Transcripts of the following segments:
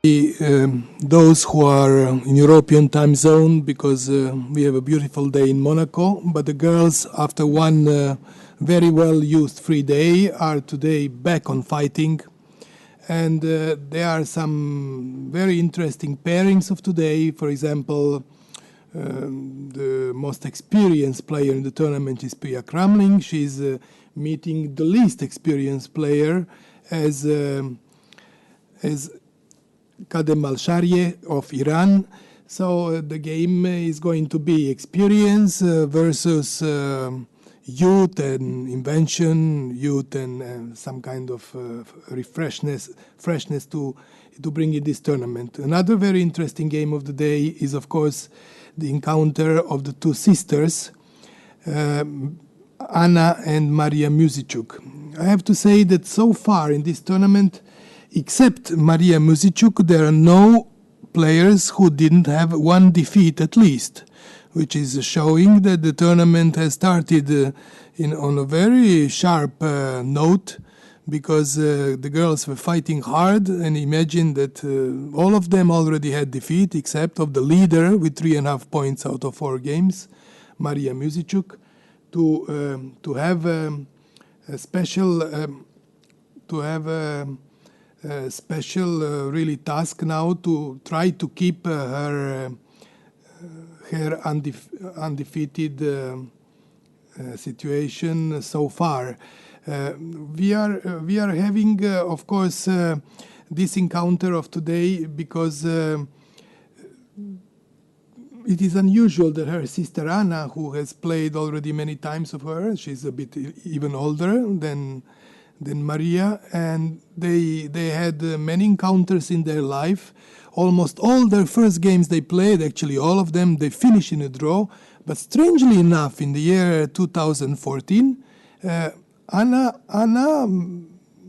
Those who are in European time zone, because we have a beautiful day in Monaco, but the girls, after one very well used free day, are today back on fighting. And there are some very interesting pairings of today. For example, the most experienced player in the tournament is Pia Kramling. She's meeting the least experienced player as Kadem Al-Sharieh of Iran. So the game is going to be experience versus youth and invention, youth and some kind of freshness to bring in this tournament. Another very interesting game of the day is, of course, the encounter of the two sisters, Anna and Maria Musiciuk. I have to say that so far in this tournament, except Maria Musiciuk, there are no players who didn't have one defeat at least, which is showing that the tournament has started on a very sharp note, because the girls were fighting hard, and imagine that all of them already had defeat except of the leader with 3.5 points out of 4 games, Maria Musiciuk, to have a special really task now to try to keep her undefeated situation so far. We are having, of course, this encounter of today because it is unusual that her sister Anna, who has played already many times of her, she's a bit even older than Maria, and they had many encounters in their life. Almost all their first games they played, actually all of them, they finished in a draw. But strangely enough, in the year 2014, Anna,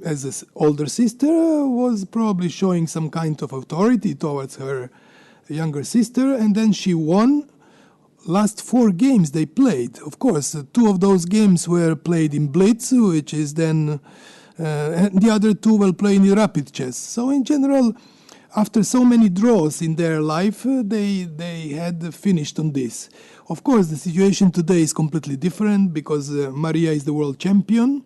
as an older sister, was probably showing some kind of authority towards her younger sister, and then she won last 4 games they played. Of course, 2 of those games were played in Blitz, which is then, and the other 2 were played in rapid chess. So in general, after so many draws in their life, they had finished on this. Of course, the situation today is completely different because Maria is the world champion,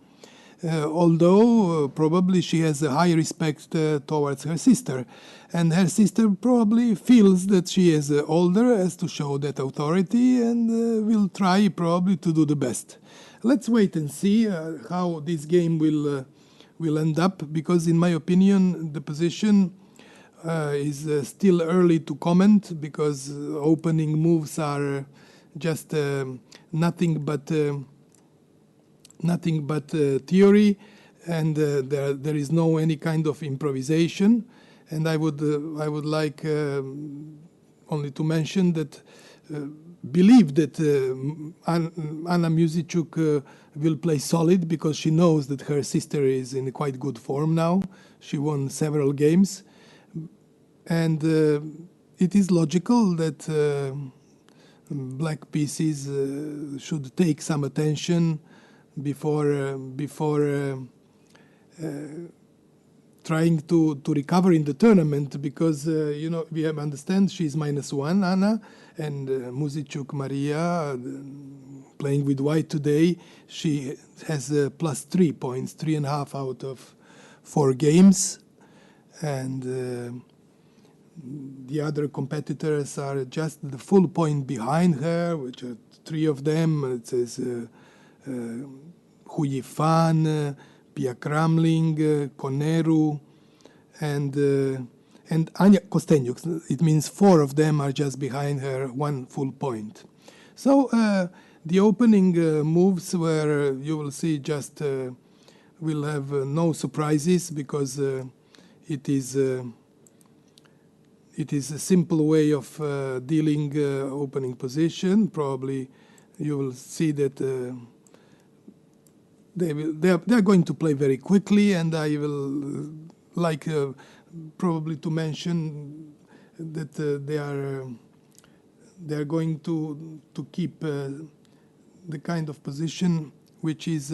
although probably she has a high respect towards her sister. And her sister probably feels that she is older, has to show that authority, and will try probably to do the best. Let's wait and see how this game will end up, because in my opinion, the position is still early to comment, because opening moves are just nothing but theory, and there is no any kind of improvisation. And I would like only to mention that believe that Anna Musiciuk will play solid, because she knows that her sister is in quite good form now. She won several games, and it is logical that black pieces should take some attention before trying to recover in the tournament, because we have understand she's -1, Anna, and Musiciuk Maria playing with white today, she has +3 points, 3.5 out of 4 games, and the other competitors are just the full point behind her, which are 3 of them. It says Hu Yifan, Pia Kramling, Koneru, and Anya Kostenyuk. It means 4 of them are just behind her, 1 full point. So the opening moves, where you will see just will have no surprises, because it is a simple way of dealing opening position. Probably you will see that they are going to play very quickly, and I will like probably to mention that they are going to keep the kind of position which is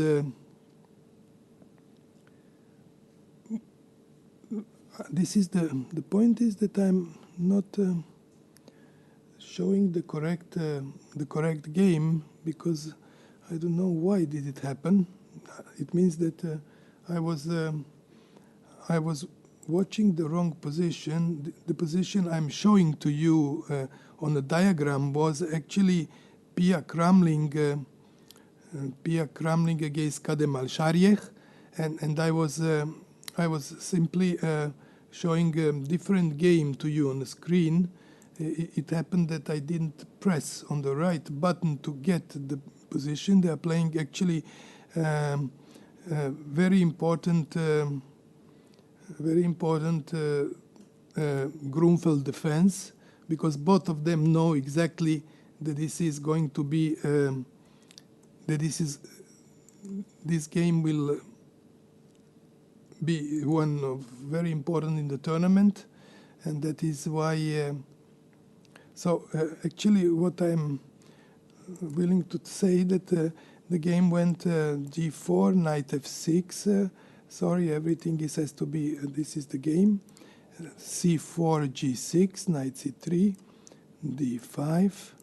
this is the point is that I'm not showing the correct game, because I don't know why did it happen. It means that I was watching the wrong position. The position I'm showing to you on the diagram was actually Pia Kramling against Kademal Shariech, and I was simply showing a different game to you on the screen. It happened that I didn't press on the right button to get the position. They are playing actually very important Grunfeld defense, because both of them know exactly that this is going to be this game will be one of very important in the tournament, and that is why. Actually, what I'm willing to say that the game went g4, knight f6. Sorry, everything has to be. This is the game. c4, g6, knight c3, d5.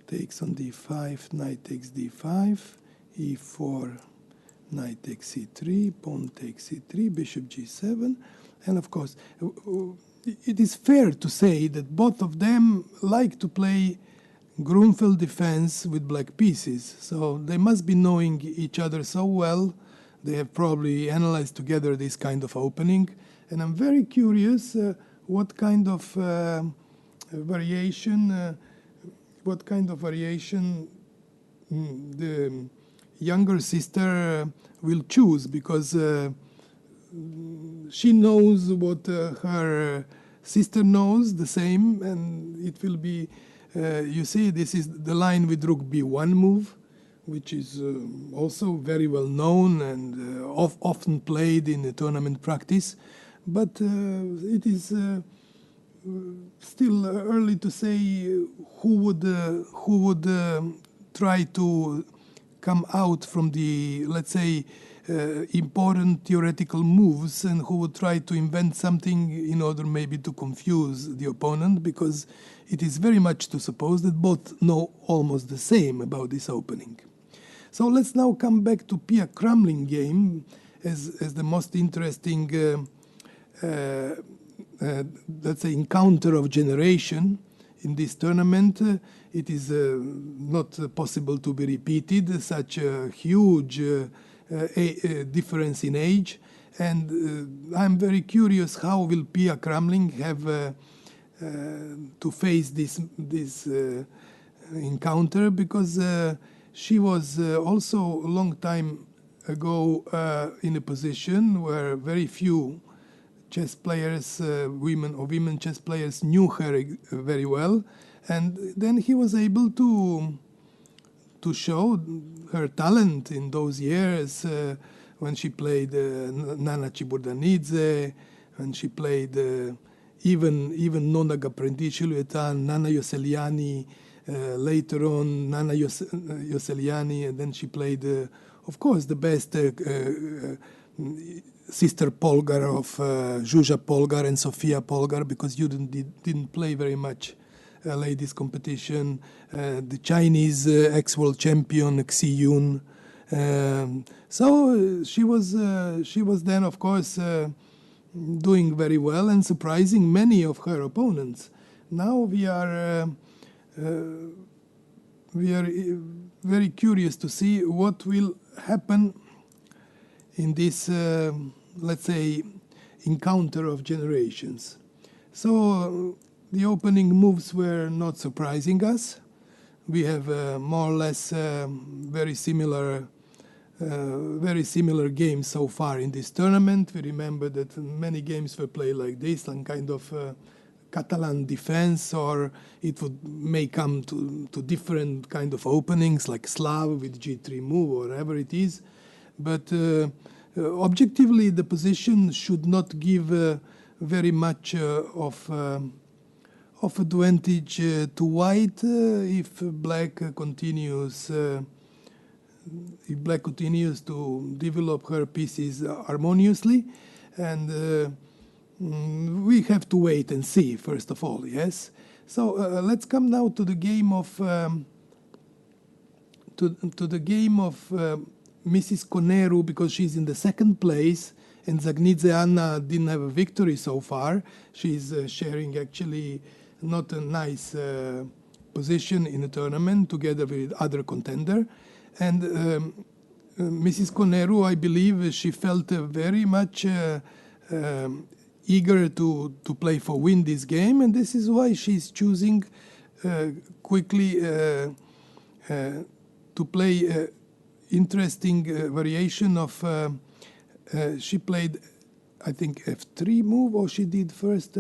Takes on d5, knight takes d5, e4, knight takes c3, pawn takes c3, bishop g7, and of course, it is fair to say that both of them like to play Grunfeld defense with black pieces, so they must be knowing each other so well. They have probably analyzed together this kind of opening, and I'm very curious what kind of variation the younger sister will choose, because she knows what her sister knows the same, and it will be, you see, this is the line with rook b1 move, which is also very well known and often played in the tournament practice, but it is still early to say who would try to come out from the, let's say, important theoretical moves, and who would try to invent something in order maybe to confuse the opponent, because it is very much to suppose that both know almost the same about this opening. So let's now come back to Pia Kramling game as the most interesting let's say encounter of generation in this tournament. It is not possible to be repeated, such a huge difference in age, and I'm very curious how will Pia Kramling have to face this encounter, because she was also a long time ago in a position where very few chess players, women chess players, knew her very well, and then he was able to show her talent in those years when she played Nana Chiburdanidze, when she played even Nona Gaprendiciu-Luetan, Nana Ioseliani, later on Nana Ioseliani, and then she played, of course, the best sister Polgar of Zsuzsa Polgar and Sofia Polgar, because you didn't play very much ladies competition, the Chinese ex-world champion Xi Yun. So she was then, of course, doing very well and surprising many of her opponents. Now we are very curious to see what will happen in this, let's say, encounter of generations. So the opening moves were not surprising us. We have more or less very similar games so far in this tournament. We remember that many games were played like this, some kind of Catalan defense, or it may come to different kind of openings like Slav with G3 move or whatever it is. But objectively, the position should not give very much of advantage to white if black continues to develop her pieces harmoniously, and we have to wait and see, first of all, yes? So let's come now to the game of Mrs. Coneru, because she's in the second place, and Zagnidze Anna didn't have a victory so far. She's sharing actually not a nice position in the tournament together with other contender. And Mrs. Coneru, I believe, she felt very much eager to play for win this game, and this is why she's choosing quickly to play interesting variation of she played, I think, f3 move, or she did first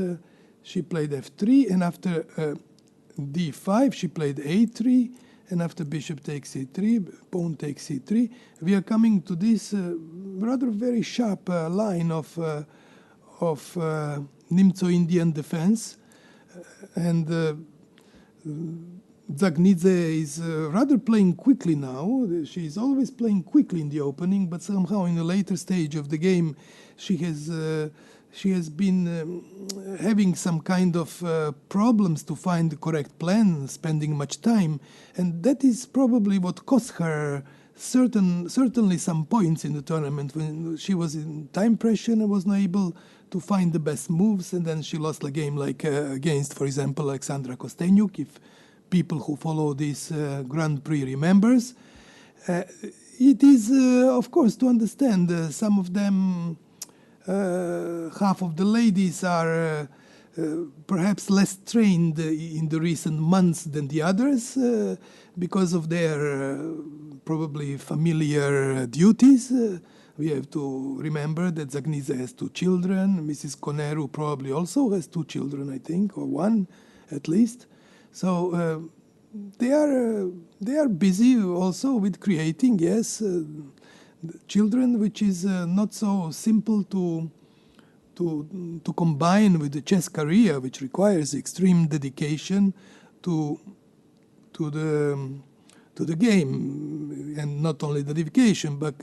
she played f3, and after d5 she played a3, and after bishop takes e3, pawn takes e3. We are coming to this rather very sharp line of Nimzo-Indian defense, and Zagnidze is rather playing quickly now. She is always playing quickly in the opening, but somehow in the later stage of the game, she has been having some kind of problems to find the correct plan, spending much time, and that is probably what cost her certainly some points in the tournament when she was in time pressure and was not able to find the best moves, and then she lost a game like against, for example, Alexandra Kostenyuk, if people who follow this Grand Prix remembers. It is, of course, to understand some of them, half of the ladies are perhaps less trained in the recent months than the others because of their probably familiar duties. We have to remember that Zagnidze has 2 children. Mrs. Coneru probably also has 2 children, I think, or 1 at least. So they are busy also with creating, yes, children, which is not so simple to combine with the chess career, which requires extreme dedication to the game, and not only the dedication, but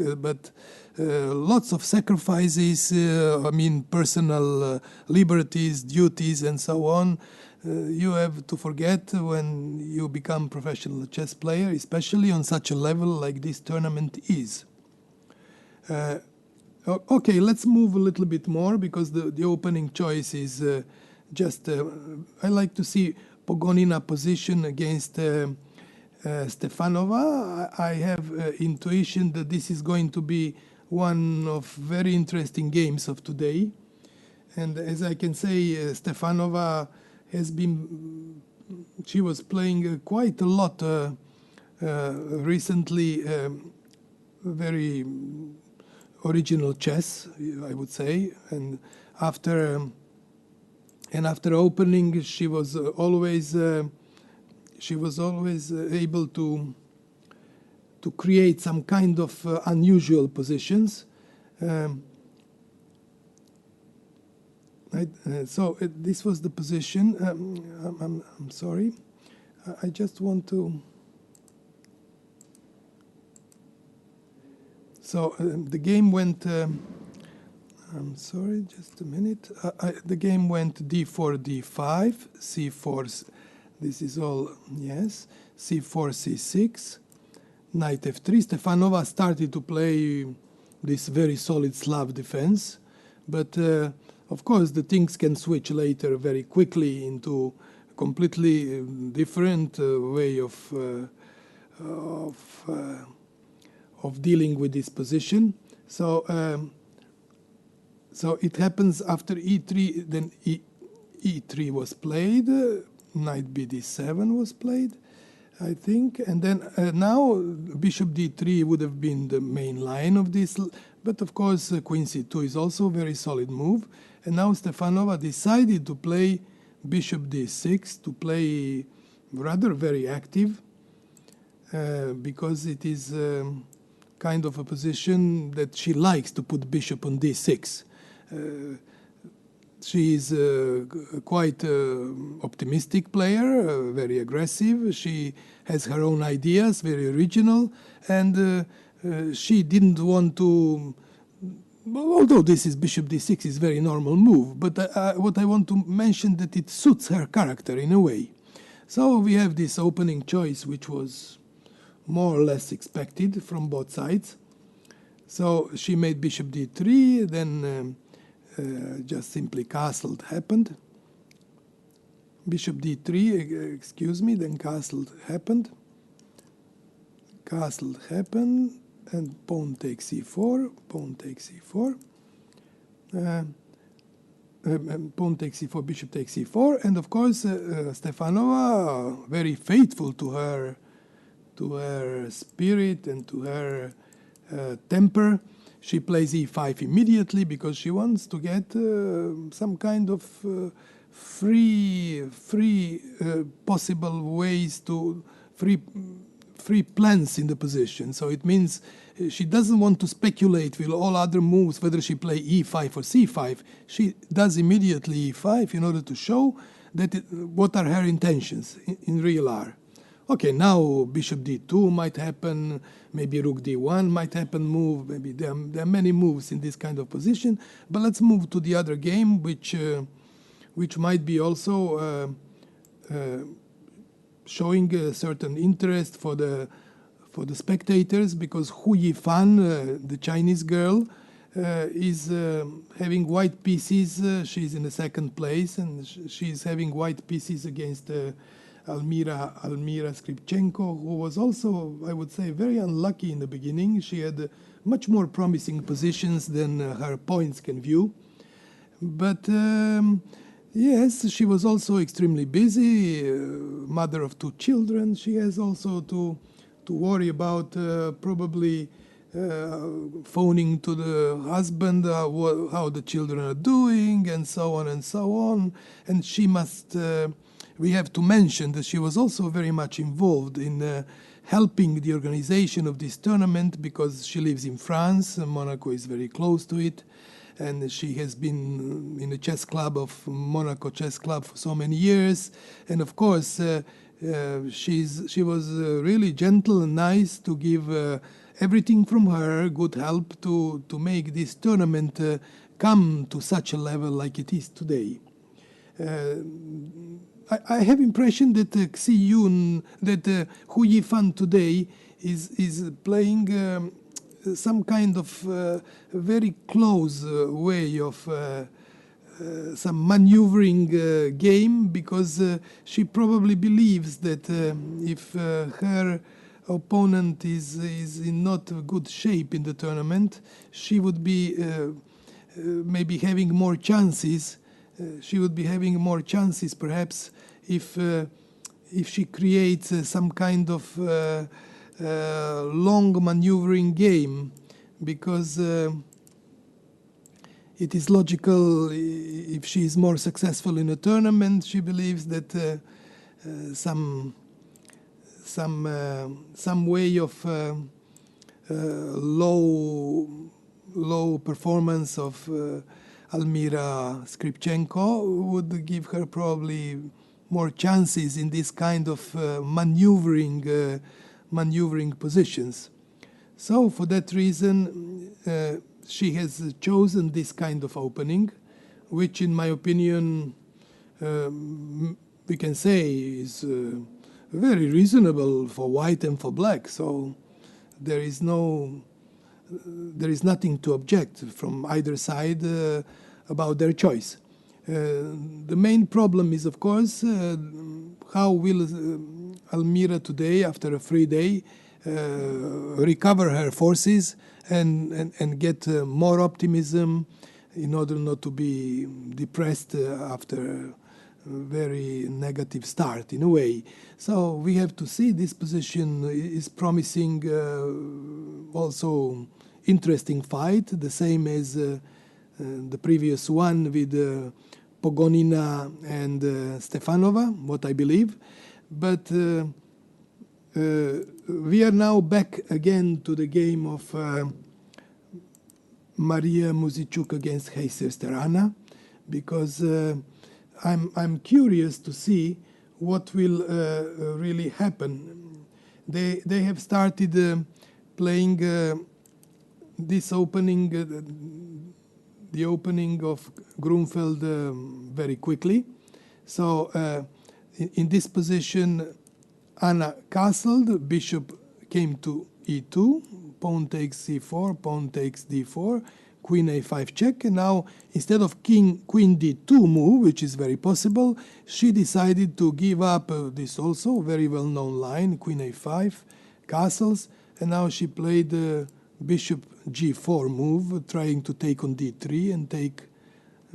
lots of sacrifices. I mean, personal liberties, duties, and so on. You have to forget when you become professional chess player, especially on such a level like this tournament is. Okay, let's move a little bit more, because the opening choice is just... I like to see Pogonina position against Stefanova. I have intuition that this is going to be one of very interesting games of today. And as I can say, Stefanova she was playing quite a lot recently, very original chess, I would say. And after opening, she was always able to create some kind of unusual positions. So this was the position. I'm sorry. I just want to... So the game went... I'm sorry, just a minute. The game went d4, d5, c4. This is all, yes. c4, c6, knight f3. Stefanova started to play this very solid Slav defense, but of course the things can switch later very quickly into a completely different way of dealing with this position. So so it happens after e3, then e3 was played, knight bd7 was played, I think, and then now bishop d3 would have been the main line of this, but of course queen c2 is also a very solid move, and now Stefanova decided to play bishop d6, to play rather very active, because it is kind of a position that she likes to put bishop on d6. She is quite optimistic player, very aggressive. She has her own ideas, very original, and she didn't want to although this is bishop d6 is very normal move, but what I want to mention that it suits her character in a way. So we have this opening choice, which was more or less expected from both sides. So she made bishop d3, then just simply castled happened. Bishop d3, excuse me, then castled happened. Castled happened, and pawn takes c4, pawn takes c4. Pawn takes c4, bishop takes c4, and of course Stefanova, very faithful to her spirit and to her temper, she plays e5 immediately because she wants to get some kind of free possible ways to free plans in the position. So it means she doesn't want to speculate with all other moves, whether she play e5 or c5. She does immediately e5 in order to show that what are her intentions in real are. Okay, now bishop d2 might happen, maybe rook d1 might happen move, maybe there are many moves in this kind of position. But let's move to the other game, which might be also showing a certain interest for the spectators, because Hu Yifan, the Chinese girl, is having white pieces. She's in the second place, and she's having white pieces against Almira Skripchenko, who was also, I would say, very unlucky in the beginning. She had much more promising positions than her points can view. But yes, she was also extremely busy, mother of 2 children. She has also to worry about probably phoning to the husband how the children are doing, and so on and so on. And she must, we have to mention that she was also very much involved in helping the organization of this tournament, because she lives in France, and Monaco is very close to it. And she has been in the chess club of Monaco Chess Club for so many years. And of course, she was really gentle and nice to give everything from her, good help to make this tournament come to such a level like it is today. I have impression that Xi Yun, that Hu Yifan today is playing some kind of very close way of some maneuvering game, because she probably believes that if her opponent is in not good shape in the tournament, she would be maybe having more chances. She would be having more chances, perhaps, if she creates some kind of long maneuvering game, because it is logical. If she is more successful in a tournament, she believes that some way of low performance of Almira Skripchenko would give her probably more chances in this kind of maneuvering positions. So for that reason, she has chosen this kind of opening, which in my opinion we can say is very reasonable for white and for black. So there is nothing to object from either side about their choice. The main problem is, of course, how will Almira today, after a free day, recover her forces and get more optimism in order not to be depressed after a very negative start, in a way. So we have to see. This position is promising also interesting fight, the same as the previous one with Pogonina and Stefanova, what I believe. But we are now back again to the game of Maria Muzichuk against Heiser Sterana, because I'm curious to see what will really happen. They have started playing this opening, the opening of Grunfeld very quickly. So in this position, Anna castled, bishop came to e2, pawn takes c4, pawn takes d4, queen a5 check, and now instead of queen d2 move, which is very possible, she decided to give up this also very well-known line, queen a5, castles, and now she played the bishop g4 move, trying to take on d3 and take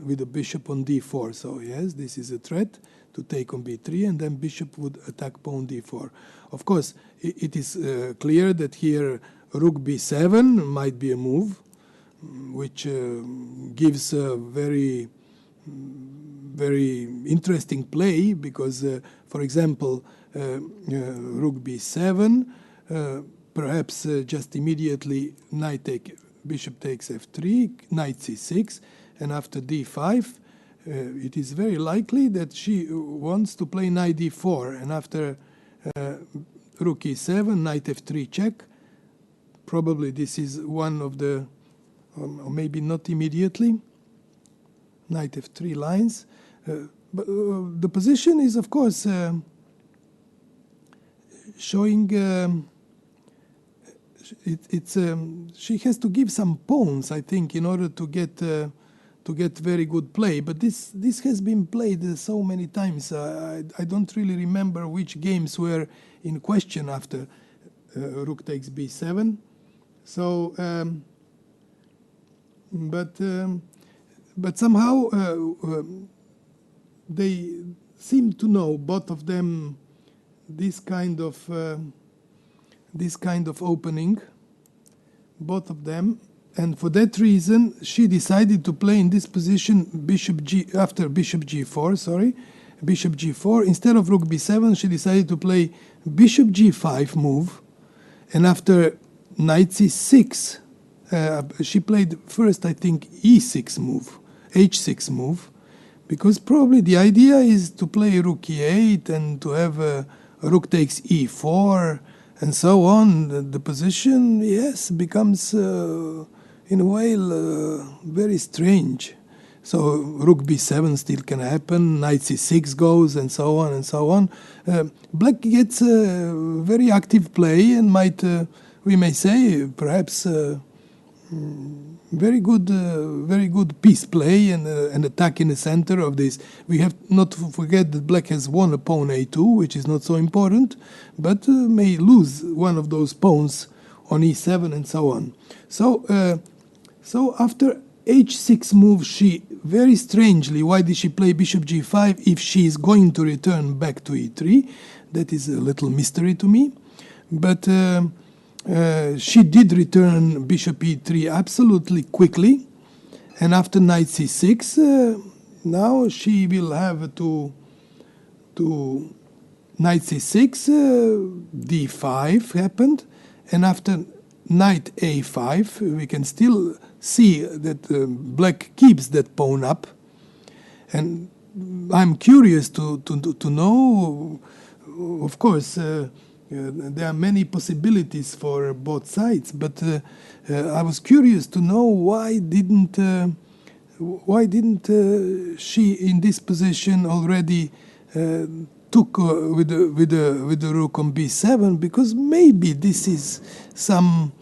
with the bishop on d4. So yes, this is a threat to take on b3, and then bishop would attack pawn d4. Of course, it is clear that here rook b7 might be a move, which gives a very interesting play, because, for example, rook b7, perhaps just immediately bishop takes f3, knight c6, and after d5, it is very likely that she wants to play knight d4, and after rook e7, knight f3 check. Probably this is one of the, or maybe not immediately, knight f3 lines. But the position is, of course, showing she has to give some pawns, I think, in order to get very good play. But this has been played so many times. I don't really remember which games were in question after rook takes b7. So, but somehow they seem to know, both of them, this kind of opening, both of them, and for that reason she decided to play in this position bishop g4. Instead of rook b7, she decided to play bishop g5 move, and after knight c6, she played first, I think, e6 move, h6 move, because probably the idea is to play rook e8 and to have rook takes e4 and so on. The position, yes, becomes in a way very strange. So rook b7 still can happen, knight c6 goes, and so on and so on. Black gets a very active play and might, we may say, perhaps very good piece play and attack in the center of this. We have not to forget that black has won a pawn a2, which is not so important, but may lose one of those pawns on e7 and so on. So after h6 move, she very strangely, why did she play bishop g5 if she is going to return back to e3? That is a little mystery to me. But she did return bishop e3 absolutely quickly, and after knight c6, now she will have to knight c6, d5 happened, and after knight a5, we can still see that black keeps that pawn up, and I'm curious to know, of course, there are many possibilities for both sides, but I was curious to know why didn't she in this position already took with the rook on b7, because maybe this is some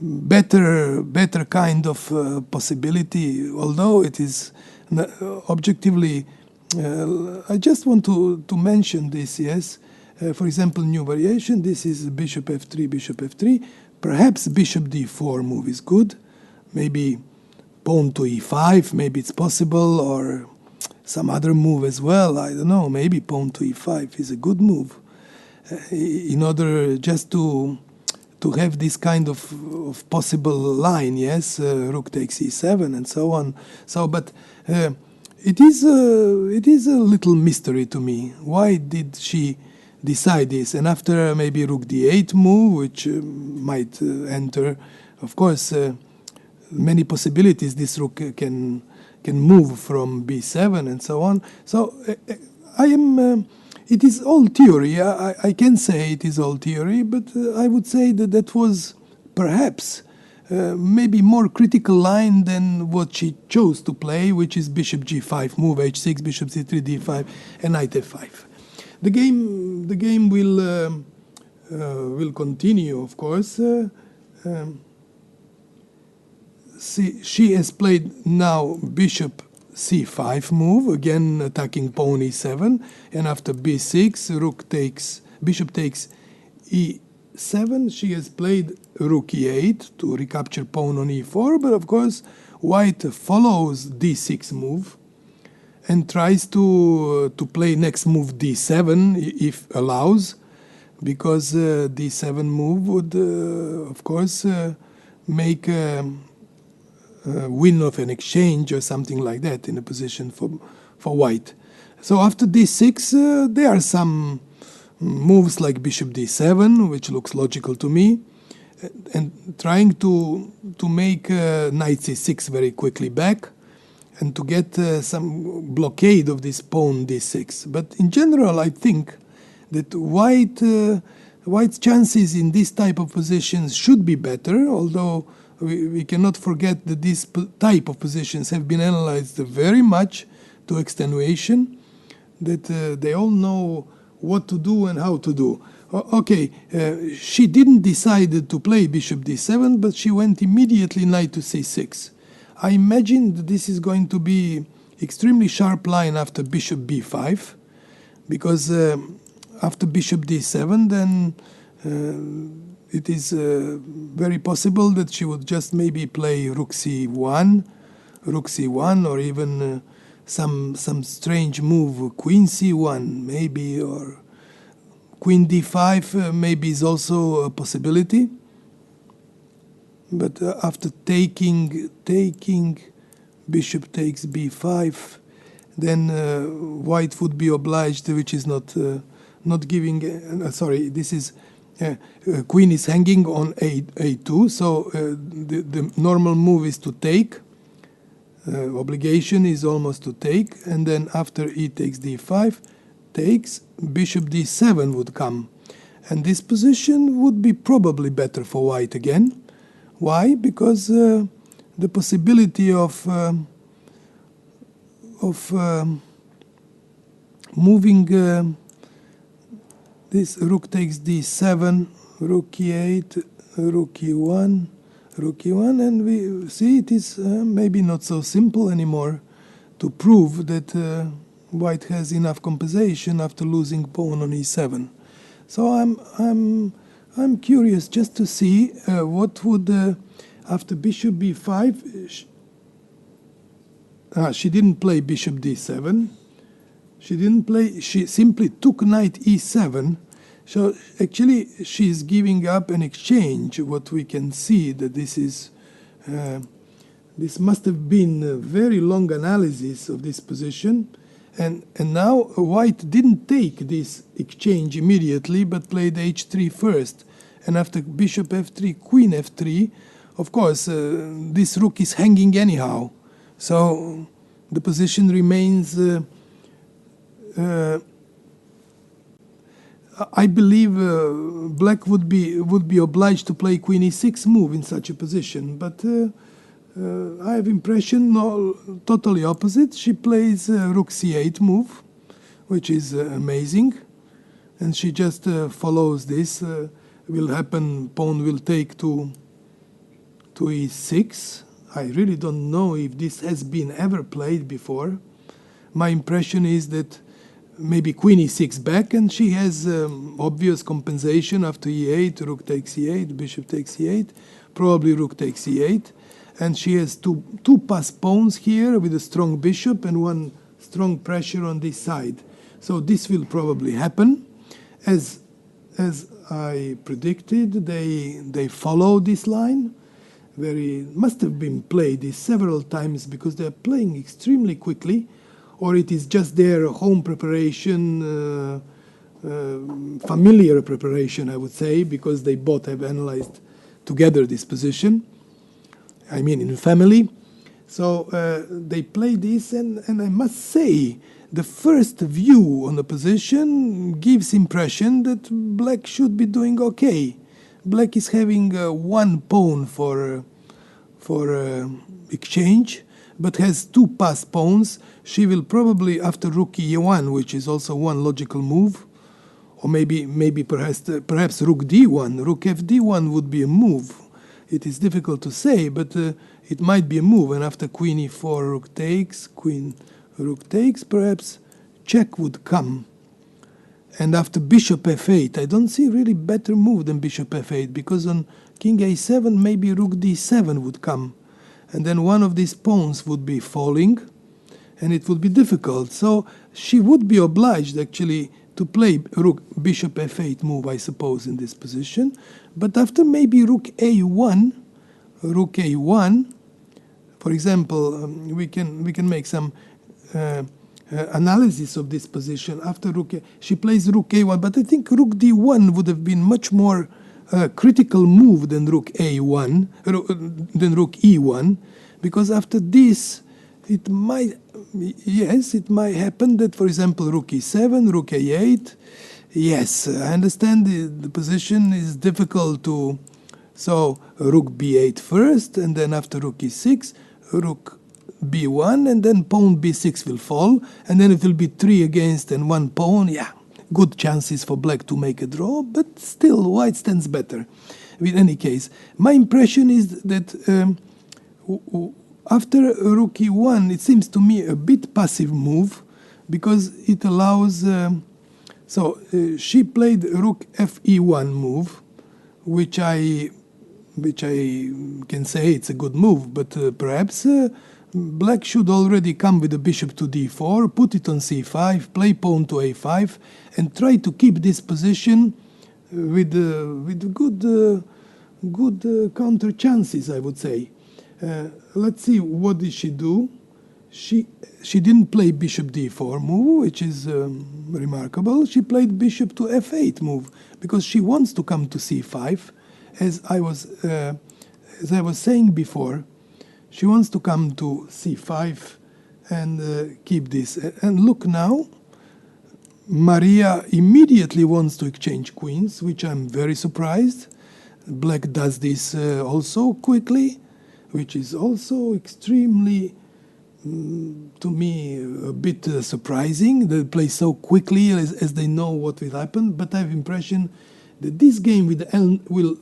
better kind of possibility, although it is objectively. I just want to mention this, yes. For example, new variation, this is bishop f3, perhaps bishop d4 move is good, maybe pawn to e5, maybe it's possible, or some other move as well, I don't know, maybe pawn to e5 is a good move, in order just to have this kind of possible line, yes, rook takes e7 and so on. So, but it is a little mystery to me. Why did she decide this? And after maybe rook d8 move, which might enter, of course, many possibilities. This rook can move from b7 and so on. So I am. It is all theory. I can say it is all theory, but I would say that was perhaps maybe more critical line than what she chose to play, which is bishop g5, move h6, bishop c3, d5, and knight f5. The game will continue, of course. See, she has played now bishop c5 move, again attacking pawn e7, and after b6, bishop takes e7. She has played rook e8 to recapture pawn on e4, but of course white follows d6 move and tries to play next move d7 if allows, because d7 move would of course make win of an exchange or something like that in a position for white. So after d6 there are some moves like bishop d7, which looks logical to me, and trying to make knight c6 very quickly back and to get some blockade of this pawn d6. But in general I think that white's chances in this type of positions should be better, although we cannot forget that this type of positions have been analyzed very much to extenuation, that they all know what to do and how to do. Okay, she didn't decide to play bishop d7, but she went immediately knight to c6. I imagine that this is going to be extremely sharp line after bishop b5, because after bishop d7 then it is very possible that she would just maybe play rook c1, or even some strange move, queen c1 maybe, or queen d5 maybe is also a possibility. But after taking bishop takes b5, then white would be obliged, which is not giving. Sorry, this is. Queen is hanging on a2, so the normal move is to take. Obligation is almost to take, and then after e takes d5, takes, bishop d7 would come. And this position would be probably better for white again. Why? Because the possibility of moving this rook takes d7, rook e8, rook e1, and we see it is maybe not so simple anymore to prove that white has enough compensation after losing pawn on e7. So I'm curious just to see what would after bishop b5. She didn't play bishop d7. She simply took knight e7. So actually she's giving up an exchange. What we can see that this must have been a very long analysis of this position. And now white didn't take this exchange immediately, but played h3 first. And after bishop f3, queen f3, of course, this rook is hanging anyhow. So the position remains... I believe black would be obliged to play queen e6 move in such a position, but I have impression totally opposite. She plays rook c8 move, which is amazing, and she just follows this. Will happen. Pawn will take to e6. I really don't know if this has been ever played before. My impression is that maybe queen e6 back, and she has obvious compensation after e8, rook takes e8, bishop takes e8, probably rook takes e8, and she has two pass pawns here with a strong bishop and one strong pressure on this side. So this will probably happen. As I predicted, they follow this line. Must have been played this several times because they're playing extremely quickly, or it is just their home preparation, familiar preparation, I would say, because they both have analyzed together this position. I mean, in family. So they play this, and I must say, the first view on the position gives impression that black should be doing okay. Black is having one pawn for exchange, but has two passed pawns. She will probably, after rook e1, which is also one logical move, or maybe perhaps rook d1, rook fd1 would be a move. It is difficult to say, but it might be a move. And after queen e4, rook takes, rook takes, perhaps check would come. And after bishop f8, I don't see really better move than bishop f8, because on king a7, maybe rook d7 would come. And then one of these pawns would be falling, and it would be difficult. So she would be obliged, actually, to play bishop f8 move, I suppose, in this position. But after maybe rook a1, for example, we can make some analysis of this position. After she plays rook a1, but I think rook d1 would have been much more critical move than rook a1, than rook e1, because after this, it might happen that, for example, rook e7, rook a8. Yes, I understand the position is difficult to. So rook b8 first, and then after rook e6, rook b1, and then pawn b6 will fall, and then it will be 3 against and 1 pawn. Yeah, good chances for black to make a draw, but still white stands better. In any case, my impression is that after rook e1, it seems to me a bit passive move, because it allows. She played rook fe1 move, which I can say it's a good move, but perhaps black should already come with the bishop to d4, put it on c5, play pawn to a5, and try to keep this position with good counter chances, I would say. Let's see, what did she do? She didn't play bishop d4 move, which is remarkable. She played bishop to f8 move, because she wants to come to c5, as I was saying before. She wants to come to c5 and keep this. And look now, Maria immediately wants to exchange queens, which I'm very surprised. Black does this also quickly, which is also extremely, to me, a bit surprising. They play so quickly as they know what will happen. But I have the impression that this game will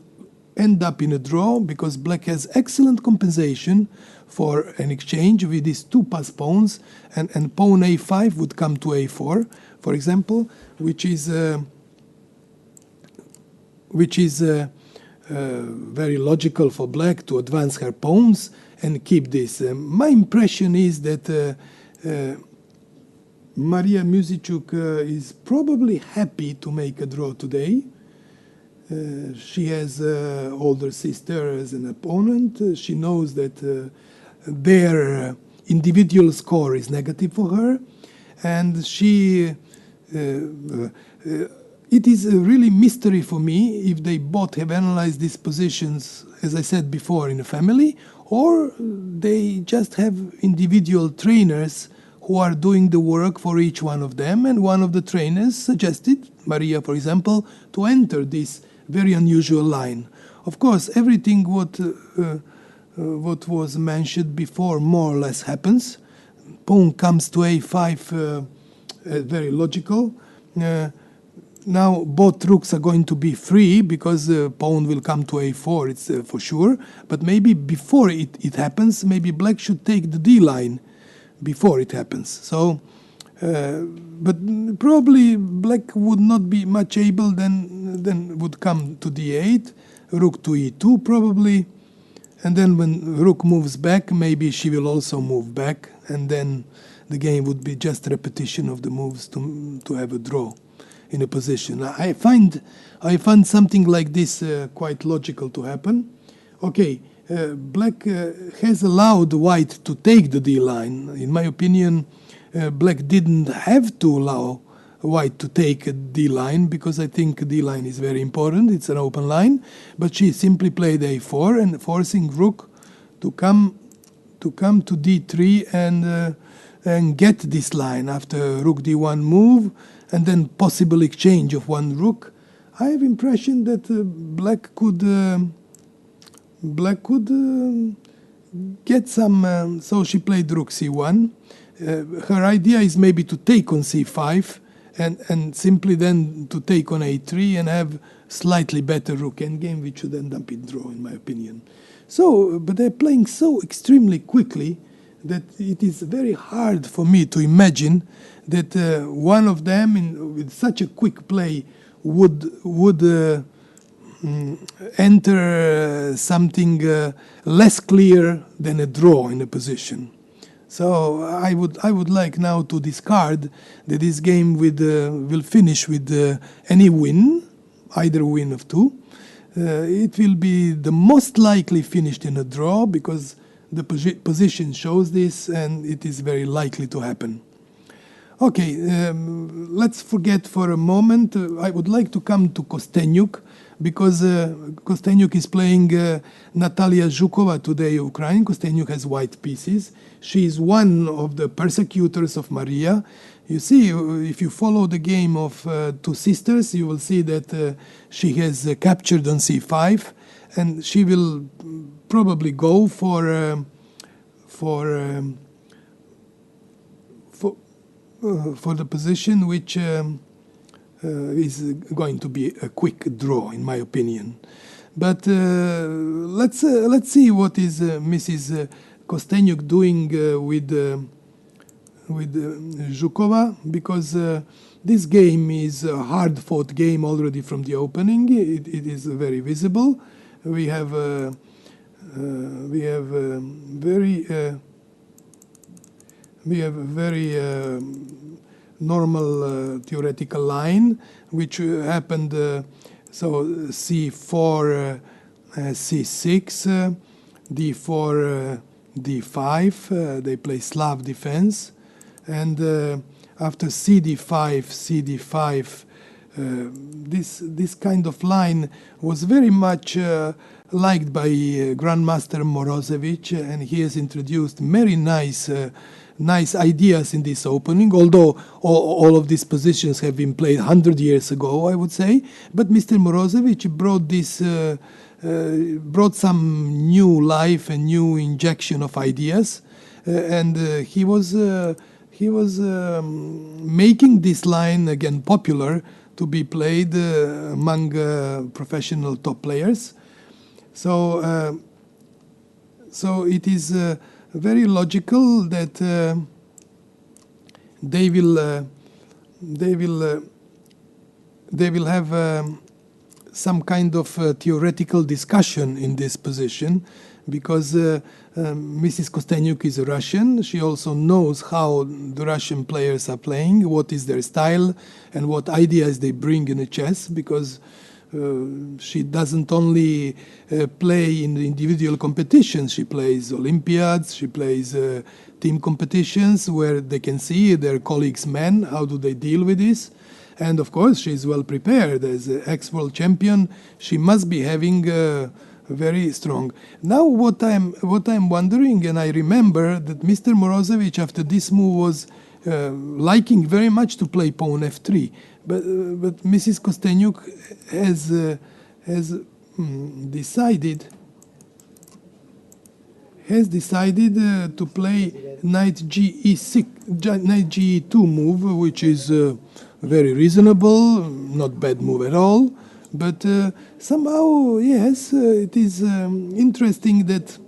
end up in a draw, because black has excellent compensation for an exchange with these two pass pawns, and pawn a5 would come to a4, for example, which is very logical for black to advance her pawns and keep this. My impression is that Maria Musicuk is probably happy to make a draw today. She has older sister as an opponent. She knows that their individual score is negative for her, and she. It is a really mystery for me if they both have analyzed these positions, as I said before, in a family, or they just have individual trainers who are doing the work for each one of them, and one of the trainers suggested, Maria, for example, to enter this very unusual line. Of course, everything what was mentioned before more or less happens. Pawn comes to a5, very logical. Now both rooks are going to be free, because pawn will come to a4, it's for sure. But maybe before it happens, maybe black should take the d line before it happens. So, but probably black would not be much able, then would come to d8, rook to e2 probably. And then when rook moves back, maybe she will also move back, and then the game would be just repetition of the moves to have a draw in a position. I find something like this quite logical to happen. Okay, black has allowed white to take the d line. In my opinion, black didn't have to allow white to take a d line, because I think d line is very important. It's an open line, but she simply played a4 and forcing rook to come to d3 and get this line after rook d1 move, and then possible exchange of one rook. I have impression that black could get some. So she played rook c1. Her idea is maybe to take on c5 and simply then to take on a3 and have slightly better rook endgame, which should end up in draw, in my opinion. So, but they're playing so extremely quickly that it is very hard for me to imagine that one of them, with such a quick play, would enter something less clear than a draw in a position. So I would like now to discard that this game will finish with any win, either win of two. It will be the most likely finished in a draw because the position shows this and it is very likely to happen. Okay, let's forget for a moment. I would like to come to Kostenyuk because Kostenyuk is playing Natalia Zhukova today, Ukraine. Kostenyuk has white pieces. She is one of the persecutors of Maria. You see, if you follow the game of two sisters, you will see that she has captured on c5, and she will probably go for the position which is going to be a quick draw, in my opinion. But let's see what is Mrs. Kostenyuk doing with Zhukova, because this game is a hard-fought game already from the opening. It is very visible. We have a very normal theoretical line, which happened. So c4, c6, d4, d5. They play Slav defense. And after cd5, this kind of line was very much liked by Grandmaster Morozevich, and he has introduced very nice ideas in this opening, although all of these positions have been played 100 years ago, I would say. But Mr. Morozevich brought some new life and new injection of ideas, and he was making this line again popular to be played among professional top players. So it is very logical that they will have some kind of theoretical discussion in this position, because Mrs. Kostenyuk is a Russian. She also knows how the Russian players are playing, what is their style, and what ideas they bring in a chess, because she doesn't only play in the individual competitions. She plays Olympiads, she plays team competitions where they can see their colleagues' men, how do they deal with this. And of course, she's well prepared as an ex-world champion. She must be having very strong. Now, what I'm wondering, and I remember that Mr. Morozevich after this move was liking very much to play pawn f3, but Mrs. Kostenyuk has decided to play knight ge6, knight ge2 move, which is very reasonable, not bad move at all. But somehow, yes, it is interesting that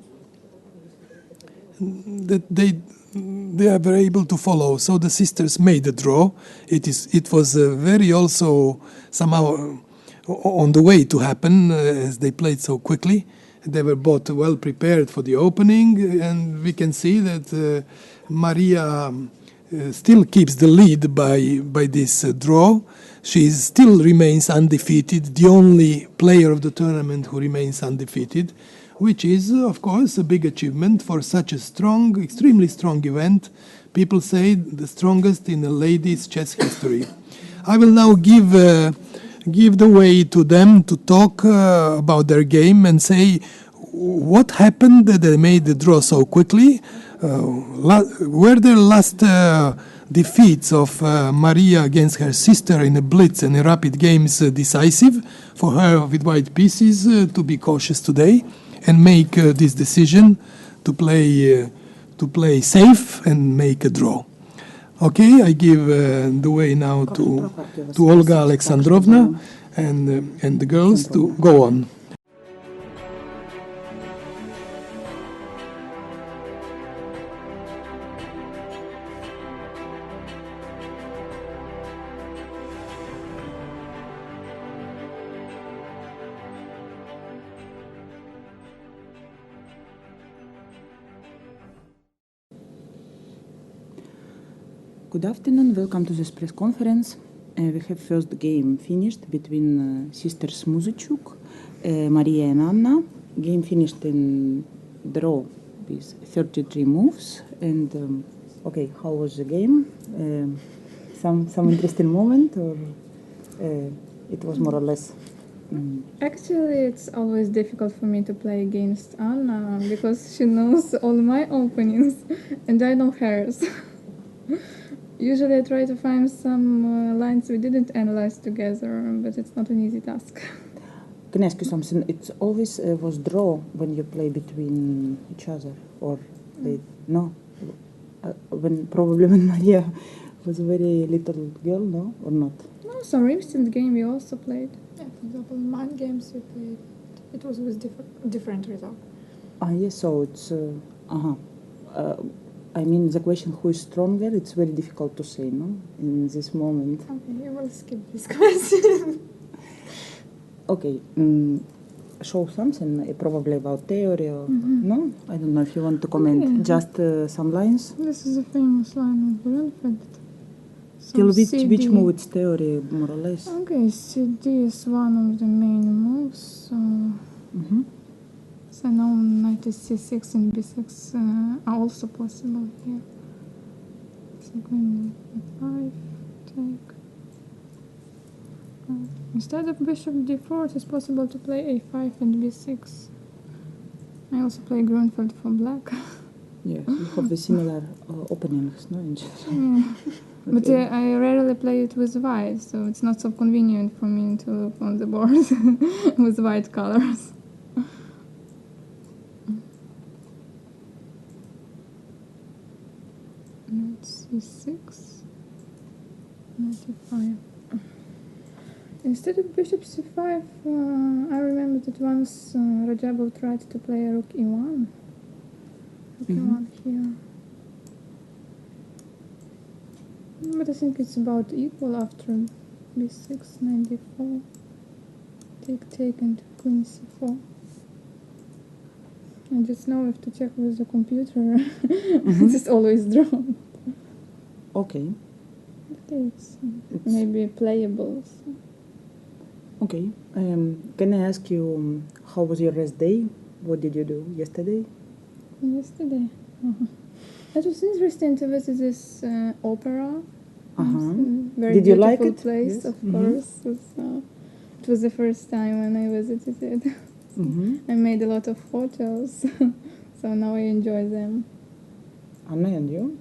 they are very able to follow. So the sisters made a draw. It was very also somehow on the way to happen, as they played so quickly. They were both well prepared for the opening, and we can see that Maria still keeps the lead by this draw. She still remains undefeated, the only player of the tournament who remains undefeated, which is, of course, a big achievement for such a strong, extremely strong event. People say the strongest in the ladies' chess history. I will now give the way to them to talk about their game and say what happened that they made the draw so quickly. Were their last defeats of Maria against her sister in a blitz and a rapid games decisive for her with white pieces to be cautious today and make this decision to play safe and make a draw. Okay, I give the way now to Olga Alexandrovna and the girls to go on. Good afternoon, welcome to this press conference. We have first game finished between sisters Muzichuk, Maria and Anna. Game finished in draw with 33 moves. And okay, how was the game? Some interesting moment, or it was more or less? Actually, it's always difficult for me to play against Anna because she knows all my openings and I know hers. Usually I try to find some lines we didn't analyze together, but it's not an easy task. Can I ask you something? It always was draw when you play between each other, or no? Probably when Maria was a very little girl, no, or not? No, some recent game we also played. Yeah, for example, in mind games we played, it was with different result. Yes, so it's I mean, the question who is stronger, it's very difficult to say, no, in this moment. Okay, we will skip this question. Okay, show something, probably about theory, or no? I don't know if you want to comment. Okay. Just some lines. This is a famous line of Grunfeld. Till which move it's theory, more or less? Okay, CD is one of the main moves. So now knight is C6 and B6 are also possible here. So queen E5, take. Instead of bishop D4, it is possible to play A5 and B6. I also play Grunfeld for black. Yes, you have the similar openings, no? In Yeah. But I rarely play it with white, so it's not so convenient for me to look on the board with white colors. Knight C6, knight E5. Instead of bishop C5, I remember that once Rajabov tried to play rook E1. Rook E1 here. But I think it's about equal after B6, knight D4. Take and queen C4. I just know if to check with the computer. It's always drawn. Okay. Okay, it's maybe playable. So. Okay. Can I ask you how was your rest day? What did you do yesterday? Yesterday. It was interesting to visit this opera. Very Did you beautiful like it? place, Yes. of course. It was the first time when I visited it. I made a lot of photos, so now I enjoy them. Anna and you?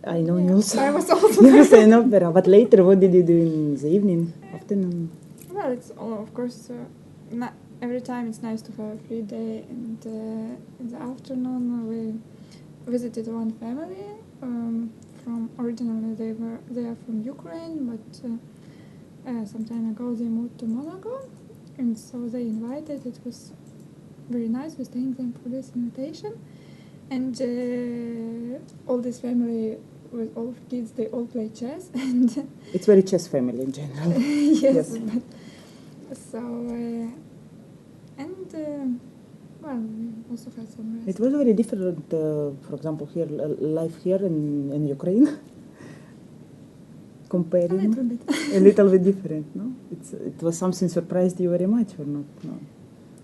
I know Nils. I was also Yes, an opera. But later, what did you do in the evening, afternoon? Well, it's all, of course, every time it's nice to have a free day, and in the afternoon we visited one family. Originally they are from Ukraine, but some time ago they moved to Monaco, and so they invited. It was very nice. We thanked them for this invitation, and all this family with all kids, they all play chess, and It's very chess family in general. yes. But, so well, we also had some rest. It was very different, for example, here, life here in Ukraine. Comparing. A little bit. A little bit different, no? It was something surprised you very much, or not? No.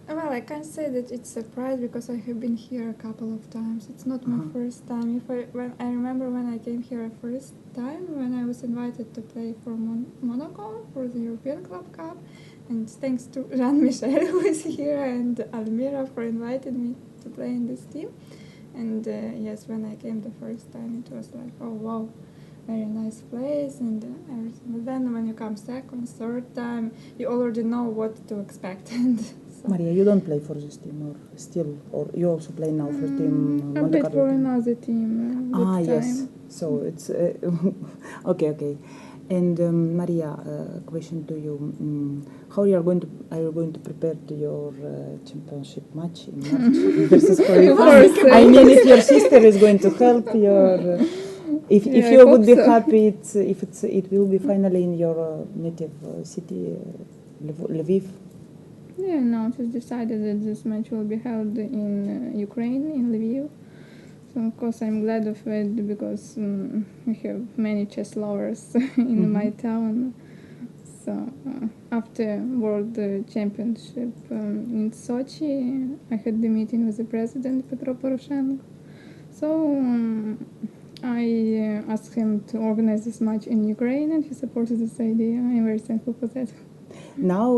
Well, I can't say that it's a surprise because I have been here a couple of times. It's not my first time. I remember when I came here first time when I was invited to play for Monaco for the European Club Cup, and thanks to Jean-Michel who is here and Almira for inviting me to play in this team. And yes, when I came the first time, it was like, oh wow, very nice place and everything. But then when you come second, third time, you already know what to expect, and So. Maria, you don't play for this team or still, or you also play now for team I Monte played Carlo for team? another team that time. Yes. So it's okay. And Maria, question to you: How are you going to prepare to your championship match in March versus Korea? Of course. I mean, if your sister is going to help your, if Yeah, I you would hope be so. happy, it will be finally in your native city, Lviv. Yeah, now it was decided that this match will be held in Ukraine, in Lviv. So of course I'm glad of it because we have many chess lovers in my town. So after World Championship in Sochi, I had the meeting with the president Petro Poroshenko. So I asked him to organize this match in Ukraine, and he supported this idea. I'm very thankful for that. Now,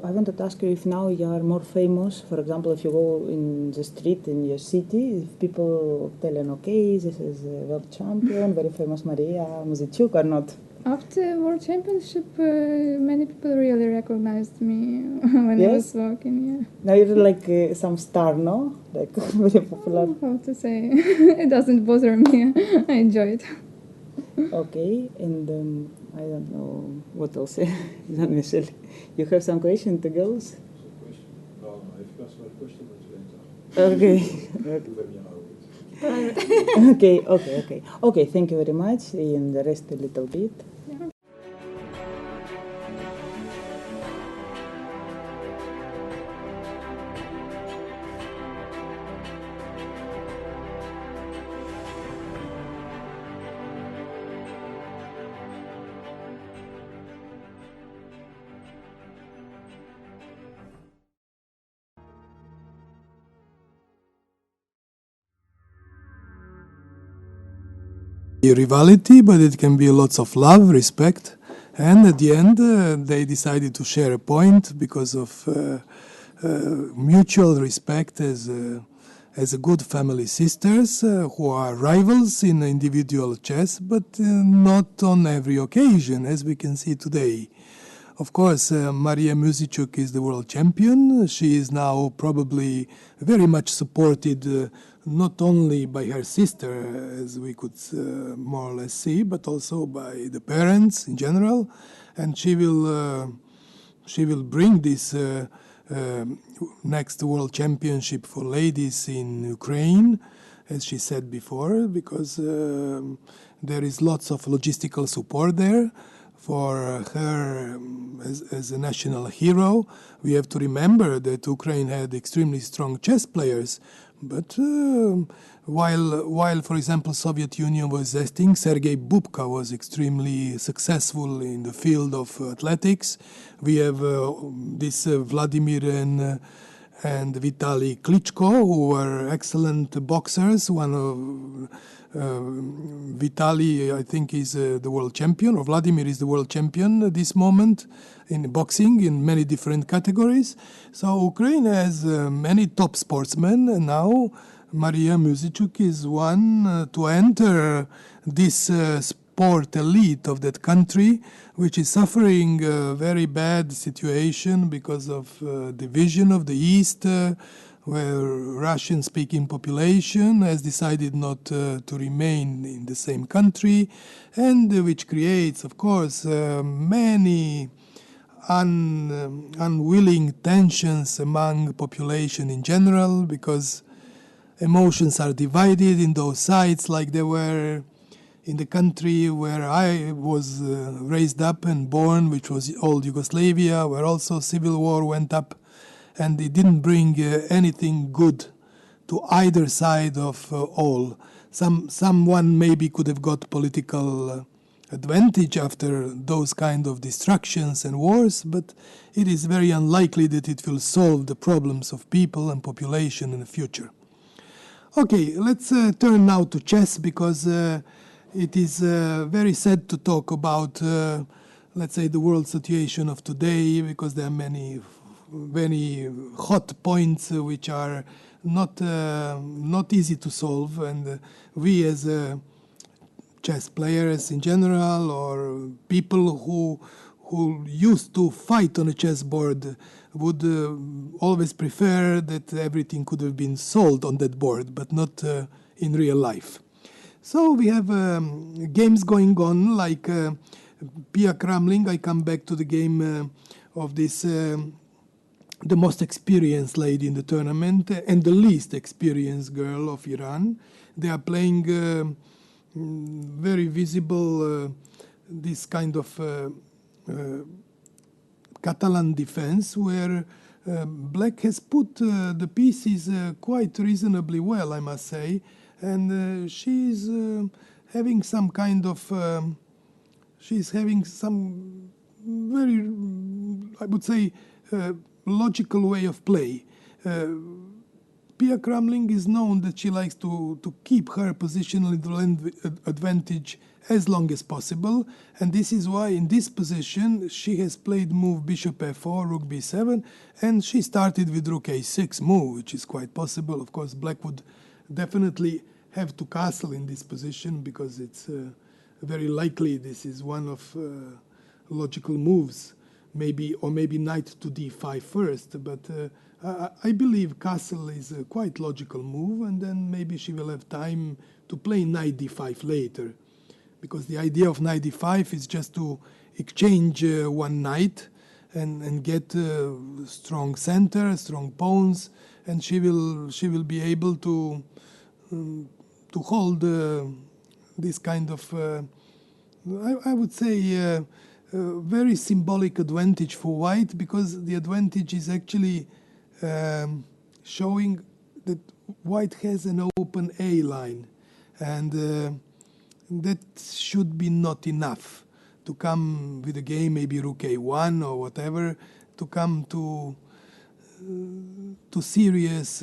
I wanted to ask you if now you are more famous. For example, if you go in the street in your city, if people tell you, okay, this is a world champion, very famous Maria Muziciuk or not? After World Championship, many people really recognized me when I was Yes? walking. Yeah. Now you're like some star, no? Like very popular. How to say? It doesn't bother me. I enjoy it. Okay, and I don't know what else. Jean-Michel, you have some question to girls? No, if you ask my question, it's later. Okay. You let me know it. Okay, thank you very much. And rest a little bit. Rivalry, but it can be lots of love, respect, and at the end they decided to share a point because of mutual respect as a good family sisters who are rivals in individual chess, but not on every occasion, as we can see today. Of course, Maria Muziciuk is the world champion. She is now probably very much supported not only by her sister, as we could more or less see, but also by the parents in general. And she will bring this next world championship for ladies in Ukraine, as she said before, because there is lots of logistical support there for her as a national hero. We have to remember that Ukraine had extremely strong chess players, but while, for example, Soviet Union was existing, Sergei Bubka was extremely successful in the field of athletics. We have this Vladimir and Vitaly Klitschko, who were excellent boxers. One of Vitaly, I think, is the world champion, or Vladimir is the world champion at this moment in boxing in many different categories. So Ukraine has many top sportsmen, and now Maria Muziciuk is one to enter this sport elite of that country, which is suffering a very bad situation because of division of the East, where Russian-speaking population has decided not to remain in the same country, and which creates, of course, many unwilling tensions among population in general, because emotions are divided in those sides, like they were in the country where I was raised up and born, which was old Yugoslavia, where also civil war went up, and it didn't bring anything good to either side of all. Someone maybe could have got political advantage after those kind of destructions and wars, but it is very unlikely that it will solve the problems of people and population in the future. Okay, let's turn now to chess, because it is very sad to talk about, let's say, the world situation of today, because there are many hot points which are not easy to solve, and we as chess players in general, or people who used to fight on a chessboard, would always prefer that everything could have been solved on that board, but not in real life. So we have games going on like Pia Kramling. I come back to the game of this, the most experienced lady in the tournament and the least experienced girl of Iran. They are playing very visible this kind of Catalan defense where Black has put the pieces quite reasonably well, I must say, and she's having some kind of she's having some very, I would say, logical way of play. Pia Kramling is known that she likes to keep her positional advantage as long as possible, and this is why in this position she has played move bishop f4, rook b7, and she started with rook a6 move, which is quite possible. Of course, Black would definitely have to castle in this position because it's very likely this is one of logical moves, maybe knight to d5 first, but I believe castle is a quite logical move, and then maybe she will have time to play knight d5 later, because the idea of knight d5 is just to exchange one knight and get strong center, strong pawns, and she will be able to hold this kind of I would say very symbolic advantage for white, because the advantage is actually showing that white has an open A line, and that should be not enough to come with a game, maybe rook a1 or whatever, to come to serious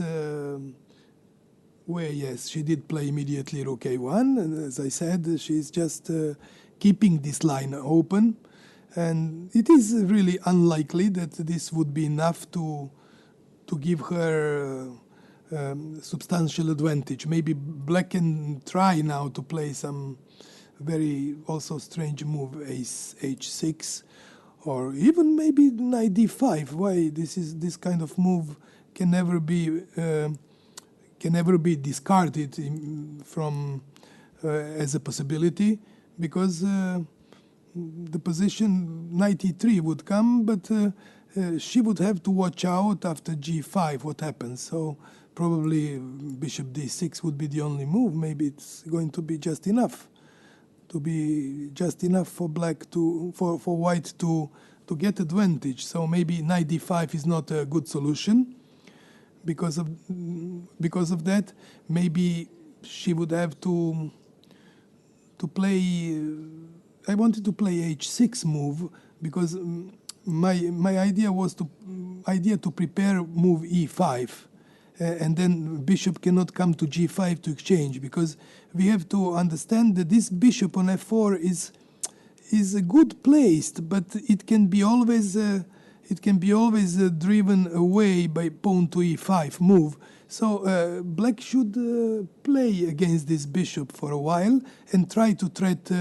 where, yes, she did play immediately rook a1, and as I said, she's just keeping this line open, and it is really unlikely that this would be enough to give her substantial advantage. Maybe Black can try now to play some very also strange move, ace h6, or even maybe knight d5. Why this kind of move can never be discarded from as a possibility, because the position knight e3 would come, but she would have to watch out after g5 what happens. So probably bishop d6 would be the only move. Maybe it's going to be just enough for Black for white to get advantage. So maybe knight d5 is not a good solution. Because of that, maybe she would have to play. I wanted to play h6 move, because my idea was to prepare move e5, and then bishop cannot come to g5 to exchange, because we have to understand that this bishop on f4 is a good placed, but it can be always driven away by pawn to e5 move. So Black should play against this bishop for a while and try to threat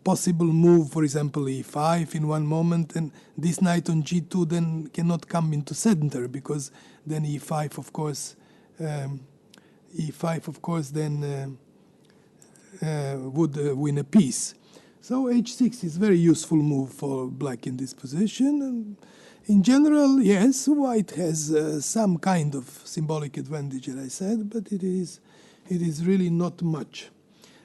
possible move, for example e5 in one moment, and this knight on g2 then cannot come into center, because then e5 of course then would win a piece. So h6 is very useful move for Black in this position. And in general, yes, white has some kind of symbolic advantage, as I said, but it is really not much.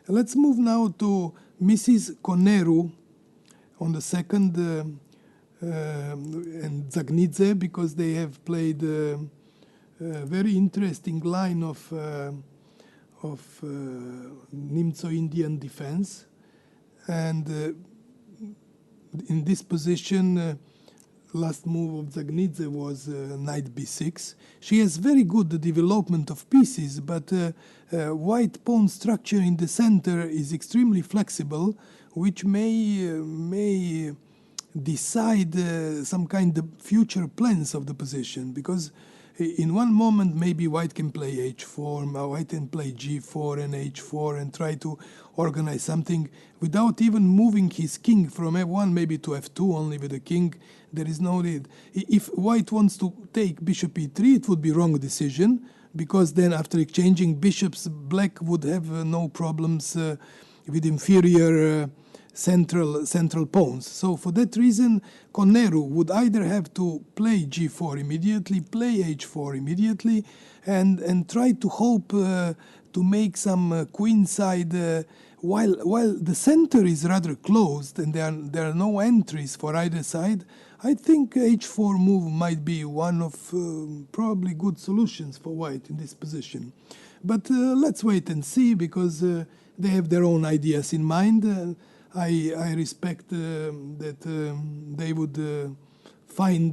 Let's move now to Mrs. Koneru on the second and Zagnidze, because they have played a very interesting line of Nimzo-Indian defense. And in this position, last move of Zagnidze was knight b6. She has very good development of pieces, but white pawn structure in the center is extremely flexible, which may decide some kind of future plans of the position, because in one moment maybe white can play h4, white can play g4 and h4 and try to organize something without even moving his king from f1 maybe to f2 only with the king. There is no need. If white wants to take bishop e3, it would be wrong decision, because then after exchanging bishops, black would have no problems with inferior central pawns. So for that reason, Conneru would either have to play g4 immediately, play h4 immediately, and try to hope to make some queenside, while the center is rather closed and there are no entries for either side. I think h4 move might be one of probably good solutions for white in this position. But let's wait and see, because they have their own ideas in mind. I respect that they would find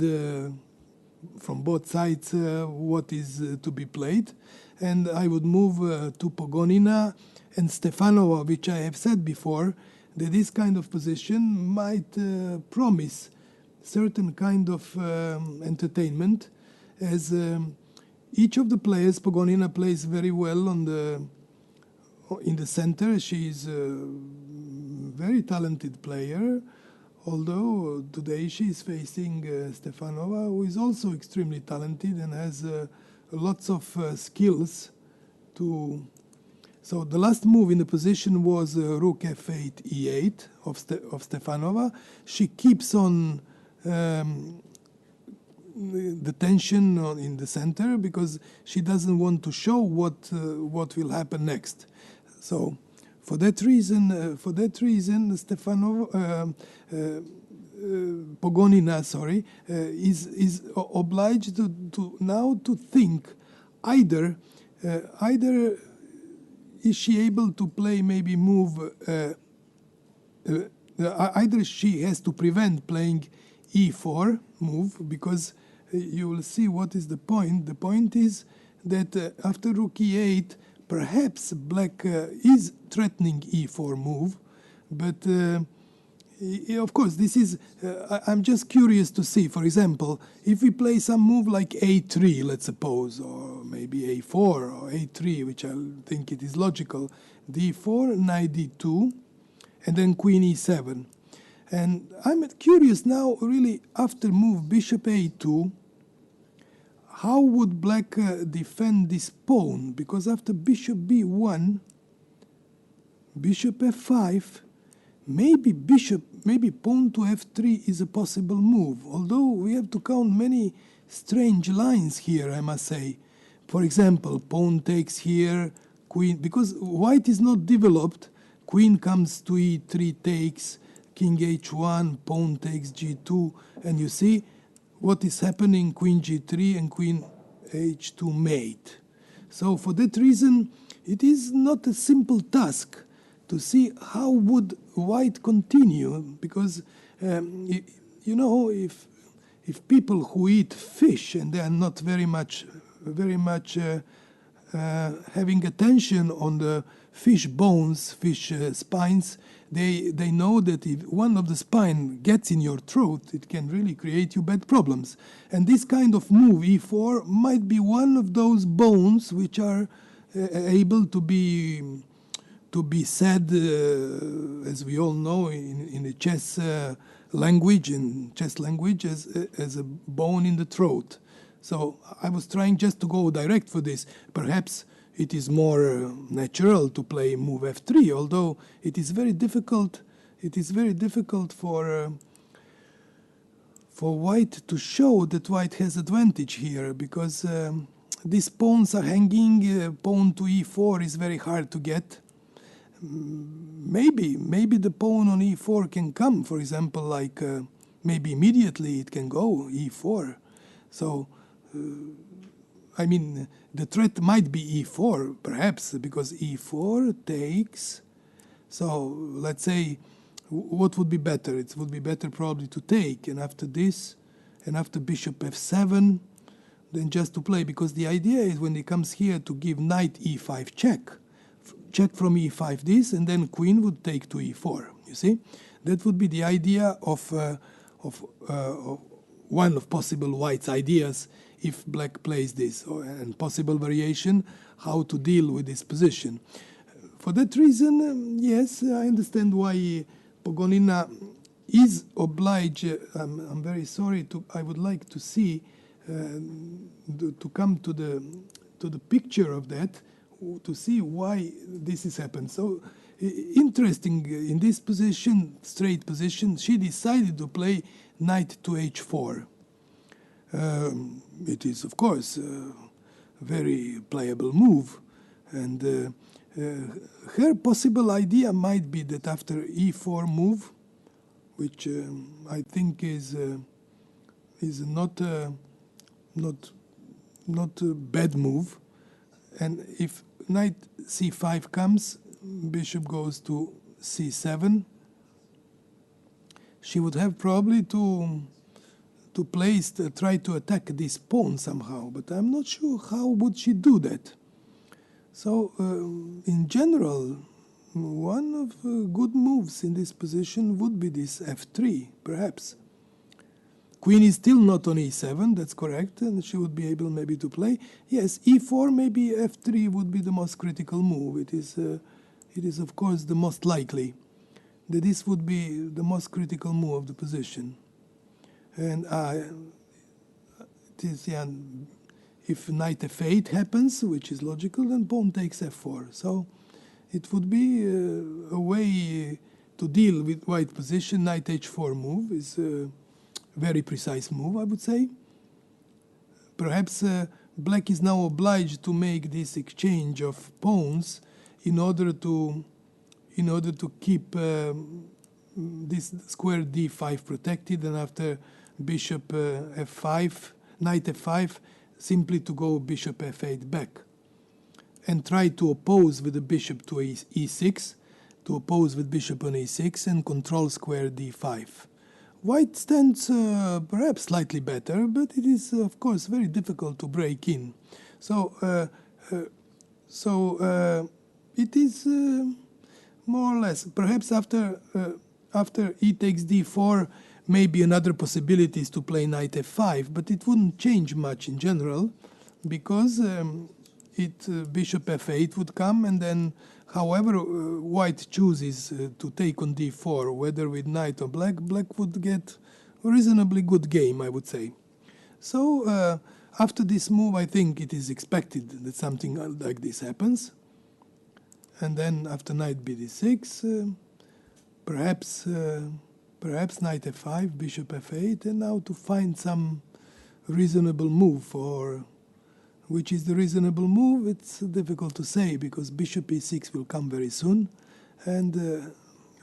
from both sides what is to be played. And I would move to Pogonina and Stefanova, which I have said before, that this kind of position might promise certain kind of entertainment, as each of the players, Pogonina plays very well in the center. She is a very talented player, although today she is facing Stefanova, who is also extremely talented and has lots of skills to. So the last move in the position was rook f8 e8 of Stefanova. She keeps on the tension in the center, because she doesn't want to show what will happen next. So for that reason, Stefanova, Pogonina, is obliged to now to think either is she able to play maybe move. Either she has to prevent playing e4 move, because you will see what is the point. The point is that after rook e8, perhaps black is threatening e4 move, but of course this is, I'm just curious to see, for example, if we play some move like a3, let's suppose, or maybe a4 or a3, which I think it is logical, d4, knight d2, and then queen e7. And I'm curious now, really, after move bishop a2, how would black defend this pawn? Because after bishop b1, bishop f5, maybe pawn to f3 is a possible move. Although we have to count many strange lines here, I must say. For example, pawn takes here, queen, because white is not developed. Queen comes to e3, takes, king h1, pawn takes g2, and you see what is happening, queen g3 and queen h2 mate. So for that reason, it is not a simple task to see how would white continue, because you know, if people who eat fish and they are not very much having attention on the fish bones, fish spines, they know that if one of the spine gets in your throat, it can really create you bad problems. And this kind of move, e4, might be one of those bones which are able to be said, as we all know, in the chess language, as a bone in the throat. So I was trying just to go direct for this. Perhaps it is more natural to play move f3, although it is very difficult. It is very difficult for white to show that white has advantage here, because these pawns are hanging. Pawn to e4 is very hard to get. Maybe the pawn on e4 can come, for example, like maybe immediately it can go e4. So I mean, the threat might be e4, perhaps, because e4 takes. So let's say, what would be better? It would be better probably to take, and after this, and after bishop f7, then just to play, because the idea is when it comes here to give knight e5 check from e5 this, and then queen would take to e4. You see, that would be the idea of one of possible white's ideas if black plays this, and possible variation, how to deal with this position. For that reason, yes, I understand why Pogonina is obliged. I'm very sorry. I would like to see to come to the picture of that, to see why this has happened. So interesting, in this position, straight position, she decided to play knight to h4. It is, of course, a very playable move, and her possible idea might be that after e4 move, which I think is not a bad move, and if knight c5 comes, bishop goes to c7, she would have probably to try to attack this pawn somehow, but I'm not sure how would she do that. So in general, one of good moves in this position would be this f3, perhaps. Queen is still not on e7, that's correct, and she would be able maybe to play. Yes, e4, maybe f3 would be the most critical move. It is of course the most likely that this would be the most critical move of the position. And it is, yeah, if knight f8 happens, which is logical, then pawn takes f4. So it would be a way to deal with white position. Knight h4 move is a very precise move, I would say. Perhaps black is now obliged to make this exchange of pawns in order to keep this square d5 protected, and after bishop f5, knight f5, simply to go bishop f8 back and try to oppose with the bishop to e6, to oppose with bishop on e6 and control square d5. White stands perhaps slightly better, but it is of course very difficult to break in. So it is more or less, perhaps after e takes d4, maybe another possibility is to play knight f5, but it wouldn't change much in general, because bishop f8 would come, and then however white chooses to take on d4, whether with knight or black, black would get a reasonably good game, I would say. So after this move, I think it is expected that something like this happens. And then after knight bd6, perhaps knight f5, bishop f8, and now to find some reasonable move. For which is the reasonable move, it's difficult to say, because bishop e6 will come very soon, and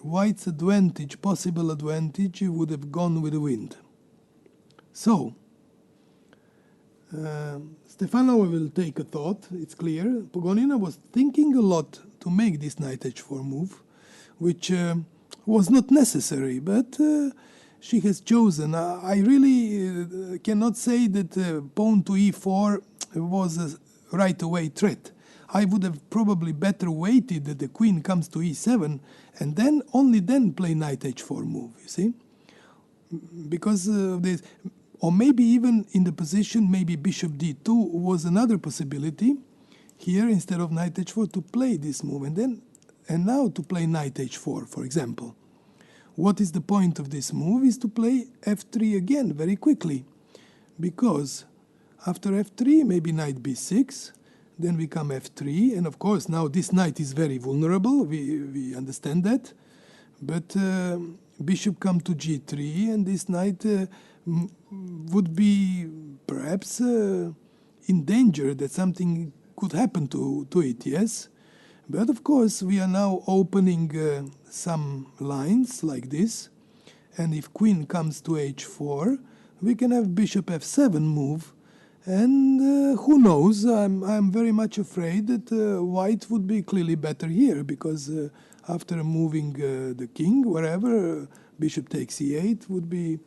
white's advantage, possible advantage, would have gone with the wind. So Stefanova will take a thought, it's clear. Pogonina was thinking a lot to make this knight h4 move, which was not necessary, but she has chosen. I really cannot say that pawn to e4 was a right-away threat. I would have probably better waited that the queen comes to e7 and then only then play knight h4 move, you see? Because of this, or maybe even in the position, maybe bishop d2 was another possibility here, instead of knight h4, to play this move, and now to play knight h4, for example. What is the point of this move is to play f3 again very quickly, because after f3, maybe knight b6, then we come f3, and of course now this knight is very vulnerable, we understand that, but bishop come to g3, and this knight would be perhaps in danger, that something could happen to it, yes? But of course we are now opening some lines like this, and if queen comes to h4, we can have bishop f7 move, and who knows, I'm very much afraid that white would be clearly better here, because after moving the king wherever, bishop takes e8 would be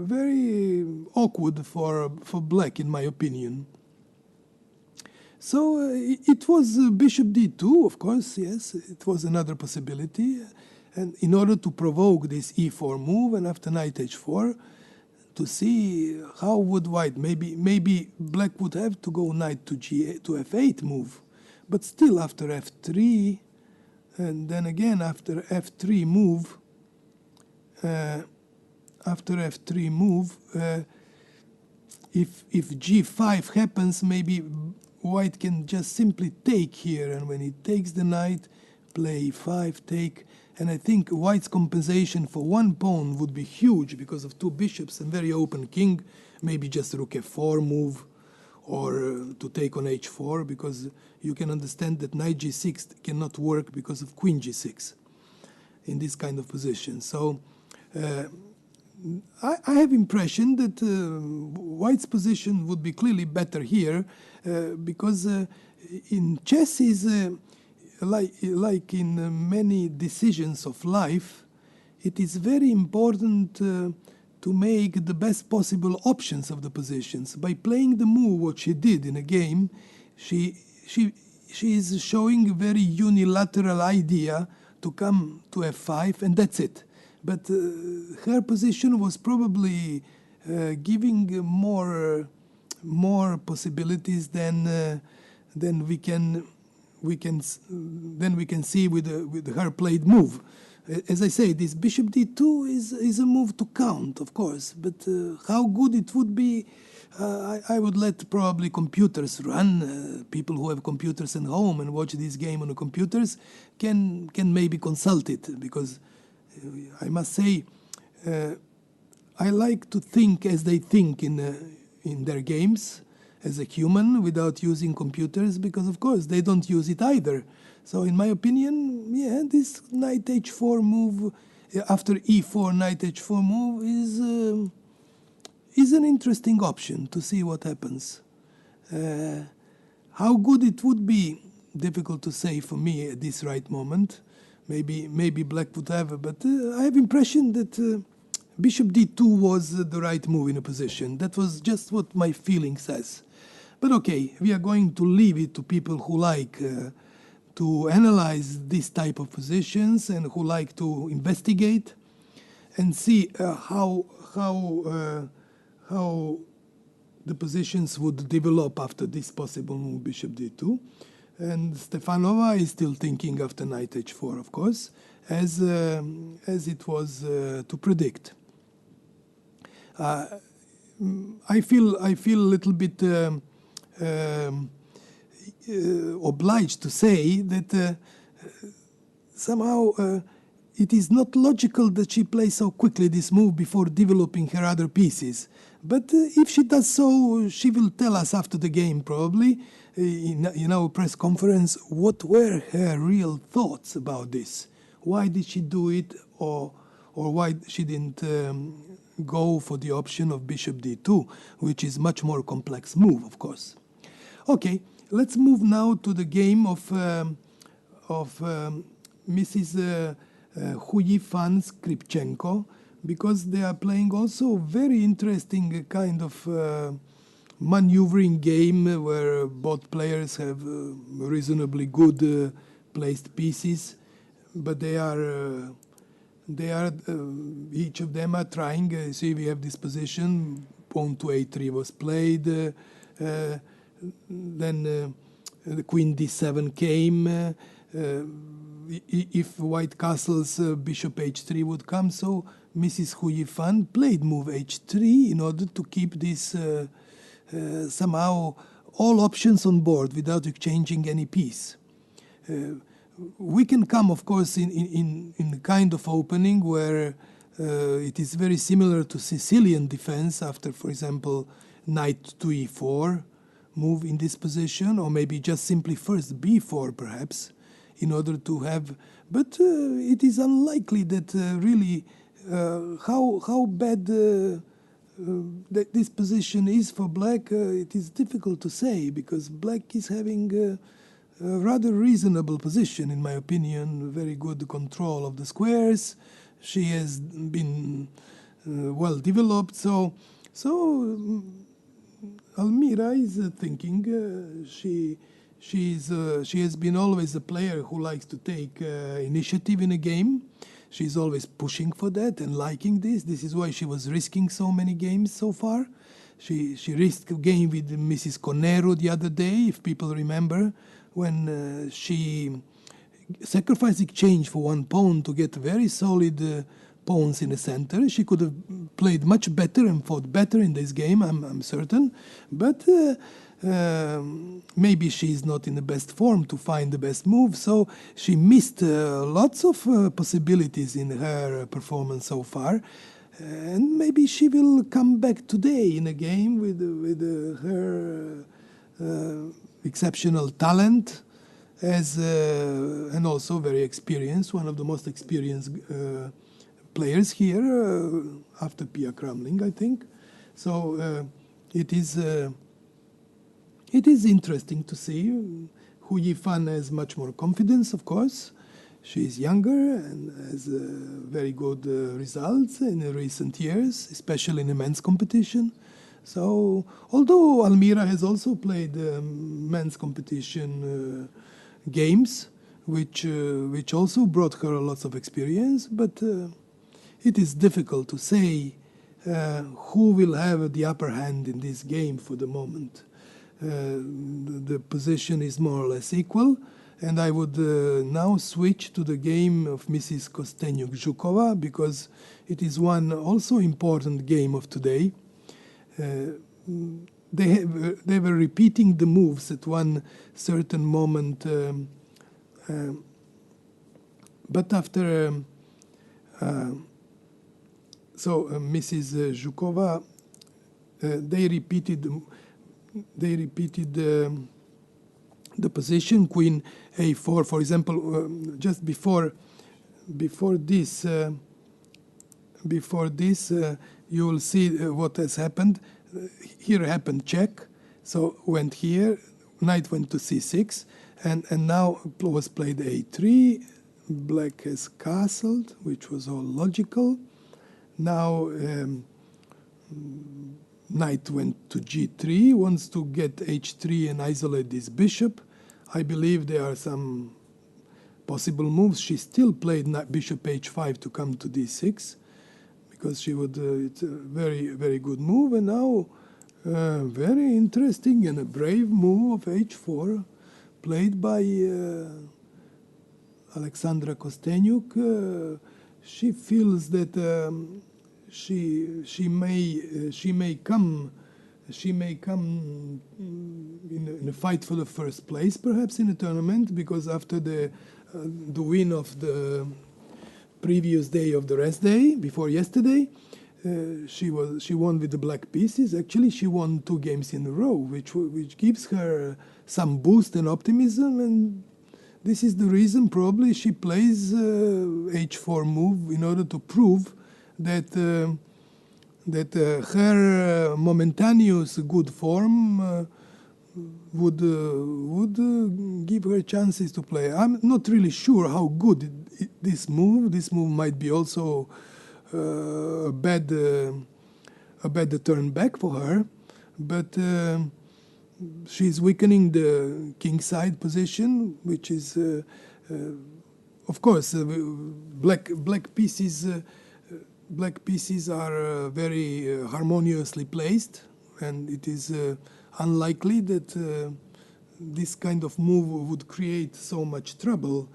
very awkward for black, in my opinion. So it was bishop d2, of course, yes, it was another possibility, and in order to provoke this e4 move, and after knight h4, to see how would white, maybe black would have to go knight to G8 to F8 move, but still after F3, and then again after F3 move, if G5 happens, maybe white can just simply take here, and when he takes the knight, play 5 take, and I think white's compensation for one pawn would be huge because of two bishops and very open king, maybe just rook F4 move, or to take on H4, because you can understand that knight G6 cannot work because of queen G6 in this kind of position. So I have impression that white's position would be clearly better here, because in chess is like in many decisions of life, it is very important to make the best possible options of the positions. By playing the move what she did in a game, she is showing a very unilateral idea to come to F5, and that's it. But her position was probably giving more possibilities than we can see with her played move. As I say, this bishop d2 is a move to count, of course, but how good it would be, I would let probably computers run. People who have computers at home and watch this game on the computers can maybe consult it, because I must say, I like to think as they think in their games as a human without using computers, because of course they don't use it either. So in my opinion, yeah, this knight h4 move after e4 knight h4 move is an interesting option to see what happens. How good it would be, difficult to say for me at this right moment. Maybe black would have, but I have impression that bishop d2 was the right move in a position. That was just what my feeling says. But okay, we are going to leave it to people who like to analyze this type of positions and who like to investigate and see how the positions would develop after this possible move bishop d2. And Stefanova is still thinking after knight h4, of course, as it was to predict. I feel a little bit obliged to say that somehow it is not logical that she plays so quickly this move before developing her other pieces. But if she does so, she will tell us after the game probably in our press conference what were her real thoughts about this. Why did she do it, or why she didn't go for the option of bishop d2, which is much more complex move, of course. Okay, let's move now to the game of Mrs. Huyifan Skripchenko, because they are playing also very interesting kind of maneuvering game where both players have reasonably good placed pieces, but they are each of them are trying. See, we have this position, pawn to a3 was played, then the queen d7 came. If white castles, bishop h3 would come, so Mrs. Huyifan played move h3 in order to keep this somehow all options on board without exchanging any piece. We can come, of course, in a kind of opening where it is very similar to Sicilian defense after, for example, knight to e4 move in this position, or maybe just simply first b4 perhaps, in order to have, but it is unlikely that really how bad that this position is for black, it is difficult to say, because black is having a rather reasonable position, in my opinion, very good control of the squares. She has been well developed, so Almira is thinking she has been always a player who likes to take initiative in a game. she's always pushing for that and liking this. This is why she was risking so many games so far. She risked a game with Mrs. Conero the other day, if people remember, when she sacrificed exchange for one pawn to get very solid pawns in the center. She could have played much better and fought better in this game, I'm certain. But maybe she's not in the best form to find the best move, so she missed lots of possibilities in her performance so far. And maybe she will come back today in a game with her exceptional talent and also very experienced, one of the most experienced players here after Pia Kramling, I think. So it is interesting to see. Hu Yifan has much more confidence, of course. She is younger and has very good results in recent years, especially in the men's competition. So, although Almira has also played men's competition games, which also brought her lots of experience, but it is difficult to say who will have the upper hand in this game for the moment. The position is more or less equal. And I would now switch to the game of Mrs. Kostenyuk-Zhukova, because it is one also important game of today. They were repeating the moves at one certain moment, but after Mrs. Zhukova, they repeated the position Queen A4, for example. Just before this, you will see what has happened. Here happened check, so went here, knight went to c6, and now was played a3. Black has castled, which was all logical. Now knight went to g3, wants to get h3 and isolate this bishop. I believe there are some possible moves. She still played bishop h5 to come to d6, because she would. It's a very, very good move. And now, very interesting and a brave move of h4, played by Alexandra Kostenyuk. She feels that she may come in a fight for the first place, perhaps in a tournament, because after the win of the previous day of the rest day, before yesterday, she won with the black pieces. Actually, she won 2 games in a row, which gives her some boost and optimism. And this is the reason probably she plays h4 move in order to prove that her momentaneous good form would give her chances to play. I'm not really sure how good this move. This move might be also a bad turn back for her, but she's weakening the king side position, which is, of course, black pieces. Black pieces are very harmoniously placed, and it is unlikely that this kind of move would create so much trouble.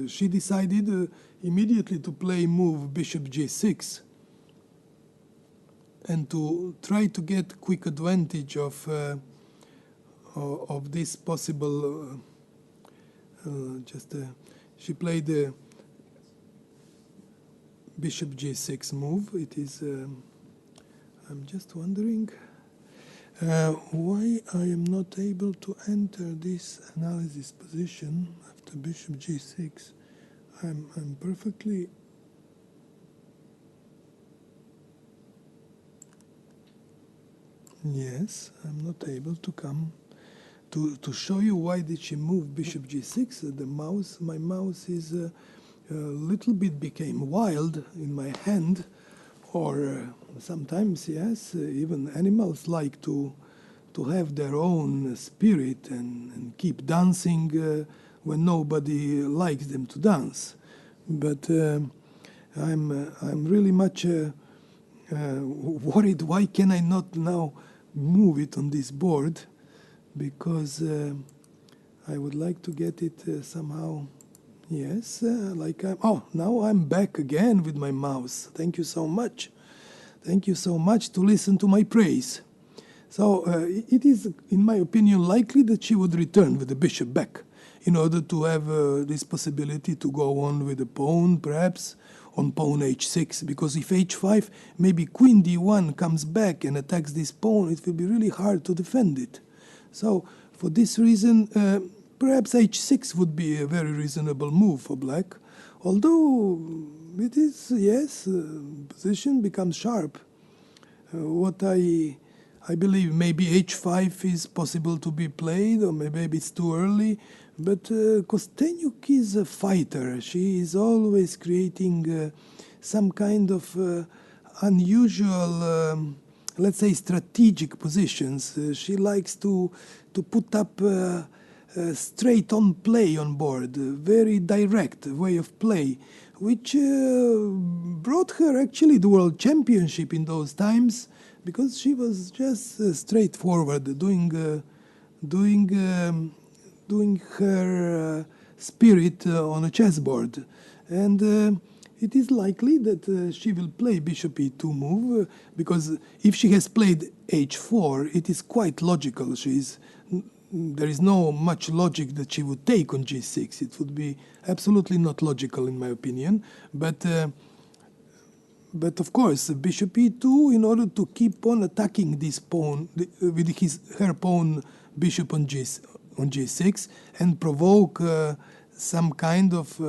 She decided immediately to play move bishop g6 and to try to get quick advantage of this possible. She played the bishop g6 move. It is. I'm just wondering why I am not able to enter this analysis position after bishop g6. I'm perfectly. Yes, I'm not able to come to show you why did she move bishop g6. My mouse is a little bit became wild in my hand, or sometimes, yes, even animals like to have their own spirit and keep dancing when nobody likes them to dance. But I'm really much worried. Why can I not now move it on this board? Because I would like to get it somehow. Yes, now I'm back again with my mouse. Thank you so much. Thank you so much to listen to my praise. So it is, in my opinion, likely that she would return with the bishop back in order to have this possibility to go on with the pawn, perhaps, on pawn h6, because if h5, maybe queen d1 comes back and attacks this pawn, it will be really hard to defend it. So for this reason, perhaps h6 would be a very reasonable move for black, although it is, yes, position becomes sharp. What I believe maybe h5 is possible to be played, or maybe it's too early. But Kostenyuk is a fighter. She is always creating some kind of unusual, let's say, strategic positions. She likes to put up straight-on play on board, a very direct way of play, which brought her actually the world championship in those times, because she was just straightforward, doing her spirit on a chessboard. And it is likely that she will play bishop e2 move, because if she has played h4, it is quite logical. There is no much logic that she would take on g6. It would be absolutely not logical, in my opinion. But of course, bishop e2, in order to keep on attacking this pawn with her pawn bishop on g6 and provoke some kind of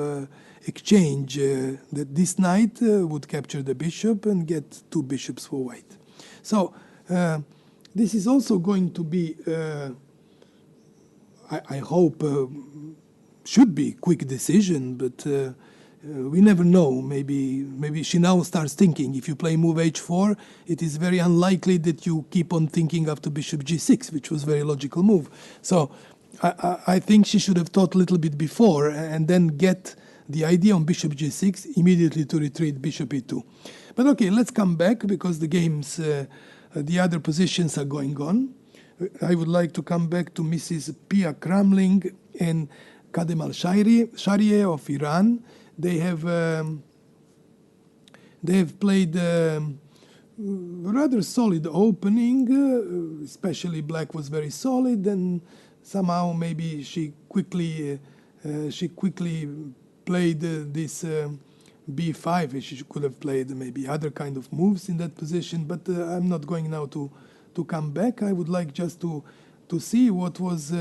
exchange that this knight would capture the bishop and get two bishops for white. So this is also going to be, I hope, should be quick decision, but we never know. Maybe she now starts thinking, if you play move h4, it is very unlikely that you keep on thinking after bishop g6, which was a very logical move. So I think she should have thought a little bit before and then get the idea on bishop g6 immediately to retreat bishop e2. But okay, let's come back, because the games, the other positions are going on. I would like to come back to Mrs. Pia Kramling and Kademal Sharieh of Iran. They have played rather solid opening, especially black was very solid, and somehow maybe she quickly played this b5. She could have played maybe other kind of moves in that position, but I'm not going now to come back. I would like just to see what was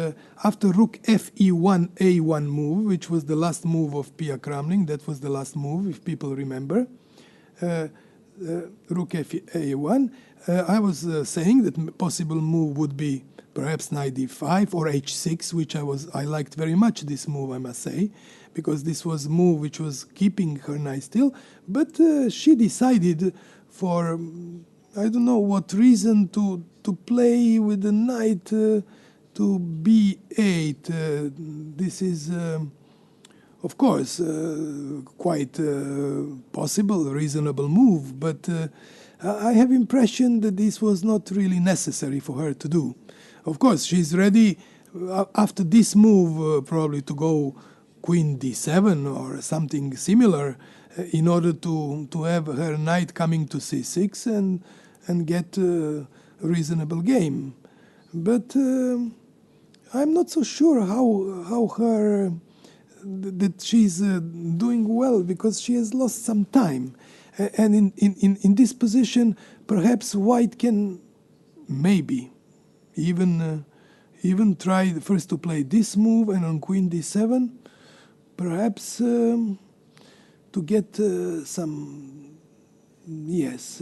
after rook fe1 a1 move, which was the last move of Pia Kramling. That was the last move, if people remember. Rook a1. I was saying that possible move would be perhaps knight d5 or h6, which I liked very much this move, I must say, because this was a move which was keeping her knight still. But she decided, for I don't know what reason, to play with the knight to b8. This is, of course, quite possible, reasonable move, but I have impression that this was not really necessary for her to do. Of course, she's ready after this move probably to go queen d7 or something similar in order to have her knight coming to c6 and get a reasonable game. But I'm not so sure how her that she's doing well, because she has lost some time. And in this position, perhaps white can maybe even try first to play this move, and on queen d7, perhaps to get some, yes,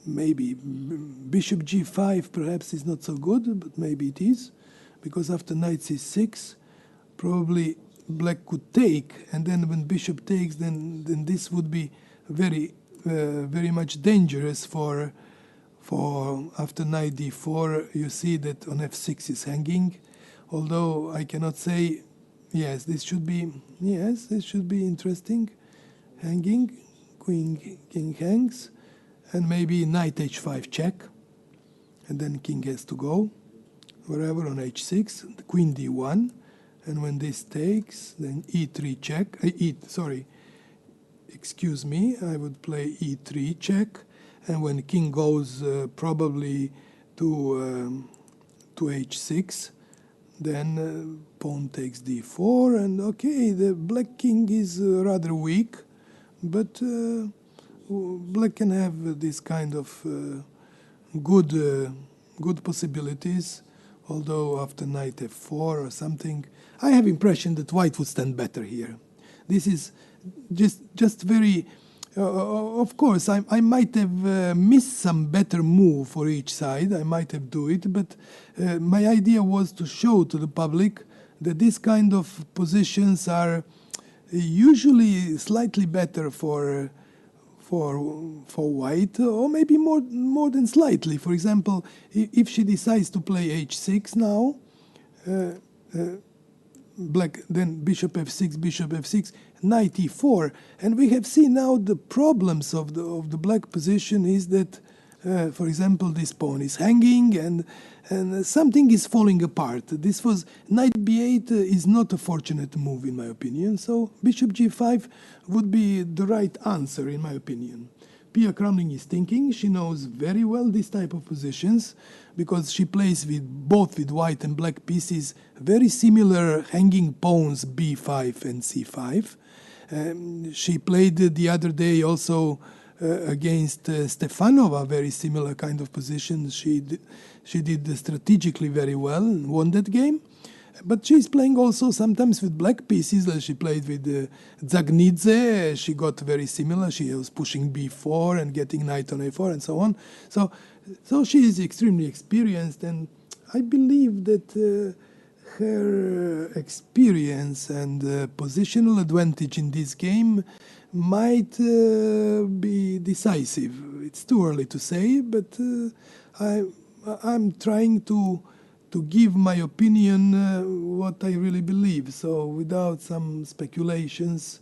maybe bishop g5 perhaps is not so good, but maybe it is, because after knight c6, probably black could take, and then when bishop takes, then this would be very much dangerous for after knight d4. You see that on f6 is hanging, although I cannot say Yes, this should be interesting. Hanging, king hangs, and maybe knight h5 check, and then king has to go wherever on h6, the queen d1, and when this takes, then e3 check. Excuse me, I would play e3 check, and when king goes probably to h6, then pawn takes d4, and okay, the black king is rather weak, but black can have this kind of good possibilities, although after knight f4 or something, I have impression that white would stand better here. This is just very... of course, I might have missed some better move for each side. I might have do it, but my idea was to show to the public that this kind of positions are usually slightly better for white, or maybe more than slightly. For example, if she decides to play h6 now, black, then bishop f6, knight e4, and we have seen now the problems of the black position is that, for example, this pawn is hanging and something is falling apart. This was knight b8 is not a fortunate move in my opinion, so bishop g5 would be the right answer in my opinion. Pia Kramling is thinking. She knows very well this type of positions because she plays both with white and black pieces very similar hanging pawns b5 and c5. She played the other day also against Stefanova, very similar kind of position. She did strategically very well and won that game. But she's playing also sometimes with black pieces. She played with Zagnidze. She got very similar. She was pushing b4 and getting knight on a4 and so on. So she is extremely experienced, and I believe that her experience and positional advantage in this game might be decisive. It's too early to say, but I'm trying to give my opinion what I really believe. So without some speculations,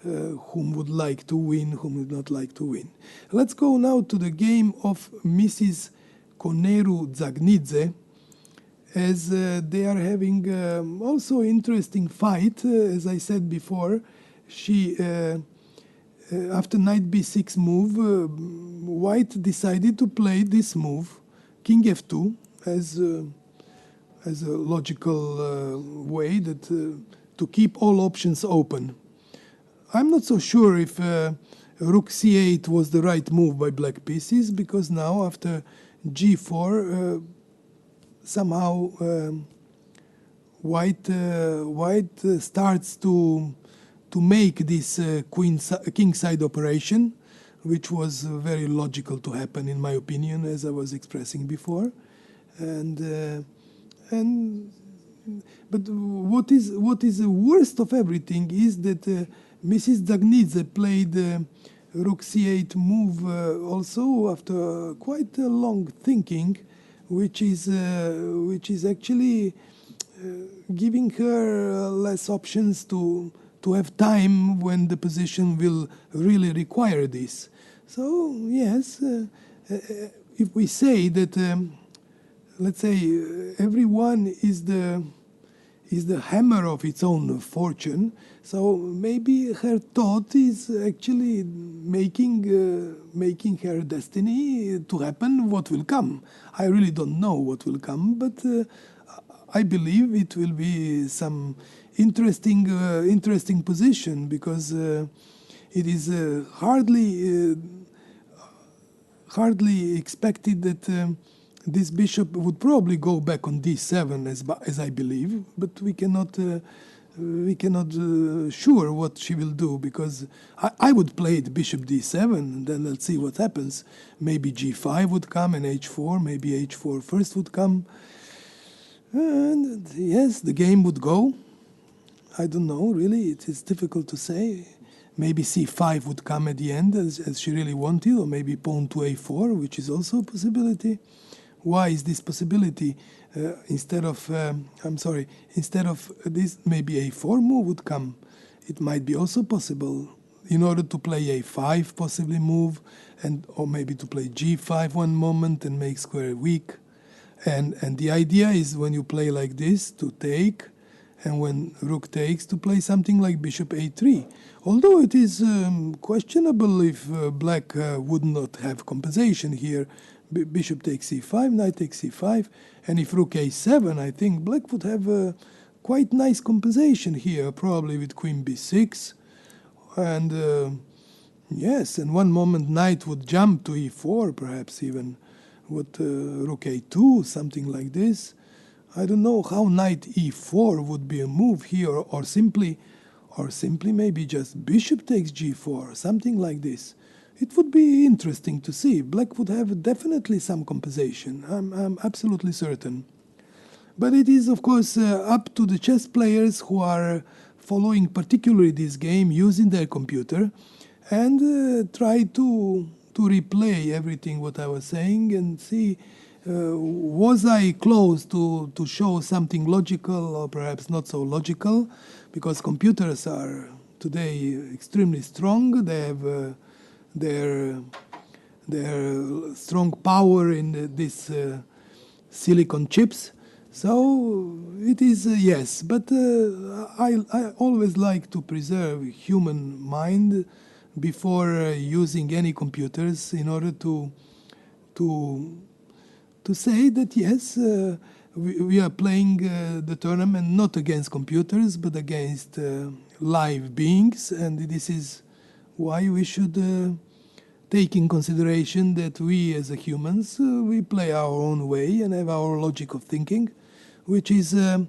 whom would like to win, whom would not like to win. Let's go now to the game of Mrs. Koneru Zagnidze, as they are having also interesting fight. As I said before, she after knight b6 move, white decided to play this move, king f2, as a logical way that to keep all options open. I'm not so sure if rook c8 was the right move by black pieces, because now after g4 somehow white starts to make this king-side operation, which was very logical to happen in my opinion, as I was expressing before. But what is the worst of everything is that Mrs. Zagnidze played rook c8 move also after quite a long thinking, which is actually giving her less options to have time when the position will really require this. So yes, if we say that let's say everyone is the hammer of its own fortune, so maybe her thought is actually making her destiny to happen what will come. I really don't know what will come, but I believe it will be some interesting position, because it is hardly expected that this bishop would probably go back on d7 as I believe, but we cannot sure what she will do, because I would play the bishop d7 and then let's see what happens. Maybe g5 would come and h4, maybe h4 first would come, and yes, the game would go. I don't know, really, it is difficult to say. Maybe c5 would come at the end as she really wanted, or maybe pawn to a4, which is also a possibility. why is this possibility instead of this, maybe a4 move would come. It might be also possible in order to play a5, possibly move, or maybe to play g5 one moment and make square weak. And the idea is when you play like this to take, and when rook takes to play something like bishop a3. Although it is questionable if black would not have compensation here. Bishop takes c5, knight takes c5, and if rook a7, I think black would have a quite nice compensation here, probably with queen b6. And yes, and one moment knight would jump to e4, perhaps even with rook a2, something like this. I don't know how knight e4 would be a move here, or simply maybe just bishop takes g4, something like this. It would be interesting to see. Black would have definitely some compensation. I'm absolutely certain. But it is, of course, up to the chess players who are following particularly this game using their computer and try to replay everything what I was saying and see was I close to show something logical or perhaps not so logical, because computers are today extremely strong. They have their strong power in these silicon chips. So it is yes, but I always like to preserve human mind before using any computers in order to say that yes, we are playing the tournament not against computers but against live beings, and this is why we should take in consideration that we as humans we play our own way and have our logic of thinking, which is of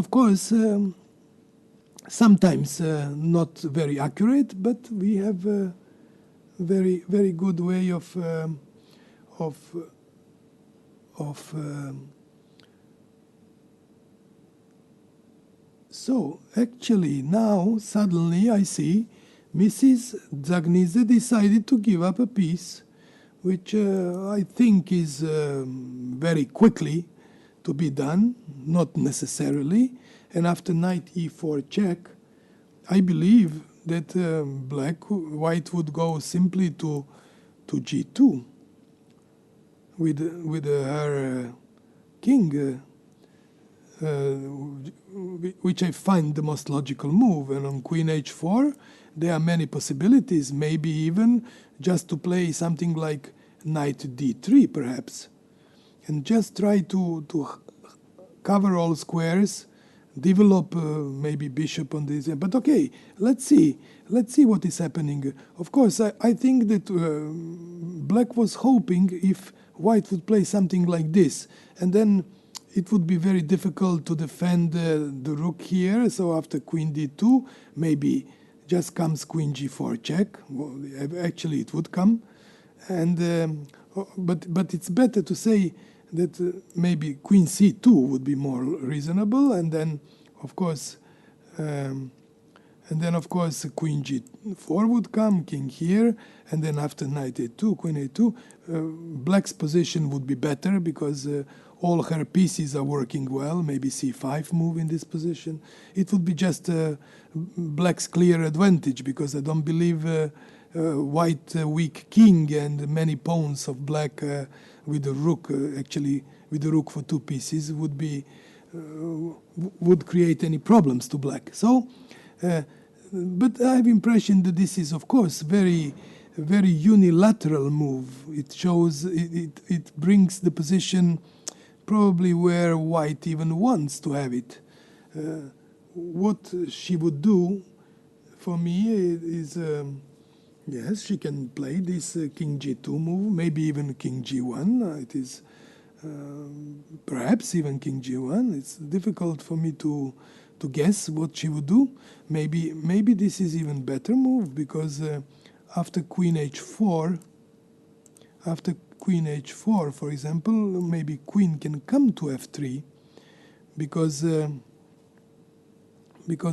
course sometimes not very accurate, but we have a very, very good way of so actually now suddenly I see Mrs. Zagnidze decided to give up a piece, which I think is very quickly to be done, not necessarily. And after knight e4 check, I believe that white would go simply to g2 with her king, which I find the most logical move. And on queen h4, there are many possibilities, maybe even just to play something like knight d3 perhaps, and just try to cover all squares, develop maybe bishop on this. But okay, let's see what is happening. Of course, I think that black was hoping if white would play something like this, and then it would be very difficult to defend the rook here. So after queen d2, maybe just comes queen g4 check. Well, actually, it would come, and but it's better to say that maybe queen c2 would be more reasonable, and then of course queen g4 would come, king here, and then after knight a2, queen a2, black's position would be better because all her pieces are working well. Maybe c5 move in this position. It would be just black's clear advantage, because I don't believe white weak king and many pawns of black with the rook, actually with the rook for two pieces, would create any problems to black. So, but I have impression that this is, of course, very, very unilateral move. It shows, it brings the position probably where white even wants to have it. What she would do, for me, is yes, she can play this king g2 move, maybe even king g1. It is perhaps even king g1. It's difficult for me to guess what she would do. Maybe this is even better move, because after queen h4, for example, maybe queen can come to f3, because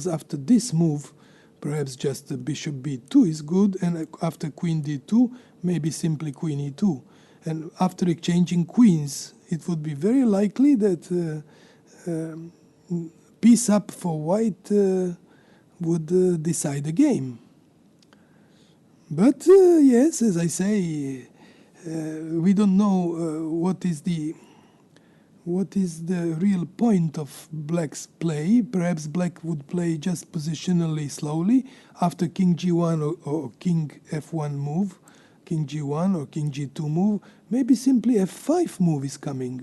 after this move, perhaps just the bishop b2 is good, and after queen d2, maybe simply queen e2. And after exchanging queens, it would be very likely that piece up for white would decide the game. But yes, as I say, we don't know what is the real point of black's play. Perhaps black would play just positionally slowly after king g1 or king f1 move, king g1 or king g2 move. Maybe simply f5 move is coming.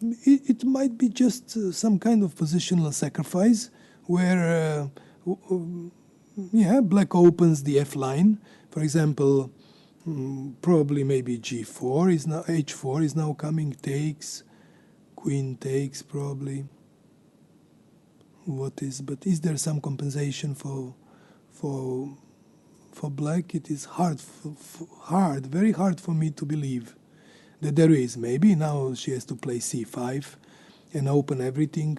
It might be just some kind of positional sacrifice where black opens the f line. For example, probably maybe g4 is now, h4 is now coming, takes, queen takes probably. But is there some compensation for black? It is very hard for me to believe that there is. Maybe now she has to play c5 and open everything,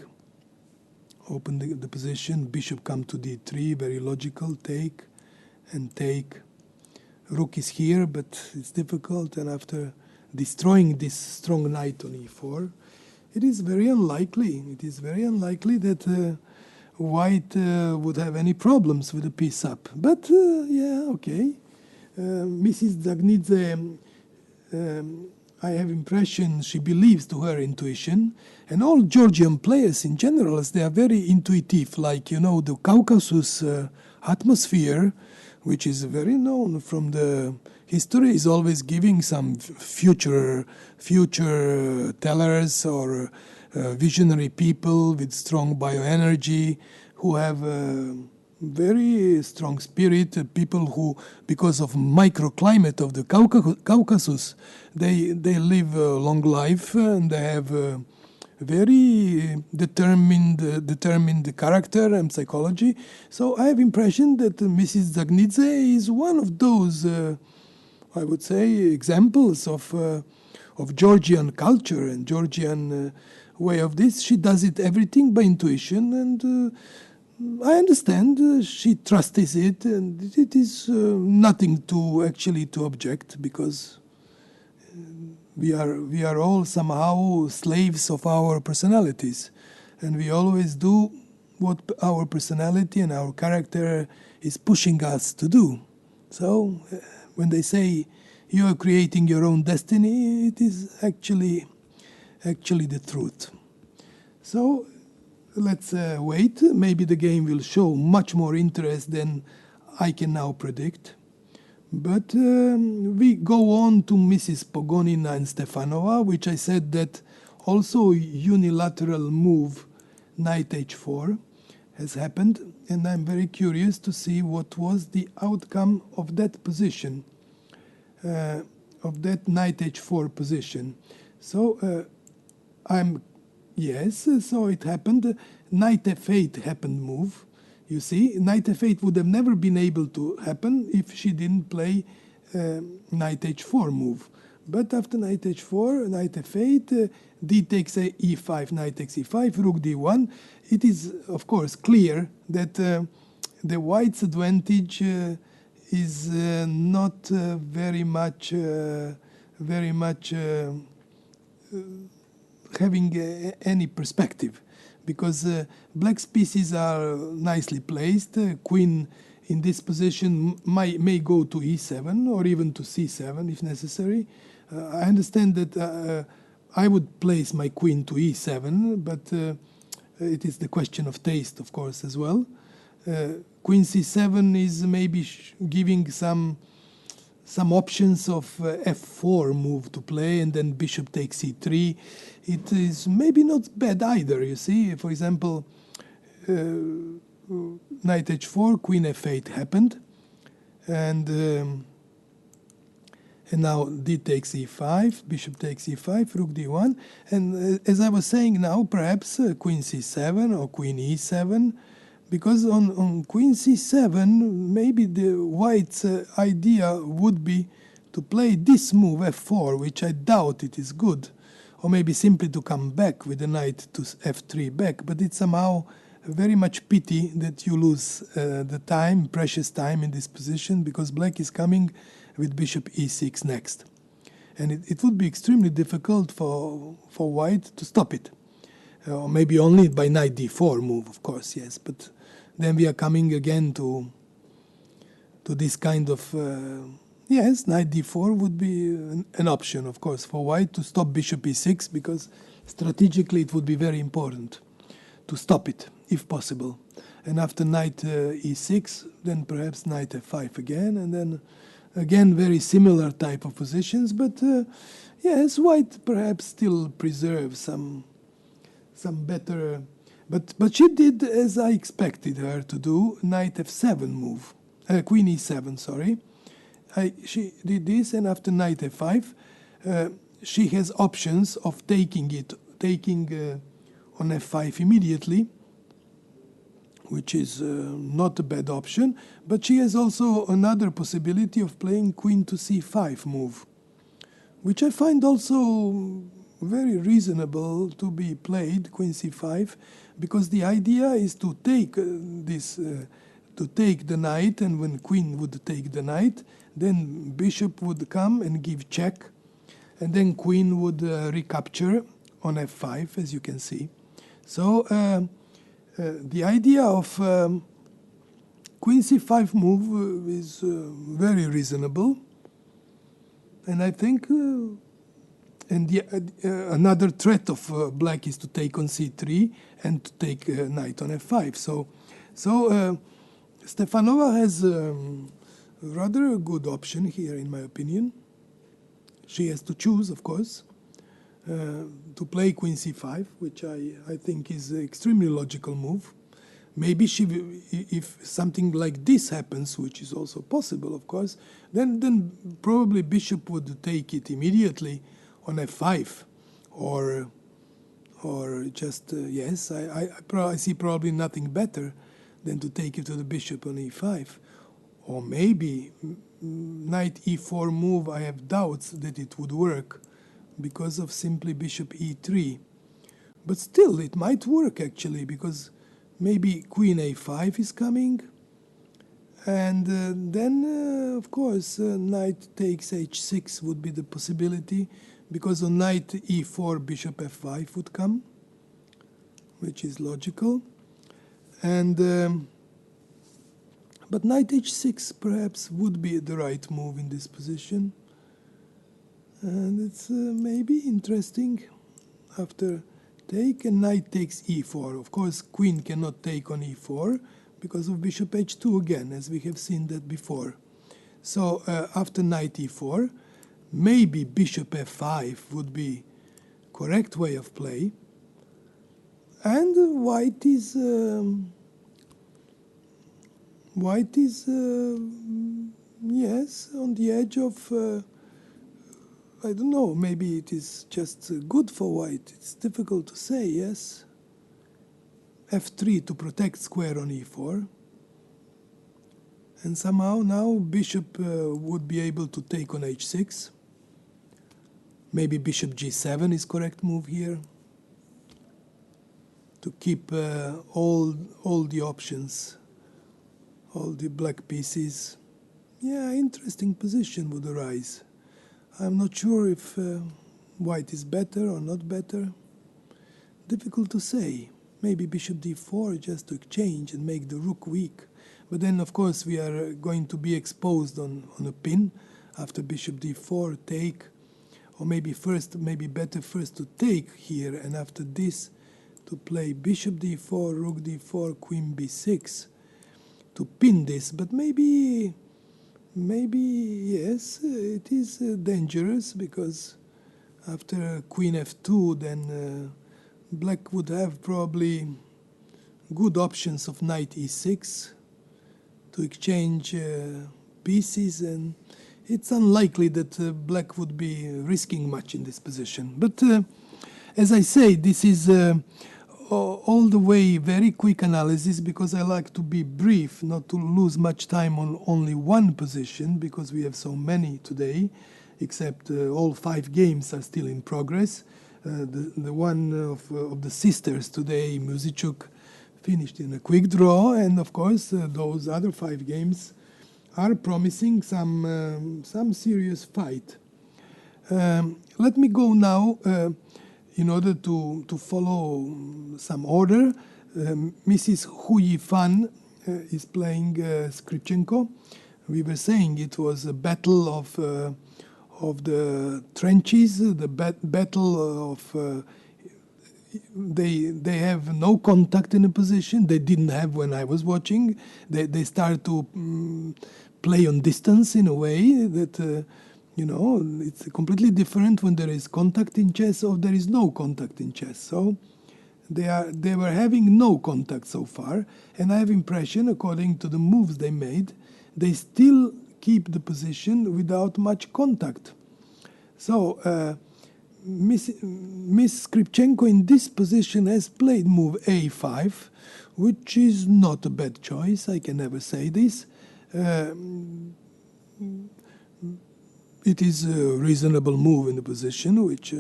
open the position. Bishop come to d3, very logical, take and take. Rook is here, but it's difficult, and after destroying this strong knight on e4, it is very unlikely that white would have any problems with the piece up. But okay. Mrs. Zagnidze, I have impression she believes to her intuition, and all Georgian players in general, they are very intuitive. Like, the Caucasus atmosphere, which is very known from the history, is always giving some future tellers or visionary people with strong bioenergy who have very strong spirit, people who, because of microclimate of the Caucasus, they live a long life and they have very determined character and psychology. So I have impression that Mrs. Zagnidze is one of those, I would say, examples of Georgian culture and Georgian way of this. She does everything by intuition, and I understand she trusts it, and it is nothing to object, because we are all somehow slaves of our personalities, and we always do what our personality and our character is pushing us to do. So when they say you are creating your own destiny, it is actually the truth. So let's wait. Maybe the game will show much more interest than I can now predict. But we go on to Mrs. Pogonina and Stefanova, which I said that also unilateral move, knight h4, has happened. And I'm very curious to see what was the outcome of that position, of that knight h4 position. So so it happened. Knight f8 happened move. You see, knight f8 would have never been able to happen if she didn't play knight h4 move. But after knight h4, knight f8, d takes e5, knight takes e5, rook d1. It is, of course, clear that the white's advantage is not very much having any perspective, because black's pieces are nicely placed. Queen in this position may go to e7 or even to c7 if necessary. I understand that I would place my queen to e7, but it is the question of taste, of course, as well. Queen c7 is maybe giving some options of f4 move to play, and then bishop takes c3. It is maybe not bad either, you see. For example, knight h4, queen f8 happened, and now d takes e5, bishop takes e5, rook d1, and as I was saying now, perhaps queen c7 or queen e7, because on queen c7, maybe the white's idea would be to play this move, f4, which I doubt it is good, or maybe simply to come back with the knight to f3 back. But it's somehow very much pity that you lose the time, precious time in this position, because black is coming with bishop e6 next. And it would be extremely difficult for white to stop it. Or maybe only by knight d4 move, of course, yes. But then we are coming again to this kind of... yes, knight d4 would be an option, of course, for white to stop bishop e6, because strategically it would be very important to stop it, if possible. And after knight e6, then perhaps knight f5 again, and then again very similar type of positions. But yes, white perhaps still preserves some better... But she did as I expected her to do, knight f7 move, queen e7, sorry. She did this, and after knight f5, she has options of taking on f5 immediately, which is not a bad option. But she has also another possibility of playing queen to c5 move, which I find also very reasonable to be played, queen c5, because the idea is to take to take the knight, and when queen would take the knight, then bishop would come and give check, and then queen would recapture on f5, as you can see. So the idea of queen c5 move is very reasonable, and I think another threat of black is to take on c3 and to take knight on f5. So Stefanova has rather a good option here, in my opinion. She has to choose, of course, to play queen c5, which I think is an extremely logical move. Maybe if something like this happens, which is also possible, of course, then probably bishop would take it immediately on f5, or just yes. I see probably nothing better than to take it to the bishop on e5, or maybe knight e4 move. I have doubts that it would work because of simply bishop e3, but still it might work actually, because maybe queen a5 is coming, and then of course knight takes h6 would be the possibility, because on knight e4 bishop f5 would come, which is logical. And but knight h6 perhaps would be the right move in this position, and it's maybe interesting. After take, and knight takes e4. Of course, queen cannot take on e4 because of bishop h2 again, as we have seen that before. So after knight e4, maybe bishop f5 would be correct way of play. And white is yes, on the edge of I don't know, maybe it is just good for white. It's difficult to say, yes. f3 to protect square on e4. And somehow now bishop would be able to take on h6. Maybe bishop g7 is correct move here, to keep all the options, all the black pieces. Yeah, interesting position would arise. I'm not sure if white is better or not better. Difficult to say. Maybe bishop d4 just to exchange and make the rook weak. But then, of course, we are going to be exposed on a pin after bishop d4, take. Or maybe better first to take here, and after this to play bishop d4, rook d4, queen b6 to pin this. But maybe yes, it is dangerous, because after queen f2, then black would have probably good options of knight e6 to exchange pieces, and it's unlikely that black would be risking much in this position. But as I say, this is all the way very quick analysis, because I like to be brief, not to lose much time on only one position, because we have so many today, except all 5 games are still in progress. The one of the sisters today, Musicuk, finished in a quick draw, and of course those other 5 games are promising some serious fight. Let me go now in order to follow some order. Mrs. Hu Yifan is playing Skripchenko. We were saying it was a battle of the trenches, the battle of they have no contact in a position. They didn't have when I was watching. They start to play on distance in a way that it's completely different when there is contact in chess or there is no contact in chess. So they were having no contact so far, and I have impression, according to the moves they made, they still keep the position without much contact. So Miss Skripchenko in this position has played move a5, which is not a bad choice. I can never say this. It is a reasonable move in the position, which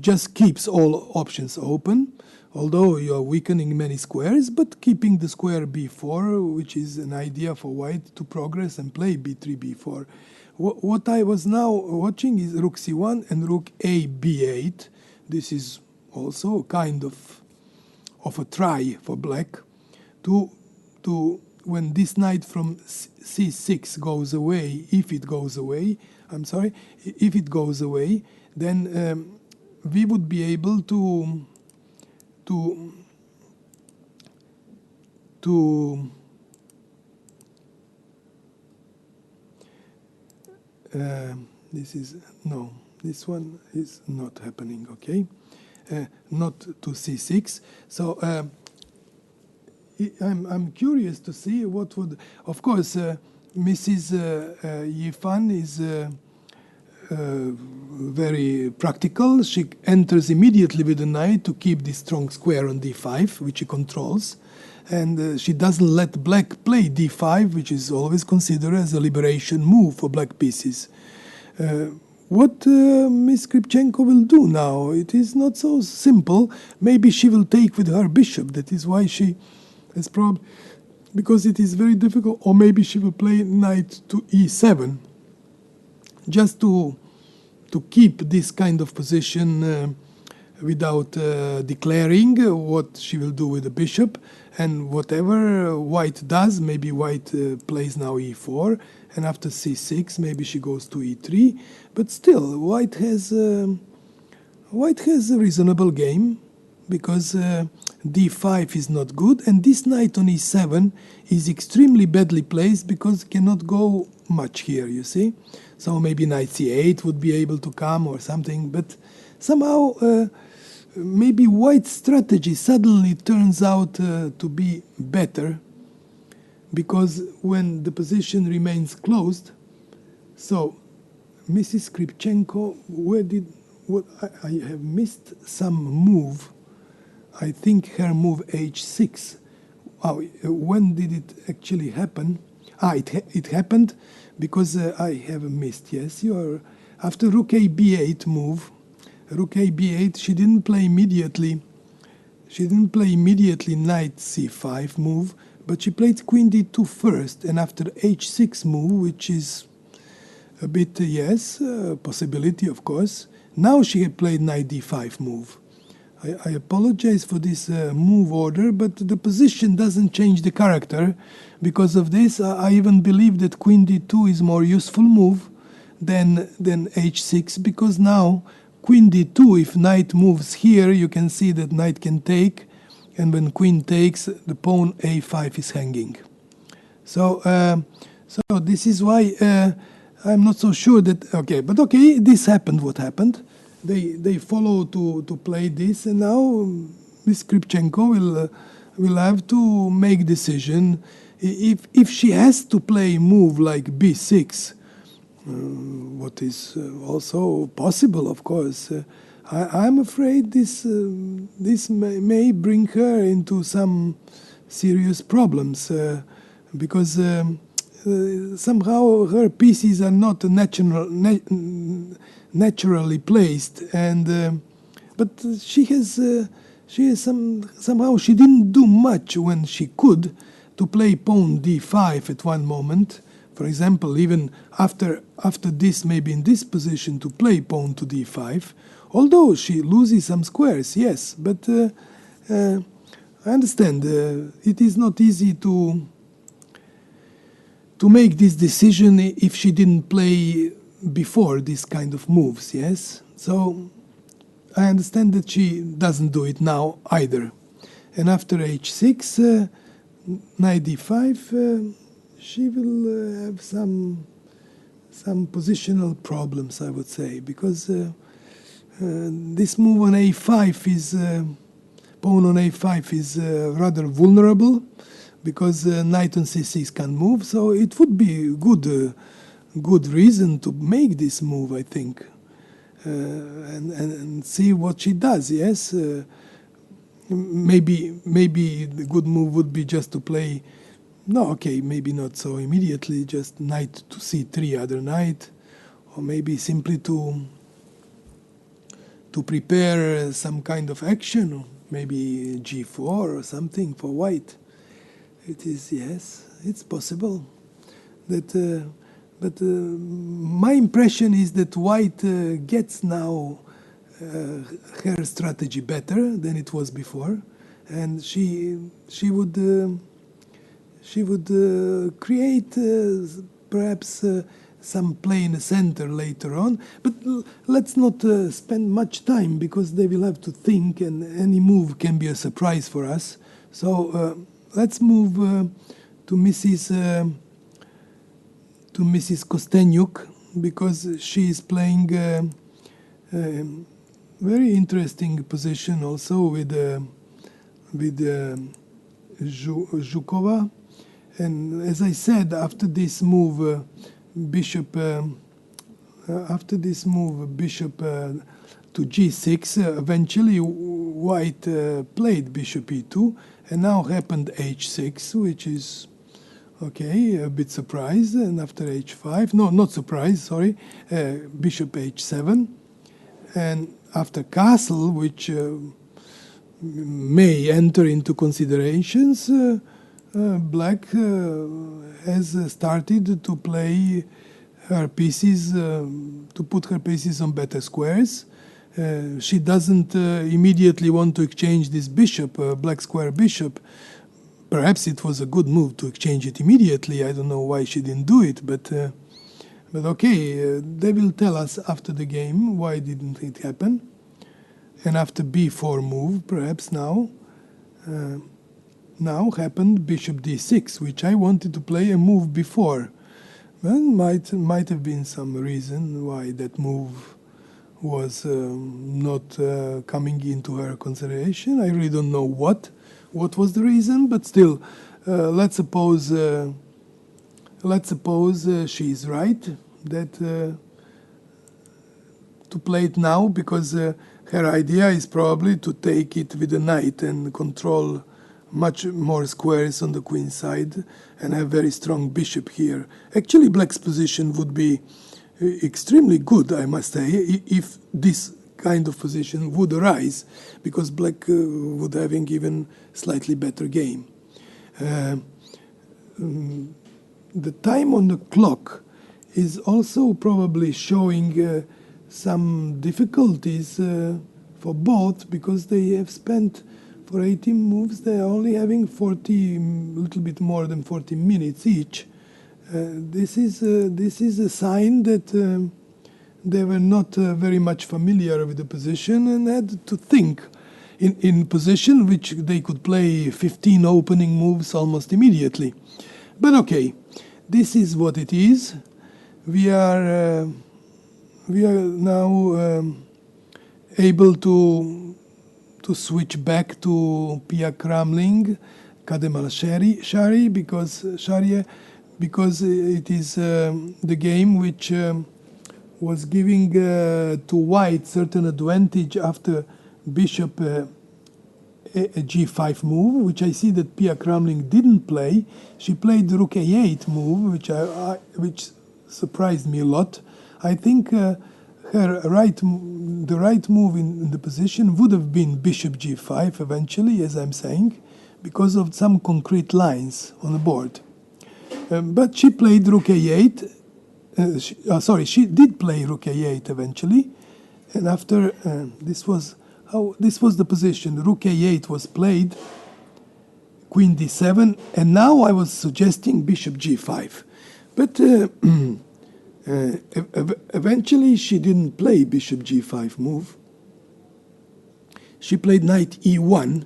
just keeps all options open, although you are weakening many squares, but keeping the square b4, which is an idea for white to progress and play b3, b4. What I was now watching is rook c1 and rook a b8. This is also kind of a try for black to when this knight from c6 goes away, if it goes away, then we would be able to this one is not happening, okay? Not to c6. So I'm curious to see what would... Of course, Mrs. Yifan is very practical. She enters immediately with the knight to keep this strong square on d5, which she controls. And she doesn't let black play d5, which is always considered as a liberation move for black pieces. What Miss Skripchenko will do now, it is not so simple. Maybe she will take with her bishop. That is why she has probably... Because it is very difficult. Or maybe she will play knight to e7. Just to keep this kind of position without declaring what she will do with the bishop. And whatever white does, maybe white plays now e4, and after c6, maybe she goes to e3. But still, white has a reasonable game, because d5 is not good, and this knight on e7 is extremely badly placed because it cannot go much here, you see. So maybe knight c8 would be able to come or something, but somehow maybe white's strategy suddenly turns out to be better, because when the position remains closed, so Mrs. Skripchenko, I have missed some move. I think her move h6. When did it actually happen? It happened because I have missed. Yes, you are. After rook a b8 move, rook a b8, she didn't play immediately. She didn't play immediately knight c5 move, but she played queen d2 first, and after h6 move, which is a bit, yes, possibility, of course. Now she had played knight d5 move. I apologize for this move order, but the position doesn't change the character. Because of this, I even believe that queen d2 is more useful move than h6, because now queen d2, if knight moves here, you can see that knight can take, and when queen takes, the pawn a5 is hanging. So this is why I'm not so sure that... Okay, this happened, what happened. They follow to play this, and now Miss Skripchenko will have to make decision. If she has to play move like b6, what is also possible, of course, I'm afraid this may bring her into some serious problems, because somehow her pieces are not naturally placed, and but she has somehow she didn't do much when she could to play pawn d5 at one moment For example, even after this, maybe in this position, to play pawn to d5, although she loses some squares, yes, but I understand it is not easy to make this decision if she didn't play before this kind of moves, yes? So I understand that she doesn't do it now either. And after h6, knight d5, she will have some positional problems, I would say, because this move on a5 is pawn on a5 is rather vulnerable, because knight on c6 can move. So it would be good reason to make this move, I think, and see what she does. Yes, maybe the good move would be just to play. No, okay, maybe not so immediately, just knight to c3, other knight, or maybe simply to prepare some kind of action, or maybe g4 or something for white. It is, yes, it's possible. But my impression is that white gets now her strategy better than it was before, and she would create perhaps some play in the center later on. But let's not spend much time, because they will have to think, and any move can be a surprise for us. So let's move to Mrs. Kostenyuk, because she is playing very interesting position also with Zhukova. And as I said, after this move, bishop to g6, eventually white played bishop e2, and now happened h6, which is okay, a bit surprised. And after h5, no, not surprised, sorry, bishop h7, and after castle, which may enter into considerations, black has started to play her pieces, to put her pieces on better squares. She doesn't immediately want to exchange this bishop, black square bishop. Perhaps it was a good move to exchange it immediately. I don't know why she didn't do it, but okay, they will tell us after the game why didn't it happen. And after b4 move, perhaps now happened bishop d6, which I wanted to play a move before. Well, might have been some reason why that move was not coming into her consideration. I really don't know what was the reason, but still, let's suppose she is right that to play it now, because her idea is probably to take it with the knight and control much more squares on the queen side and have very strong bishop here. Actually, black's position would be extremely good, I must say, if this kind of position would arise, because black would having even slightly better game. The time on the clock is also probably showing some difficulties for both, because they have spent, for 18 moves, they are only having 40, little bit more than 40 minutes each. This is a sign that they were not very much familiar with the position and had to think in position which they could play 15 opening moves almost immediately. But okay, this is what it is. We are now able to switch back to Pia Kramling, Kadem al-Shari, because it is the game which was giving to white certain advantage after bishop a g5 move, which I see that Pia Kramling didn't play. She played the rook a8 move, which surprised me a lot. I think the right move in the position would have been bishop g5 eventually, as I'm saying, because of some concrete lines on the board. But she played rook a8. She did play rook a8 eventually, and after this was the position. Rook a8 was played, queen d7, and now I was suggesting bishop g5, but eventually she didn't play bishop g5 move. She played knight e1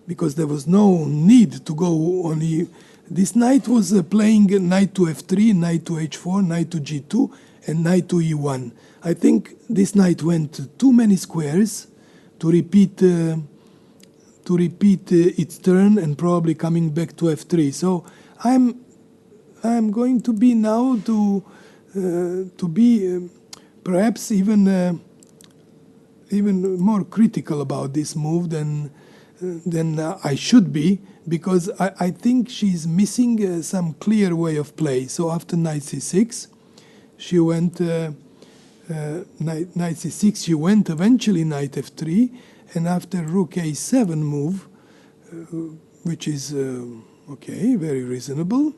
because there was no need to go on e. This knight was playing knight to f3, knight to h4, knight to g2, and knight to e1. I think this knight went too many squares to repeat its turn and probably coming back to f3. So I'm going to be now to be perhaps even more critical about this move than I should be, because I think she's missing some clear way of play. So after knight c6, she went knight c6. She went eventually knight f3, and after rook a7 move, which is okay, very reasonable.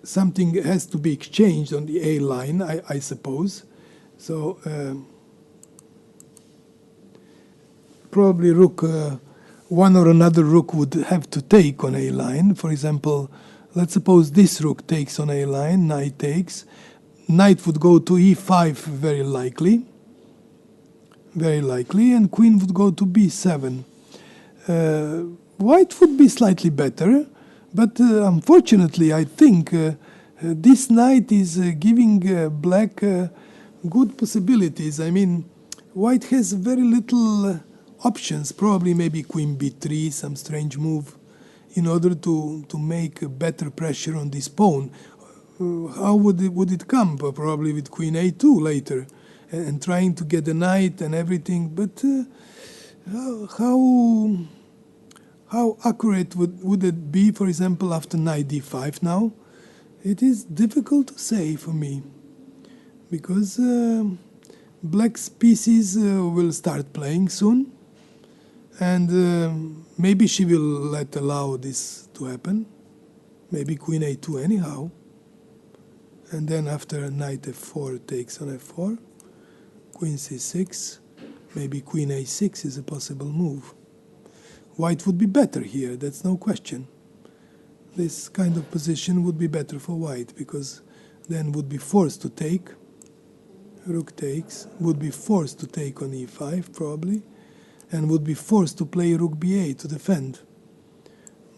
Something has to be exchanged on the A line, I suppose. So probably rook, one or another rook would have to take on A line. For example, let's suppose this rook takes on A line, knight takes. Knight would go to e5, very likely, and queen would go to b7. White would be slightly better, but unfortunately, I think this knight is giving black good possibilities. I mean, white has very little options, probably maybe queen b3, some strange move, in order to make better pressure on this pawn. How would it come? Probably with queen a2 later, and trying to get the knight and everything. But how accurate would it be, for example, after knight d5 now? It is difficult to say for me, because black's pieces will start playing soon, and maybe she will allow this to happen. Maybe queen a2 anyhow. And then after knight f4 takes on f4, queen c6, maybe queen a6 is a possible move. White would be better here, that's no question. This kind of position would be better for white, because then would be forced to take. Rook takes, would be forced to take on e5 probably, and would be forced to play rook b8 to defend.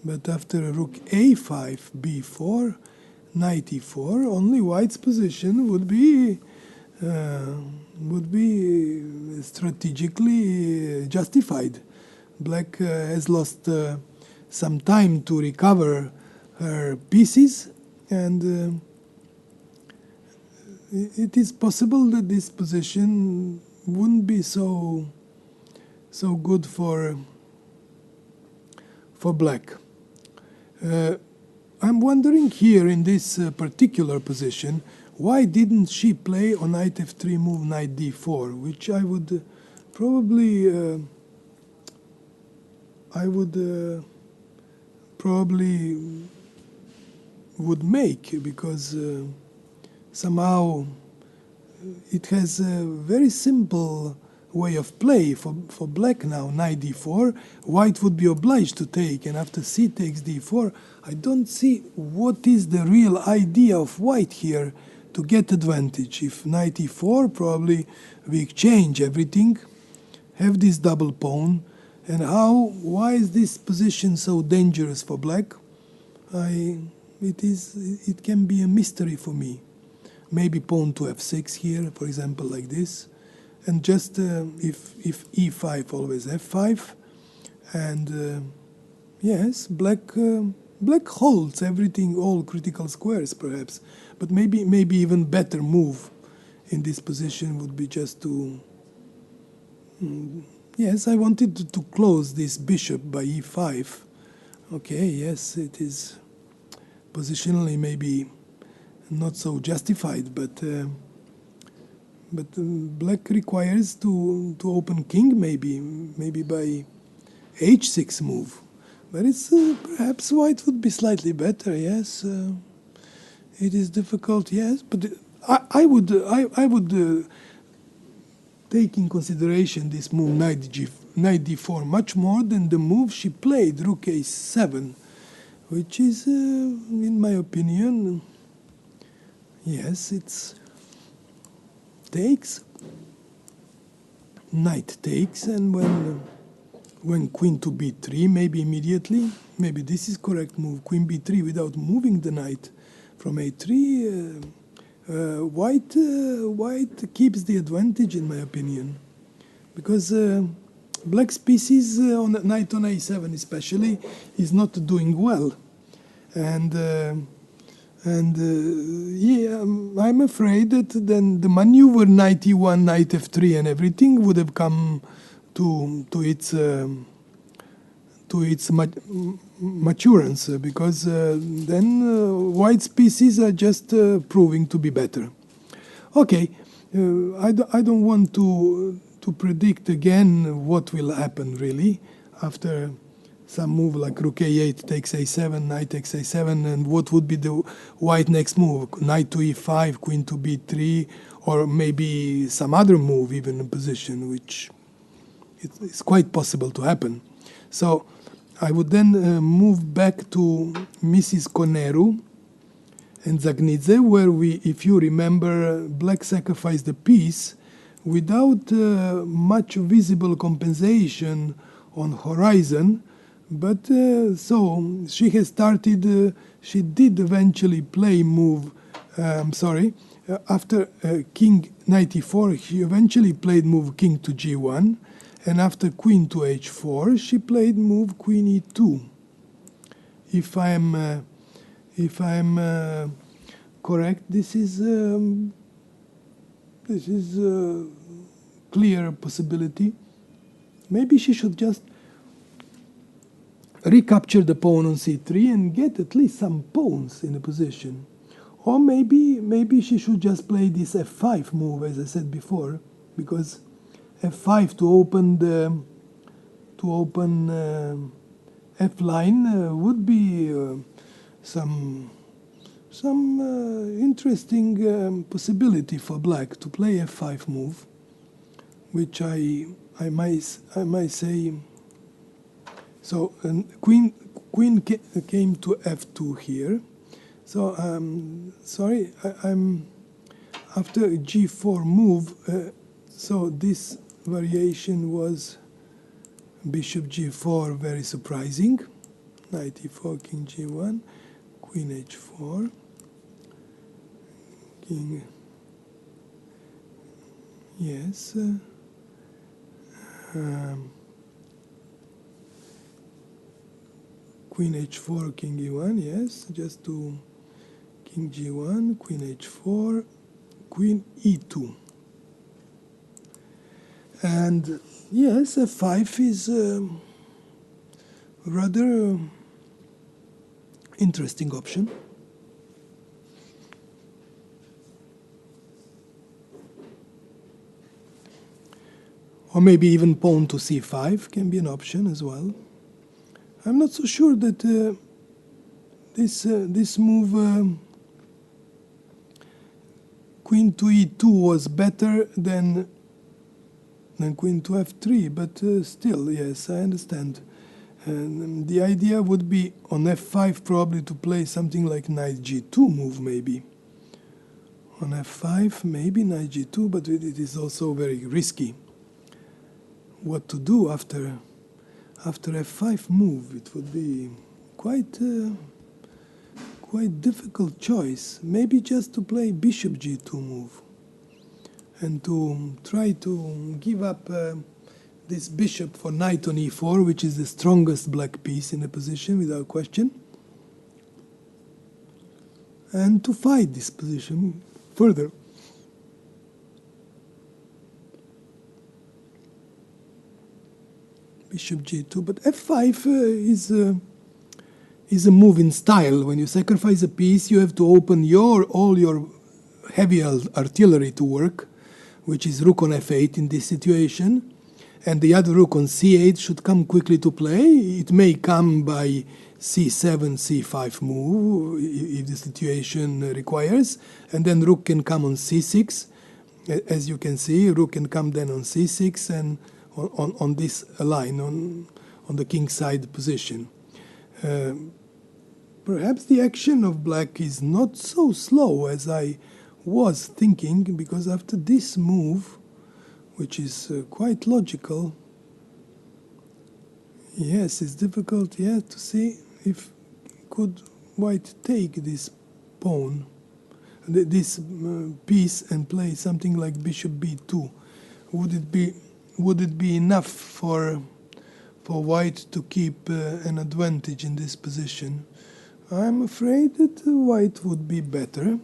But after rook a5, b4, knight e4, only white's position would be strategically justified. Black has lost some time to recover her pieces, and it is possible that this position wouldn't be so good for black. I'm wondering here in this particular position, why didn't she play on knight f3 move knight d4, which I would probably would make, because somehow it has a very simple way of play for black now. Knight d4, white would be obliged to take, and after c takes d4, I don't see what is the real idea of white here to get advantage. If knight e4, probably we exchange everything, have this double pawn, and why is this position so dangerous for black? It can be a mystery for me. Maybe pawn to f6 here, for example, like this. And just if e5, always f5, and yes, black holds everything, all critical squares perhaps, but maybe even better move in this position would be just to yes, I wanted to close this bishop by e5. Okay, yes, it is positionally maybe not so justified, but black requires to open king maybe by h6 move, But it's perhaps white would be slightly better. Yes, it is difficult. Yes, but I would take in consideration this move knight d4 much more than the move she played, rook a7, which is, in my opinion, yes, it's takes, knight takes, and when queen to b3, maybe immediately, maybe this is correct move, queen b3 without moving the knight from a3. White keeps the advantage, in my opinion, because black's pieces on knight on a7 especially is not doing well, and yeah, I'm afraid that then the maneuver knight e1, knight f3, and everything would have come to its maturance, because then white's pieces are just proving to be better. Okay, I don't want to predict again what will happen really after some move like rook a8 takes a7, knight takes a7, and what would be the white next move, knight to e5, queen to b3, or maybe some other move even in position, which it's quite possible to happen. So I would then move back to Mrs. Koneru and Zagnidze, where if you remember, black sacrificed the piece without much visible compensation on horizon. But so she has started, she did eventually play move, after king knight e4, she eventually played move king to g1. And after queen to h4, she played move queen e2. If I'm correct, this is a clear possibility. Maybe she should just recapture the pawn on c3 and get at least some pawns in a position. Or maybe she should just play this f5 move, as I said before, because f5 to open f line would be some interesting possibility for black to play f5 move, which I might say. So queen came to f2 here. So sorry, I'm after g4 move. So this variation was bishop g4, very surprising. Knight e4, king g1, queen h4, king. Yes. Queen h4, king e1, yes, just to king g1, queen h4, queen e2. And yes, f5 is rather interesting option. Or maybe even pawn to c5 can be an option as well. I'm not so sure that this move queen to e2 was better than queen to f3, but still, yes, I understand. And the idea would be on f5 probably to play something like knight g2 move, maybe. On f5, maybe knight g2, but it is also very risky. What to do after f5 move? It would be quite difficult choice. Maybe just to play bishop g2 move and to try to give up this bishop for knight on e4, which is the strongest black piece in the position without question, and to fight this position further. Bishop g2, but f5 is a move in style. When you sacrifice a piece, you have to open all your heavy artillery to work, which is rook on f8 in this situation. and the other rook on c8 should come quickly to play. It may come by c7, c5 move if the situation requires, and then rook can come on c6. As you can see, rook can come then on c6 and on this line, on the king side position. Perhaps the action of black is not so slow as I was thinking, because after this move, which is quite logical, yes, it's difficult to see if could white take this pawn, this piece, and play something like bishop b2. Would it be enough for white to keep an advantage in this position? I'm afraid that white would be better,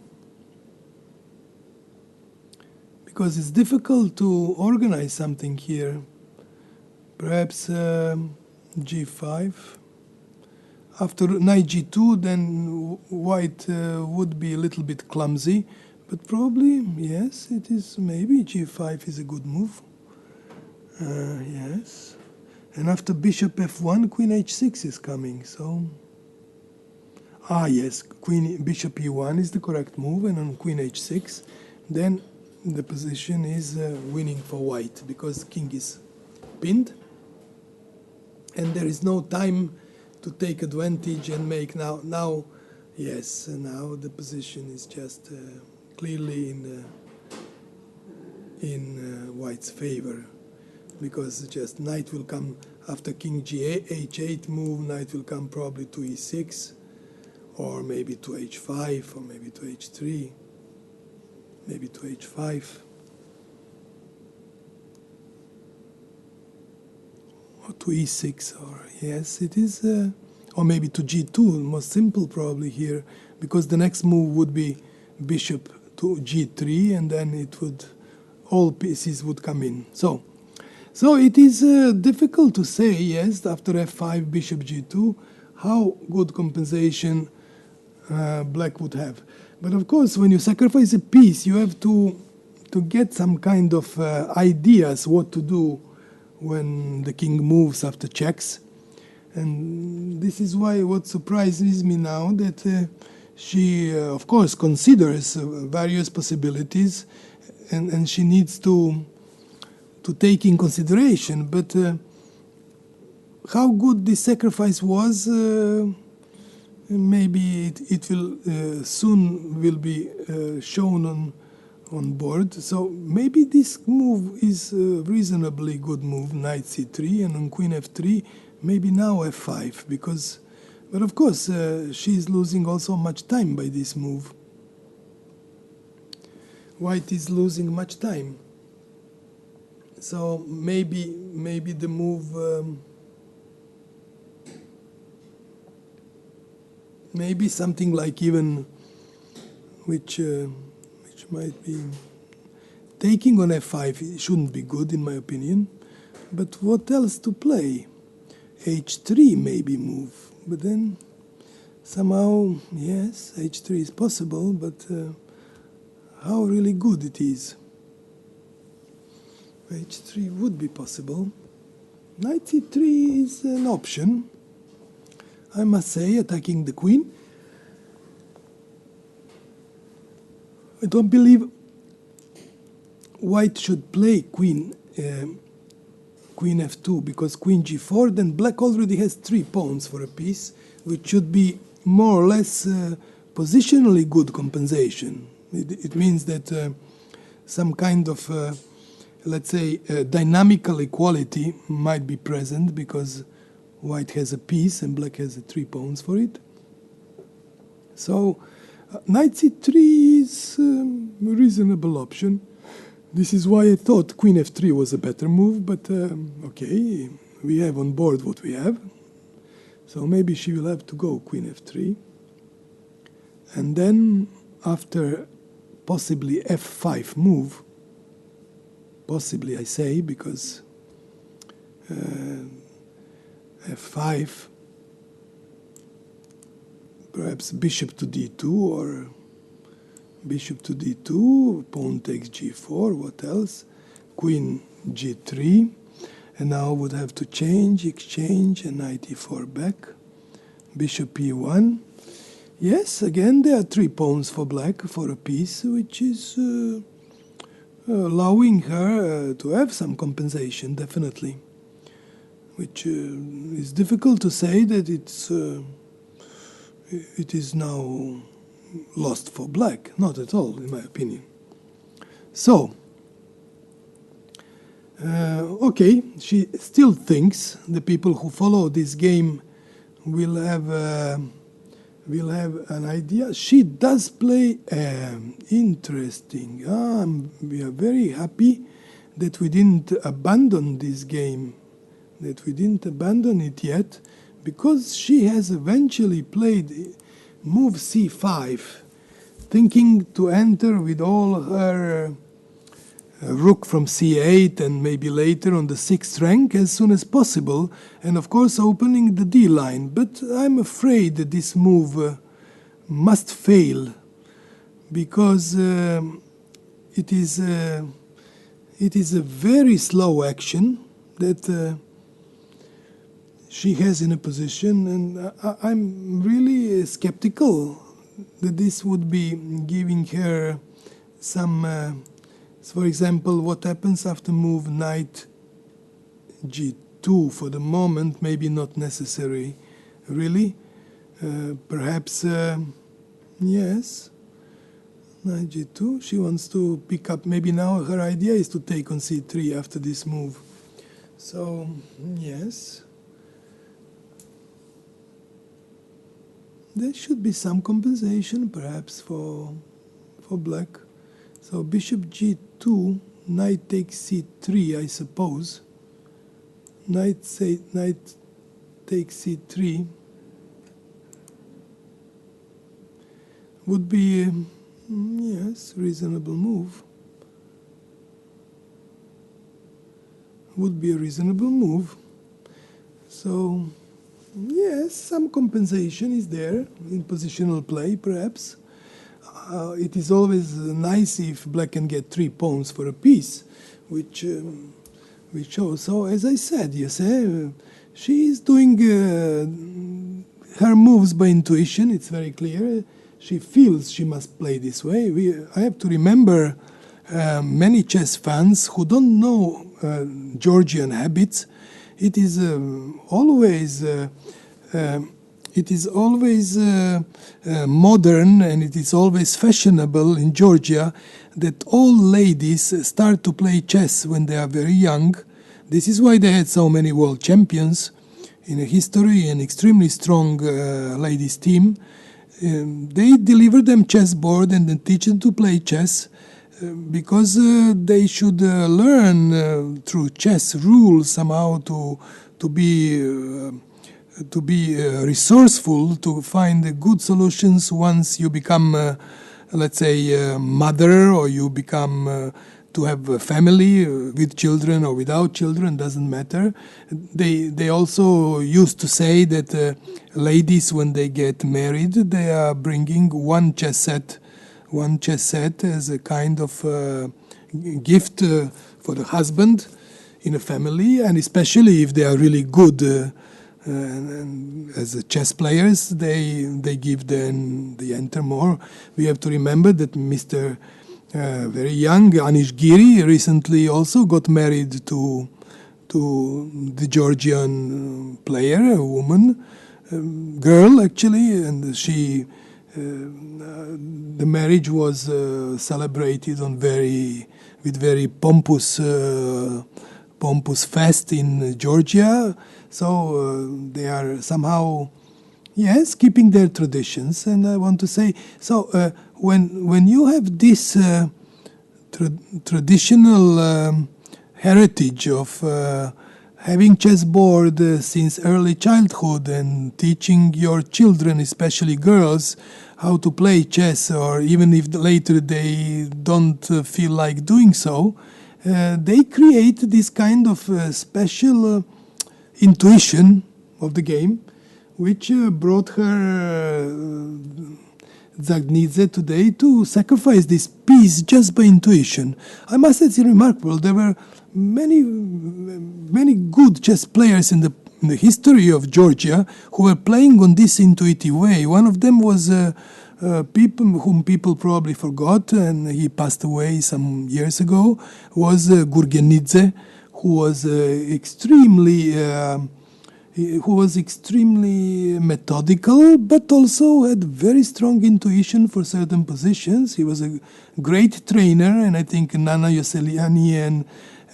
because it's difficult to organize something here. Perhaps g5. After knight g2, then white would be a little bit clumsy, but probably, yes, it is. Maybe g5 is a good move. Yes. And after bishop f1, queen h6 is coming, so... yes, bishop e1 is the correct move, and on queen h6, then the position is winning for white, because king is pinned, and there is no time to take advantage and make now yes, now the position is just clearly in white's favor, because just knight will come after king h8 move, knight will come probably to e6, or maybe to h5, or maybe to h3, maybe to h5. Or to e6, or yes, it is, or maybe to g2, most simple probably here, because the next move would be bishop to g3, and then it would, all pieces would come in. So it is difficult to say, yes, after f5, bishop g2, how good compensation black would have. But of course, when you sacrifice a piece, you have to get some kind of ideas what to do when the king moves after checks. And this is why what surprises me now, that she, of course, considers various possibilities, and she needs to take in consideration. But how good this sacrifice was, maybe it will soon will be shown on board. So maybe this move is a reasonably good move, knight c3, and on queen f3, maybe now f5, because, but of course she is losing also much time by this move. White is losing much time. So maybe the move, maybe something like even, which might be taking on f5. It shouldn't be good in my opinion. But what else to play? h3 maybe move, but then somehow, yes, h3 is possible, but how really good it is. h3 would be possible. Knight c3 is an option, I must say, attacking the queen. I don't believe white should play queen f2, because queen g4, then black already has 3 pawns for a piece, which should be more or less positionally good compensation. It means that some kind of, let's say, dynamical equality might be present, because white has a piece and black has 3 pawns for it. So knight c3 is a reasonable option. This is why I thought queen f3 was a better move, but okay, we have on board what we have. So maybe she will have to go queen f3. And then after possibly f5 move, possibly I say, because f5, perhaps bishop to d2, or bishop to d2, pawn takes g4, what else? Queen g3, And now would have to exchange, and knight e4 back. Bishop e1. Yes, again there are 3 pawns for black for a piece, which is allowing her to have some compensation, definitely. Which is difficult to say that it is now lost for black. Not at all, in my opinion. So, okay, she still thinks the people who follow this game will have an idea. She does play interesting. We are very happy that we didn't abandon this game, that we didn't abandon it yet, because she has eventually played move c5, thinking to enter with all her rook from c8 and maybe later on the 6th rank as soon as possible, and of course opening the d line. But I'm afraid that this move must fail, because it is a very slow action that she has in a position, and I'm really skeptical that this would be giving her some for example, what happens after move knight g2 for the moment, maybe not necessary, really. Perhaps, yes, knight g2, she wants to pick up, maybe now her idea is to take on c3 after this move. So, yes. There should be some compensation, perhaps, for black. So bishop g2, knight takes c3, I suppose. Knight takes c3 would be, yes, reasonable move. Would be a reasonable move. So, yes, some compensation is there in positional play, perhaps. It is always nice if black can get 3 pawns for a piece, which shows. So, as I said, yes, she is doing her moves by intuition. It's very clear. She feels she must play this way. I have to remember many chess fans who don't know Georgian habits. It is always modern, and it is always fashionable in Georgia that all ladies start to play chess when they are very young. This is why they had so many world champions in history, an extremely strong ladies team. They deliver them chessboard and then teach them to play chess because they should learn through chess rules somehow to be resourceful, to find good solutions once you become, let's say, mother, or you become to have a family with children or without children, doesn't matter. They also used to say that ladies, when they get married, they are bringing one chess set as a kind of gift for the husband in a family, and especially if they are really good and as chess players, they give them, they enter more. We have to remember that Mr. Very young Anish Giri recently also got married to the Georgian player, a woman, girl actually, and she the marriage was celebrated on with very pompous fest in Georgia. So they are somehow, yes, keeping their traditions. And I want to say, so when you have this traditional heritage of having chessboard since early childhood and teaching your children, especially girls, how to play chess, or even if later they don't feel like doing so, they create this kind of special intuition of the game, which brought her Zagnidze today to sacrifice this piece just by intuition. I must say it's remarkable. There were many good chess players in the history of Georgia who were playing on this intuitive way. One of them was whom people probably forgot, and he passed away some years ago, was Gurgenidze, who was extremely methodical, but also had very strong intuition for certain positions. He was a great trainer, and I think Nana Yoseliani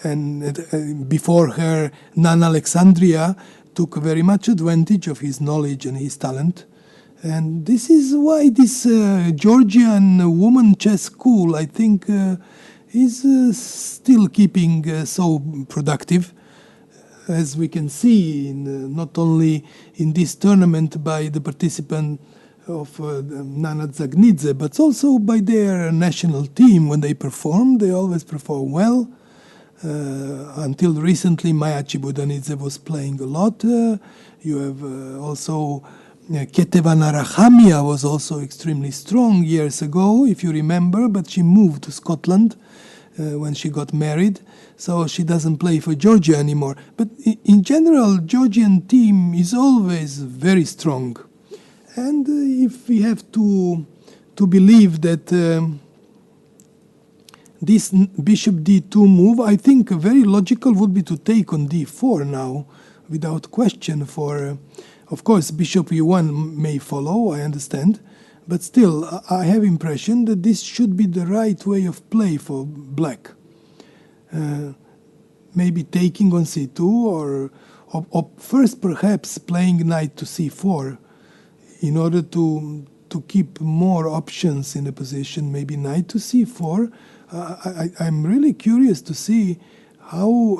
and before her Nana Alexandria took very much advantage of his knowledge and his talent. And this is why this Georgian woman chess school, I think, is still keeping so productive, as we can see not only in this tournament by the participant of Nana Zagnidze, but also by their national team. When they perform, they always perform well. Until recently, Maya Chibudanidze was playing a lot. You have also Ketevana Rahamia was also extremely strong years ago, if you remember, but she moved to Scotland when she got married, so she doesn't play for Georgia anymore. But in general, Georgian team is always very strong. And if we have to believe that this bishop d2 move, I think very logical would be to take on d4 now, without question. Of course, bishop e1 may follow, I understand, but still, I have impression that this should be the right way of play for black. Maybe taking on c2, or first perhaps playing knight to c4 in order to keep more options in the position. Maybe knight to c4. I'm really curious to see how,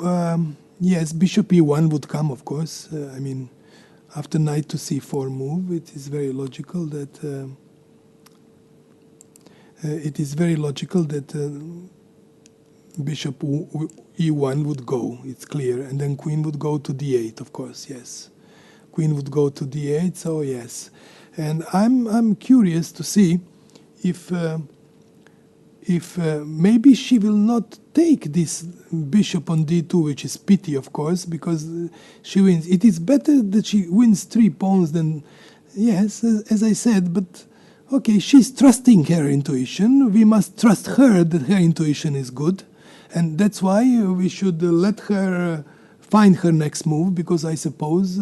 yes, bishop e1 would come, of course. I mean, after knight to c4 move, it is very logical that bishop e1 would go. It's clear, and then queen would go to d8. Of course, yes, queen would go to d8. So yes, and I'm curious to see if maybe she will not take this bishop on d2, which is pity, of course, because she wins. It is better that she wins 3 pawns than, yes, as I said, but okay, she's trusting her intuition. We must trust her that her intuition is good, and that's why we should let her find her next move, because I suppose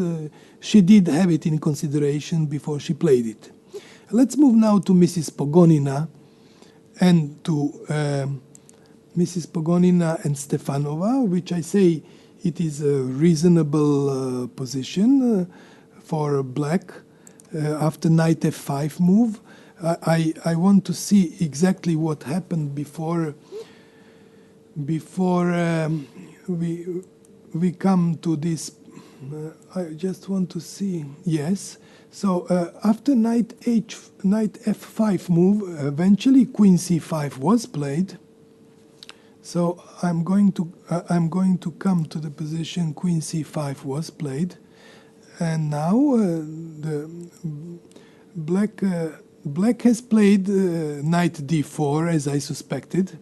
she did have it in consideration before she played it. Let's move now to Mrs. Pogonina, and to Mrs. Pogonina and Stefanova, which I say it is a reasonable position for black after knight f5 move. I want to see exactly what happened before we come to this. I just want to see. Yes. So after knight f5 move, eventually queen c5 was played. So I'm going to come to the position queen c5 was played, and now the black has played knight d4 as I suspected.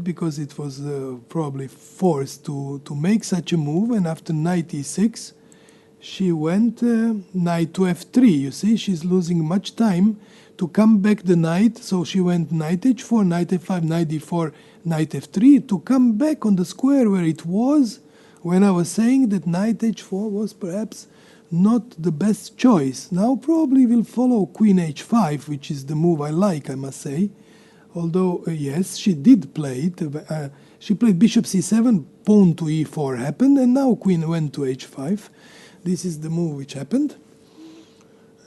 Because it was probably forced to make such a move, and after knight e6. She went knight to f3. You see, she's losing much time to come back the knight. So she went knight h4, knight f5, knight d4, knight f3 to come back on the square where it was when I was saying that knight h4 was perhaps not the best choice. Now probably will follow queen h5, which is the move I like, I must say. Although, yes, she did play it. She played bishop c7, pawn to e4 happened, and now queen went to h5. This is the move which happened.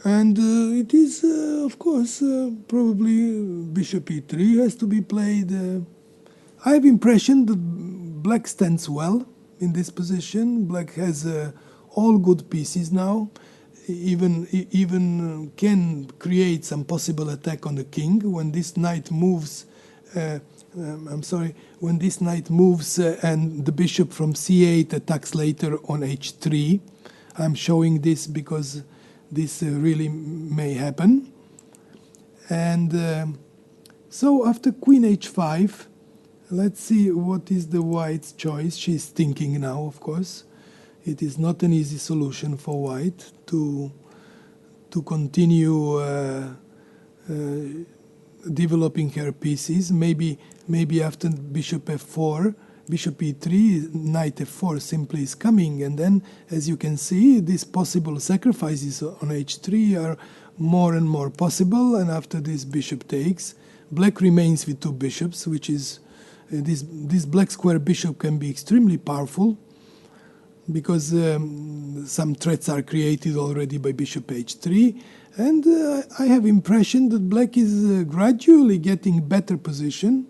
And it is, of course, probably bishop e3 has to be played. I have impression that black stands well in this position. Black has all good pieces now. Even can create some possible attack on the king when this knight moves. When this knight moves and the bishop from c8 attacks later on h3. I'm showing this because this really may happen. And so after queen h5, let's see what is the white's choice. She's thinking now, of course. It is not an easy solution for white to continue developing her pieces. Maybe after bishop f4, bishop e3, knight f4 simply is coming, and then, as you can see, these possible sacrifices on h3 are more and more possible. And after this bishop takes, black remains with two bishops, which is this black square bishop can be extremely powerful, because some threats are created already by bishop h3, and I have impression that black is gradually getting better position,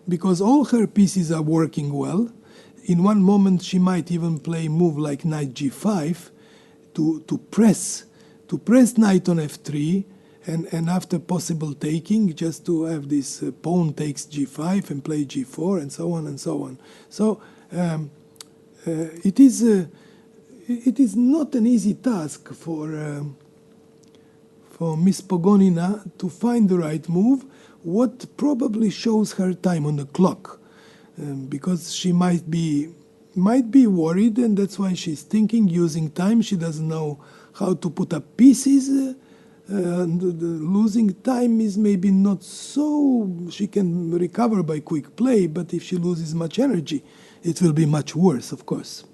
because all her pieces are working well. In one moment she might even play a move like knight g5 to press knight on f3, and after possible taking, just to have this pawn takes g5 and play g4 and so on and so on. So it is not an easy task for Miss Pogonina to find the right move. What probably shows her time on the clock, because she might be worried, and that's why she's thinking, using time. She doesn't know how to put up pieces. Losing time is maybe not so. She can recover by quick play, but if she loses much energy, it will be much worse, of course.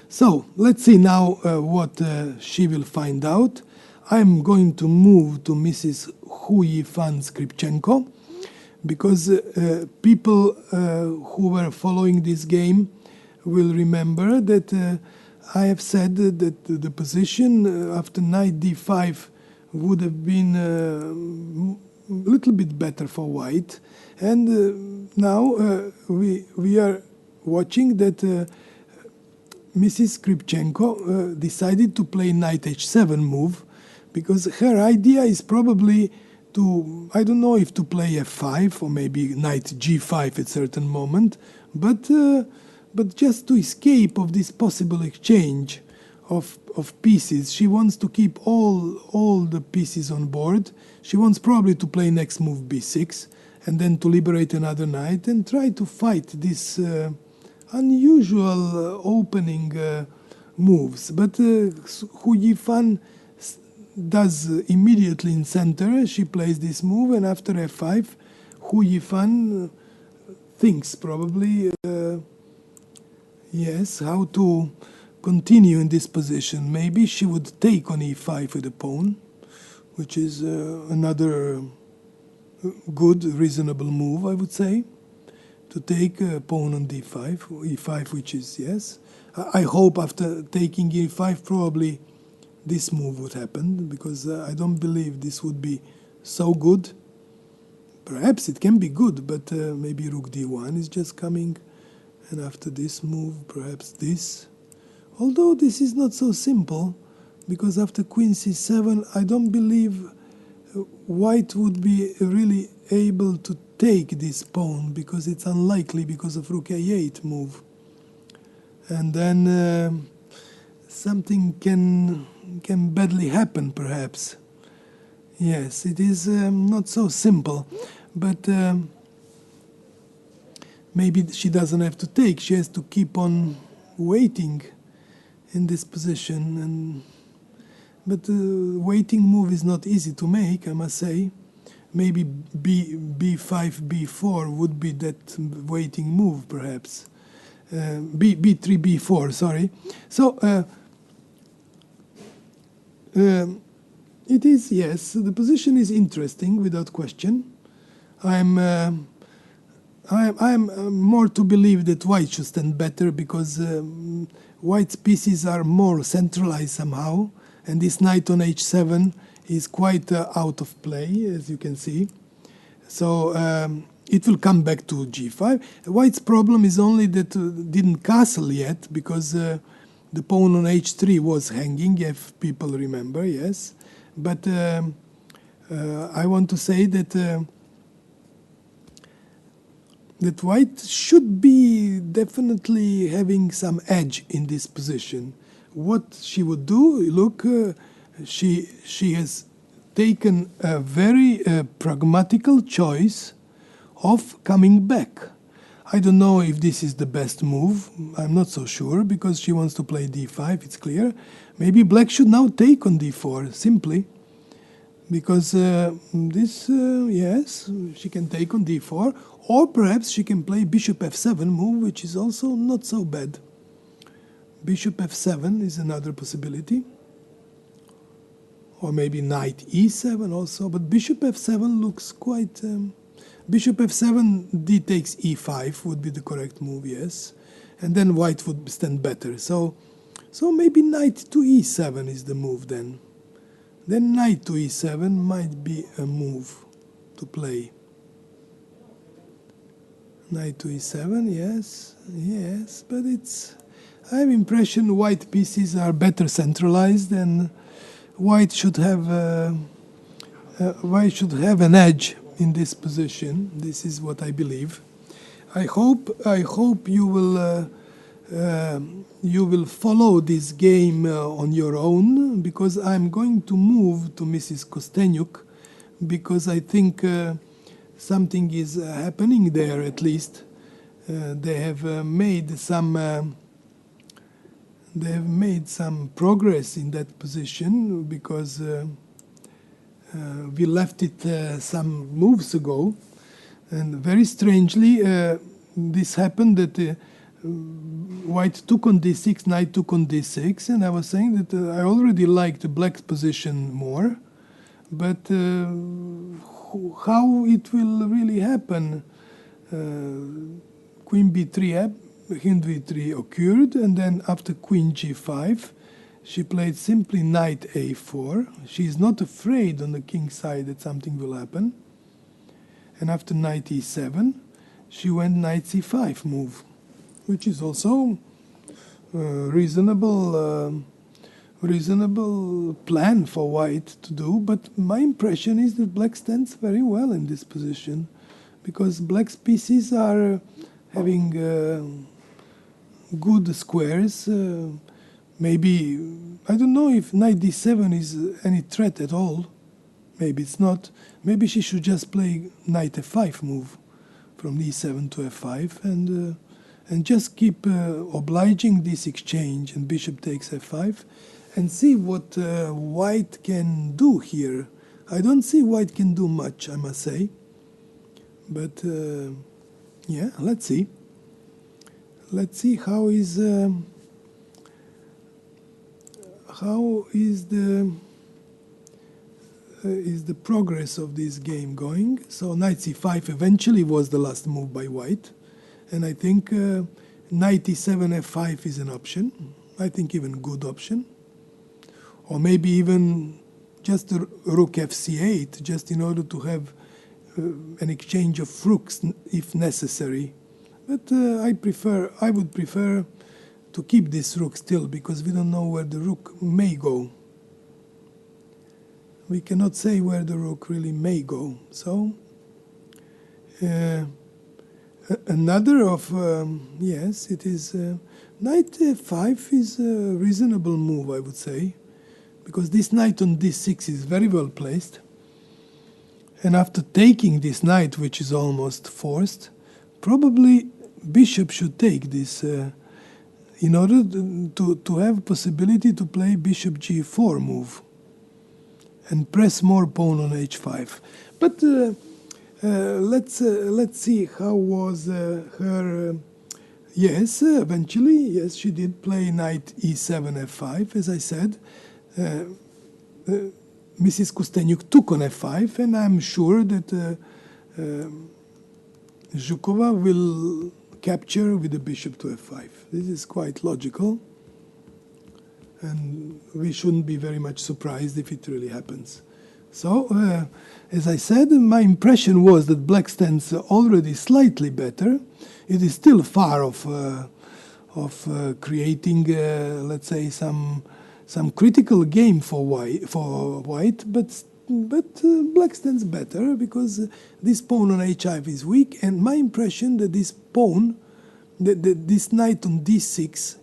So let's see now what she will find out. I'm going to move to Mrs. Hu Yifan Skripchenko, because people who were following this game will remember that I have said that the position after knight d5 would have been a little bit better for white. And now we are watching that Mrs. Skripchenko decided to play knight h7 move, because her idea is probably to, I don't know if to play f5 or maybe knight g5 at certain moment, but just to escape of this possible exchange of pieces. She wants to keep all the pieces on board. She wants probably to play next move b6 and then to liberate another knight and try to fight this unusual opening moves. But Hu Yifan does immediately in center. She plays this move, and after f5, Hu Yifan thinks probably, yes, how to continue in this position. Maybe she would take on e5 with a pawn, which is another good, reasonable move, I would say, to take a pawn on d5, e5, which is, yes. I hope after taking e5, probably this move would happen, because I don't believe this would be so good. Perhaps it can be good, but maybe rook d1 is just coming, and after this move, perhaps this. Although this is not so simple, because after queen c7, I don't believe white would be really able to take this pawn, because it's unlikely because of rook a8 move. And then something can badly happen, perhaps. Yes, it is not so simple, but maybe she doesn't have to take. She has to keep on waiting in this position. But the waiting move is not easy to make, I must say. Maybe b5, b4 would be that waiting move, perhaps. b3, b4, sorry. So it is, yes, the position is interesting, without question. I'm more to believe that white should stand better, because white's pieces are more centralized somehow, and this knight on h7 is quite out of play, as you can see. So it will come back to g5. White's problem is only that didn't castle yet, because the pawn on h3 was hanging, if people remember, yes. But I want to say that that white should be definitely having some edge in this position. What she would do, look, she has taken a very pragmatical choice of coming back. I don't know if this is the best move. I'm not so sure, because she wants to play d5, it's clear. Maybe black should now take on d4, simply. Because yes, she can take on d4. Or perhaps she can play bishop f7 move, which is also not so bad. Bishop f7 is another possibility. Or maybe knight e7 also. But bishop f7 looks quite... bishop f7, d takes e5 would be the correct move, yes. And then white would stand better. So maybe knight to e7 is the move then. Then knight to e7 might be a move to play. Knight to e7, yes, yes, but it's... I have impression white pieces are better centralized, and white should have an edge in this position. This is what I believe. I hope you will follow this game on your own, because I'm going to move to Mrs. Kostenyuk, because I think something is happening there. At least they have made some progress in that position, because we left it some moves ago, and very strangely this happened that white took on d6, knight took on d6, and I was saying that I already liked black's position more, but how it will really happen? Queen b3, hind v3 occurred, and then after queen g5, she played simply knight a4. She is not afraid on the king's side that something will happen. And after knight e7, she went knight c5 move, which is also a reasonable plan for white to do. But my impression is that black stands very well in this position, because black's pieces are having good squares. Maybe, I don't know if knight d7 is any threat at all. Maybe it's not. Maybe she should just play knight f5 move from d7 to f5 and just keep obliging this exchange, and bishop takes f5, and see what white can do here. I don't see white can do much, I must say. But yeah, let's see. Let's see how is the progress of this game going. So knight c5 eventually was the last move by white, and I think knight e7 f5 is an option. I think even good option, or maybe even just a rook fc8, just in order to have an exchange of rooks if necessary. But I would prefer to keep this rook still, because we don't know where the rook may go. We cannot say where the rook really may go. So another of yes, it is knight f5 is a reasonable move, I would say, because this knight on d6 is very well placed. And after taking this knight, which is almost forced, probably bishop should take this in order to have possibility to play bishop g4 move and press more pawn on h5. But let's see how was her. Yes, eventually, yes, she did play knight e7 f5, as I said. Mrs. Kostenyuk took on f5, and I'm sure that Zhukova will capture with the bishop to f5. This is quite logical, and we shouldn't be very much surprised if it really happens. So, as I said, my impression was that black stands already slightly better. It is still far of creating, let's say, some critical game for white, but black stands better, because this pawn on h5 is weak, and my impression that this pawn, this knight on d6,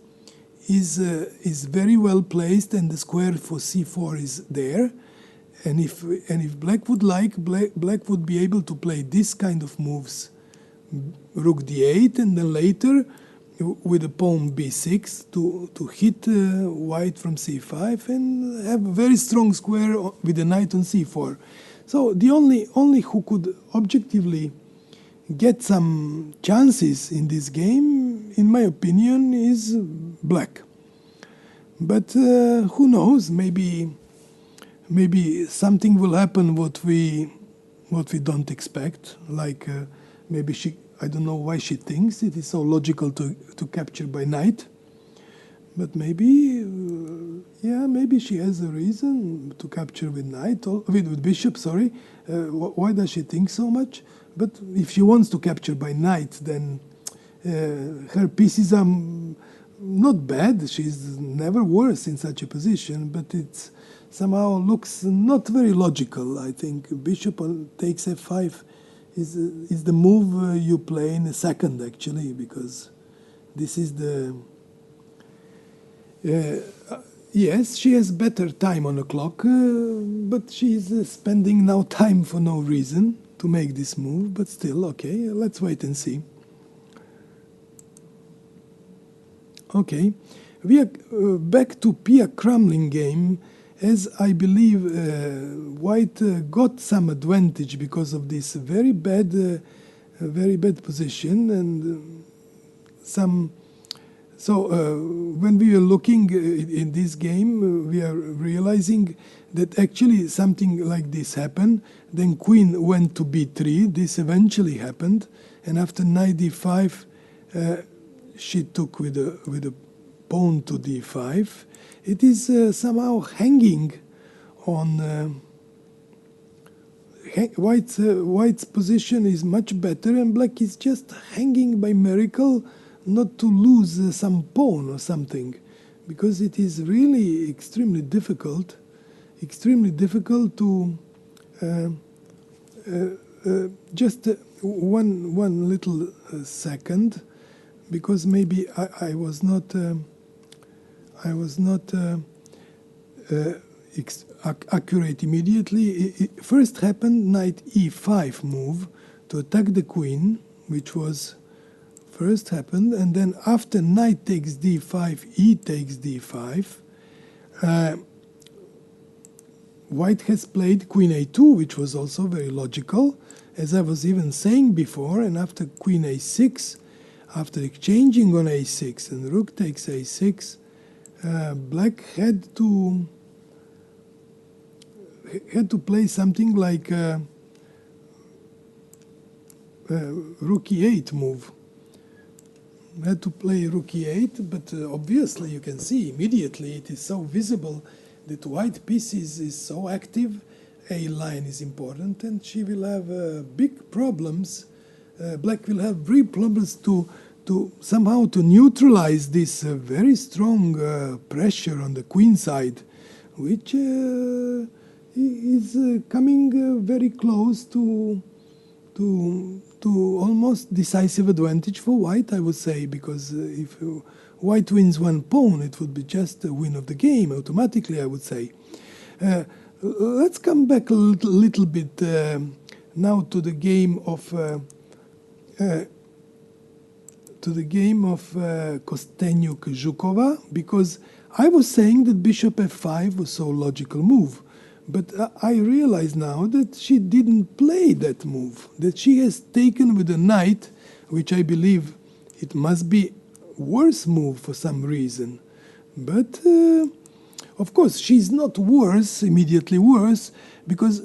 is very well placed, and the square for c4 is there. And if black would like, black would be able to play this kind of moves, rook d8, and then later with the pawn b6 to hit white from c5 and have a very strong square with the knight on c4. So the only who could objectively get some chances in this game, in my opinion, is black. But who knows? Maybe something will happen what we don't expect. Like maybe I don't know why she thinks it is so logical to capture by knight. But maybe she has a reason to capture with knight, or with bishop, sorry. Why does she think so much? But if she wants to capture by knight, then her pieces are not bad. She's never worse in such a position, but it somehow looks not very logical. I think bishop takes f5 is the move you play in a second, actually, because this is the... yes, she has better time on the clock, but she's spending now time for no reason to make this move, but still, okay, let's wait and see. Okay, we are back to Pia Crumbling game, as I believe white got some advantage because of this very bad position and some... So when we were looking in this game, we are realizing that actually something like this happened. Then queen went to b3. This eventually happened, and after knight d5, she took with a pawn to d5. It is somehow hanging on white's position is much better, and black is just hanging by miracle not to lose some pawn or something, because it is really extremely difficult to just one little second, because maybe I was not accurate immediately. It first happened knight e5 move to attack the queen, which was first happened, and then after knight takes d5, e takes d5. White has played queen a2, which was also very logical, as I was even saying before, and after queen a6, after exchanging on a6 and rook takes a6, black had to play something like rook e8 move. Had to play rook e8, but obviously you can see immediately it is so visible that white piece is so active. A line is important, and she will have big problems. Black will have big problems to somehow to neutralize this very strong pressure on the queen side, which is coming very close to almost decisive advantage for white, I would say, because if white wins one pawn, it would be just a win of the game automatically, I would say. Let's come back a little bit now to the game of Kostenyuk-Zhukova, because I was saying that bishop f5 was so logical move. But I realize now that she didn't play that move, that she has taken with a knight, which I believe it must be worse move for some reason. But, of course, she's not worse, immediately worse, because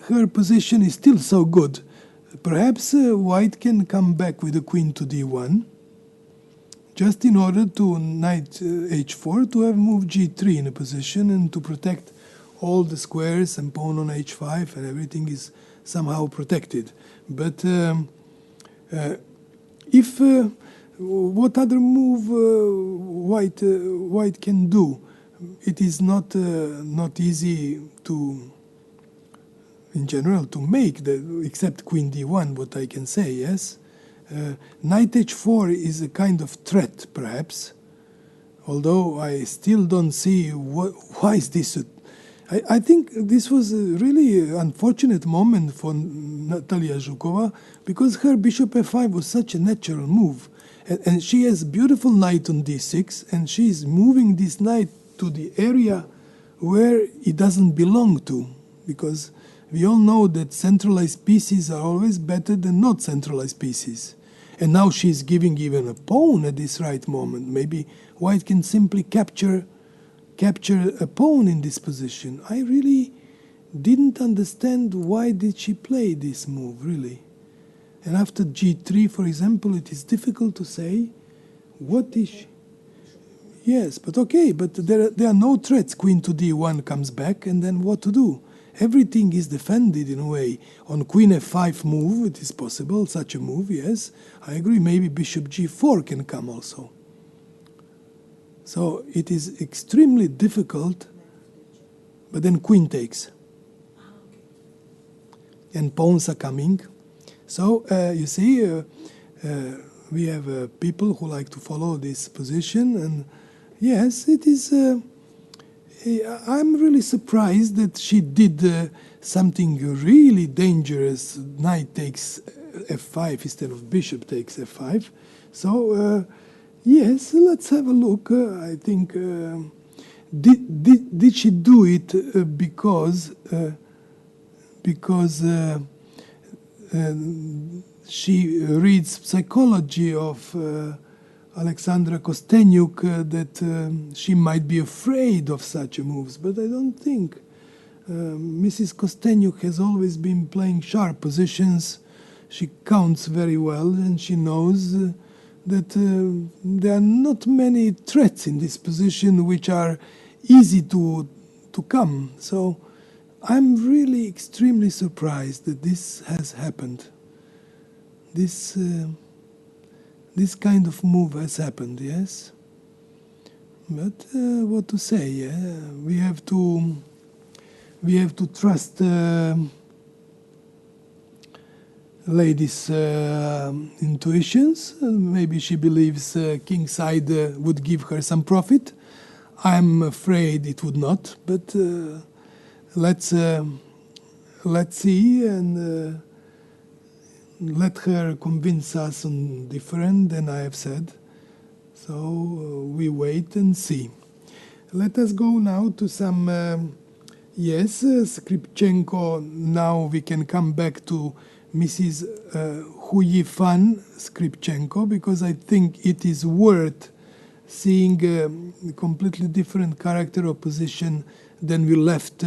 her position is still so good. Perhaps white can come back with the queen to d1, just in order to knight h4, to have moved g3 in a position and to protect all the squares and pawn on h5, and everything is somehow protected. But if what other move white can do? It is not easy to, in general, to make except queen d1. What I can say, yes, knight h4 is a kind of threat, perhaps. Although I still don't see why is this. I think this was a really unfortunate moment for Natalia Zhukova because her bishop f5 was such a natural move. And she has beautiful knight on d6, and she is moving this knight to the area where it doesn't belong to, because we all know that centralized pieces are always better than not centralized pieces. And now she's giving even a pawn at this right moment. Maybe white can simply capture a pawn in this position. I really didn't understand why did she play this move, really. And after g3, for example, it is difficult to say what is she. Yes, but okay, but there are no threats. Queen to d1 comes back, and then what to do? Everything is defended in a way. On queen f5 move, it is possible, such a move, yes. I agree, maybe bishop g4 can come also. So it is extremely difficult, but then queen takes. And pawns are coming. So you see, we have people who like to follow this position, and yes, it is. I'm really surprised that she did something really dangerous. Knight takes f5 instead of bishop takes f5. So yes, let's have a look. I think did she do it because she reads psychology of Alexandra Kostenyuk that she might be afraid of such moves, but I don't think. Mrs. Kostenyuk has always been playing sharp positions. She counts very well, and she knows that there are not many threats in this position which are easy to come. So I'm really extremely surprised that this has happened. This kind of move has happened, yes. But what to say? Yeah? We have to trust lady's intuitions. Maybe she believes kingside would give her some profit. I'm afraid it would not. But let's see and. Let her convince us on different than I have said. So we wait and see. Let us go now to some, yes, Skripchenko. Now we can come back to Mrs. Huyifan Skripchenko, because I think it is worth seeing a completely different character or position than we left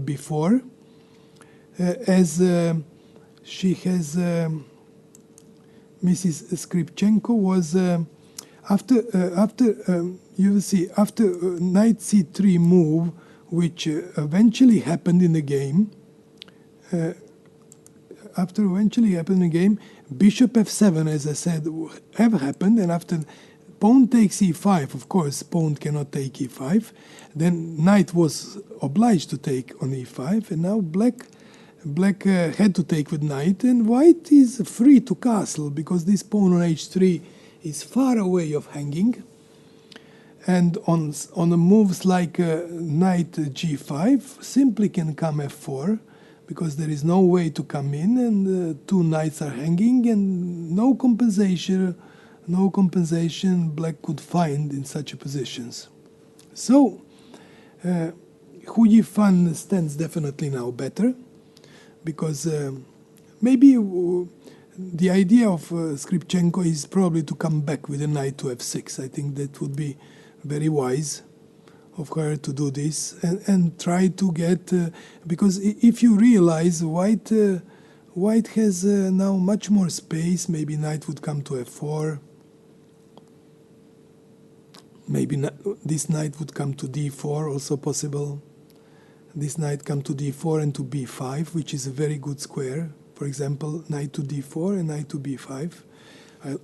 before. As she has, Mrs. Skripchenko was, you will see, after knight c3 move, which eventually happened in the game, bishop f7, as I said, have happened, and after pawn takes e5, of course, pawn cannot take e5, then knight was obliged to take on e5, and now black had to take with knight, and white is free to castle, because this pawn on h3 is far away of hanging. And on the moves like knight g5, simply can come f4, because there is no way to come in, and two knights are hanging, and no compensation black could find in such positions. So Huyifan stands definitely now better, because maybe the idea of Skripchenko is probably to come back with a knight to f6. I think that would be very wise of her to do this and try to get, because if you realize white has now much more space, maybe knight would come to f4. Maybe this knight would come to d4, also possible. This knight come to d4 and to b5, which is a very good square. For example, knight to d4 and knight to b5.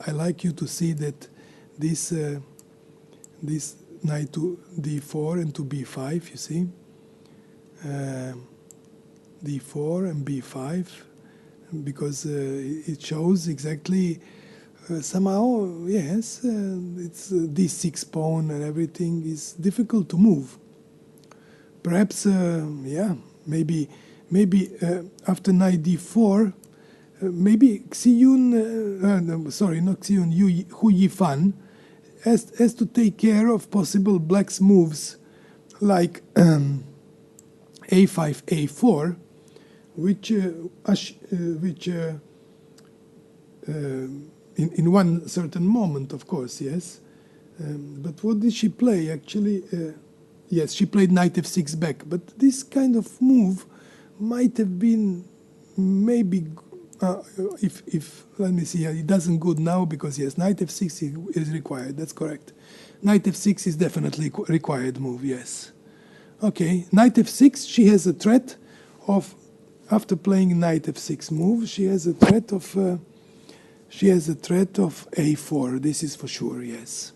I like you to see that this knight to d4 and to b5, you see, d4 and b5, because it shows exactly somehow, yes, it's d6 pawn and everything is difficult to move. Perhaps, yeah, maybe after knight d4, maybe Xiyun, no, sorry, not Xiyun, Hu Yifan has to take care of possible black's moves like a5, a4, which in one certain moment, of course, yes. But what did she play actually? Yes, she played knight f6 back. But this kind of move might have been maybe if let me see, it doesn't good now because yes, knight f6 is required. That's correct. Knight f6 is definitely required move. Yes. Okay, knight f6. She has a threat of after playing knight f6 move. She has a threat of a4. This is for sure. Yes,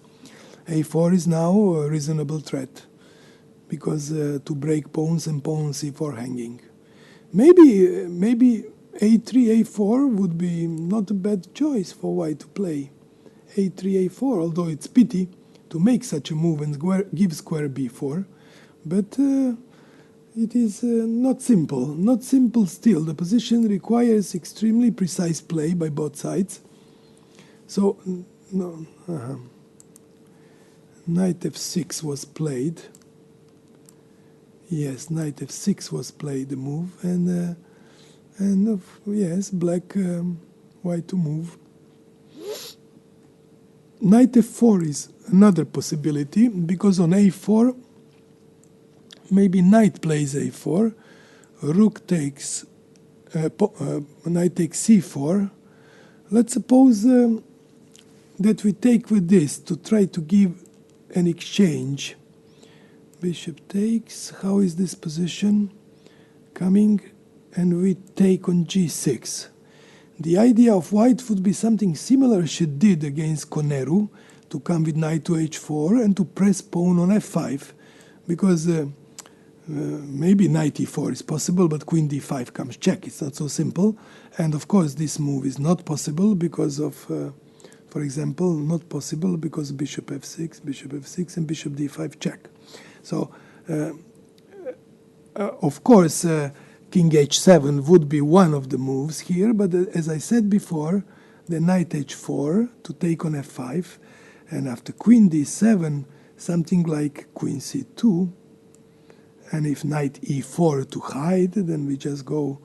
a4 is now a reasonable threat because to break pawns and pawn c4 hanging. Maybe a3, a4 would be not a bad choice for white to play. a3, a4, although it's pity to make such a move and give square b4. But it is not simple. Not simple still. The position requires extremely precise play by both sides. So, no, knight f6 was played. Yes, knight f6 was played, the move, and yes, black, white to move. Knight f4 is another possibility, because on a4, maybe knight plays a4, rook takes, knight takes c4. Let's suppose that we take with this to try to give an exchange. Bishop takes, how is this position? Coming, and we take on g6. The idea of white would be something similar she did against Koneru, to come with knight to h4 and to press pawn on f5, because maybe knight e4 is possible, but queen d5 comes check. It's not so simple. And of course, this move is not possible because of, for example, not possible because bishop f6, and bishop d5 check. So, of course, king h7 would be one of the moves here, but as I said before, the knight h4 to take on f5, and after queen d7, something like queen c2, and if knight e4 to hide, then we just go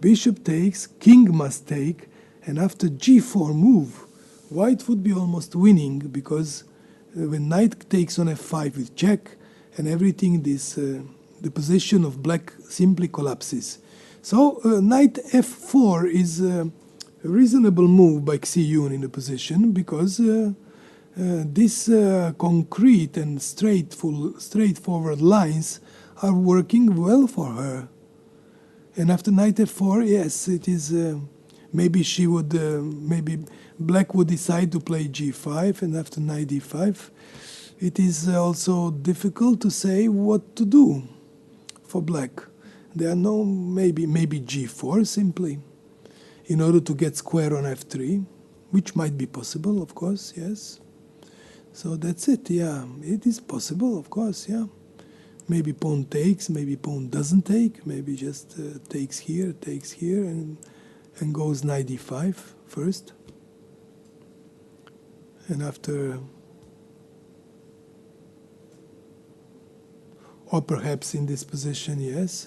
bishop takes, king must take, and after g4 move, white would be almost winning, because when knight takes on f5 with check, and everything, this the position of black simply collapses. So knight f4 is a reasonable move by Xiyun in the position, because these concrete and straightforward lines are working well for her. And after knight f4, yes, it is. Maybe she would, maybe black would decide to play g5, and after knight d5, it is also difficult to say what to do for black. There are no, maybe g4 simply, in order to get square on f3, which might be possible, of course, yes. So that's it, yeah. It is possible, of course, yeah. Maybe pawn takes, maybe pawn doesn't take, maybe just takes here, and goes knight d5 first. And after, or perhaps in this position, yes,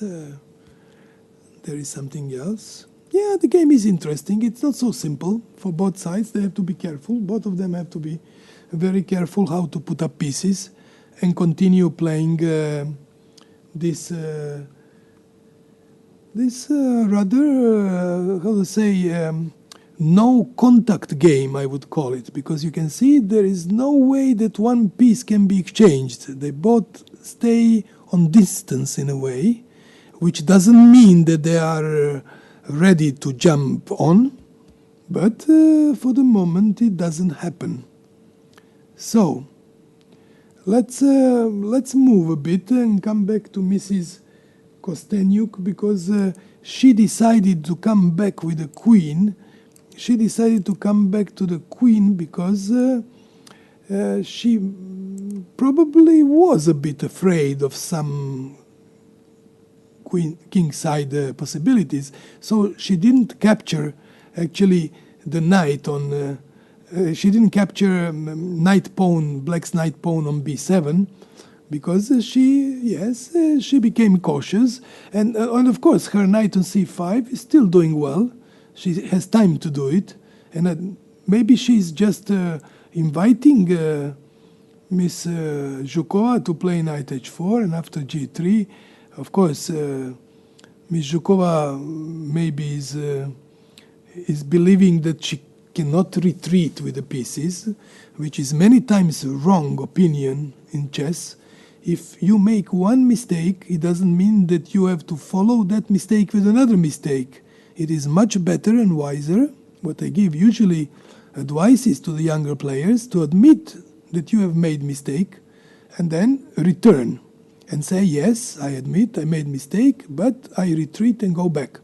there is something else. Yeah, the game is interesting. It's not so simple for both sides. They have to be careful. Both of them have to be very careful how to put up pieces and continue playing this rather, how to say, no contact game, I would call it, because you can see there is no way that one piece can be exchanged. They both stay on distance in a way, which doesn't mean that they are ready to jump on, but for the moment it doesn't happen. So let's move a bit and come back to Mrs. Kostenyuk, because she decided to come back with a queen she decided to come back to the queen because she probably was a bit afraid of some king side possibilities. So she didn't capture actually the knight on. She didn't capture knight pawn, black's knight pawn on b7, because she became cautious, and of course her knight on c5 is still doing well. She has time to do it, and maybe she's just inviting Miss Zhukova to play knight h4, and after g3, of course, Miss Zhukova maybe is believing that she cannot retreat with the pieces, which is many times a wrong opinion in chess. If you make one mistake, it doesn't mean that you have to follow that mistake with another mistake. It is much better and wiser. What I give usually advice is to the younger players to admit that you have made mistake and then return and say, yes, I admit I made mistake, but I retreat and go back.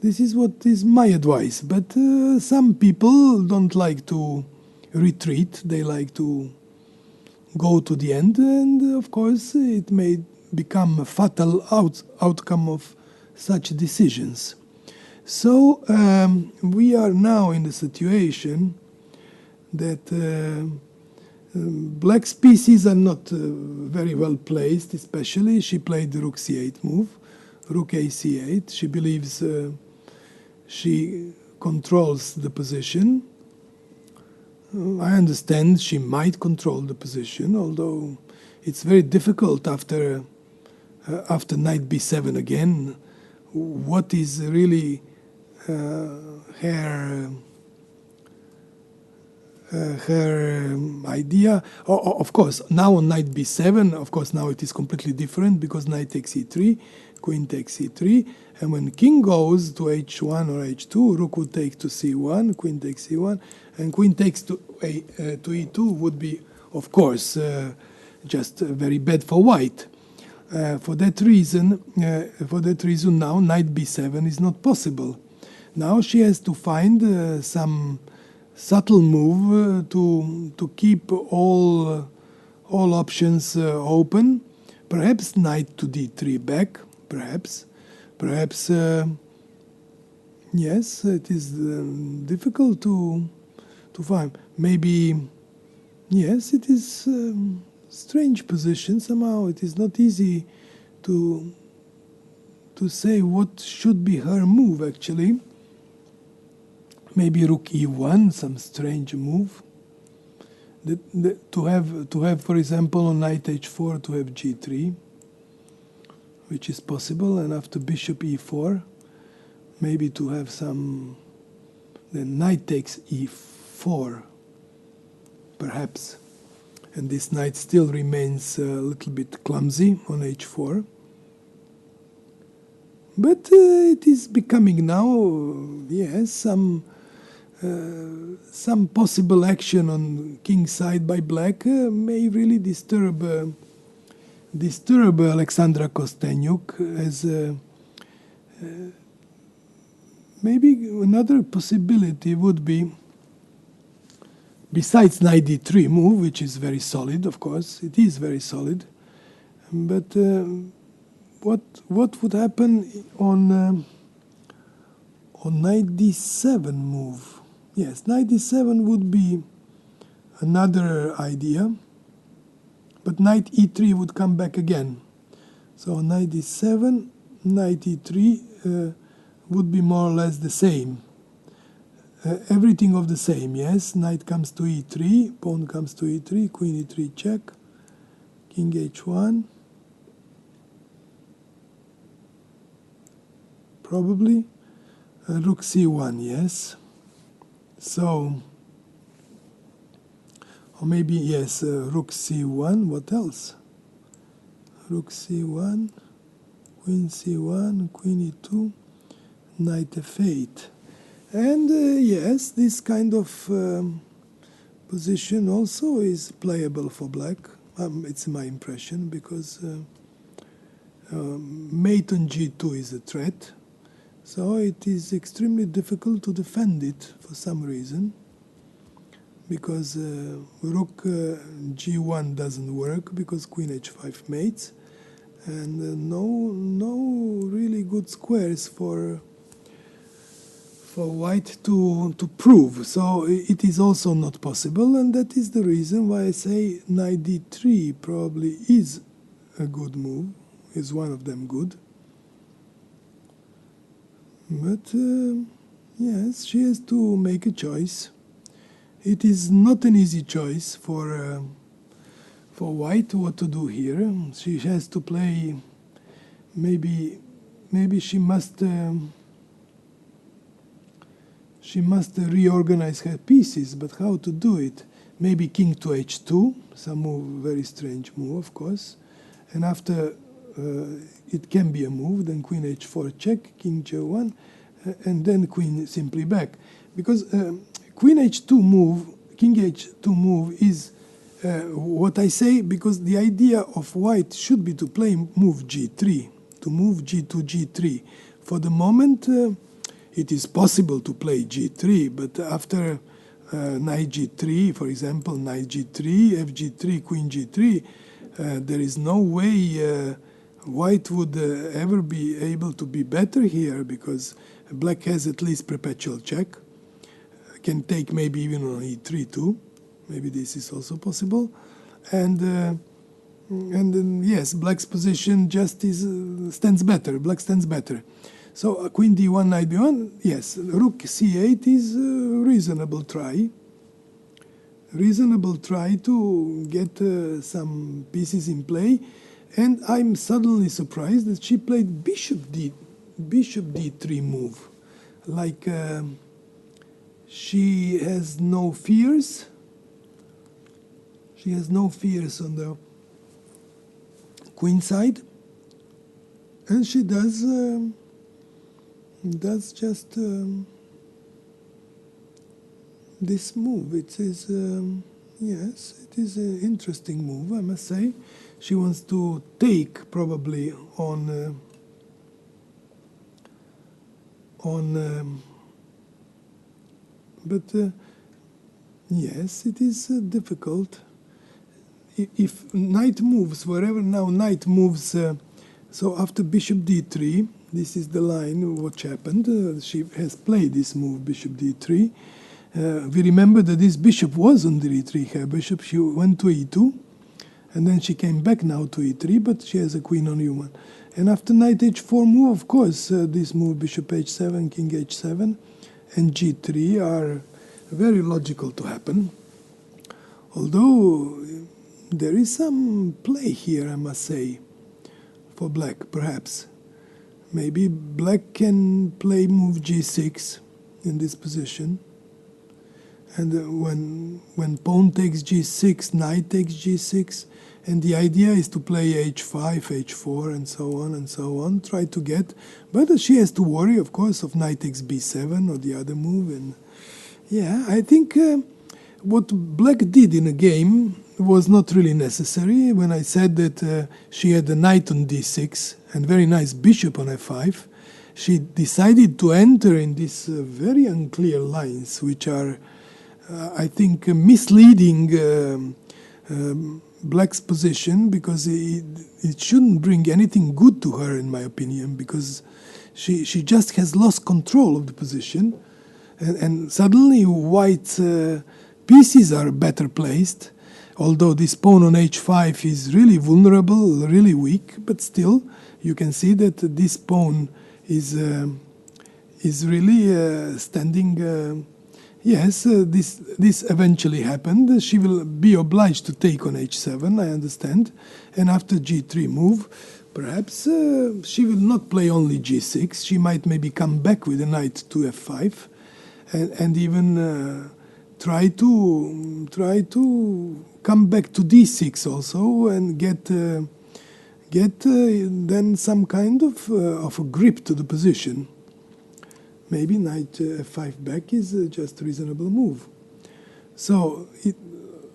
This is what is my advice. But some people don't like to retreat. They like to go to the end. And of course, it may become a fatal outcome of such decisions. So we are now in the situation that black's pieces are not very well placed, especially. She played the rook c8 move, rook a c8. She believes she controls the position. I understand she might control the position, although it's very difficult after knight b7 again. What is really her idea? Of course, now on knight b7, of course, now it is completely different because knight takes e3, queen takes e3, and when king goes to h1 or h2, rook would take to c1, queen takes c1, and queen takes to e2 would be, of course, just very bad for white. For that reason, now knight b7 is not possible. Now she has to find some subtle move to keep all options open. Perhaps knight to d3 back. Perhaps, yes, it is difficult to find. Maybe, yes, it is strange position somehow. It is not easy to say what should be her move actually. Maybe rook e1, some strange move. To have, for example, on knight h4 to have g3, which is possible, and after bishop e4, maybe to have some. Then knight takes e4, perhaps, and this knight still remains a little bit clumsy on h4. But it is becoming now, yes, some possible action on king's side by black may really disturb Alexandra Kostenyuk as maybe another possibility would be, besides knight d3 move, which is very solid, of course, it is very solid, but what would happen on knight d7 move? Yes, knight d7 would be another idea, but knight e3 would come back again. So knight d7, knight e3 would be more or less the same. Everything of the same, yes. Knight comes to e3, pawn comes to e3, queen e3 check, king h1. Probably rook c1, yes. So, or maybe, yes, rook c1, what else? Rook c1, queen c1, queen e2, knight f8. And yes, this kind of position also is playable for black. It's my impression, because mate on g2 is a threat. So it is extremely difficult to defend it for some reason, because rook g1 doesn't work because queen h5 mates, and no really good squares for white to prove. So it is also not possible, and that is the reason why I say knight d3 probably is a good move, is one of them good. But yes, she has to make a choice. It is not an easy choice for white what to do here. She has to play. Maybe she must reorganize her pieces. But how to do it? Maybe king to h2, some move, very strange move, of course. And after it can be a move, then queen h4 check, king j1, and then queen simply back. Because queen h2 move, king h2 move is what I say, because the idea of white should be to play move g3, to move g2, g3. For the moment, it is possible to play g3, but after knight g3, for example, knight g3, fg3, queen g3, there is no way white would ever be able to be better here, because black has at least perpetual check, can take maybe even on e3 too. Maybe this is also possible, and then yes, black's position just stands better. Black stands better. So queen d1, knight b1. Yes, rook c8 is a reasonable try. Reasonable try to get some pieces in play, and I'm suddenly surprised that she played bishop d3 move, like she has no fears. She has no fears on the queen side, and she does just this move. It is yes, it is an interesting move, I must say. She wants to take probably on but yes, it is difficult. If knight moves, wherever now knight moves, so after bishop d3, this is the line of what happened. She has played this move, bishop d3. We remember that this bishop was on the e3, her bishop. She went to e2, and then she came back now to e3, but she has a queen on e1. And after knight h4 move, of course, this move, bishop h7, king h7, and g3 are very logical to happen. Although there is some play here, I must say, for black, perhaps. Maybe black can play move g6 in this position. And when pawn takes g6, knight takes g6, and the idea is to play h5, h4, and so on, try to get. But she has to worry, of course, of knight takes b7 or the other move. And yeah, I think what black did in a game was not really necessary. When I said that she had a knight on d6 and very nice bishop on f5, she decided to enter in these very unclear lines, which are, I think, misleading black's position, because it shouldn't bring anything good to her, in my opinion, because she just has lost control of the position, and suddenly white's pieces are better placed. Although this pawn on h5 is really vulnerable, really weak, but still you can see that this pawn is really standing. Yes, this eventually happened. She will be obliged to take on h7, I understand. And after g3 move, perhaps she will not play only g6. She might maybe come back with a knight to f5, and even try to come back to d6 also, and get then some kind of a grip to the position. Maybe knight f5 back is just a reasonable move. So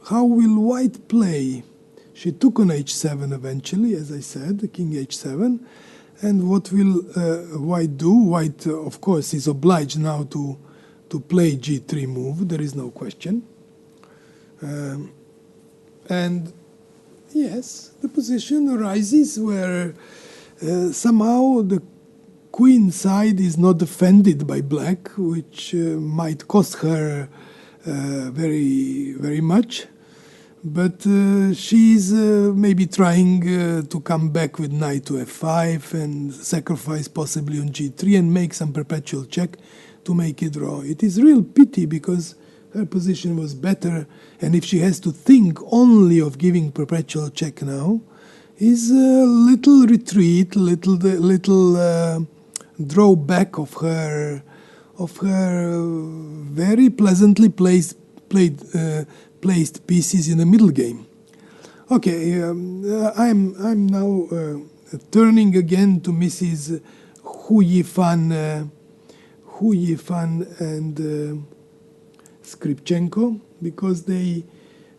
how will white play? She took on h7 eventually, as I said, king h7. And what will white do? White, of course, is obliged now to play g3 move. There is no question. And yes, the position arises where somehow the queen side is not defended by black, which might cost her very, very much. But she's maybe trying to come back with knight to f5 and sacrifice possibly on g3 and make some perpetual check to make it draw. It is real pity because her position was better, and if she has to think only of giving perpetual check now, is a little retreat, little drawback of her very pleasantly placed pieces in the middle game. Okay, I'm now turning again to Mrs. Hu Yifan and Skripchenko, because they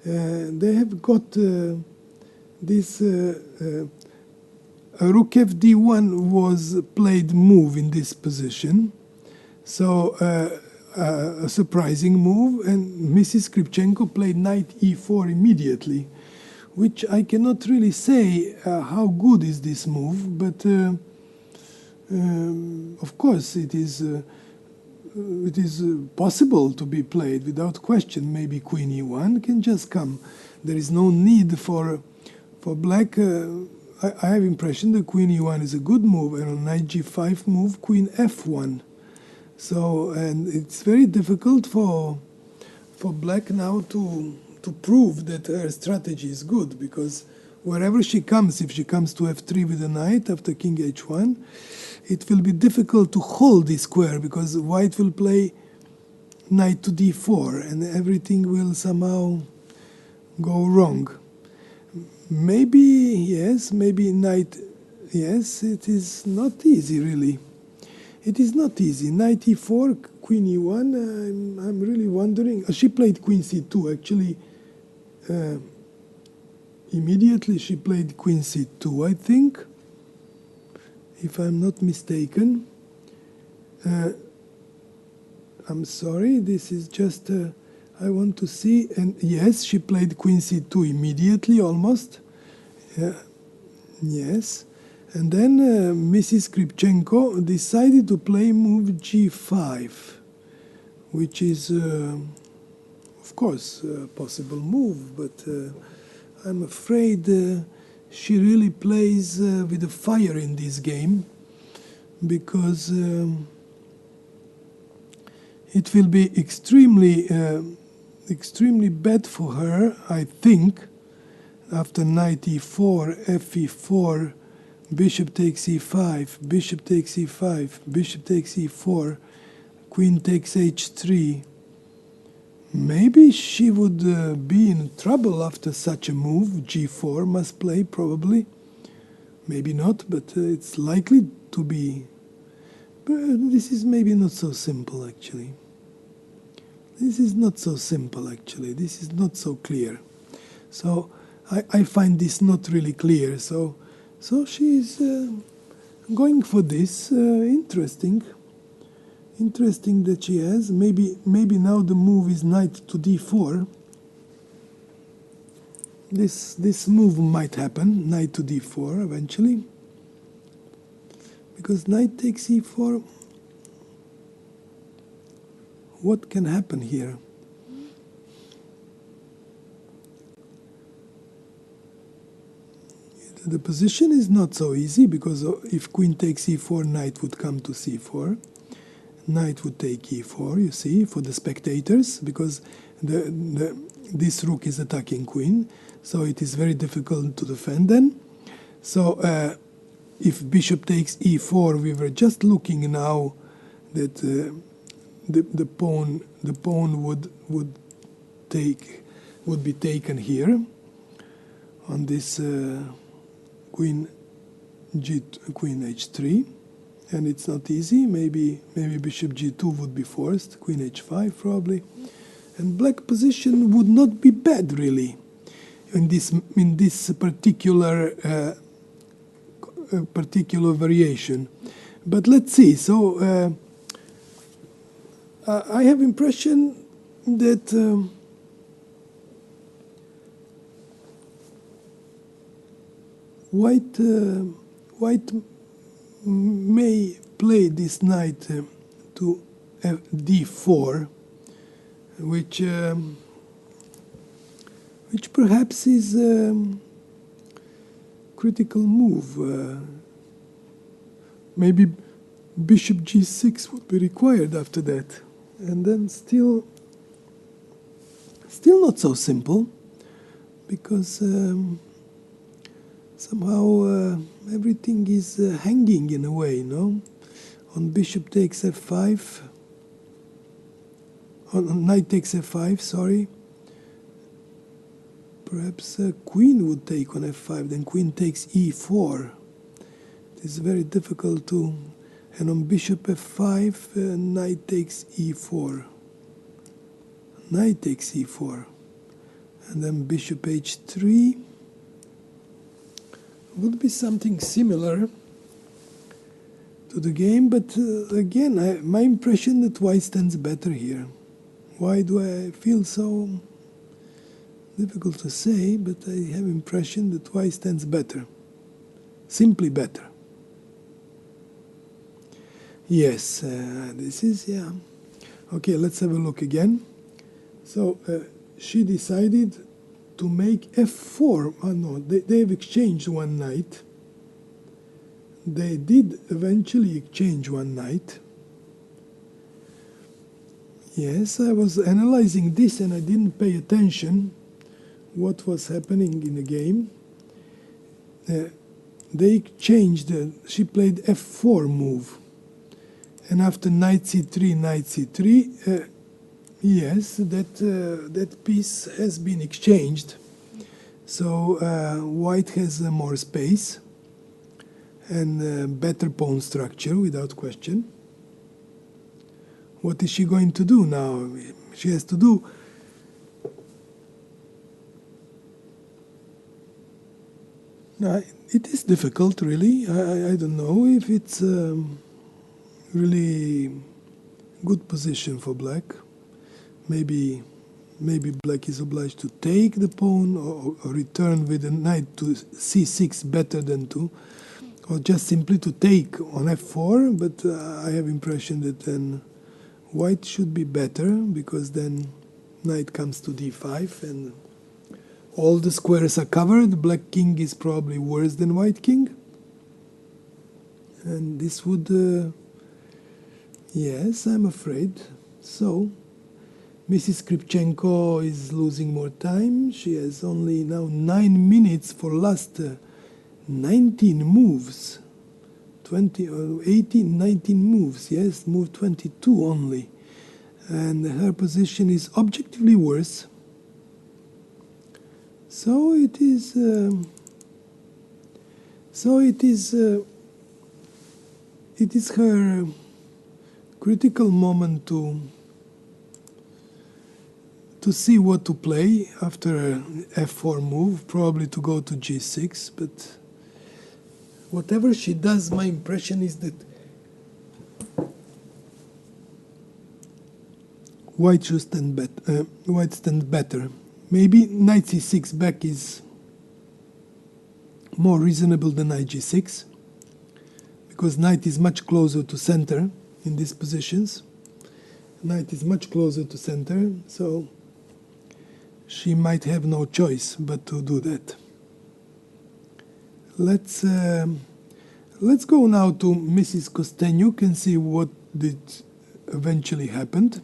have got this Rook fd1 was played move in this position, so a surprising move, and Mrs. Skripchenko played knight e4 immediately, which I cannot really say how good is this move, but of course it is possible to be played without question. Maybe queen e1 can just come. There is no need for black. I have impression that queen e1 is a good move, and on knight g5 move, queen f1. So, and it's very difficult for black now to prove that her strategy is good, because wherever she comes, if she comes to f3 with a knight after king h1, it will be difficult to hold this square, because white will play knight to d4 and everything will somehow go wrong. Maybe, yes, maybe knight, yes, it is not easy really. It is not easy. Knight e4, queen e1, I'm really wondering. She played queen c2, actually. Immediately she played queen c2, I think, if I'm not mistaken. I'm sorry, this is just, I want to see, and yes, she played queen c2 immediately, almost. Yes. And then Mrs. Skripchenko decided to play move g5, which is, of course, a possible move, but I'm afraid she really plays with a fire in this game, because it will be extremely bad for her, I think, after knight e4, fe4, bishop takes e5, bishop takes e5, bishop takes e4, queen takes h3. Maybe she would be in trouble after such a move. g4 must play, probably. Maybe not, but it's likely to be. But this is maybe not so simple, actually. This is not so simple, actually. This is not so clear. So I find this not really clear. So she's going for this. Interesting that she has. Maybe now the move is knight to d4. This move might happen, knight to d4 eventually, because knight takes e4. What can happen here? The position is not so easy, because if queen takes e4, knight would come to c4. Knight would take e4, you see, for the spectators, because this rook is attacking queen, so it is very difficult to defend then. So if bishop takes e4, we were just looking now that the pawn would be taken here on this queen h3. And it's not easy. Maybe bishop g2 would be forced, queen h5 probably, and black position would not be bad really in this particular a particular variation. But let's see. So I have impression that white may play this knight to d4, which perhaps is critical move. Maybe bishop g6 would be required after that, and then still not so simple, because somehow everything is hanging in a way, no? On bishop takes f5, on knight takes f5, sorry. Perhaps queen would take on f5, then queen takes e4. It is very difficult to, and on bishop f5, knight takes e4. Knight takes e4. And then bishop h3 would be something similar to the game, but again, my impression that white stands better here. Why do I feel so? Difficult to say, but I have impression that white stands better. Simply better. Yes, this is, yeah. Okay, let's have a look again. So she decided to make f4. Oh no, they have exchanged one knight. They did eventually exchange one knight. Yes, I was analyzing this and I didn't pay attention what was happening in the game. They exchanged, she played f4 move. And after knight c3, yes, that piece has been exchanged. So white has more space and better pawn structure, without question. What is she going to do now? She has to do... it is difficult, really. I don't know if it's really good position for black. Maybe black is obliged to take the pawn or return with the knight to c6 better than to, or just simply to take on f4, but I have impression that then white should be better, because then knight comes to d5 and all the squares are covered. Black king is probably worse than white king. And this would... yes, I'm afraid. So, Mrs. Skripchenko is losing more time. She has only now 9 minutes for last 19 moves. 20 or 18, 19 moves. Yes, move 22 only. And her position is objectively worse. So it is... it is her critical moment to see what to play after f4 move, probably to go to g6, but whatever she does, my impression is that white should stand better. Maybe knight c6 back is more reasonable than knight g6, because knight is much closer to center in these positions. Knight is much closer to center, so she might have no choice but to do that. Let's go now to Mrs. Kostenyuk and see what did eventually happened.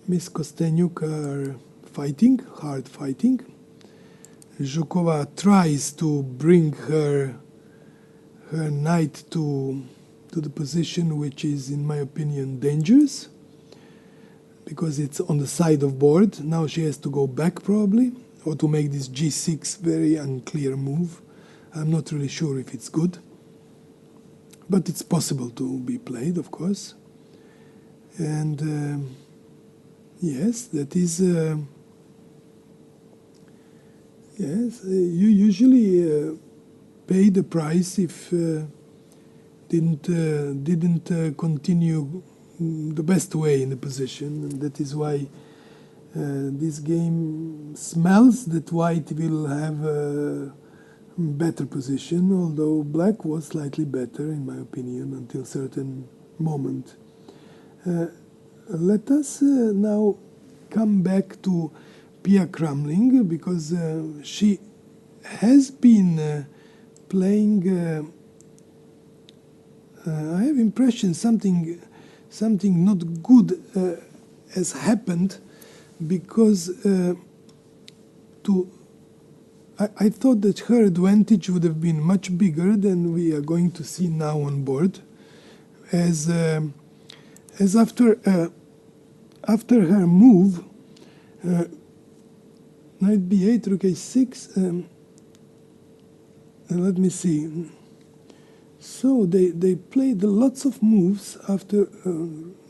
Miss Kostenyuk are fighting, hard fighting. Zhukova tries to bring her knight to the position which is, in my opinion, dangerous, because it's on the side of board. Now she has to go back probably, or to make this g6 very unclear move. I'm not really sure if it's good, but it's possible to be played, of course. And yes, that is Yes, you usually pay the price if didn't continue the best way in the position, and that is why this game smells that white will have a better position, although black was slightly better in my opinion until certain moment. Let us now come back to Pia Kramling, because she has been playing. I have impression something not good has happened, because I thought that her advantage would have been much bigger than we are going to see now on board, as after her move, knight b8, rook a6. Let me see. So they played lots of moves after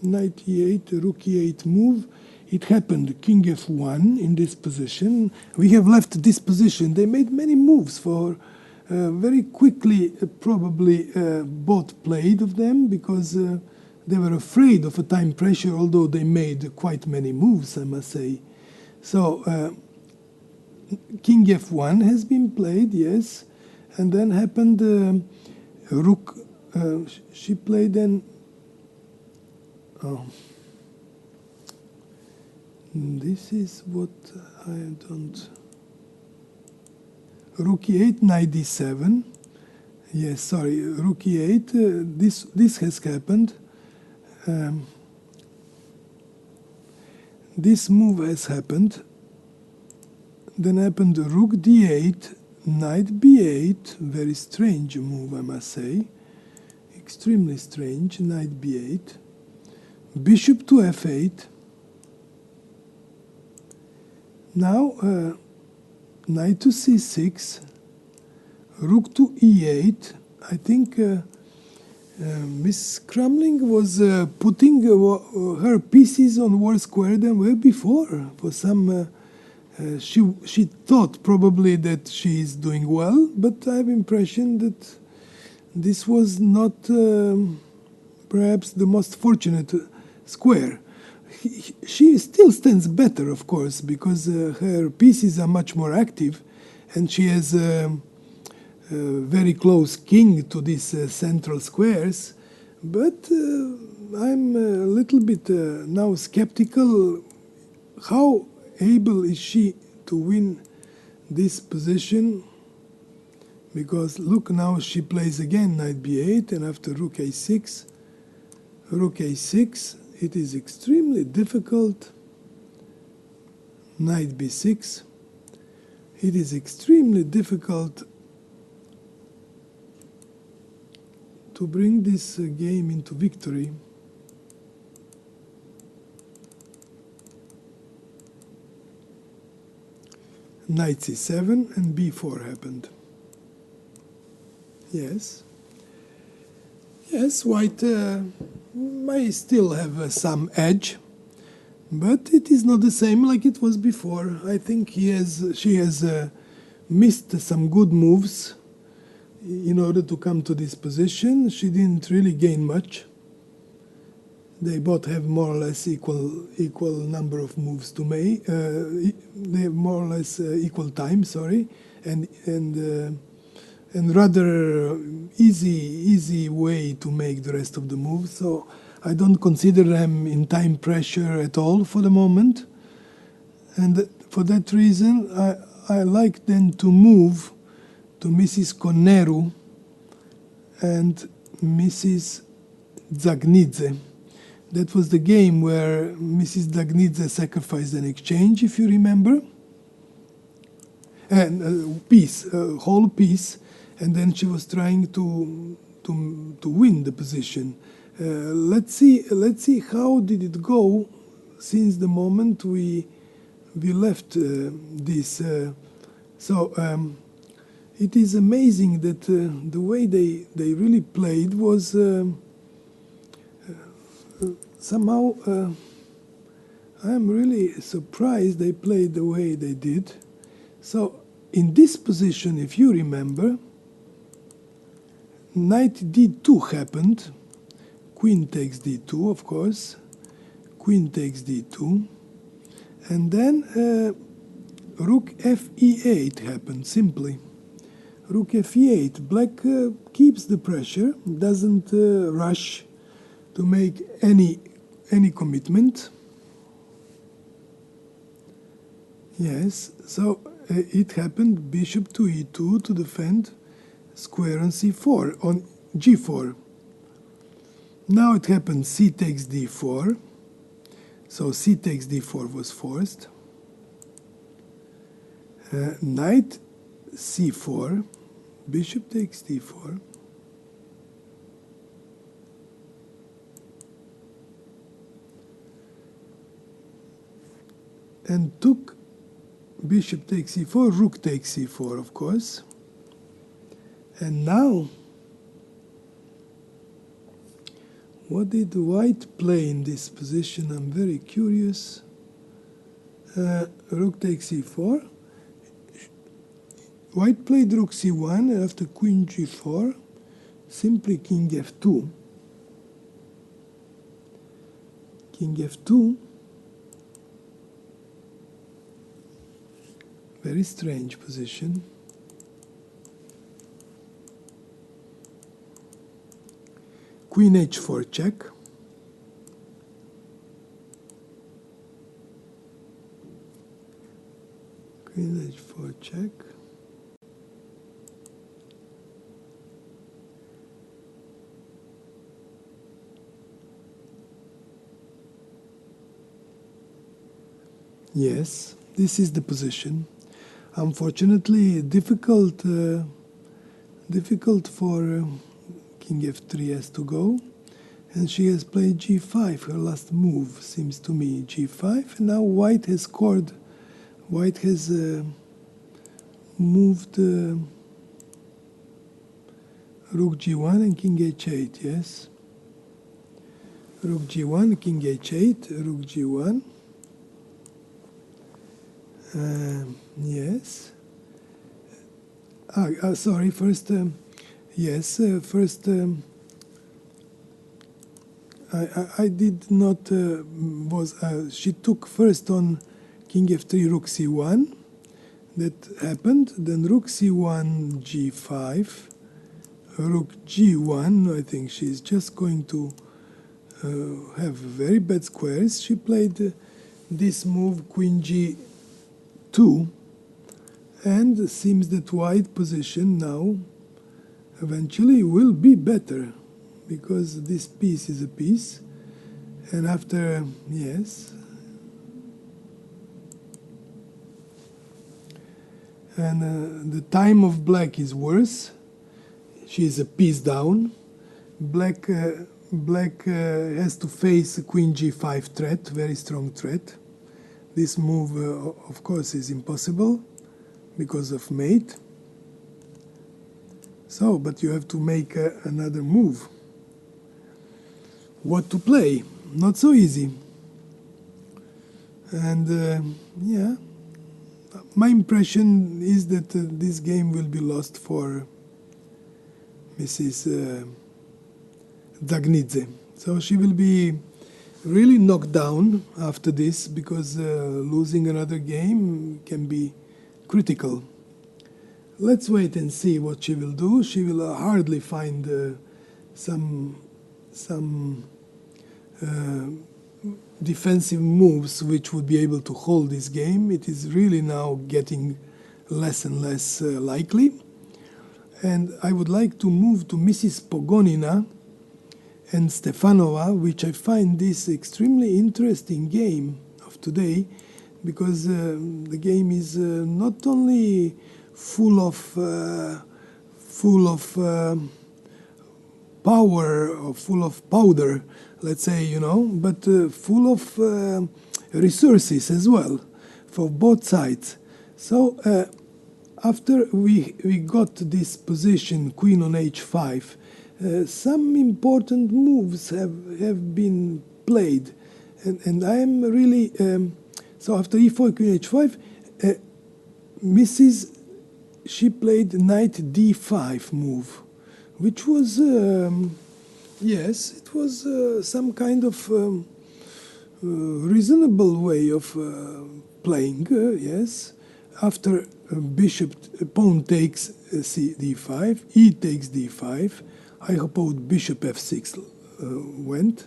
knight e8, rook e8 move. It happened king f1 in this position. We have left this position. They made many moves for very quickly, probably both played of them, because they were afraid of a time pressure, although they made quite many moves, I must say. So king f1 has been played, yes, and then happened rook. She played then. Oh, this is what I don't. Rook e8, knight d7. Yes, sorry, rook e8. This has happened. This move has happened. Then happened rook d8, knight b8. Very strange move, I must say. Extremely strange. Knight b8. Bishop to f8. Now knight to c6. Rook to e8. I think Miss Kramling was putting her pieces on war square than were before. For some, she thought probably that she is doing well, but I have impression that this was not perhaps the most fortunate square. She still stands better, of course, because her pieces are much more active, and she has very close king to these central squares. But I'm a little bit now skeptical. How able is she to win this position? Because look, now she plays again knight b8, and after rook a6, rook a6, it is extremely difficult. Knight b6, it is extremely difficult to bring this game into victory. Knight c7 and b4 happened. Yes. Yes, white may still have some edge, but it is not the same like it was before. I think she has missed some good moves in order to come to this position. She didn't really gain much. They both have more or less equal number of moves to make. They have more or less equal time, sorry, and rather easy way to make the rest of the moves. So I don't consider them in time pressure at all for the moment. And for that reason, I like then to move to Mrs. Conneru and Mrs. Zagnidze. That was the game where Mrs. Zagnidze sacrificed an exchange, if you remember. And whole piece. And then she was trying to win the position. Let's see how did it go since the moment we left this. It is amazing that the way they really played was somehow. I'm really surprised they played the way they did. So in this position, if you remember, knight d2 happened. Queen takes d2, of course. Queen takes d2. And then rook fe8 happened, simply. Rook fe8. Black keeps the pressure, doesn't rush to make any commitment. Yes, so it happened bishop to e2 to defend square on c4, on g4. Now it happened c takes d4. So c takes d4 was forced. Knight c4, bishop takes d4. And took bishop takes c4, rook takes c4, of course. And now, what did white play in this position? I'm very curious. Rook takes c4. White played rook c1, and after queen g4, simply king f2. King f2. Very strange position. Queen h4 check. Queen h4 check. Yes, this is the position. Unfortunately, difficult for king f3 has to go, and she has played g5. Her last move seems to me g5, and now white has scored. White has moved rook g1 and king h8. Yes, rook g1, king h8, rook g1. Yes. Sorry. First, yes. First, I did not. She took first on king f3, rook c1. That happened. Then rook c1, g5, rook g1. I think she's just going to have very bad squares. She played this move, queen g2, and it seems that white position now eventually will be better, because this piece is a piece, and after, yes, and the time of black is worse. She is a piece down. Black has to face a queen g5 threat, very strong threat. This move, of course, is impossible because of mate. So, but you have to make another move. What to play? Not so easy. And yeah, my impression is that this game will be lost for Mrs. Dagnidze. So she will be really knocked down after this, because losing another game can be critical. Let's wait and see what she will do. She will hardly find some defensive moves which would be able to hold this game. It is really now getting less and less likely. And I would like to move to Mrs. Pogonina and Stefanova, which I find this extremely interesting game of today, because the game is not only full of power, or full of powder, let's say, you know, but full of resources as well for both sides. So after we got this position, queen on h5, some important moves have been played, and I am really so after e4, queen h5, Mrs. she played knight d5 move, which was, yes, it was some kind of reasonable way of playing, yes. After pawn takes d5, e takes d5, I suppose bishop f6 went,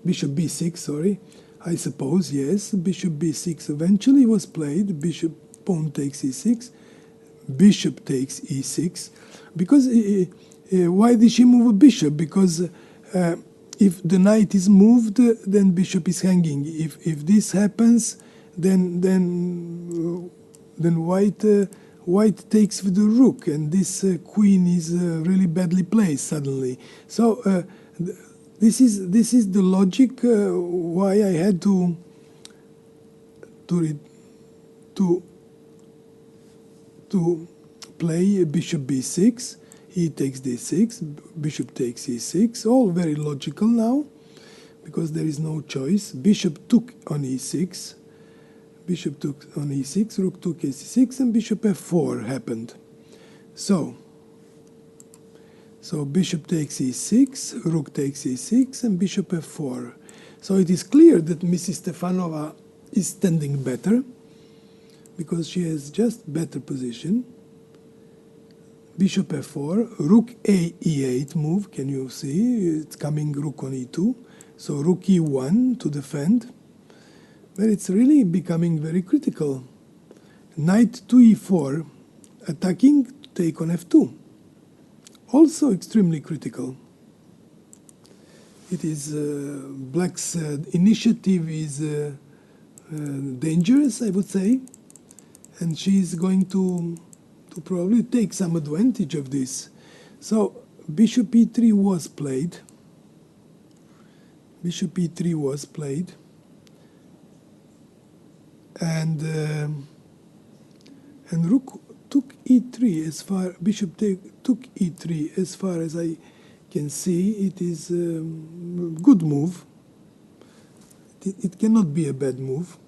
bishop b6, sorry, I suppose, yes, bishop b6 eventually was played, pawn takes e6, bishop takes e6, because why did she move a bishop? Because if the knight is moved, then bishop is hanging. If this happens, then white takes with the rook, and this queen is really badly placed suddenly. So this is the logic why I had to play bishop b6, e takes d6, bishop takes e6, all very logical now, because there is no choice. Bishop took on e6, bishop took on e6, rook took e6, and bishop f4 happened. So bishop takes e6, rook takes e6, and bishop f4. So it is clear that Mrs. Stefanova is standing better, because she has just better position. Bishop f4, rook a e8 move, can you see? It's coming rook on e2. So rook e1 to defend. But it's really becoming very critical. Knight to e4, attacking to take on f2. Also extremely critical. It is black's initiative is dangerous, I would say. And she is going to probably take some advantage of this. So bishop e3 was played. Bishop e3 was played. And rook took e3 as far, bishop took e3 as far as I can see. It is a good move. It cannot be a bad move.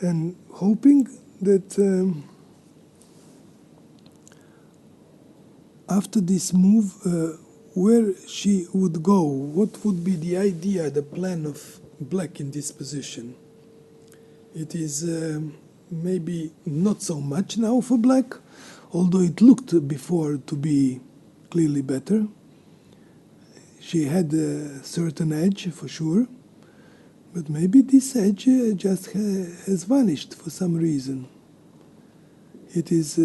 And hoping that after this move, where she would go, what would be the idea, the plan of black in this position. It is maybe not so much now for black, although it looked before to be clearly better. She had a certain edge for sure. But maybe this edge just has vanished for some reason. It is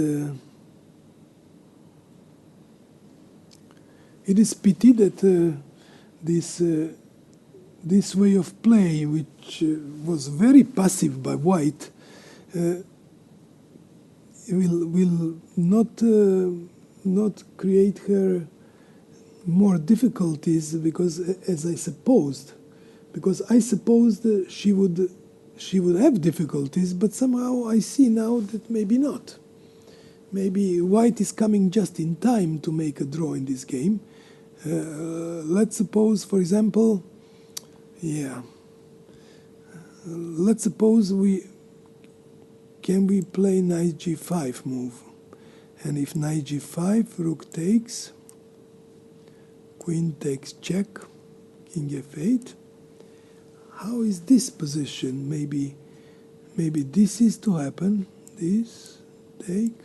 pity that this way of play, which was very passive by white, will not create her more difficulties, because as I supposed. Because I supposed she would have difficulties, but somehow I see now that maybe not. Maybe white is coming just in time to make a draw in this game. Let's suppose, for example, let's suppose we play knight g5 move, and if knight g5, rook takes, queen takes check, king f8. How is this position? Maybe this is to happen. This, take,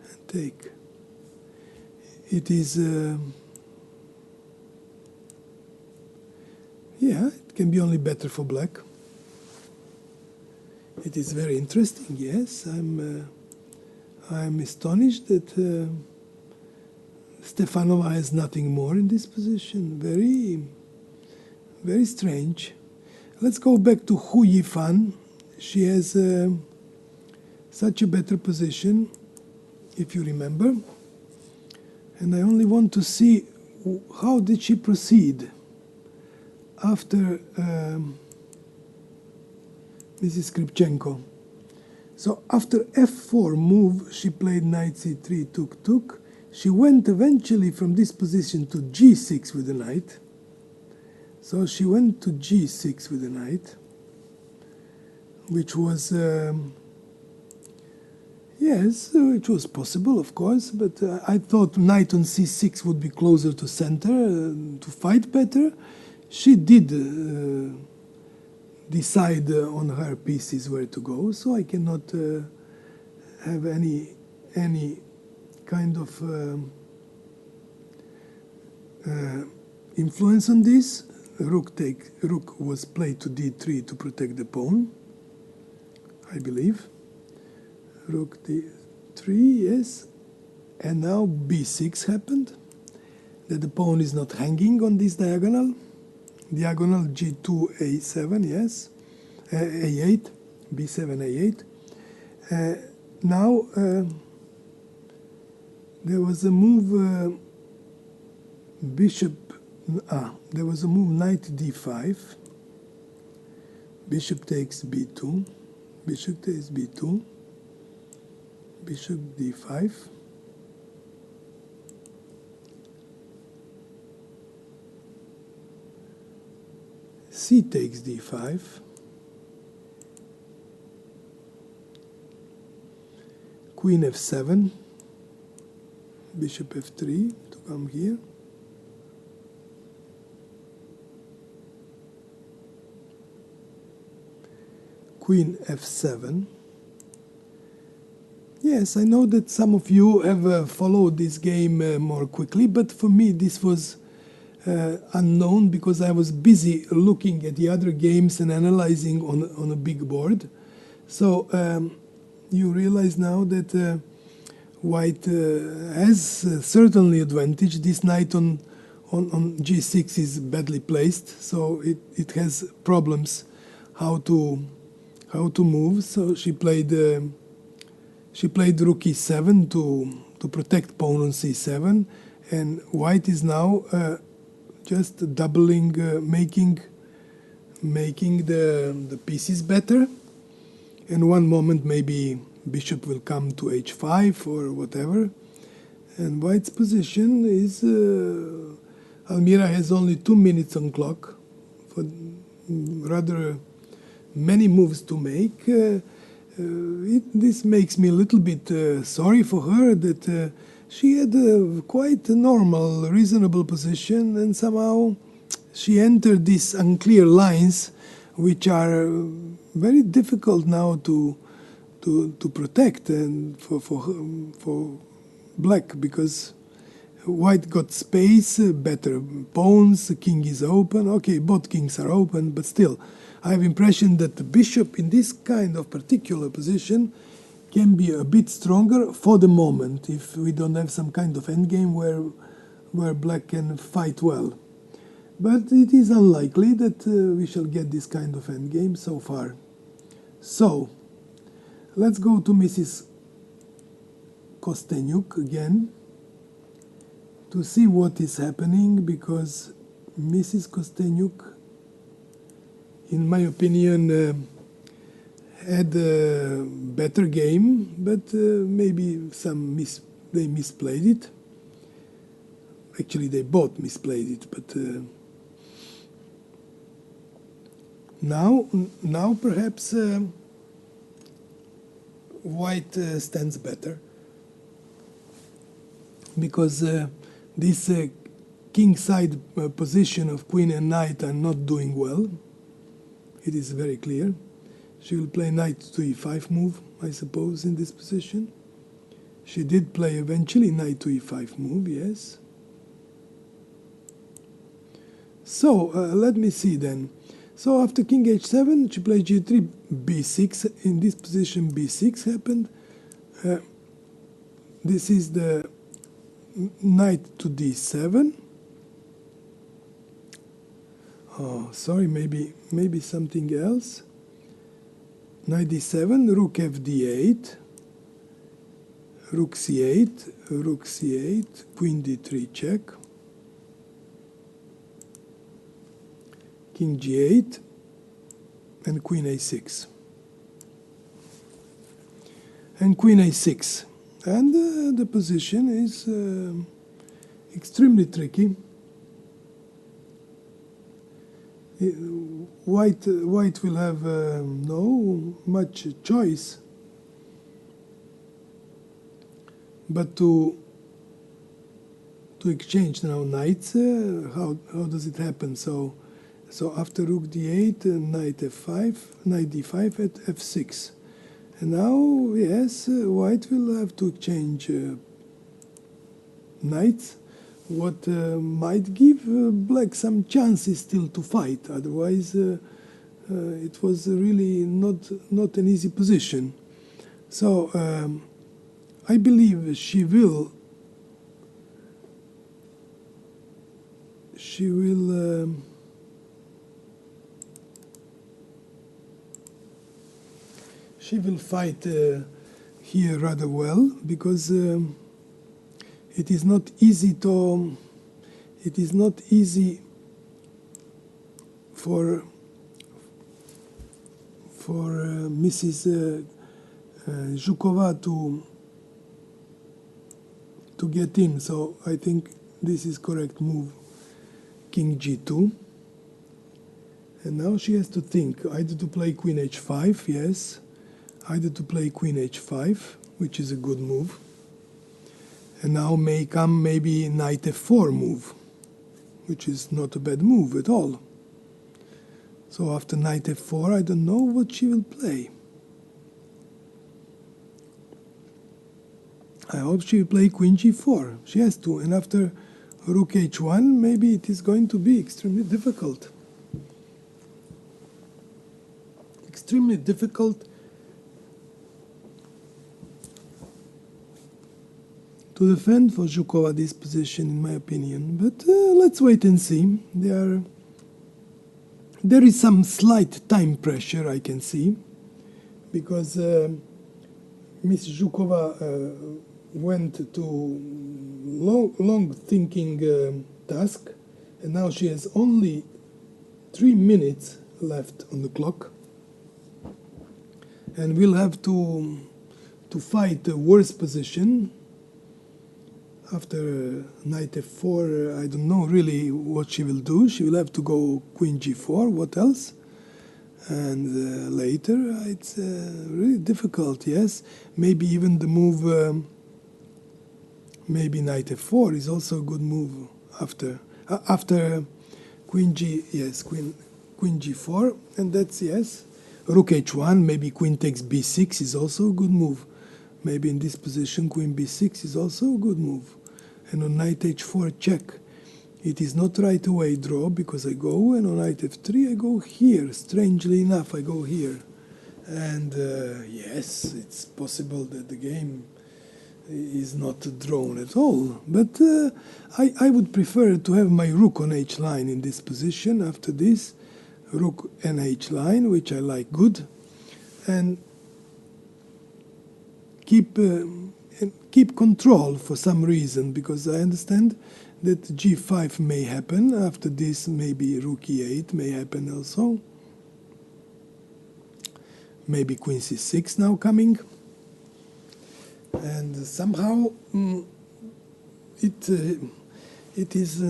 and take. It is, it can be only better for black. It is very interesting, yes. I'm astonished that Stefanova has nothing more in this position. Very strange. Let's go back to Hu Yifan. She has such a better position, if you remember. And I only want to see how did she proceed after Mrs. Skripchenko. So after f4 move, she played knight c3, took. She went eventually from this position to g6 with the knight. So she went to g6 with the knight. which was yes, it was possible, of course, but I thought knight on c6 would be closer to center to fight better. She did decide on her pieces where to go, so I cannot have any kind of influence on this. Rook was played to d3 to protect the pawn, I believe. Rook d3, yes. And now b6 happened, that the pawn is not hanging on this diagonal. Diagonal g2, a7, yes. a8, b7, a8. Now there was a move there was a move knight d5. Bishop takes b2. Bishop takes b2. Bishop d5. C takes d5. Queen f7. Bishop f3 to come here. Queen f7. Yes, I know that some of you have followed this game more quickly, but for me this was unknown because I was busy looking at the other games and analyzing on a big board. So you realize now that White has certainly advantage. This knight on g6 is badly placed, so it has problems how to move. So she played rook e7 to protect pawn on c7, and White is now just doubling, making the pieces better. In one moment maybe bishop will come to h5 or whatever, and White's position is Almira has only 2 minutes on clock for rather many moves to make. This makes me a little bit sorry for her that she had a quite normal, reasonable position, and somehow she entered these unclear lines, which are very difficult now to protect and for Black, because White got space, better pawns, the king is open. Okay, both kings are open, but still, I have impression that the bishop in this kind of particular position can be a bit stronger for the moment if we don't have some kind of endgame where Black can fight well. But it is unlikely that we shall get this kind of endgame so far. So, let's go to Mrs. Kostenyuk again to see what is happening, because Mrs. Kostenyuk, in my opinion, had a better game, but maybe they misplayed it. Actually, they both misplayed it, but now perhaps White stands better, because this king side position of queen and knight are not doing well. It is very clear. She will play knight to e5 move, I suppose, in this position. She did play eventually knight to e5 move, yes. So, let me see then. So after king h7, she played g3, b6. In this position, b6 happened. This is the knight to d7. Oh, sorry, maybe something else. Knight d7, rook fd8, rook c8, rook c8, queen d3 check, king g8, and queen a6. And queen a6. And the position is extremely tricky. White will have no much choice but to exchange now knights. How does it happen? So after rook d8, knight f5, knight d5 at f6. And now, yes, white will have to exchange knights, what might give black some chances still to fight. Otherwise, it was really not an easy position. So I believe she will fight here rather well, because it is not easy for Mrs. Zhukova to get in. So I think this is correct move, king g2. And now she has to think either to play queen h5, yes, either to play queen h5, which is a good move. And now may come maybe knight f4 move, which is not a bad move at all. So after knight f4, I don't know what she will play. I hope she will play queen g4. She has to. And after rook h1, maybe it is going to be extremely difficult. Extremely difficult to defend for Zhukova this position, in my opinion. But let's wait and see. There is some slight time pressure I can see, because Miss Zhukova went to long thinking task, and now she has only 3 minutes left on the clock, and we'll have to fight a worse position. After knight f4, I don't know really what she will do. She will have to go queen g4, what else? And later, it's really difficult, yes. Maybe even the move, maybe knight f4 is also a good move after queen g, yes, queen g4, and that's, yes. Rook h1, maybe queen takes b6 is also a good move. Maybe in this position, queen b6 is also a good move. And on knight h4 check, it is not right away draw, because I go, and on knight f3 I go here. Strangely enough, I go here. And yes, it's possible that the game is not drawn at all. But I would prefer to have my rook on h line in this position. After this, rook and h line, which I like good. And keep control for some reason, because I understand that g5 may happen. After this, maybe rook e8 may happen also. Maybe queen c6 now coming. And somehow it is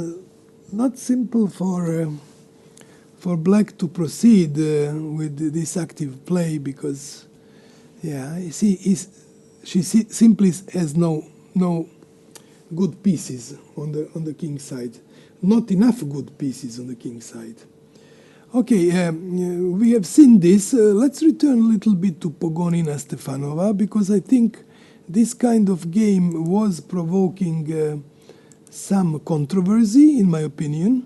not simple for black to proceed with this active play, because, yeah, you see, she simply has no good pieces on the king's side. Not enough good pieces on the king's side. Okay, we have seen this. Let's return a little bit to Pogonina Stefanova, because I think this kind of game was provoking some controversy, in my opinion,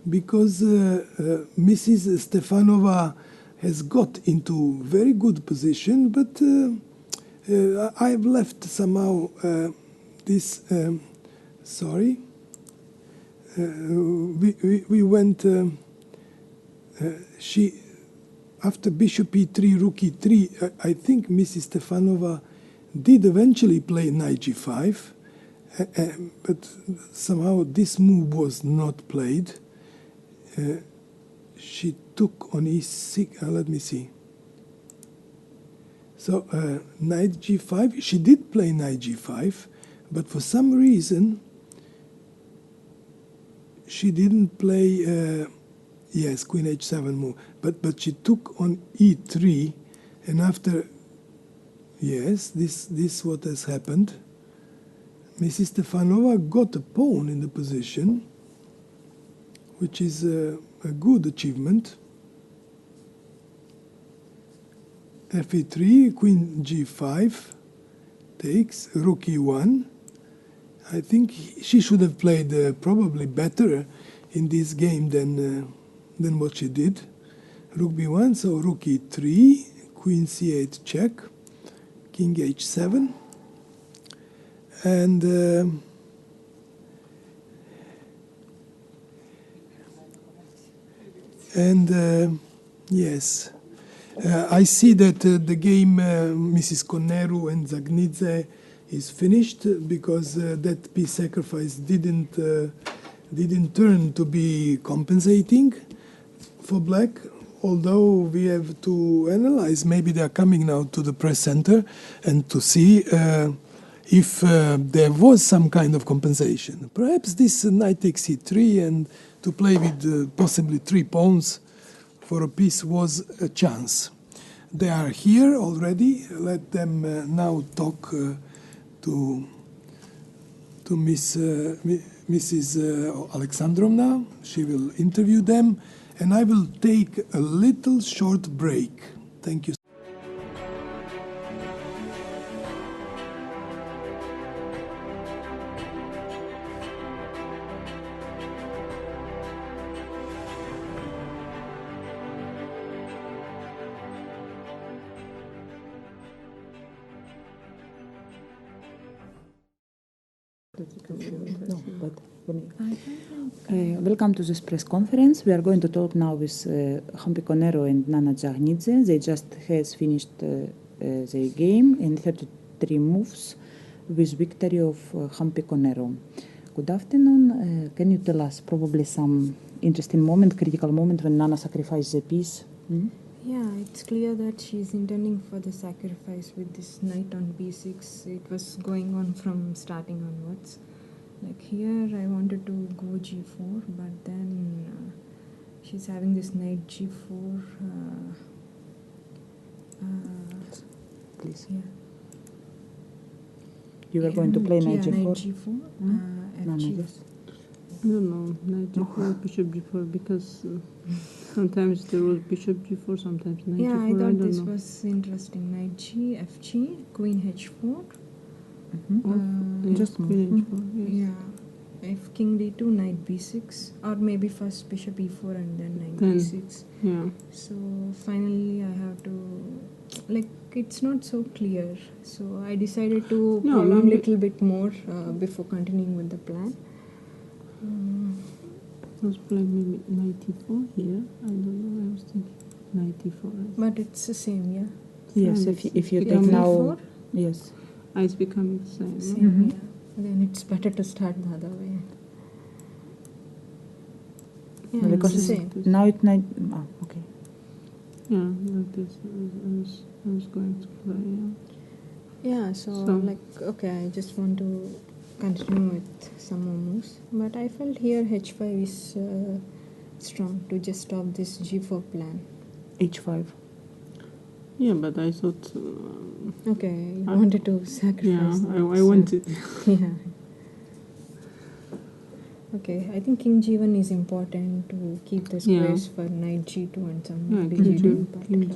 because Mrs. Stefanova has got into very good position, but I've left somehow this. Sorry, we went. She after bishop e3, rook e3. I think Mrs. Stefanova did eventually play knight g5, but somehow this move was not played. She took on e6. Let me see. So knight g5, she did play knight g5, but for some reason she didn't play Yes, queen h7 move. But she took on e3, and after, yes, this what has happened. Mrs. Stefanova got a pawn in the position, which is a good achievement. Fe3, queen g5 takes, rook e1. I think she should have played probably better in this game than what she did. Rook b1, so rook e3, queen c8 check, king h7, and yes, I see that the game Mrs. Conneru and Zagnidze is finished because that piece sacrifice didn't turn to be compensating for black. Although we have to analyze, maybe they are coming now to the press center and to see if there was some kind of compensation. Perhaps this knight takes e3 and to play with possibly 3 pawns for a piece was a chance. They are here already. Let them now talk to Mrs. Alexandrovna. She will interview them, and I will take a little short break. Thank you. No, but welcome to this press conference. We are going to talk now with Hampi Conero and Nana Zagnidze. They just has finished their game in 33 moves with victory of Hampi Conero. Good afternoon. Can you tell us probably some interesting moment, critical moment when Nana sacrificed the piece? Yeah, it's clear that she's intending for the sacrifice with this knight on b6. It was going on from starting onwards. Like here, I wanted to go g4, but then she's having this knight g4. Please. Yeah. You were going to play knight g4? Knight g4. Nana, F4. yes. I don't know, knight g4, bishop g4, because sometimes there was bishop g4, sometimes knight Yeah, g4, I thought don't this know. was interesting. Knight g, fg, queen h4. Yes, Just queen h4, yes. Yeah. If king d2, knight b6, or maybe first bishop e4 and then knight Then, b6. Yeah. So finally, I have to, like, it's not so clear. So I decided to No, prolong a maybe- little bit more before continuing with the plan. I was playing maybe knight e4 here. I don't know, I was thinking knight e4. But it's the same, yeah. Yes, Same, if you it's take becoming now... e4? Yes. It's becoming the same. no? Same, yeah. Then it's better to start the other way. Yeah, Because it's the it's- same. now it's knight... okay. Yeah, like this. I was going to play, yeah. Yeah, so, So- like, okay, I just want to continue with some more moves. But I felt here h5 is strong to just stop this g4 plan. h5. Yeah, but I thought, Okay, you I- wanted to sacrifice. yeah, that, I so- wanted. Yeah. Okay, I think king g1 is important to keep the Yeah. squares for knight g2 and some Yeah, maybe king g2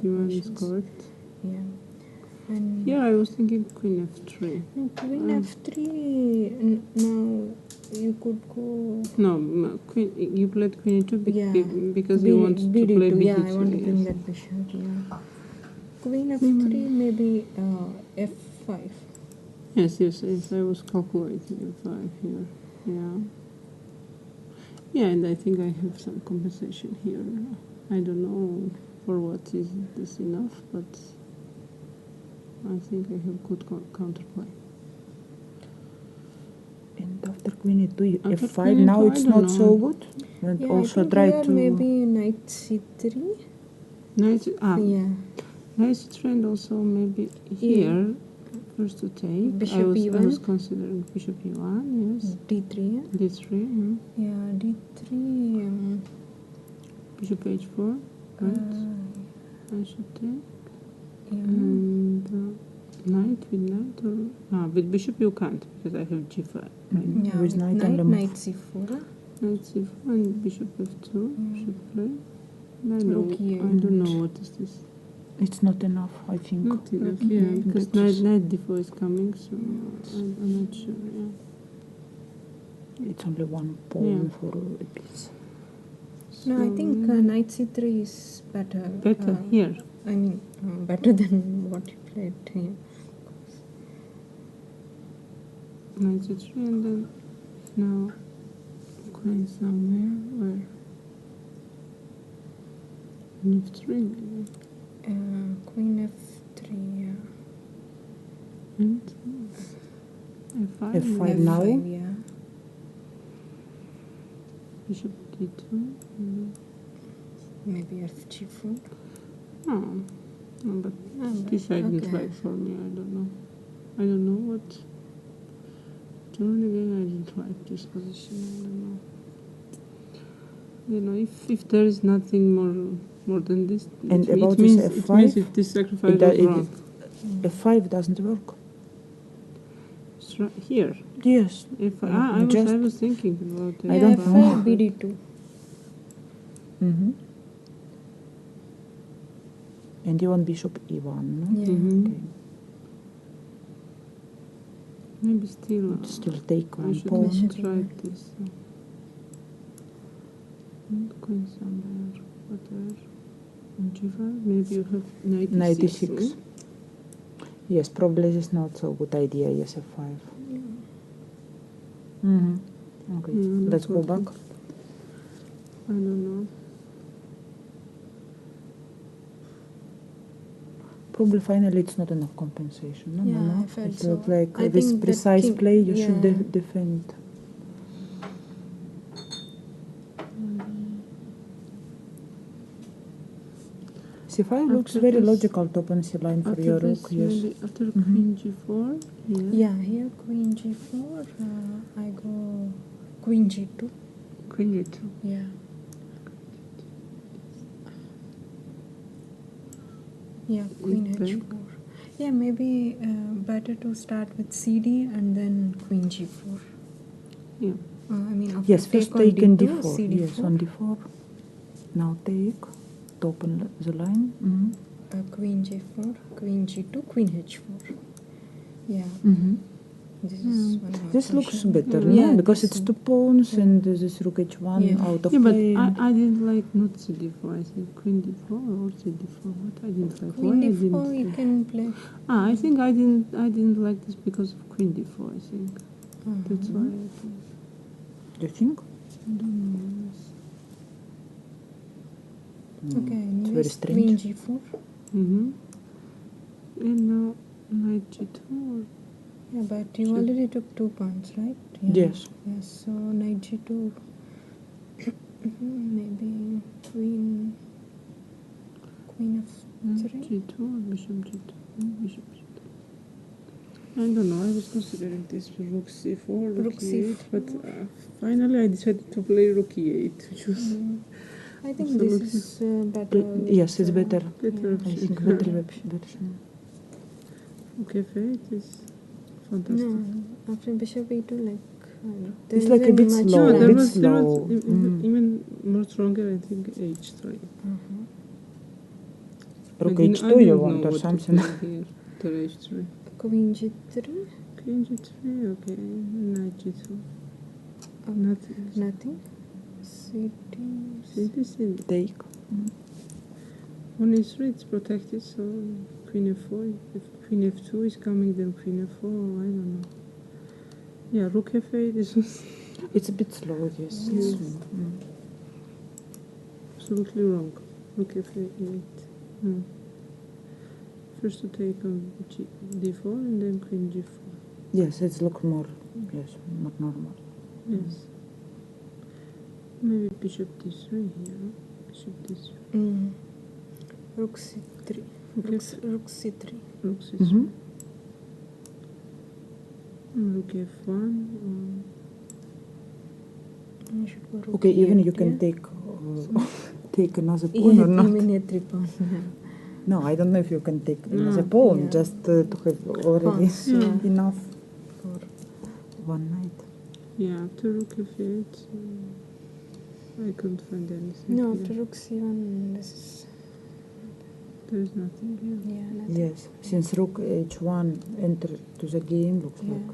g1 is partitions. correct. Yeah. And Here I was thinking queen f3. no, queen f3, now you could go... No, queen. You played queen e2 Yeah, because you want to play BD2, bd2. yeah, I want to bring yes. that bishop, yeah. Queen f3, maybe f5. Yes, I was calculating f5 here. Yeah. Yeah, and I think I have some compensation here. I don't know for what is this enough, but I think I have good counterplay. And after queen e2, After f5, queen now e2, it's I don't not so know. good. And Yeah, also I think try here to... maybe knight c3. Knight, Yeah. nice trend also maybe here. First to take. Bishop I was e1. considering bishop e1, yes. d3, yeah? D3. Yeah, d3. bishop h4, right? I should take. Yeah. And knight with knight or with bishop you can't because I have g5. Right? Yeah, With with knight knight, and a knight move. c4. Knight c4 and bishop f2 should play. I Rook I don't know what is this. It's not enough, I think. Not enough, Rook yeah, e8. because Because- knight d4 is coming, so I'm not sure. Yeah. It's only one pawn Yeah. for a piece. No, I So, think knight c3 is better. better here. I mean, better than what you played here. Knight c3 and then now queen somewhere where f3 maybe. Queen f3, yeah. And f5. F5 now. F5, yeah. Bishop d2. Maybe fg4. Oh, no, but but this I didn't okay. like for me. I don't know. I don't know what. Turn again. I didn't like this position. I don't know. You know, if there is nothing more than this, And it about means this it means F5, if this sacrifice was wrong. F5 doesn't work. It's right here. Yes. If Yeah, I was thinking about it. I don't know. F5, bd2. Mm-hmm. And you want bishop e1, no? Yeah. Mhm. Okay. Maybe still. Still take I one should pawn. try this. And queen somewhere. Whatever. On g5. Maybe you have 96. 96. Yes, probably this is not so good idea. Yes, f5. Mm-hmm. Okay, Yeah, let's go that's back. I don't know. Probably finally it's not enough compensation. No, Yeah, no, no. I felt It so. looked like I this think that precise king- play you should yeah. defend. C5 looks After very this- logical top and C line for After your this, rook, yes. maybe after Mhm. queen g4. Yeah. Yeah, here queen g4. I go queen g2. Queen g2. Yeah. Yeah, queen Okay. h4. Yeah, maybe better to start with cd and then queen g4. Yeah. I mean, after Yes, first on take in d2, d4. cd4. Yes, on d4. Now take to open the line. Mm-hmm. Queen j4, queen g2, queen h4. Yeah, Mm-hmm. this is one more This looks option. better, Yeah, no? Because this it's one. two pawns Yeah. and this rook h1 Yeah. out of Yeah, but play. I didn't like not cd4. I think queen d4 or cd4. What I didn't like. Queen Why I d4 didn't you can play. I think I didn't like this because of queen d4. I think that's why. I think. Do you think? I don't know. Yes. Okay, It's very anyways, strange. queen g4. Mm-hmm. And now knight g2. Yeah, but you already took 2 pawns, right? Yeah. Yes. Yes, so knight g2. Maybe queen f3. G2 or bishop G2? Bishop G2. I don't know, I was considering this for rook c4, rook Rook e8, c4. but finally I decided to play rook e8, which was I think Absolutely. this is better. Yes, it's better. better I option. think better option. Rook f8 is fantastic. No, after bishop e2, like It's like a bit slow, No, a there bit was slow. even more stronger, I think, h3. Rook I h2 didn't you know want or what to something. play here. After h3. Queen g3, Queen g3, okay. Knight g2. Nothing. nothing. c3. CD. Take. On e3 it's protected, so queen f4. If queen f2 is coming, then queen f4. I don't know. Yeah, rook f8. This was It's a bit slow, yes. Yes. Mm. absolutely wrong. Rook f8. No. First to take on d4 and then queen g4. Yes, it's look more, yes, more normal. Yes. Maybe bishop d3 here. Bishop d3. Rook c3. Okay. Rook c3. Rook c3. Mm-hmm. Rook f1. You should go rook Okay, even e8, you can yeah? take take another pawn or Yeah, not? I mean, a 3 pawn. Yeah. No, I don't know if you can take No. another pawn, Yeah. just to have already Pawns, yeah. enough for one night. Yeah, after rook f8, I couldn't find anything No, here. after rook c1, this is. There is nothing here. Yeah, nothing. Yes, since rook h1 entered to the game, looks Yeah. like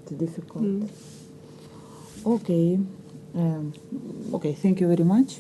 it's difficult. Mm. Okay, okay, thank you very much.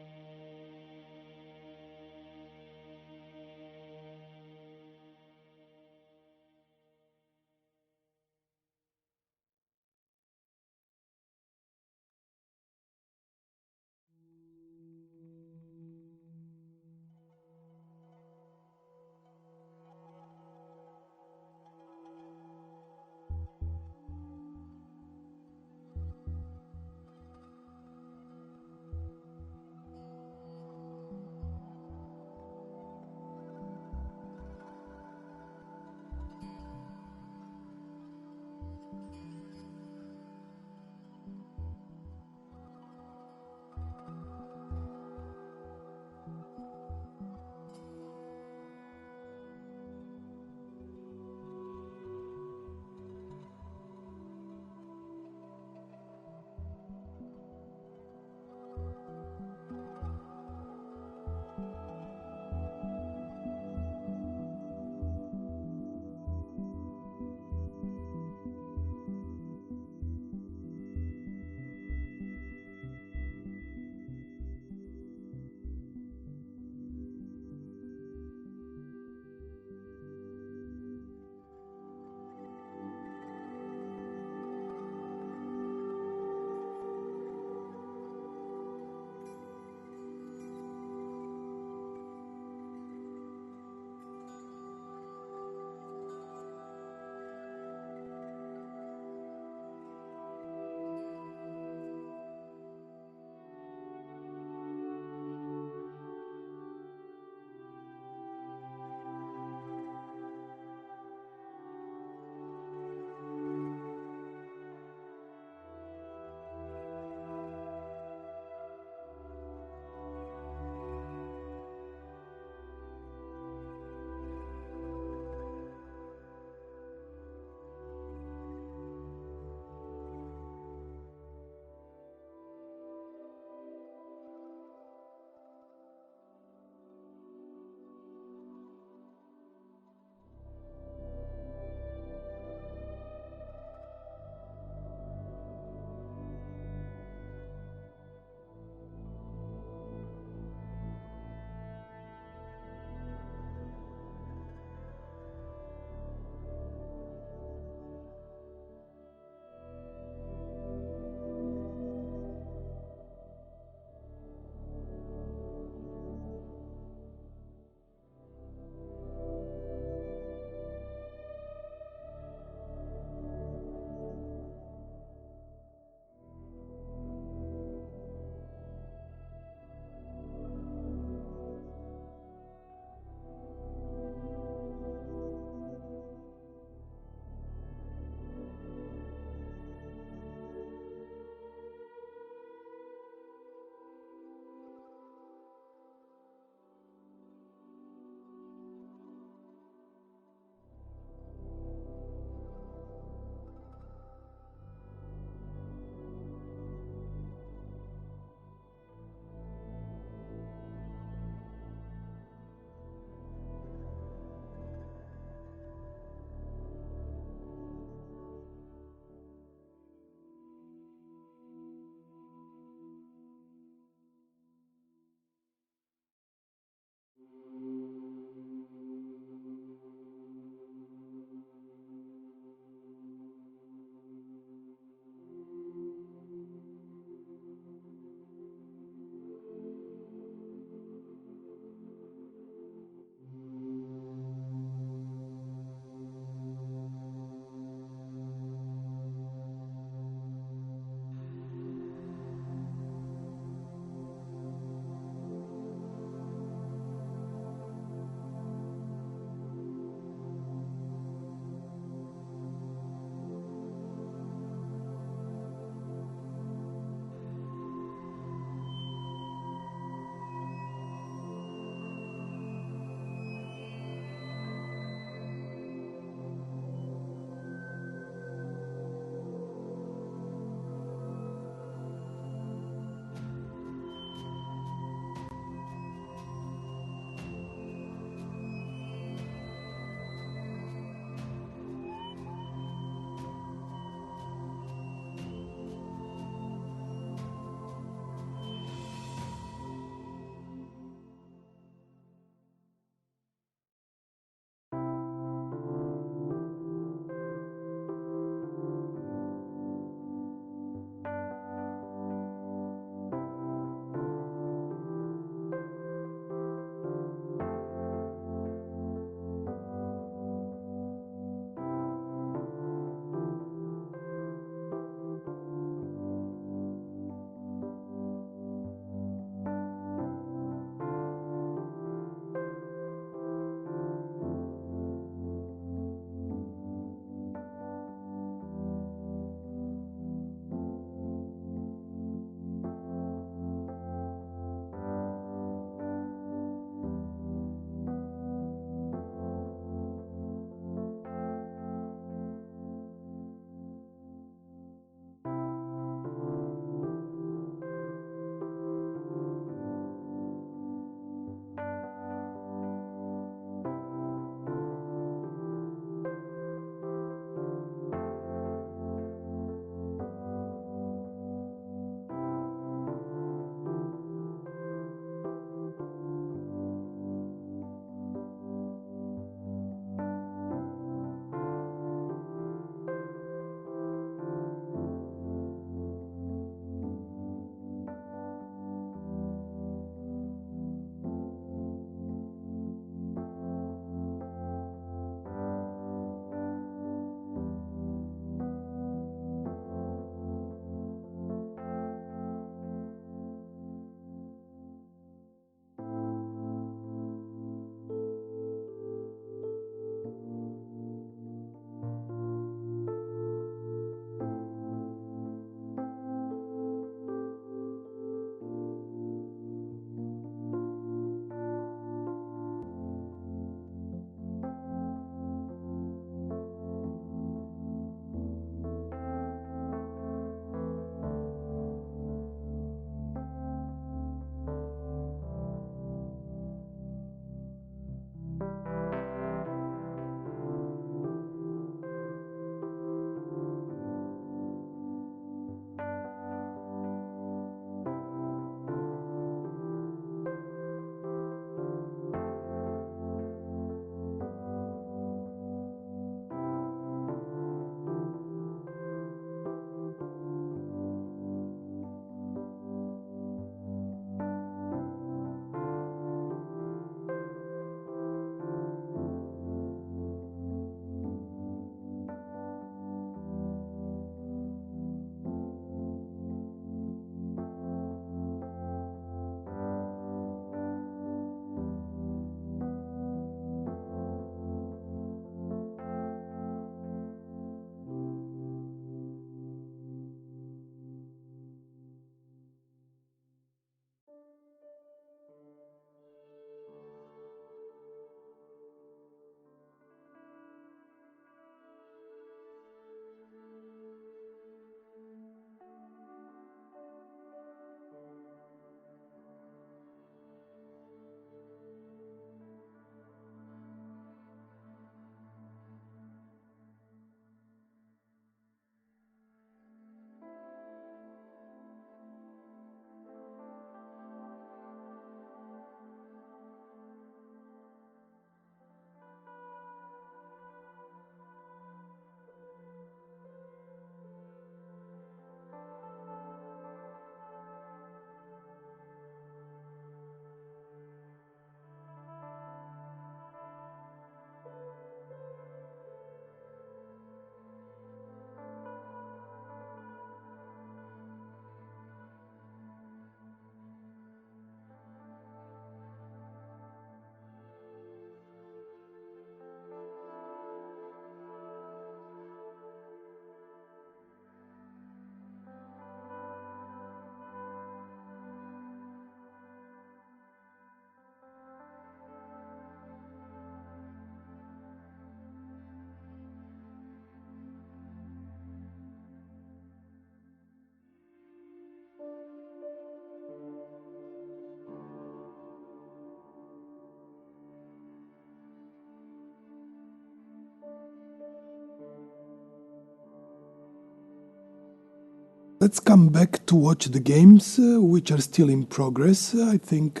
let's come back to watch the games which are still in progress. I think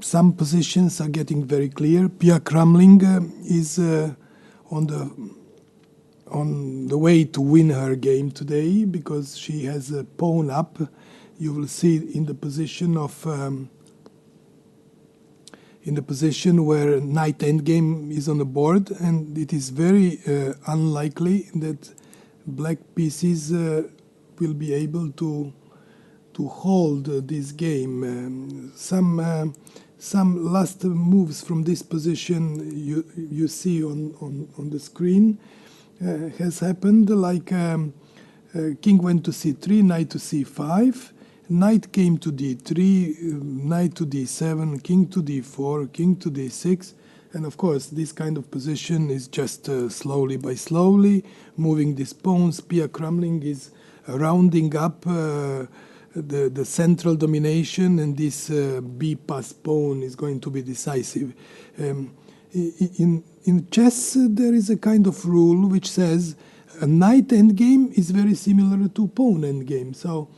some positions are getting very clear. Pia Kramling is on the way to win her game today because she has a pawn up. You will see in the position of in the position where knight endgame is on the board, and it is very unlikely that black pieces will be able to hold this game. Some last moves from this position you see on the screen has happened, like king went to c3, knight to c5, knight came to d3, knight to d7, king to d4, king to d6. And of course, this kind of position is just slowly by slowly moving these pawns. Pia Kramling is rounding up the central domination, and this b pass pawn is going to be decisive. In chess, there is a kind of rule which says a knight endgame is very similar to pawn endgame. So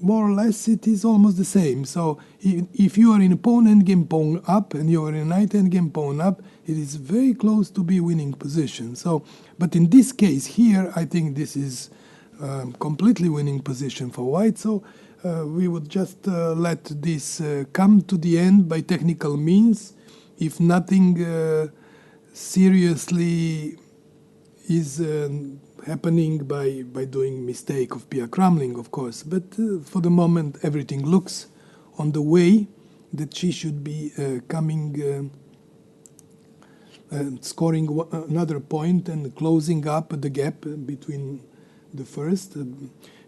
more or less it is almost the same. So if you are in a pawn endgame pawn up and you are in a knight endgame pawn up, it is very close to be winning position. So, but in this case here, I think this is completely winning position for white. So we would just let this come to the end by technical means, if nothing seriously is happening by doing mistake of Pia Kramling, of course. But for the moment, everything looks on the way that she should be coming, scoring another point and closing up the gap between the first.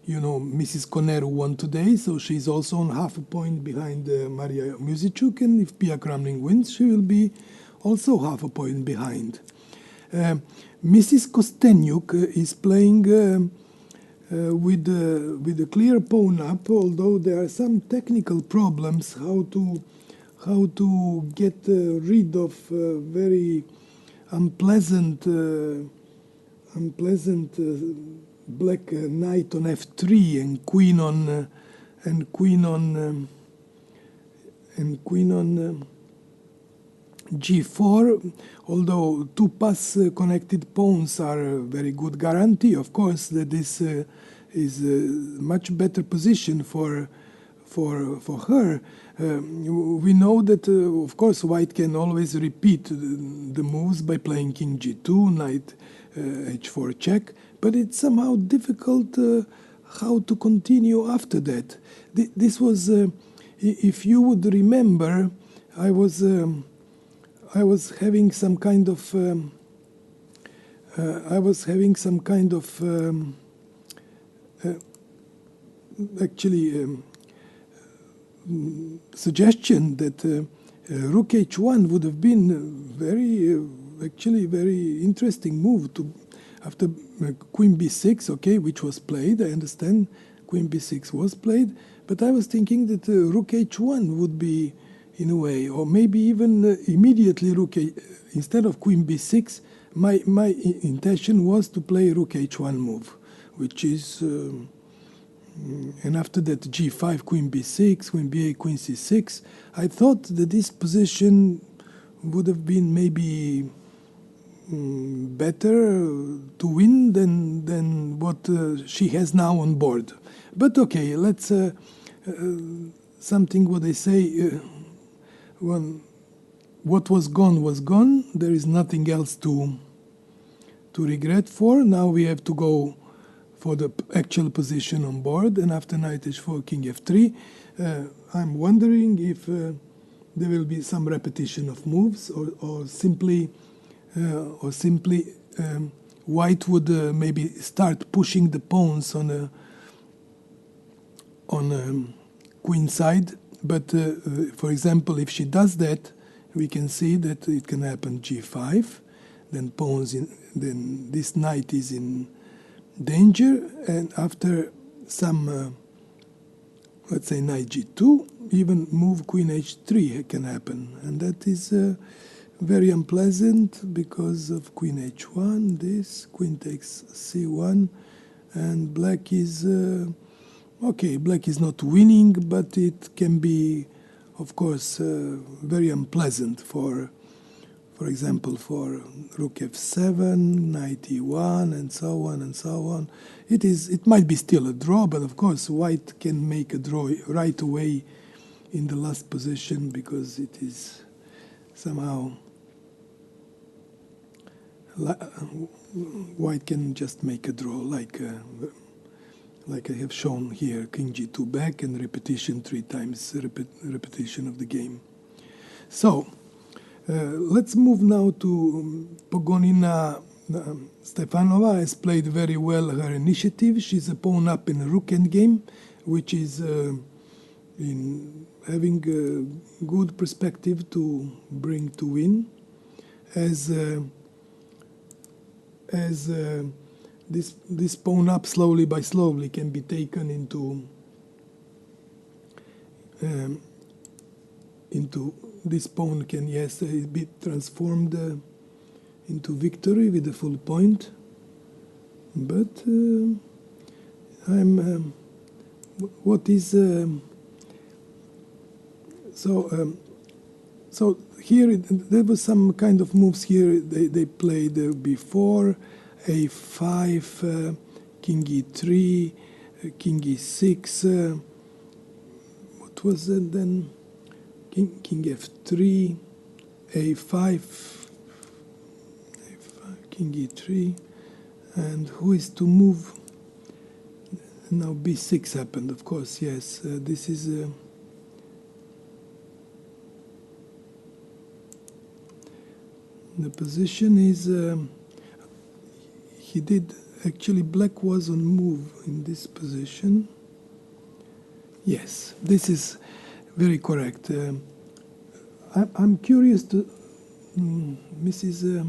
You know, Mrs. Koneru won today, so she's also on half a point behind Maria Musicuk, and if Pia Kramling wins, she will be also half a point behind. Mrs. Kostenyuk is playing with a clear pawn up, although there are some technical problems how to get rid of very unpleasant black knight on f3 and queen on g4. Although two pass connected pawns are a very good guarantee, of course, that this is a much better position for her. We know that, of course, white can always repeat the moves by playing king g2, knight h4 check, but it's somehow difficult how to continue after that. This was, if you would remember, I was having some kind of suggestion that rook h1 would have been very interesting move to after queen b6, okay, which was played. I understand queen b6 was played, but I was thinking that rook h1 would be, in a way, or maybe even immediately instead of queen b6, my intention was to play rook h1 move, which is, and after that g5, queen b6, queen b8, queen c6. I thought that this position would have been maybe better to win than what she has now on board. But okay, let's something what they say. When what was gone, there is nothing else to regret for. Now we have to go for the actual position on board, and after knight h4, king f3, I'm wondering if there will be some repetition of moves, or simply white would maybe start pushing the pawns on a queen side. But for example, if she does that, we can see that it can happen g5, then then this knight is in danger, and after some let's say knight g2, even move queen h3 can happen, and that is very unpleasant because of queen h1. This queen takes c1, and black is okay. Black is not winning, but it can be, of course, very unpleasant for example, for rook f7, knight e1, and so on and so on. It might be still a draw, but of course white can make a draw right away in the last position because it is somehow white can just make a draw like I have shown here, king g2 back and repetition 3 times, repetition of the game. So let's move now to Pogonina Stefanova has played very well her initiative. She's a pawn up in a rook endgame, which is in having a good perspective to bring to win. As this pawn up slowly by slowly can be taken into this pawn can be transformed into victory with a full point. But what is so here there was some kind of moves here they played before. A5, king e3, king e6. What was it then? King f3, a5, king e3, and who is to move? Now b6 happened, of course. Yes, this is. The position is. He did actually. Black was on move in this position. Yes, this is very correct. I'm curious to Mrs.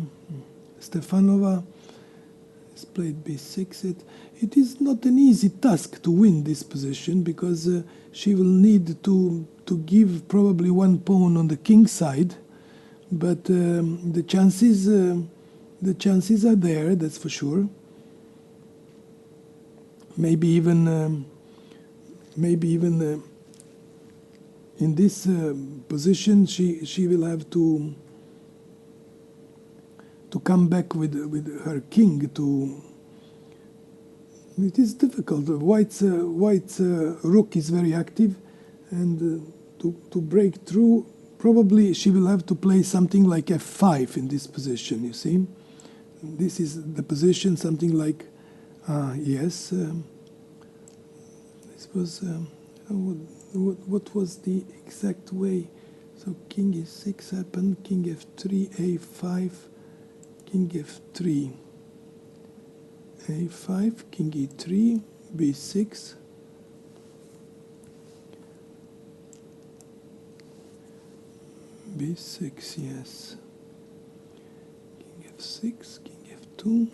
Stefanova has played b6. It is not an easy task to win this position because she will need to give probably one pawn on the king side, but the chances are there. That's for sure. Maybe even in this position, she will have to come back with her king. It is difficult. White's rook is very active, and to break through, probably she will have to play something like f5 in this position. You see, this is the position. Something like yes. This was. What was the exact way? So king e6 happened, king f3, a5, king f3, a5, king e3, b6, b6, yes, king f6, king f2,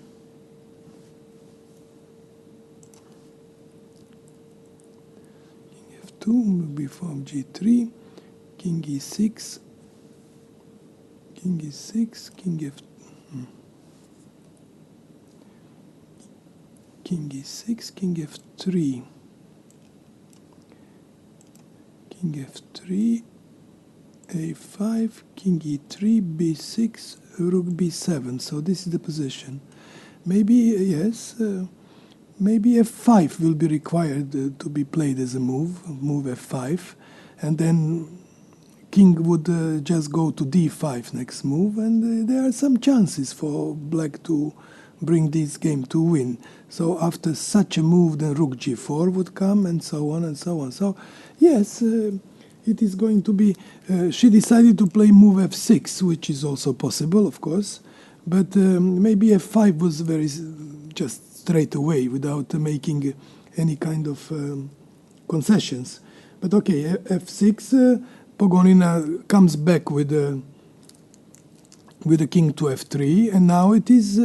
before g3, king e6, king e6, king f, king e6, king f3, king f3, a5, king e3, b6, rook b7. So this is the position. Maybe yes. Maybe f5 will be required to be played as a move f5, and then king would just go to d5 next move, and there are some chances for black to bring this game to win. So after such a move, then rook g4 would come, and so on and so on. So yes, it is going to be. She decided to play move f6, which is also possible, of course, but maybe f5 was very just straight away without making any kind of concessions. But okay, f6, Pogonina comes back with the king to f3, and now it is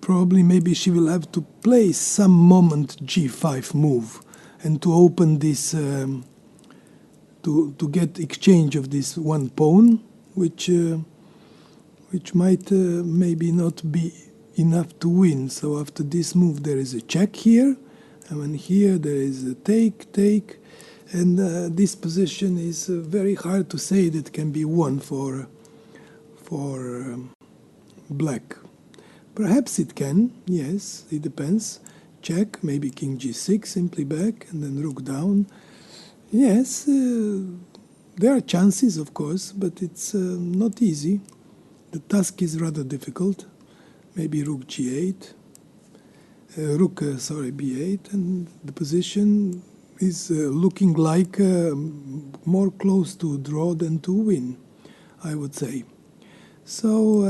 probably maybe she will have to play some moment g5 move and to open this to get exchange of this one pawn, which might maybe not be enough to win. So after this move there is a check here, and then here there is a take, and this position is very hard to say that can be won for black. Perhaps it can, yes, it depends. Check, maybe king g6, simply back, and then rook down. Yes, there are chances, of course, but it's not easy. The task is rather difficult. Maybe rook g8, b8, and the position is looking like more close to draw than to win, I would say. So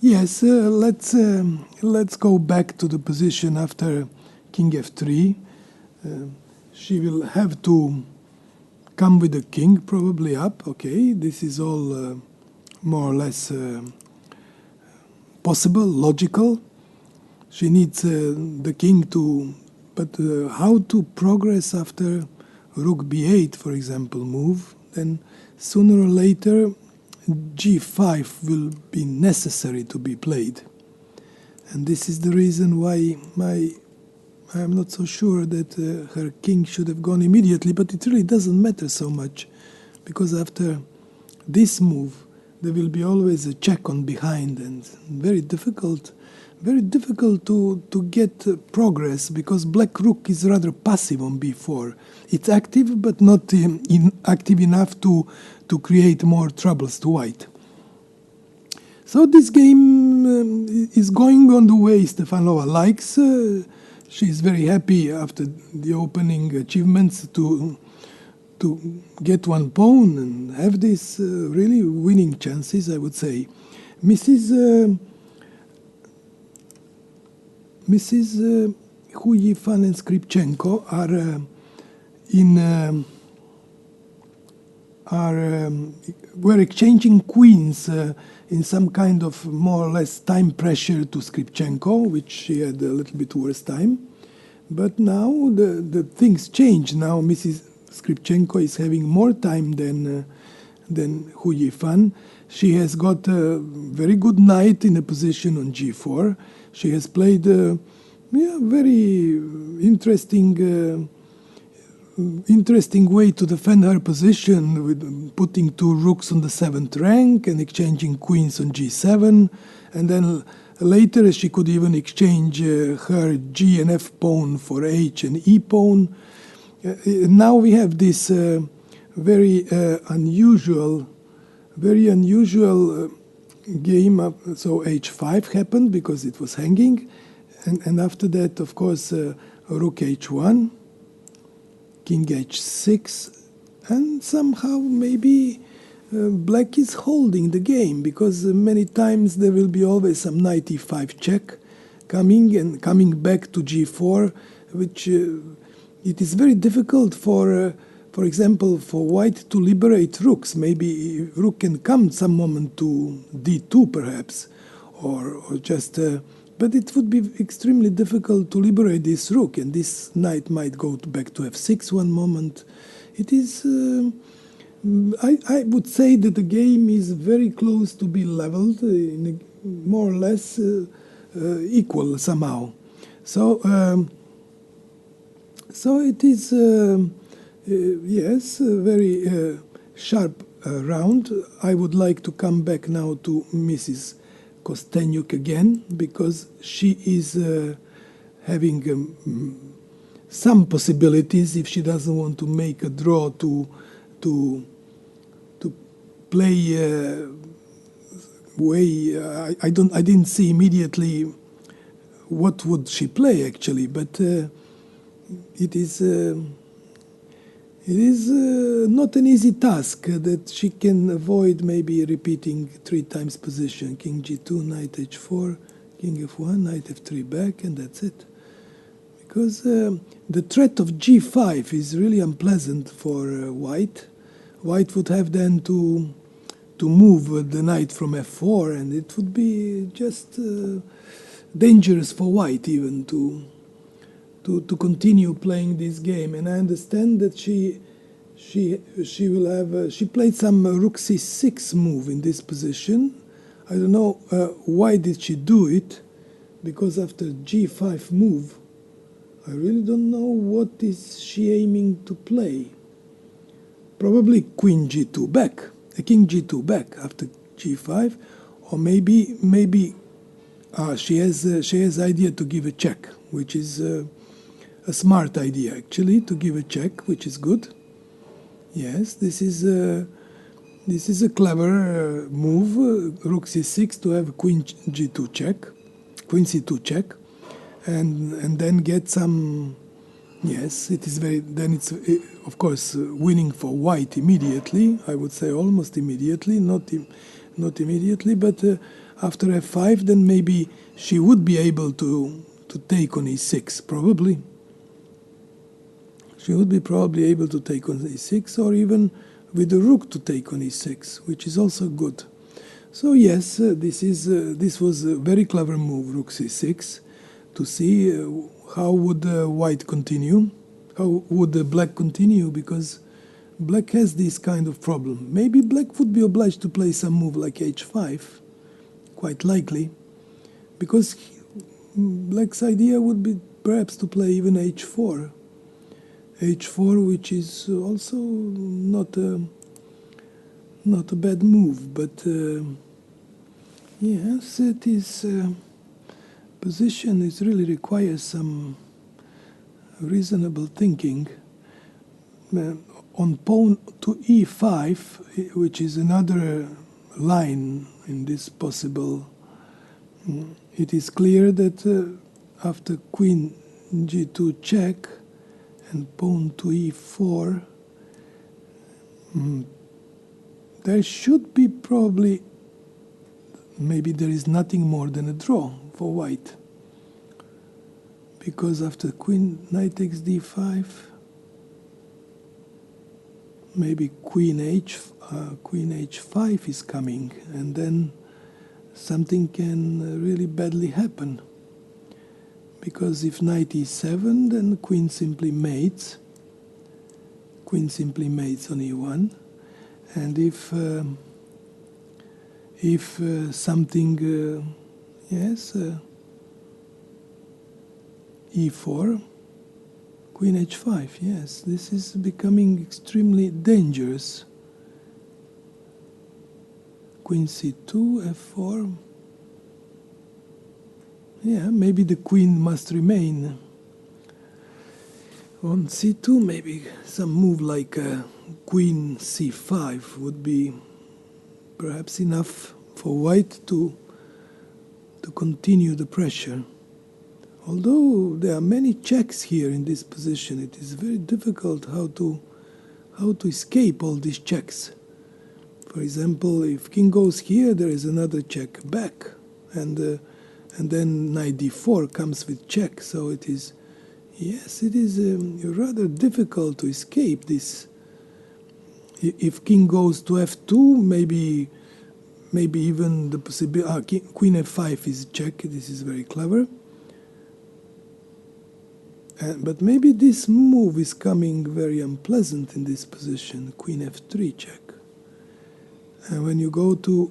yes, let's go back to the position after king f3. She will have to come with the king probably up. Okay, this is all more or less possible, logical. She needs the king to, but how to progress after rook b8, for example, move? Then sooner or later g5 will be necessary to be played. And this is the reason why I'm not so sure that her king should have gone immediately, but it really doesn't matter so much, because after this move there will be always a check on behind, and very difficult to get progress, because black rook is rather passive on b4. It's active, but not active enough to create more troubles to white. So this game is going on the way Stefanova likes. She's very happy after the opening achievements to get one pawn and have this really winning chances, I would say. Mrs. Huyifan and Skripchenko were exchanging queens in some kind of more or less time pressure to Skripchenko, which she had a little bit worse time. But now the things change. Now Mrs. Skripchenko is having more time than Huyifan. She has got a very good knight in a position on g4. She has played very interesting way to defend her position, with putting two rooks on the 7th rank and exchanging queens on g7. And then later she could even exchange her g and f pawn for h and e pawn. Now we have this very unusual game. So h5 happened because it was hanging. And after that, of course, rook h1, king h6, and somehow maybe black is holding the game, because many times there will be always some knight e5 check coming back to g4, which it is very difficult for example, for white to liberate rooks. Maybe rook can come some moment to d2 perhaps, or just... but it would be extremely difficult to liberate this rook, and this knight might go back to f6 one moment. It is... I would say that the game is very close to be leveled, more or less equal somehow. So it is, yes, a very sharp round. I would like to come back now to Mrs. Kostenyuk again, because she is having some possibilities, if she doesn't want to make a draw, to play way. I didn't see immediately what would she play actually, but it is not an easy task that she can avoid. Maybe repeating 3 times position: king g2, knight h4, king f1, knight f3 back, and that's it. Because the threat of g5 is really unpleasant for white. White would have then to move the knight from f4, and it would be just dangerous for white even to continue playing this game. And I understand that she will have she played some rook c6 move in this position. I don't know why did she do it. because after g5 move, I really don't know what is she aiming to play. Probably queen g2 back, king g2 back after g5, or maybe she has idea to give a check, which is a smart idea actually, to give a check, which is good. Yes, this is a clever move, rook c6 to have queen g2 check, queen c2 check, and then get some. Yes, it is very. Then it's of course winning for white immediately. I would say almost immediately, not immediately, but after f5, then maybe she would be able to take on e6 probably. She would be probably able to take on e6, or even with the rook to take on e6, which is also good. So yes, this was a very clever move, rook c6, to see how would white continue, how would black continue, because black has this kind of problem. Maybe black would be obliged to play some move like h5, quite likely, because black's idea would be perhaps to play even h4, which is also not a bad move, but yes, it is position. It really requires some reasonable thinking. On pawn to e5, which is another line in this possible, it is clear that after queen g2 check and pawn to e4, there should be probably, maybe there is nothing more than a draw for white, because after queen knight takes d5, maybe queen h5 is coming, and then something can really badly happen, because if knight e7, then queen simply mates on e1, and if something e4, queen h5, yes, this is becoming extremely dangerous. Queen c2, f4, maybe the queen must remain on c2. Maybe some move like queen c5 would be perhaps enough for white to continue the pressure. Although there are many checks here in this position, it is very difficult how to escape all these checks. For example, if king goes here, there is another check back, and then knight d4 comes with check. So it is, yes, it is rather difficult to escape this. If king goes to f2, maybe even the possibility. Queen f5 is check. This is very clever. But maybe this move is coming very unpleasant in this position. Queen f3 check. And when you go to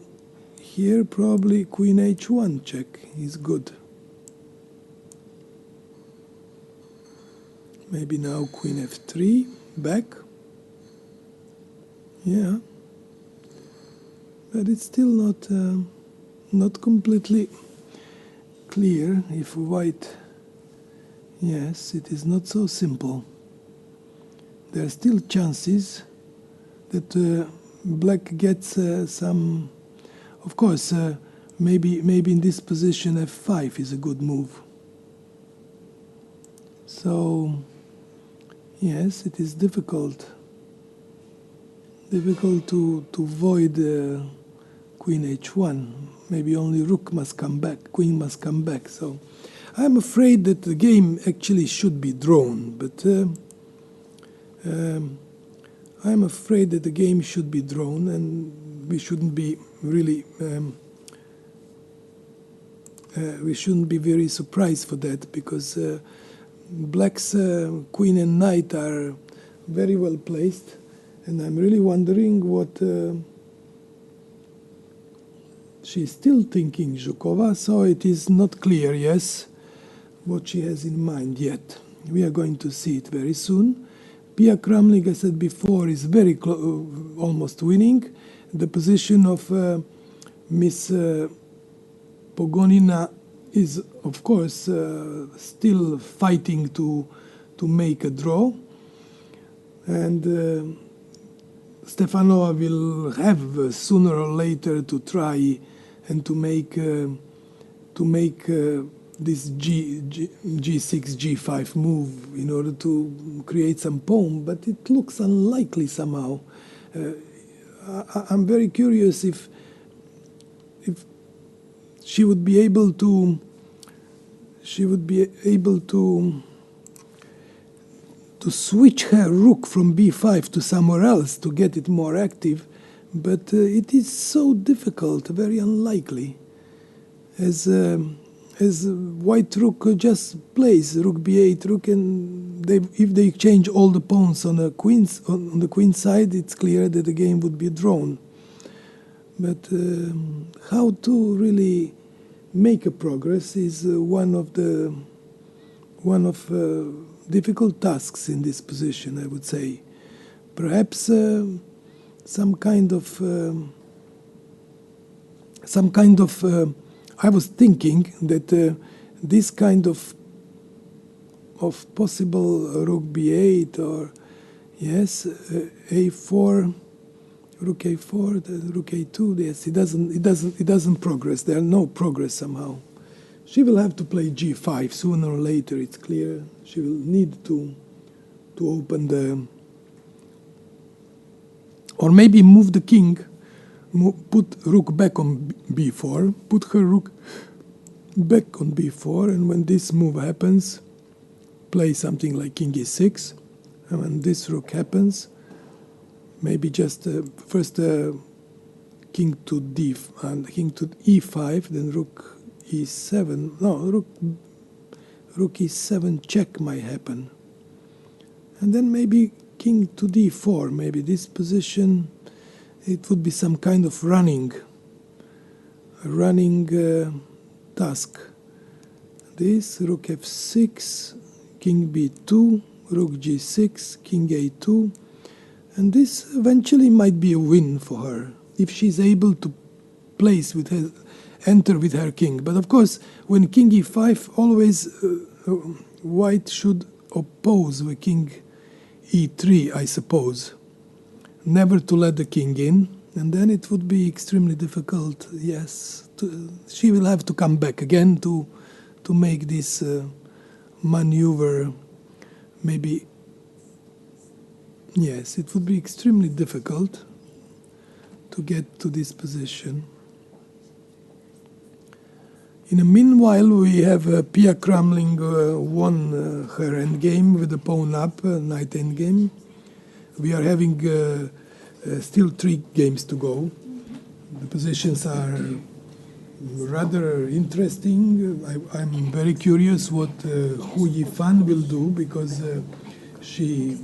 here, probably queen h1 check is good. Maybe now queen f3 back. Yeah, but it's still not completely clear if white. Yes, it is not so simple. There are still chances that black gets some. Of course, maybe in this position f5 is a good move. So yes, it is difficult to avoid queen h1. Maybe only rook must come back, queen must come back. So I'm afraid that the game actually should be drawn, but I'm afraid that the game should be drawn, and we shouldn't be really we shouldn't be very surprised for that, because black's queen and knight are very well placed, and I'm really wondering what she's still thinking Zhukova, so it is not clear, yes, what she has in mind yet. We are going to see it very soon. Pia Kramling, I said before, is very almost winning. The position of Miss Pogonina is, of course, still fighting to make a draw. And Stefanova will have sooner or later to try and to make this G6, G5 move in order to create some poem, but it looks unlikely somehow. I'm very curious if she would be able to switch her rook from b5 to somewhere else to get it more active, but it is so difficult, very unlikely, as white rook just plays rook b8, rook, and if they exchange all the pawns on the queen side, it's clear that the game would be drawn. But how to really make a progress is one of difficult tasks in this position, I would say. Perhaps some kind of I was thinking that this kind of possible rook b8 or yes, a4, rook a4, rook a2. Yes, it doesn't progress. There's no progress somehow. She will have to play g5 sooner or later. It's clear. She will need to open the, or maybe move the king. Put rook back on b4, put her rook back on b4, and when this move happens, play something like king e6. And when this rook happens, maybe just first king to d and king to e5, then rook e7. No, rook e7 check might happen, and then maybe king to d4. Maybe this position. It would be some kind of running task. This, rook f6, king b2, rook g6, king a2. And this eventually might be a win for her, if she's able to place with her, enter with her king. But of course, when king e5, always white should oppose with king e3, I suppose. Never to let the king in, and then it would be extremely difficult. Yes, she will have to come back again to make this maneuver. Maybe, yes, it would be extremely difficult to get to this position. In the meanwhile, we have Pia Kramling won her endgame with the pawn up, knight endgame. We are having still 3 games to go. The positions are rather interesting. I'm very curious what Hu Yifan will do, because she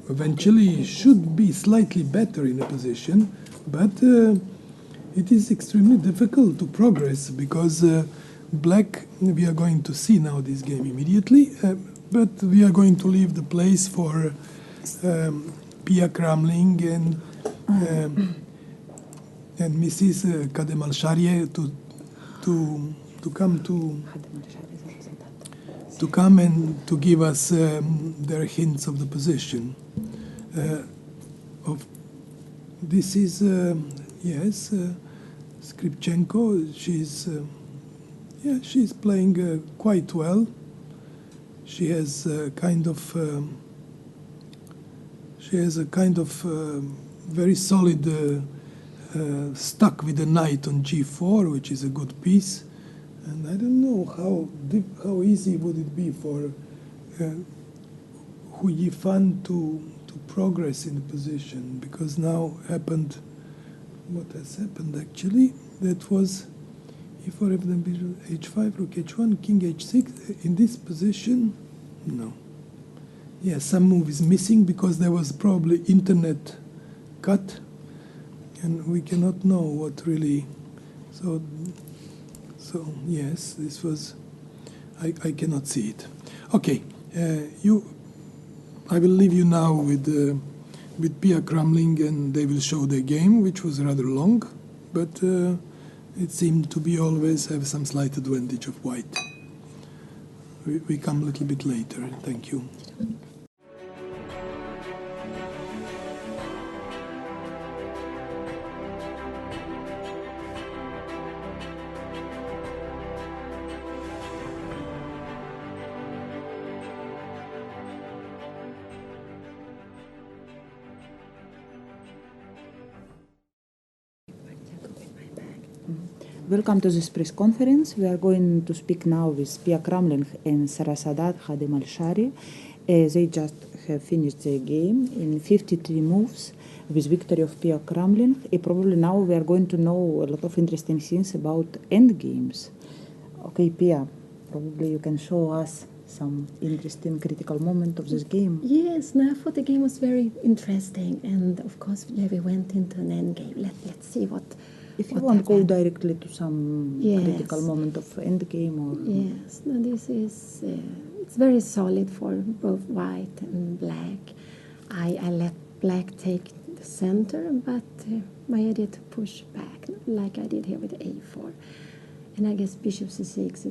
eventually should be slightly better in a position, but it is extremely difficult to progress, because black, we are going to see now this game immediately, but we are going to leave the place for Pia Kramling and Mrs. Kademalsharieh to come and to give us their hints of the position. This is yes, Skripchenko. She's playing quite well. She has a kind of very solid stuck with the knight on g4, which is a good piece. And I don't know how easy would it be for Hu Yifan to progress in the position, because now happened what has happened actually. That was e4, h5, rook h1, king h6. In this position, no. Yeah, some move is missing because there was probably internet cut, and we cannot know what really So, yes, this was. I cannot see it. Okay, I will leave you now with Pia Kramling, and they will show the game, which was rather long, but it seemed to be always have some slight advantage of white. We come a little bit later. Thank you. Welcome to this press conference. We are going to speak now with Pia Kramling and Sarasadat Khademalshari. They just have finished their game in 53 moves with victory of Pia Kramling. Probably now we are going to know a lot of interesting things about end games. Okay, Pia, probably you can show us some interesting critical moment of this game. Yes, no, I thought the game was very interesting, and of course, yeah, we went into an end game. Let's see what. If you want, go directly to some critical moment of end game, or yes, no, this is it's very solid for both white and black. I let black take the center, but my idea to push back, like I did here with a4. And I guess bishop c6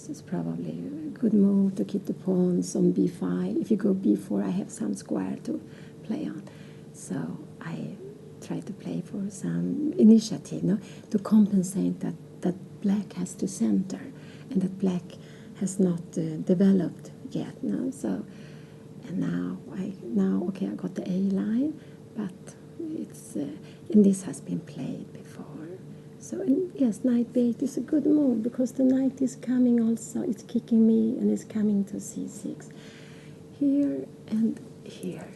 is probably a good move to keep the pawns on b5. If you go b4, I have some square to play on. So I try to play for some initiative, no, to compensate that black has to center and that black has not developed yet. No? So, and now okay, I got the A line, but it's and this has been played before. So and yes, knight b8 is a good move because the knight is coming also. It's kicking me and it's coming to c6 here and here.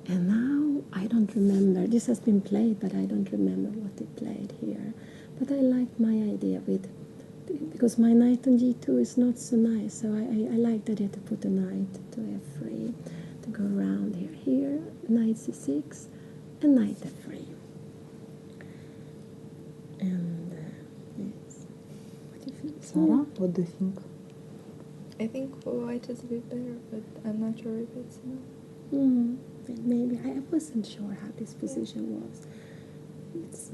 And now I don't remember. This has been played, but I don't remember what they played here. But I like my idea with because my knight on g2 is not so nice. So I like the idea to put a knight to f3 to go around here. Here, knight c6 and knight f3. And yes, what do you think, Sarah? What do you think? I think white is a bit better, but I'm not sure if it's enough. Mm, maybe I wasn't sure how this position was. It's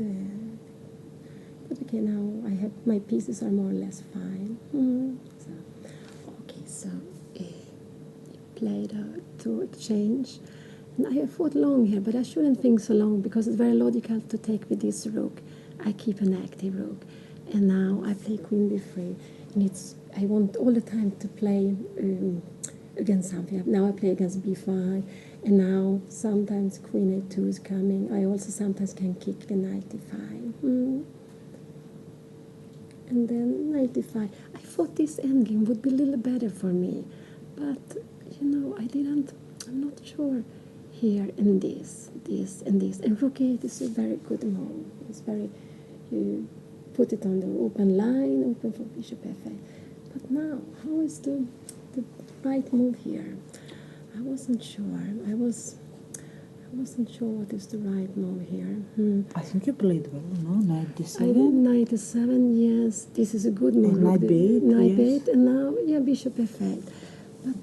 but okay, now I have my pieces are more or less fine. So okay, so played to exchange. And I have fought long here, but I shouldn't think so long because it's very logical to take with this rook. I keep an active rook, and now I play queen b3, and it's I want all the time to play against something. Now I play against b5, and now sometimes queen a2 is coming. I also sometimes can kick the knight e5. And then knight e5. I thought this endgame would be a little better for me, but you know I didn't. I'm not sure here and this, and this. And rook 8 is a very good move. It's very you put it on the open line, open for bishop f8. But now, how is the right move here? I wasn't sure. I wasn't sure what is the right move here. I think you played well, no? Knight I did d7. knight e7, yes. This is a good move. Knight b8, Knight yes. b8, and now, yeah, bishop f8. But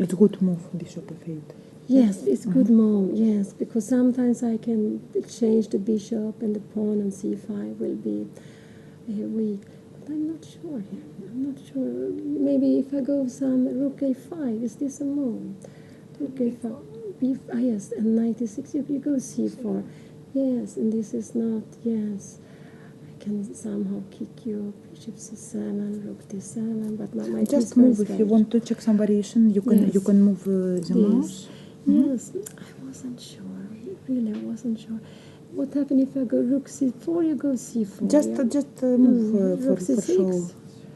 It's a good move, bishop f8. yes, it's a good move, yes, because sometimes I can exchange the bishop and the pawn on c5 will be weak. But I'm not sure here. I'm not sure. Maybe if I go some rook a5, is this a move? Rook a5, yes, and knight e6, you go c4. Yes, and this is not, yes. I can somehow kick you, bishop c7, rook d7, but my Just move if you want to check some variation. You can Yes. you can move the mouse. Yes, I wasn't sure. Really, I wasn't sure. What happened if I go rook c4? You go c4. Just yeah? move Rook for c6. show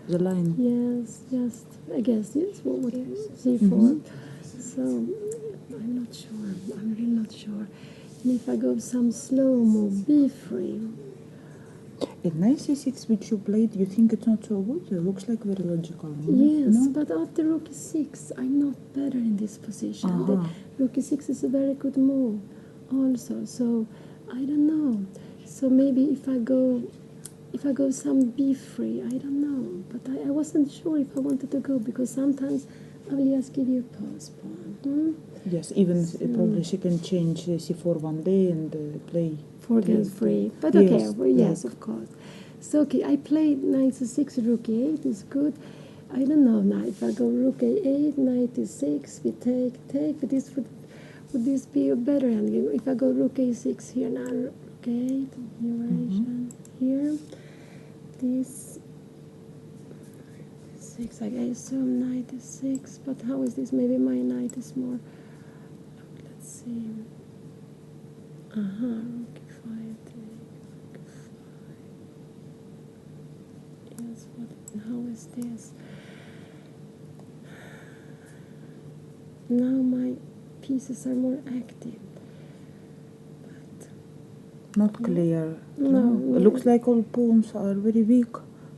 the line. Yes, yes. I guess yes. What c4? So I'm not sure. I'm really not sure. And if I go some slow move, b3. At knight c6, which you played, you think it's not so good? It looks like very logical. Yes, No? but after rook e6, I'm not better in this position. Uh-huh. The rook e6 is a very good move also, so I don't know. So maybe if I go if I go some b3, I don't know. But I wasn't sure if I wanted to go because sometimes I will just give you a pause pawn. Yes, even probably she can change c4 one day and play. Four goes free. But Yes, okay, well, yes, like- of course. So okay, I played knight c6, rook e8 is good. I don't know now if I go rook a8, knight e6, we take. But this would this be a better hand? If I go rook a6 here now, rook a8, duration here. This 6, I assume knight e6. But how is this? Maybe my knight is more. Let's see. Rook e5, take. Yes, how is this? Now my pieces are more active. Not clear. No. Looks like all pawns are very weak,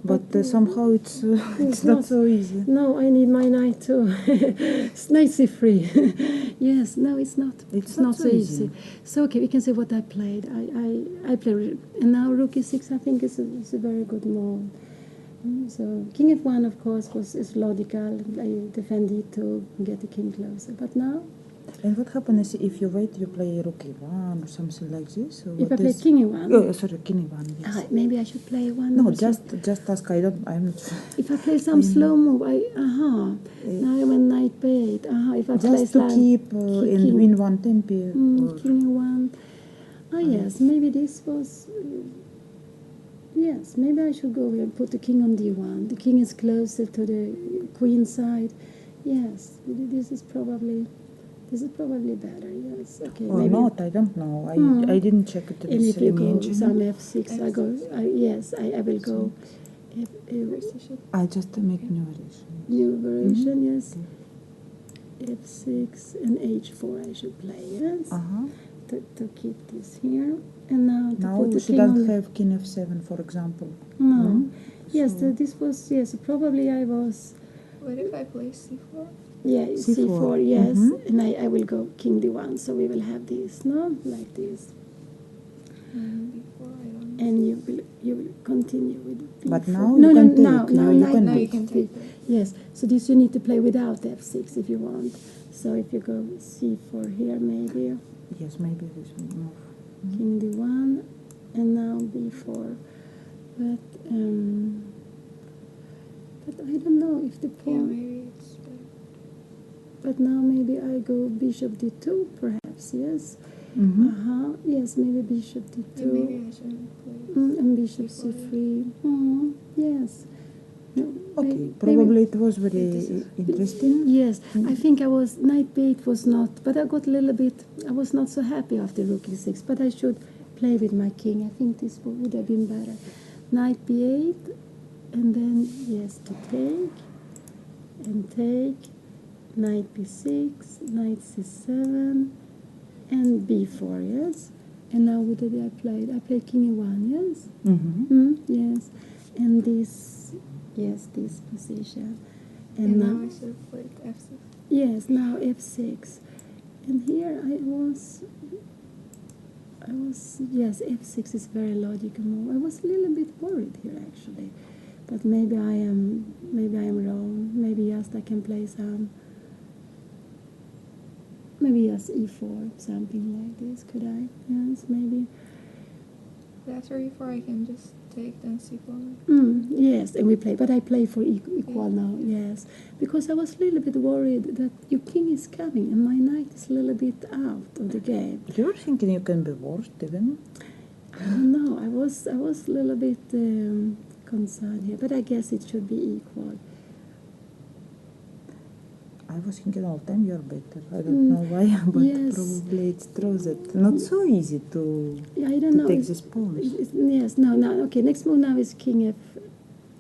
but somehow it's not so easy. No, I need my knight too. It's knight c3. Yes, no, it's not. It's not so easy. So okay, we can see what I played. I played, and now rook e6. I think is a very good move. So king f1, of course, is logical. I defend e2, get the king closer. But now, And what happens if you wait, you play rook e1 or something like this? Or if I what play is- king e1, Oh, sorry, king e1, yes. maybe I should play one. No, or so. just ask. I'm not. If I play some slow move, now I went knight b8. If I play Just to some keep and king- win one tempo. or- king e1. Yes, maybe this was. Yes, maybe I should go here and put the king on d1. The king is closer to the queen side. Yes, this is probably better. Yes, okay. Or maybe. not, I don't know. I didn't check it And with if you go engine. some f6, I go. I will go. I just make new variation. New variation, yes. F6 and h4 I should play, yes. To keep this here. And now to Now put we the king shouldn't on. have king f7, for example. No. Yes, So- this was, yes, probably I was, What if I play c4? yeah, C4, c4, yes. And I will go king d1, so we will have this, no? Like this. Before I don't. And you will continue with b4. But now no, you can no, take. now Now you knight can Now you take. can take. Yes, so this you need to play without f6 if you want. So if you go c4 here, maybe Yes, maybe this will move. king d1, and now b4. But I don't know if the Yeah, pawn. maybe it's better. But now maybe I go bishop d2, perhaps. Yes. Yes, maybe bishop d2. Yeah, maybe I shouldn't play. And bishop c4. c3. Yes. No, Okay, maybe- probably it was very interesting. Yes, I think I was, knight b8 was not, but I got a little bit, I was not so happy after rook e6, but I should play with my king. I think this would have been better. Knight b8, and then, yes, to take, and take, knight b6, knight c7, and b4, yes? And now what did I play? I played king e1, yes? Yes, and this, yes, this position. And now I should have played f6. Yes, now f6. And here I was, yes, f6 is very logical move. I was a little bit worried here actually, but maybe I am wrong. Maybe just I can play some, maybe just e4, something like this. Could I? Yes, maybe. After e4 I can just take then c4. Yes, and we play, but I play for equal now, yes. Because I was a little bit worried that your king is coming and my knight is a little bit out of the game. You're thinking you can be worse even? I don't know, I was a little bit concerned here, but I guess it should be equal. I was thinking all the time you're better. I don't know why, but yes. probably it's true that not so easy to Yeah, I don't know. take this pawn. Yes, no, okay, next move now is king f,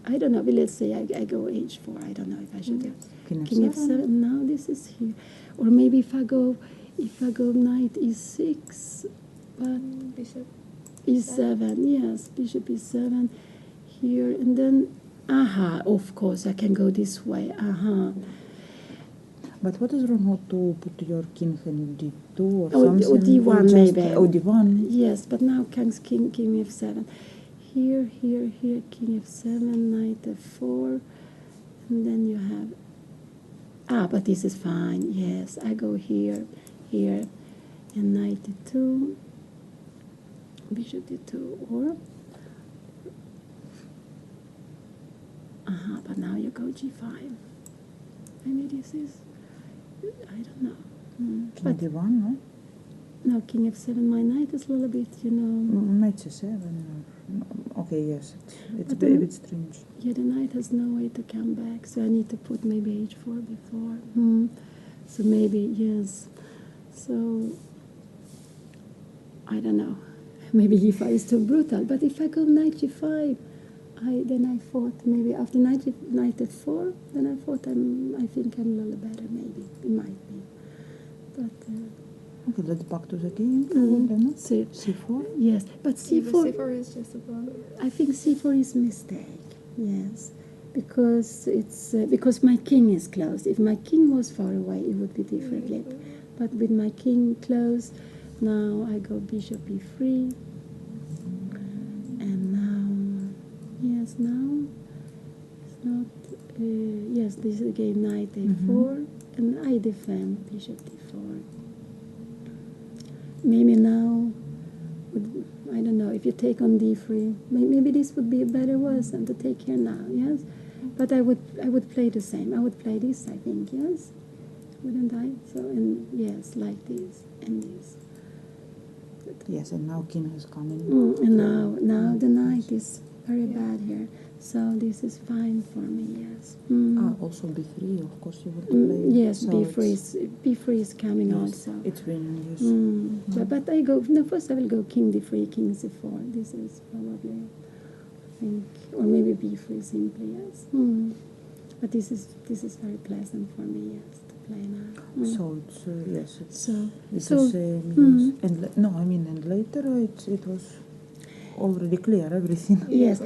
I don't know, but let's say I go h4, I don't know if I should do King king f7. f7, now this is here. Or maybe if I go knight e6, but Bishop. e7, yes, bishop e7 here, and then, of course, I can go this way, But what is wrong not to put your king in d2 or Or something? d1 Just- maybe. Oh, d1. Yes, but now king f7. here, king f7, knight f4, and then you have, but this is fine, yes, I go here, and knight d2, bishop d2, or, but now you go g5. Maybe this is, I don't know. But d1, no? no, king f7, my knight is a little bit, Knight c7. Okay, yes, it's a But bit strange. Yeah, the knight has no way to come back, so I need to put maybe h4 before. So maybe, yes. So, I don't know. Maybe g5 is too brutal, but if I go knight g5, then I thought maybe after knight f4, then I thought I think I'm a little better, maybe. It might be. But, Okay, let's back to the game. C4? Yes, but c4... C4 is just a problem. I think c4 is a mistake, yes. Because it's because my king is close. If my king was far away, it would be differently. But with my king close, now I go bishop e3. And now, yes, now it's not, yes, this is again knight a4, and I defend bishop d4. Maybe now, I don't know, if you take on d3, maybe this would be a better worse than to take here now, yes? But I would play the same. I would play this, I think, yes? Wouldn't I? So, and yes, like this, and this. Yes, and now king is coming. And now the knight is very bad here. So this is fine for me, yes. Also b3, of course you would play. Yes, so b3 is coming yes, also. It's winning, yes. But I go, no, first I will go king d3, king c4. This is probably, I think, or maybe b3 simply, yes. But this is very pleasant for me, yes, to play now. So it's, yes, it's, So it's the same, yes. And and later it was already clear, everything. Yes,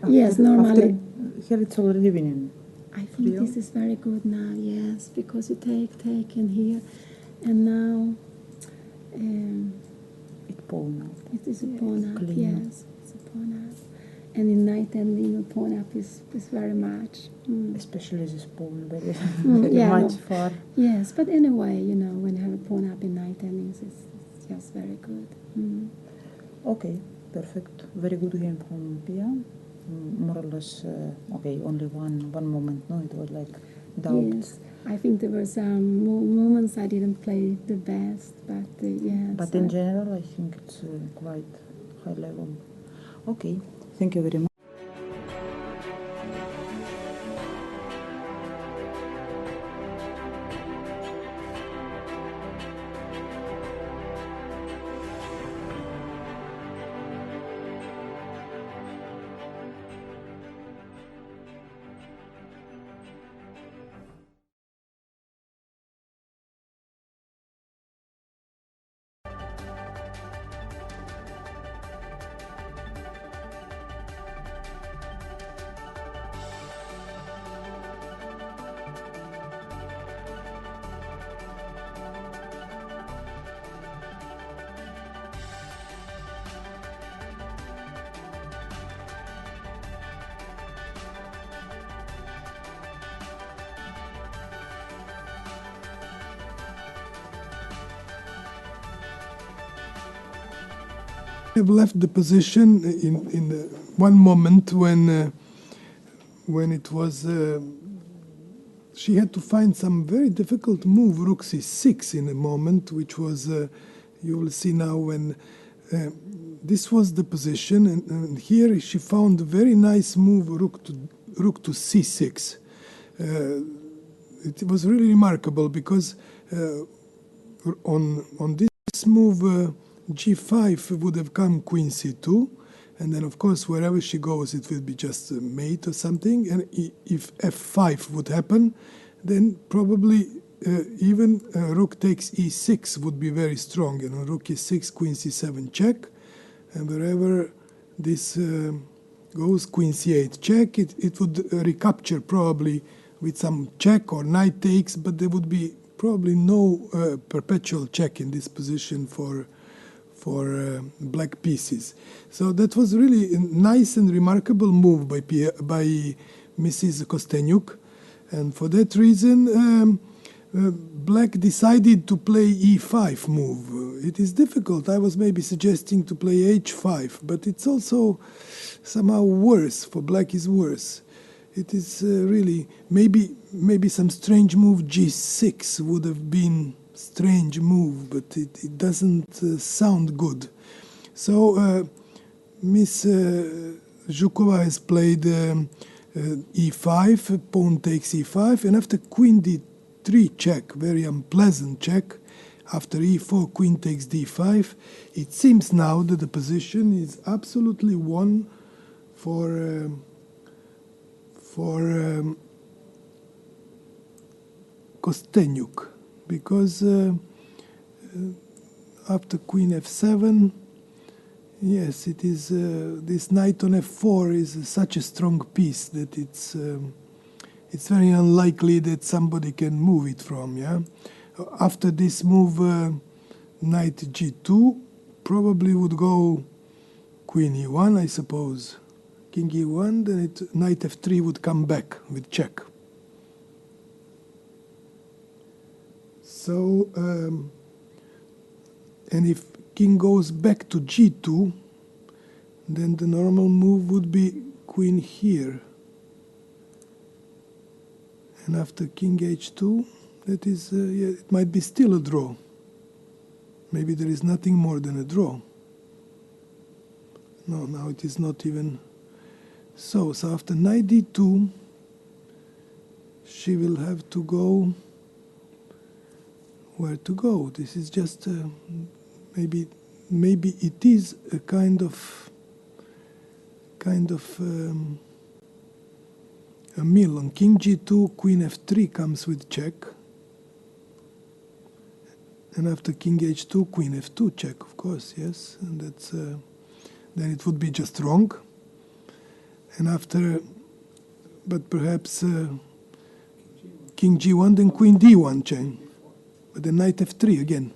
yes, normally. Here it's already winning. I think this is very good now, yes, because you take in here, and now It's pawn up. it is a pawn up, clean. yes, it's a pawn up. And in knight ending, a pawn up is very much. Especially this pawn, very, yeah, much no. far. Yes, but anyway, when you have a pawn up in knight endings, it's just very good. Okay, perfect. Very good game from Pia. More or less, okay, only one moment, no? It was like doubt. Yes, I think there were some moments I didn't play the best, but yes. But in general, I think it's quite high level. Okay, thank you very much. I've left the position in the one moment when it was she had to find some very difficult move, rook c6, in a moment, which was you will see now when this was the position, and here she found a very nice move, rook to c6. It was really remarkable because on this move. G5 would have come queen c2, and then of course wherever she goes it will be just a mate or something, and if f5 would happen, then probably even rook takes e6 would be very strong, rook e6, queen c7 check, and wherever this goes, queen c8 check, it would recapture probably with some check or knight takes, but there would be probably no perpetual check in this position for black pieces. So that was really a nice and remarkable move by Mrs. Kostenyuk, and for that reason black decided to play e5 move. It is difficult. I was maybe suggesting to play h5, but it's also somehow worse. For black is worse. It is really maybe some strange move g6 would have been strange move, but it doesn't sound good. So Miss Zhukova has played e5, pawn takes e5, and after queen d3 check, very unpleasant check, after e4, queen takes d5, it seems now that the position is absolutely won for Kostenyuk, because after queen f7, yes, it is this knight on f4 is such a strong piece that it's very unlikely that somebody can move it from. Yeah, after this move, knight g2 probably would go queen e1, I suppose. King e1, then knight f3 would come back with check. So, and if king goes back to g2, then the normal move would be queen here. And after king h2, that is, yeah, it might be still a draw. Maybe there is nothing more than a draw. No, now it is not even. So after knight d2, she will have to go. Where to go? This is just maybe it is a kind of a mill. On king g2, queen f3 comes with check, and after king h2, queen f2 check, of course, yes, and that's then it would be just wrong. And after, but perhaps king g1, then queen d1 chain, but then knight f3 again.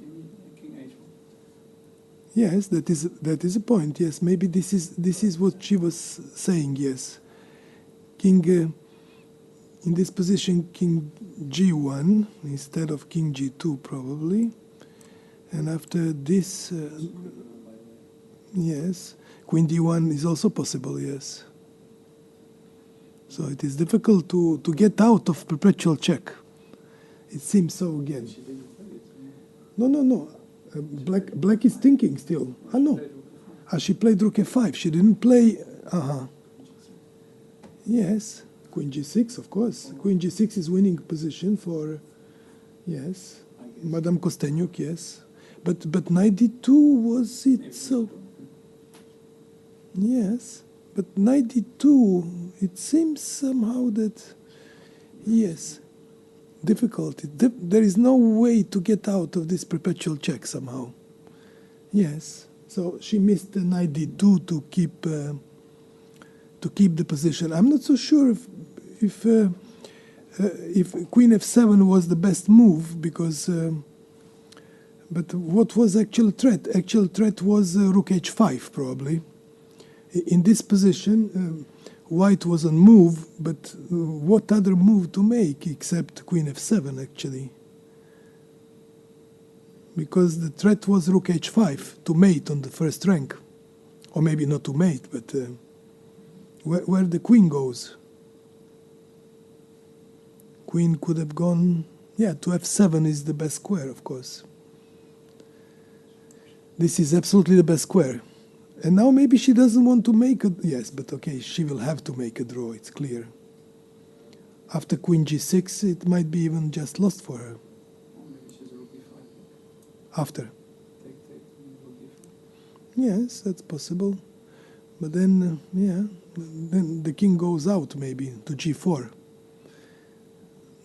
Yes, that is a point. Yes, maybe this is what she was saying. Yes, king in this position, king g1 instead of king g2 probably, and after this, yes, queen d1 is also possible. Yes. So it is difficult to get out of perpetual check. It seems so again. No. Black is thinking still. Ah, no. She played rook f5. She didn't play. Yes. Queen g6, of course. Queen g6 is winning position for. Yes. Madame Kostenyuk, yes. But knight d2 was it so. Yes. But knight d2, it seems somehow that, yes, difficult. There is no way to get out of this perpetual check somehow. Yes, so she missed the knight d2 to keep the position. I'm not so sure if queen f7 was the best move, because. But what was actual threat? Actual threat was rook h5 probably. In this position, white was on move, but what other move to make except queen f7 actually? Because the threat was rook h5 to mate on the first rank, or maybe not to mate, but where the queen goes. Queen could have gone, yeah, to f7 is the best square, of course. This is absolutely the best square. And now maybe she doesn't want to make a. Yes, but okay, she will have to make a draw, it's clear. After queen g6, it might be even just lost for her. After. Yes, that's possible. But then, then the king goes out maybe to g4.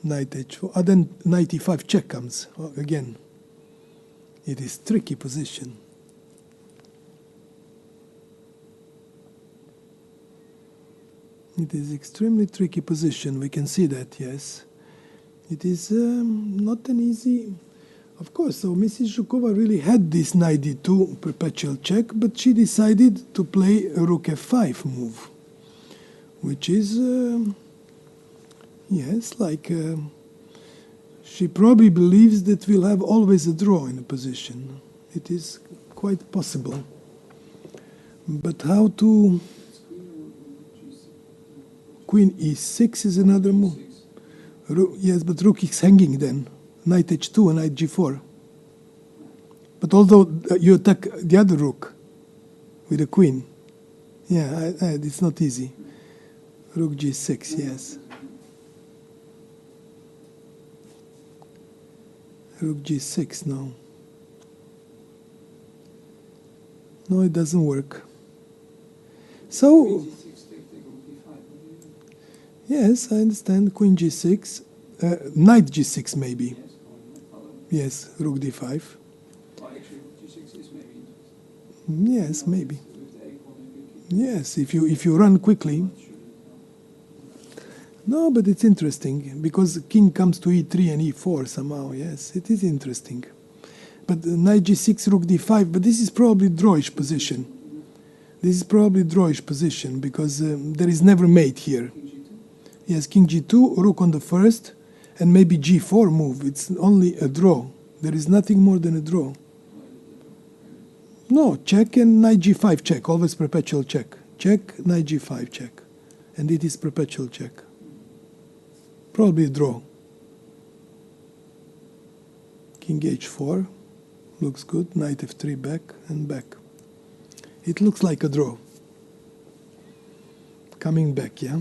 Knight h4. Then knight e5 check comes again. It is tricky position. It is extremely tricky position. We can see that, yes. It is not an easy. Of course, so Mrs. Zhukova really had this knight d2 perpetual check, but she decided to play a rook f5 move, which is, yes, like, she probably believes that we'll have always a draw in a position. It is quite possible. But how to... Queen e6 is another move. Yes, but rook is hanging then. Knight h2 and knight g4. But although you attack the other rook with a queen, yeah, it's not easy. Rook g6, yes. Rook g6 now. No, it doesn't work. So, yes, I understand. Queen g6, knight g6 maybe. Yes, rook d5. Yes, maybe. Yes, if you run quickly. No, but it's interesting because king comes to e3 and e4 somehow. Yes, it is interesting. But knight g6, rook d5. But this is probably drawish position. This is probably drawish position because there is never mate here. Yes, king g2, rook on the first, and maybe g4 move. It's only a draw. There is nothing more than a draw. No, check and knight g5 check, always perpetual check. Check, knight g5 check. And it is perpetual check. Probably a draw. King h4, looks good. Knight f3 back and back. It looks like a draw. Coming back, yeah?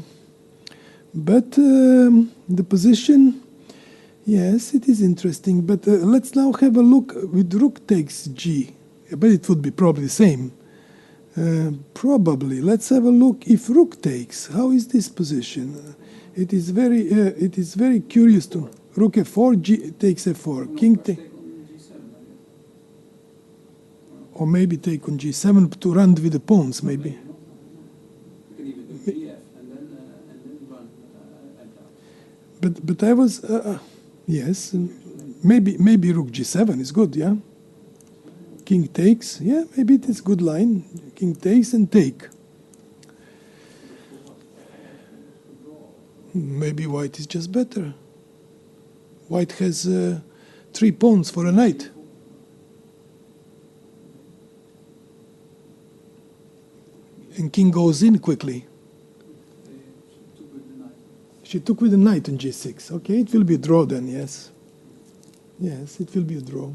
But the position, yes, it is interesting. But let's now have a look with rook takes g. But it would be probably the same. Probably. Let's have a look if rook takes. How is this position? It is very curious to rook f4, g takes f4, king takes, or maybe take on g7 to run with the pawns. Maybe. But I was yes, maybe rook g7 is good. Yeah. King takes, yeah, maybe it is good line. King takes and take. Maybe white is just better. White has 3 pawns for a knight. And king goes in quickly. She took with the knight on g6. Okay, it will be a draw then, yes. Yes, it will be a draw.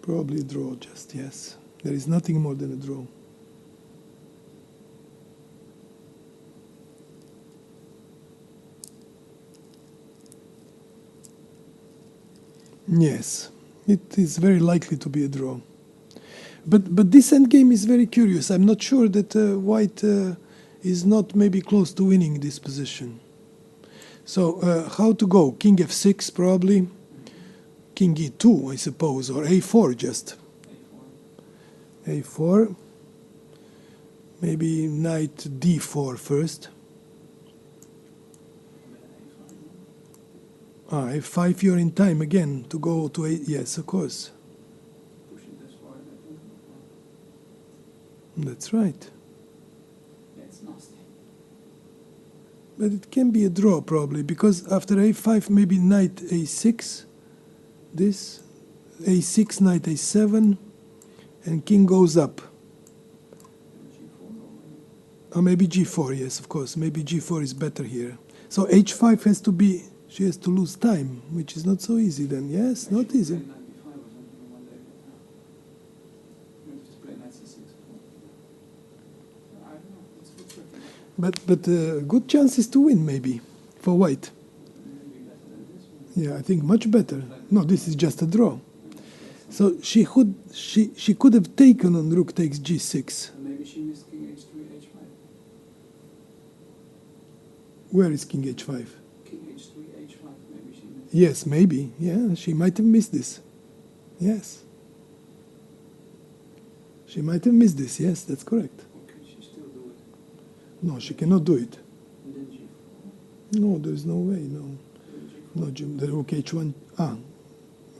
Probably a draw, just, yes. There is nothing more than a draw. Yes, it is very likely to be a draw. But this endgame is very curious. I'm not sure that white is not maybe close to winning this position. So how to go? King f6 probably. King e2, I suppose, or a4 just. a4. Maybe knight d4 first. f5, you're in time again to go to a... Yes, of course. That's right. But it can be a draw probably, because after a5, maybe knight a6. This, a6, knight a7, and king goes up. Or maybe g4, yes, of course. Maybe g4 is better here. So h5 has to be, she has to lose time, which is not so easy then. Yes, not easy. But good chances to win maybe for white. Yeah, I think much better. No, this is just a draw. So she could have taken on rook takes g6. Maybe she missed king h3, h5. Where is king h5? King h3, h5. Maybe she missed. Yes, maybe. Yeah, she might have missed this. Yes. She might have missed this. Yes, that's correct. Okay, she still do it. No, she cannot do it. And then g4. No, there is no way. No. No, the rook h1.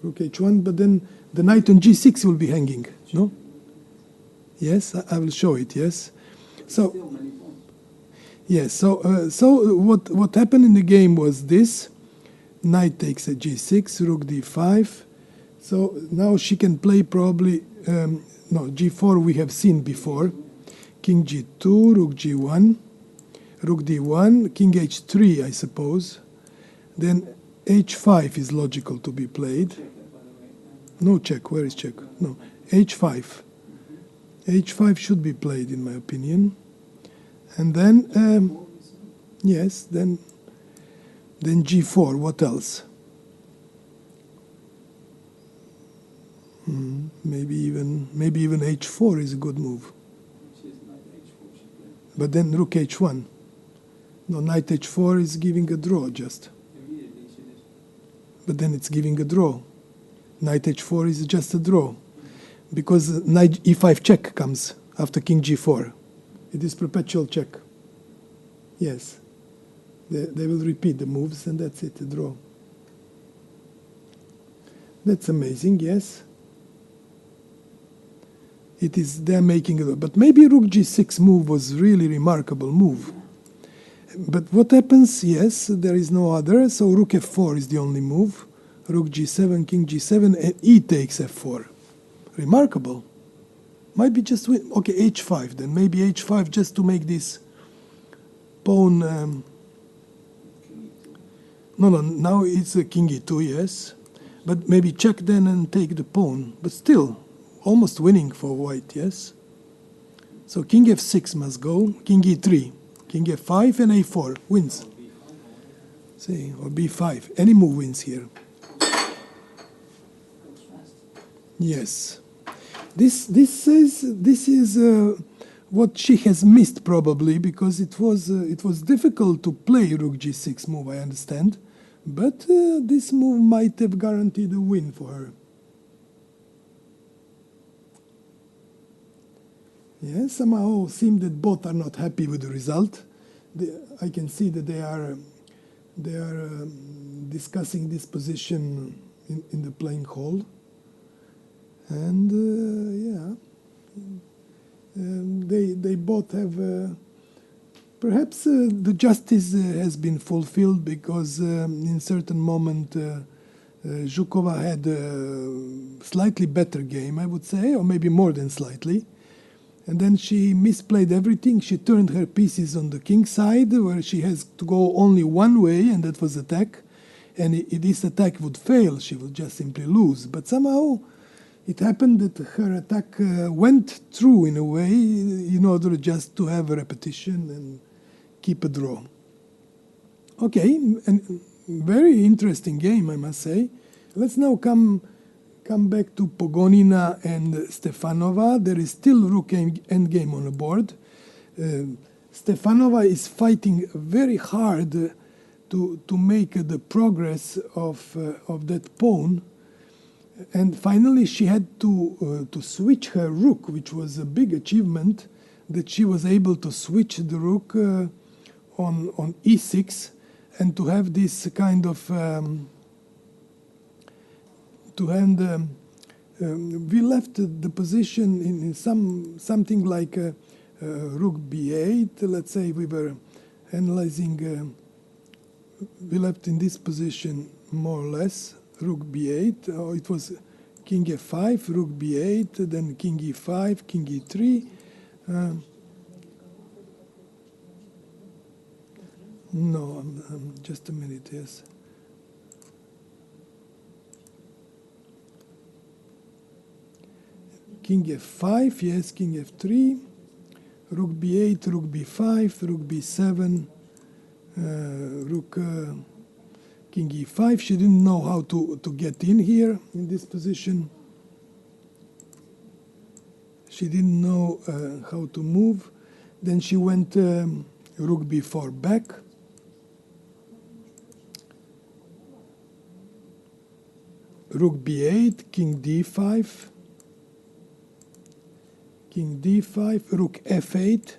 Rook h1, but then the knight on g6 will be hanging, no? Yes, I will show it, yes. So, Still many pawns. yes, so what happened in the game was this. Knight takes a g6, rook d5. So now she can play probably, no, g4 we have seen before. King g2, rook g1, rook d1, king h3, I suppose. Then h5 is logical to be played. Check that, by the way. No check, where is check? No, h5. h5 should be played, in my opinion. And then, yes, then g4, what else? Maybe even h4 is a good move. Which is knight h4 should play. But then rook h1. No, knight h4 is giving a draw just. Immediately she did. But then it's giving a draw. Knight h4 is just a draw. Because knight e5 check comes after king g4. It is perpetual check. Yes. They will repeat the moves and that's it, a draw. That's amazing, yes. It is, they're making it, but maybe rook g6 move was really remarkable move. But what happens, yes, there is no other, so rook f4 is the only move. Rook g7, king g7, and e takes f4. Remarkable. Might be just win. Okay, h5 then, maybe h5 just to make this pawn. No, now it's a king e2, yes. But maybe check then and take the pawn. But still, almost winning for white, yes? So king f6 must go, king e3, king f5 and a4 wins. See, or b5. Any move wins here. Yes. This is what she has missed probably, because it was difficult to play rook g6 move, I understand. But this move might have guaranteed a win for her. Yes, somehow seems that both are not happy with the result. I can see that they are discussing this position in the playing hall. And they both have perhaps the justice has been fulfilled, because in certain moment Zhukova had a slightly better game, I would say, or maybe more than slightly. And then she misplayed everything. She turned her pieces on the king side, where she has to go only one way, and that was attack. And if this attack would fail, she would just simply lose. But somehow it happened that her attack went through in a way, in order just to have a repetition and keep a draw. Okay, and very interesting game, I must say. Let's now come back to Pogonina and Stefanova. There is still rook endgame on the board. Stefanova is fighting very hard to make the progress of that pawn. And finally, she had to switch her rook, which was a big achievement, that she was able to switch the rook on e6 and to have this kind of we left the position in something like rook b8. Let's say we were analyzing. We left in this position more or less rook b8. Oh, it was king f5, rook b8, then king e5, king e3. No, just a minute. Yes. King f5, yes, king f3, rook b8, rook b5, rook b7, rook king e5. She didn't know how to get in here in this position. She didn't know how to move. Then she went rook b4 back. Rook b8, king d5. King d5, rook f8,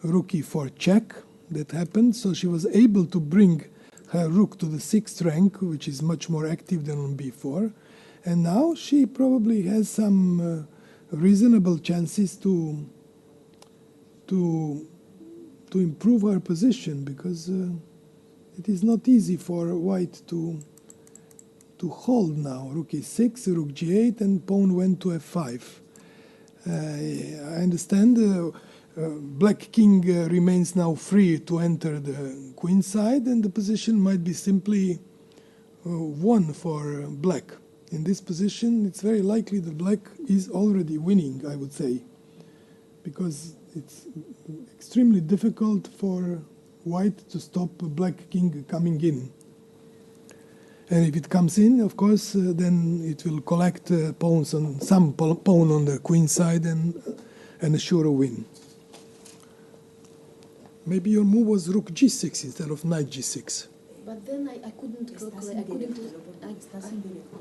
rook e4 check. That happened. So she was able to bring her rook to the 6th rank, which is much more active than on b4. And now she probably has some reasonable chances to improve her position, because it is not easy for white to hold now. Rook e6, rook g8, and pawn went to f5. I understand black king remains now free to enter the queen side, and the position might be simply won for black. In this position, it's very likely that black is already winning, I would say, because it's extremely difficult for white to stop black king coming in. And if it comes in, of course, then it will collect pawns on some pawn on the queen side and assure a win. Maybe your move was rook g6 instead of knight g6. But then I couldn't calculate.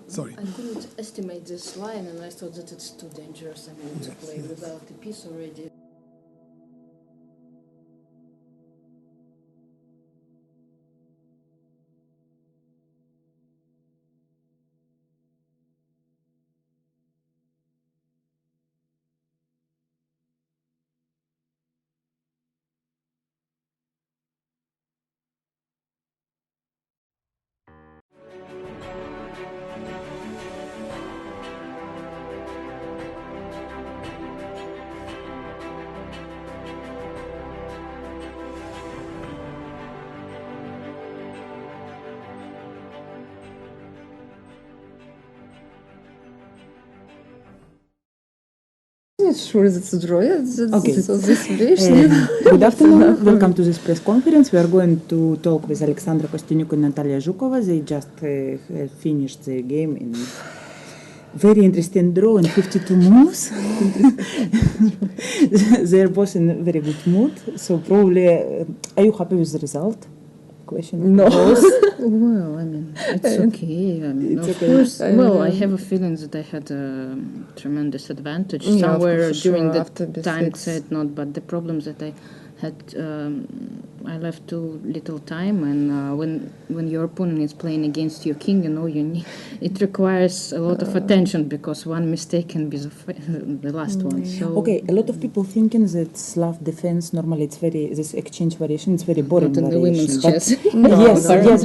Sorry. I couldn't estimate this line, and I thought that it's too dangerous. I mean, to play without the piece already. Not sure that's a draw. Okay. So this situation. Good afternoon. Welcome to this press conference. We are going to talk with Alexandra Kostyniuk and Natalia Zhukova. They just finished the game in very interesting draw in 52 moves. They are both in very good mood. So probably, are you happy with the result? Question. No. Well, I mean, it's okay. I mean, It's of okay. course. Well, I have a feeling that I had a tremendous advantage somewhere during the time set, not. But the problem that I had, I left too little time, and when your opponent is playing against your king, you know, it requires a lot of attention, because one mistake can be the last one. So Okay, a lot of people thinking that Slav defense normally it's this exchange variation, it's very boring not in the variation. women's chess. Yes,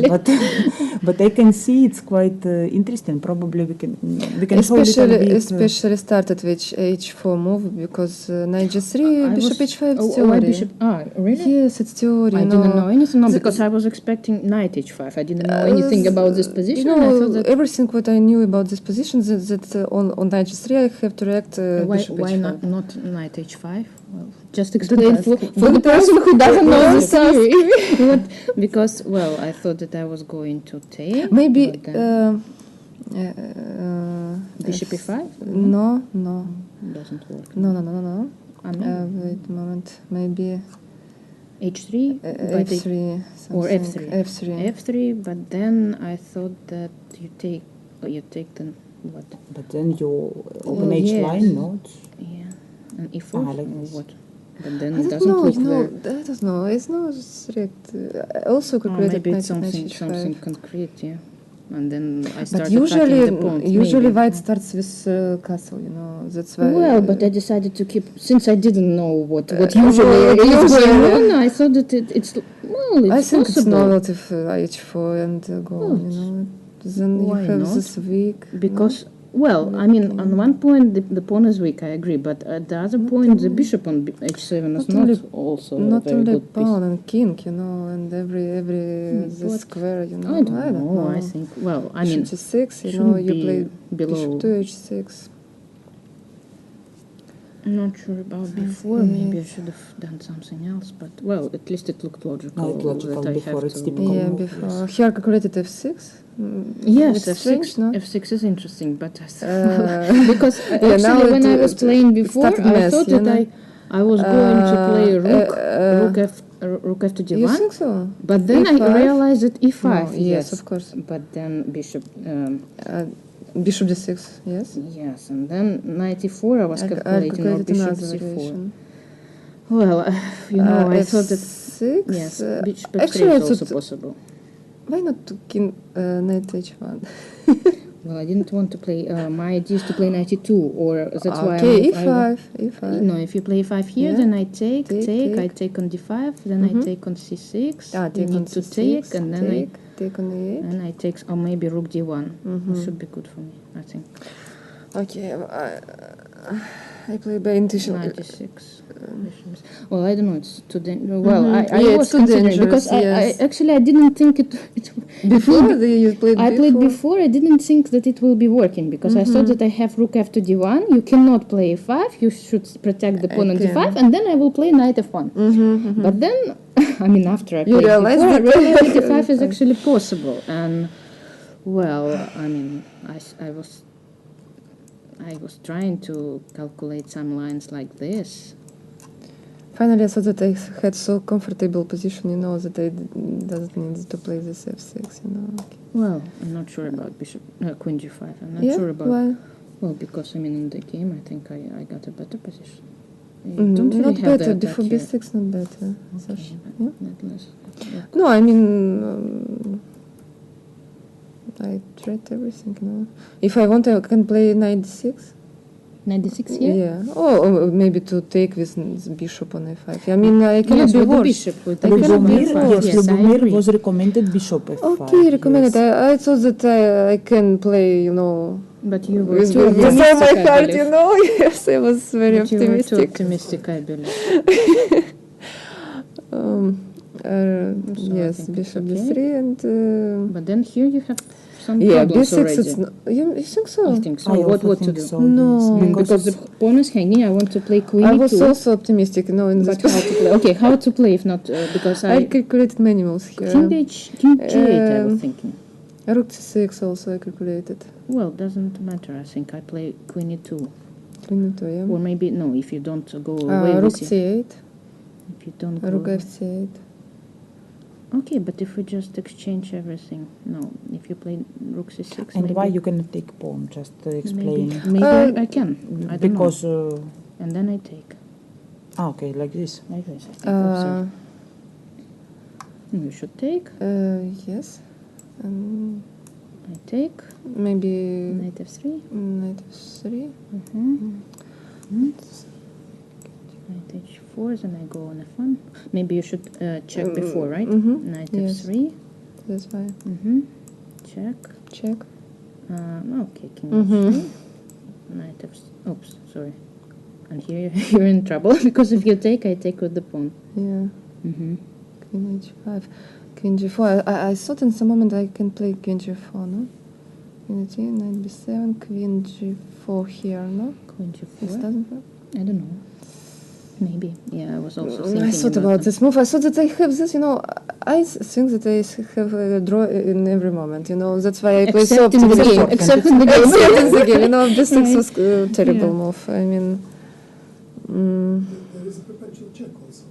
but I can see it's quite interesting. Probably we can show a little bit. Especially started with h4 move, because knight g3, bishop h5 it's theory. Why bishop? Ah, really? Yes, it's theory. I didn't know anything. No, because I was expecting knight h5. I didn't know anything about this position. You I know, thought that everything what I knew about this position, that on knight g3 I have to react bishop why h5. not knight h5? Well, just explain for the person who doesn't know the theory. Because, well, I thought that I was going to take. Maybe Bishop e5? No. Doesn't work. No. I mean, Wait a moment. Maybe h3? f3 Or f3? f3. f3, but then I thought that you take the what? But then you open H yes. line, no? Yeah, and e4 like or this. what? But then I it don't doesn't know. look I don't know. It's not strict. I also calculated maybe it's knight something h5. concrete, yeah. And then I But started usually, attacking the pawns. usually maybe. white starts with castle. You know, that's why. Well, but I decided to keep, since I didn't know what usually is going yeah. on. I thought that it's I think possible. it's normal if h4 and go on. You know, then Why you have not? this weak. Because, well, I mean, on one point the pawn is weak, I agree, but at the other point the bishop on h7 is not also a Not very only good piece. pawn and king, you know, and every this but square, you know. I don't know. I think, well, I mean, bishop g6, you know, shouldn't you be play below. bishop to h6. I'm not sure about before. Maybe I should have done something else, but well, at least it looked logical. No, it's logical that I before, have it's to. typical. Yeah, move, before. yes. Here I calculated f6. Yes, It's strange, no? F6 is interesting, but I because yeah, now actually when I it- was it playing before, started I mess, thought you that know? I was going to play rook f to You d1, think so? but then E5? I realized that e5. No, yes, yes, of course. But then bishop. Bishop d6, yes. Yes, and then knight e4. I was I calculating or calculated bishop another c4. variation. Well, you know, I thought that f6. yes, bishop actually, f3 is it's also possible. Why not to king knight h1? Well, I didn't want to play. My idea is to play knight e2, or that's why. Okay, e5. No, if you play e5 here, Yeah. then I take. I take on d5, then I take on c6. Take you on need to c6, take, and then take on e8. and I take, or maybe rook d1. It should be good for me, I think. Okay, I play by intuition. 96. Well, I don't know. It's too dangerous. Well, I Yeah, was it's too considering because dangerous, I actually I didn't think it. Before you played I played before. I didn't think that it will be working because I thought that I have rook f to d1. You cannot play e5. You should protect the pawn on d5, and then I will play knight f1. But then, I mean, after I played realized before, I that realized that e5 is actually possible. And well, I mean, I was trying to calculate some lines like this. Finally, I thought that I had so comfortable position, that I doesn't need to play this f6, Okay. Well, I'm not sure about queen g5. I'm not sure about. Why? Well, because I mean, in the game, I think I got a better position. Not better. Before b6, not better. Okay, not less. No, I mean, I tried everything. If I want, I can play knight d6. 96 here? Yeah. Or maybe to take with bishop on a5. I mean, I cannot be worse. Bishop with Lubomir was recommended bishop f5. Okay, recommended. I thought that I can play, But you were with too all optimistic, my heart, Yes, I was very but optimistic. You were too optimistic, I believe. Yes, bishop d3 and. But then here you have some yeah, problems b6 already. It's not, you think so? I think so. I What also to think do? so, No, yes. Because the pawn is hanging. I want to play queen I was e2. also optimistic, in this. But how to play? Okay, how to play if not because I calculated many moves here. King g8. I was thinking. Rook c6 also I calculated. Well, doesn't matter. I think I play queen e2. Queen e2, yeah. Or maybe no. If you don't go away rook with it. c8. If you don't go. Rook f8. Okay, but if we just exchange everything, no. If you play rook c6, And maybe, why you cannot take pawn? Just explain. Maybe I can. I don't Because. know. And then I take. Okay, like this. Like this. I think. You should take. Yes. I take. Maybe Knight f3. Knight f3. Knight h4, then I go on f1. Maybe you should check before, right? Knight yes. f3. That's why. Check. Check. Okay, king h3. Knight f. Oops, sorry. And here you're in trouble because if you take, I take with the pawn. Yeah. Queen h5. Queen g4. I thought in some moment I can play queen g4, no? Queen g, knight b7, queen g4 here, no? Queen g4. This doesn't work? I don't know. Maybe. Yeah, I was also thinking I thought about this move. I thought that I have this, I think that I have a draw in every moment, That's why I play so Except in the game. Except in the game. Except in the game, b6 was a terrible move. I mean... There is a perpetual check also.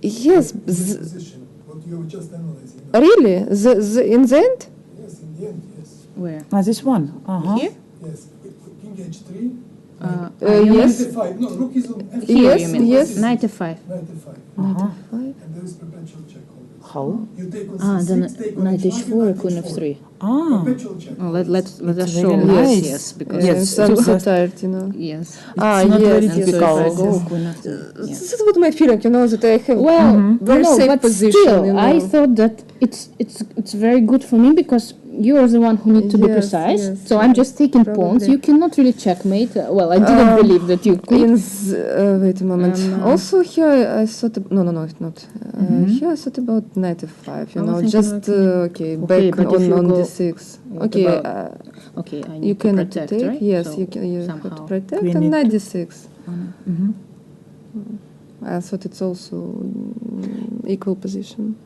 Yes. Position, what you were just analyzing. Really? In the end? Yes, in the end, yes. Where? This one? Here? Yes, King h3. Yes. Knight f5. No, rook is on f5. Here, you mean? Yes. Knight f5. Knight f5. F5. And there is perpetual check always. How? You take on Then c6, take on knight h5, h4 or knight queen h4. f3. Perpetual check. Oh, let us It's show. very Yes, nice. yes, because Yes, I'm so just- tired, yes. not yes, very yes, difficult. yes, Go yes. Queen f3. This is what my feeling, that I have Well, very no, safe but position. still, I thought that it's very good for me because you are the one who need to be Yes, precise. yes, So I'm yes, just taking probably. pawns. You cannot really checkmate. Well, I didn't believe that you could. Wait a moment. Also here I thought... No, it's not. Here I thought about knight f5, I was thinking just, about okay, Okay, back but if you on go- d6. What Okay, about- Okay, I need you to cannot protect, take. right? Yes, So you have to somehow. protect. Queen And knight e2. d6. I thought it's also equal position.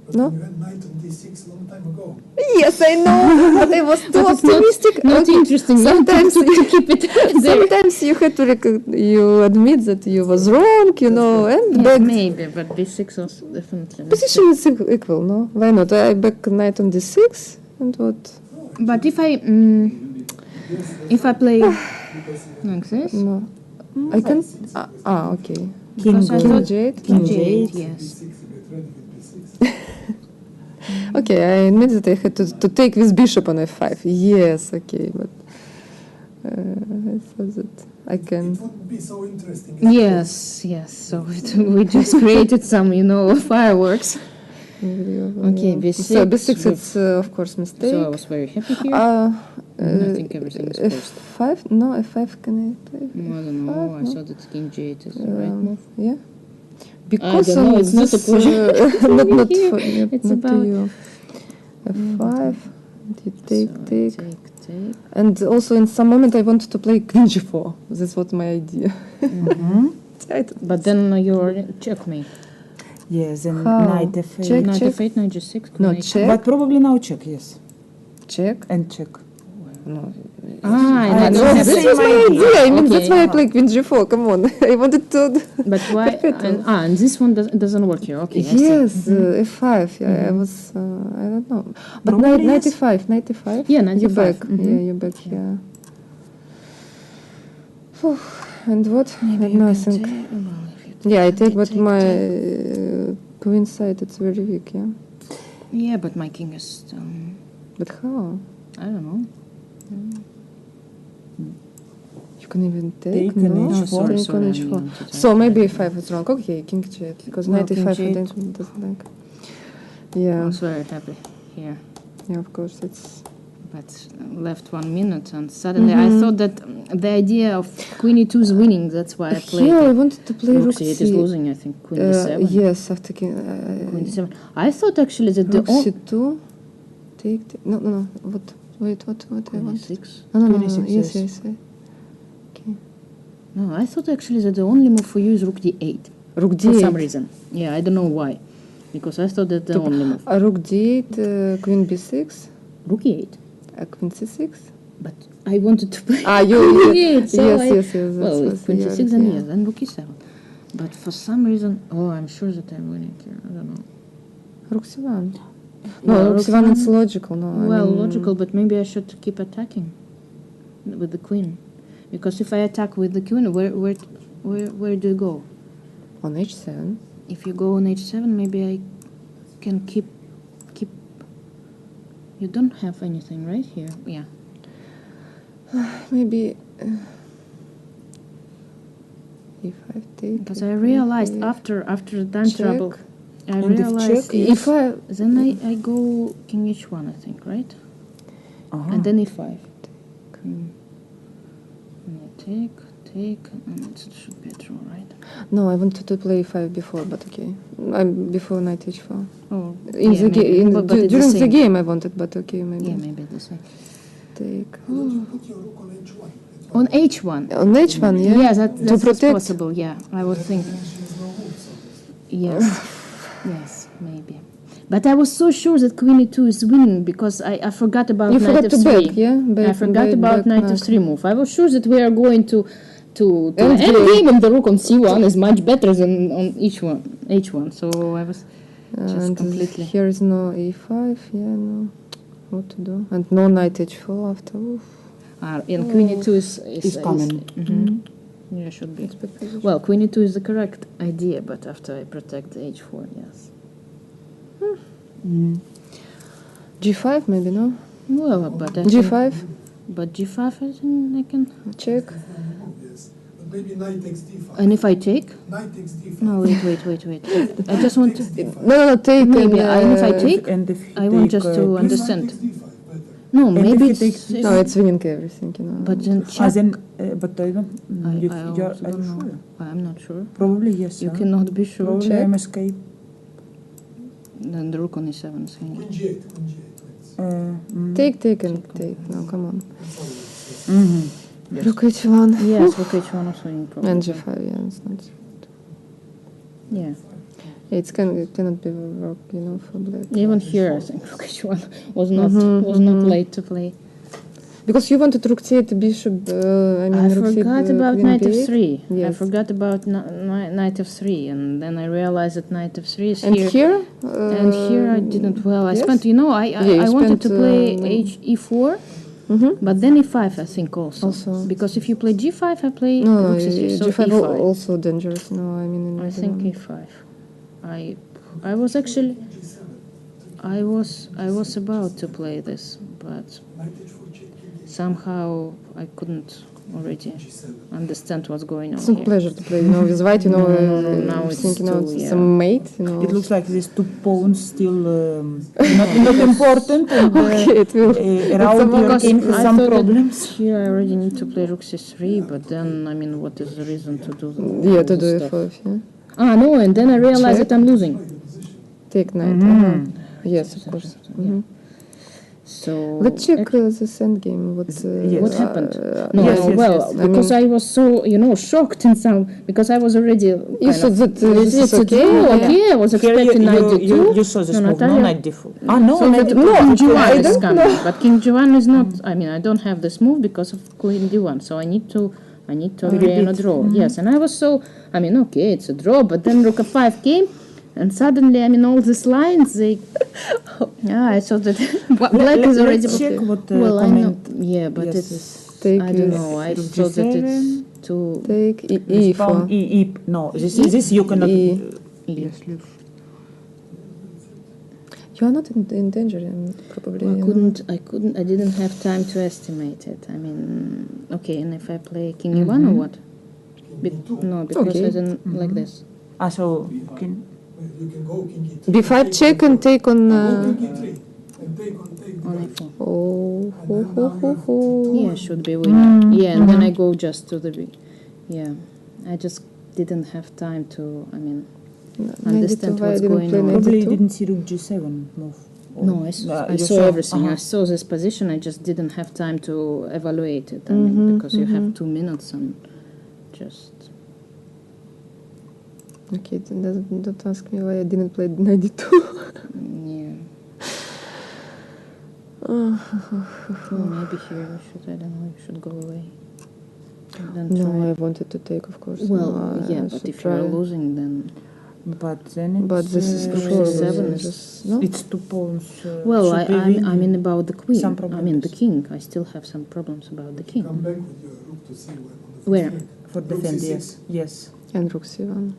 But No? you had knight on d6 long time ago. Yes, I know, but I was too But it's optimistic. Not Okay, interesting. sometimes to keep it there. sometimes you had to you admit that you was wrong, and Yes, back maybe, but b6 was definitely. position is equal, no? Why not? I back knight on d6 and what? But if I play like this, No, I can. Okay. King because I thought J8. King J8, J8. yes. d6, you get ready with b6. Okay, I admit that I had to take this bishop on f5. Yes, okay, but I thought that I can. It would be so interesting. Yes, yes. So we just created some, fireworks. Okay, B6. So b6, it's of course mistake. So I was very happy here. I think everything is first. F5? No, f5 can I play? I don't know. I thought that king g8 is the right move. Yeah. Because I don't know, it's not a question. not It's not about to you. F5. You take, So take. take. And also in some moment I wanted to play queen g4. This was my idea. But then you're checkmate. Yes, and How? knight f8. Check, Knight check. f8, knight g6. No, queen check. But probably now check, yes. Check. And check. No. I No, don't have this it. was my idea. I mean, Okay. that's why I played queen g4. Come on. I wanted to. But why? And this one doesn't work here. Okay. Yes, f5. Yeah, I was. I don't know. But Probably knight yes. e5. Knight e5. Yeah, knight You e5. back. Yeah, you back here. Phew. And what? And nothing. Yeah, I take, but my queen side it's very weak. Yeah. Yeah, but my king is. But how? I don't know. You can even take. Take no? an h4. Sorry, Take on I h4. meant to So take maybe knight. f5 is wrong. Okay, king g8 because No, knight king e5 I g8. doesn't like. I Yeah, was very happy here. yeah, of course it's. But left 1 minute and suddenly I thought that the idea of queen e2 is winning. That's why I played. Yeah, I it. wanted to play Rook rook c8 c. is losing. I think queen d7. Yes, after king. Queen d7. I thought actually that the Rook c2. Take. No. What? Wait. What? I queen want. e6. No. Queen e6, Yes. yes. Okay. No, I thought actually that the only move for you is rook d8 Rook for d8. some reason. Yeah, I don't know why, because I thought that the only move. Rook d8. Queen b6. Rook e8. Queen c6. But I wanted to play. You. Yes, so yes. Well, That's if queen what c6 you then are, yes, then rook e7. But for some reason, I'm sure that I'm winning here. I don't know. Rook c1. Yeah, No, rook rook c1 c1. it's logical. No, Well, I mean, logical, but maybe I should keep attacking with the queen, because if I attack with the queen, where do you go? on h7. If you go on h7, maybe I can keep. You don't have anything right here. Yeah. Maybe e5 take. Because I realized after time Check. trouble, I And if realized check, If I then I go king h1, I think, right? And then e5. Yeah, take, and it should be a draw, right? no, I wanted to play e5 before, but okay. I'm before knight h4. Oh, In yeah, the maybe. game, But it's during the same. game, I wanted, but okay, maybe. Yeah, maybe the same. Take Don't you put your rook on h1? On h1. on h1, yeah. Yeah, that's protect? possible. Yeah, I was thinking. Yes, yes, maybe. But I was so sure that queen e2 is winning because I forgot about You knight forgot to f3. back, yeah? I forgot about knight f3 move. I was sure that we are going to End endgame, and the rook on c1 is much better than on h1. So I was just And completely. here is no e5, yeah, no. What to do? And no knight h4 after. Oof. And queen e2 is coming. Yeah, should be. Well, queen e2 is the correct idea, but after I protect the h4, yes. g5 maybe, no? Well, but I g5, think, but g5 I can. check. Yes. But maybe knight takes d5. And if I take? Knight takes d5. No, wait. I just want to. No, take. Maybe. And if I uh, take, And if I want just to Knight understand. takes d5 better. No, And maybe if he it's. takes- No, it's winning everything, you know. But then check. As in, but I don't. I You're, also are don't you know. sure? I'm not sure. Probably yes. You huh? cannot be sure. Probably Check. I'm escape. Then the rook on e7 is winning. Queen g8, queen g8. Take and take. No, come on. Yes. Rook h1. Yes, rook h1 also winning probably. And g5, yeah, it's not. Yeah. It cannot be work, you know, for black. Even here, I think rook h1 was not late to play. Because you wanted rook c8, bishop. I mean, I rook forgot c8, about queen knight b8. f3. I Yes. forgot about knight f3, and then I realized that knight f3 is And here. here? And here I didn't. Well, I yes? spent. You know, I you wanted to spent, play e4, but then e5. I think also. Because if you play g5, I play No, rook c3. So g5 e5. also dangerous. No, I mean, in I the think one. e5. I was actually. I was about to play this, but somehow I couldn't already understand what's going on It's not here. pleasure to play, with white, No, now it's thinking too, some mate, It looks like these 2 pawns still not important, and Okay, it will. around your Because king has I some thought that problems. here I already need to play rook c3, but then, I mean, what is the reason to do Yeah, all to this do stuff? f5, yeah. Ah, no, and then I realized that I'm losing. Take knight. Yes, of course. So Let's check this endgame. what happened? No, Yes. because I was so shocked in some, because I was already. You thought that this is it's okay? okay. I was expecting knight d2. You saw this move, Natalia, no knight d4. Ah, no, so knight that d2. King g1 I is don't coming, know. but King g1 is not. I mean, I don't have this move because of Queen d1, so I need to agree on a draw. Yes, and I was so. I mean, okay, it's a draw, but then rook f5 came. And suddenly, I mean, all these lines, they... I thought that black is already... Let's check what well, I know... comment... Yeah, but Yes, it's... Take I don't know, I thought that it's too... Take Respond e4. E. No, this you cannot... Yes, leave. You are not in danger, probably. I didn't have time to estimate it. I mean, okay, and if I play King e1 or what? No, because Okay. I didn't like this. Ah, so... You can go king e3. b5 check and take on... King e3 and take on On Oh, e4. Yeah, should be winning. Yeah, and then I go just to the... Yeah, I just didn't have time to, I mean... understand what's going on. Probably you didn't see rook g7 move. No, I saw everything. I saw this position. I just didn't have time to evaluate it. I mean, because you have 2 minutes and just... Okay, then don't ask me why I didn't play knight d2. Yeah. Maybe here you should, I don't know, you should go away. And then No, try. I wanted to take, of course. Well, No, yeah, I but should if you're try. losing, then... But then it's... But this is rook sure. c7 this is... no? It's 2 pawns. Well, should be I winning. mean about the queen. Some I mean problems. the king. I still have some problems about the king. Come back with your rook to c1 on the Where? For Rook defend, c6. yes. And rook c1.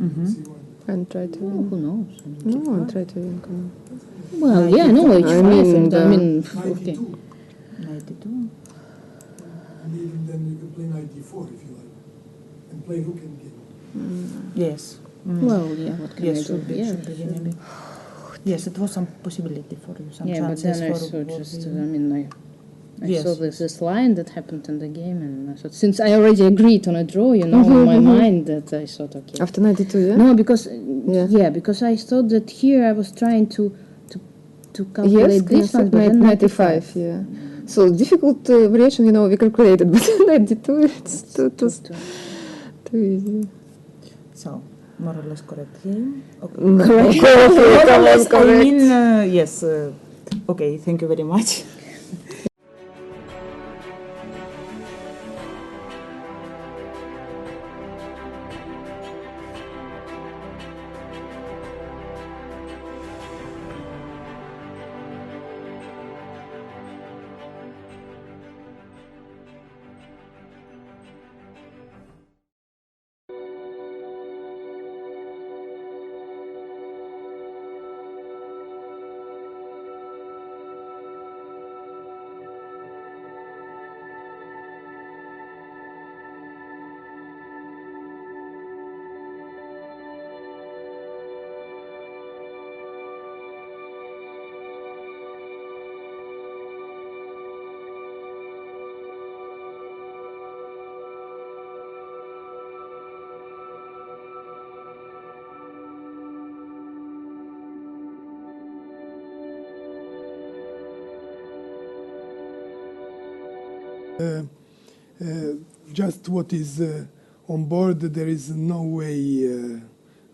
c1. And try to Well, win. who knows? I mean, No, and try to win. Come on. well, yeah, no, it's I fine. mean, I mean, Knight okay. e2. Knight d2. And even then you can play knight d4 if you like. And play rook and game. Yes. Well, yeah, what can Yes, I do? should be, Yeah, should be winning. Yes, it was some possibility for you, some yeah, but chances then I for saw what just, we- I mean, I Yes. saw this line that happened in the game, and I thought, since I already agreed on a draw, in my mind, that I thought, okay. After knight d2, yeah? No, because Yeah. because I thought that here I was trying to calculate Yes, this one, but then 95, yeah. So difficult variation, we calculated, but knight d2, it's too easy. So, more or less correct game. Okay. Correct. More or less, Correct. I mean, yes. Okay, thank you very much. Just what is on board, there is no way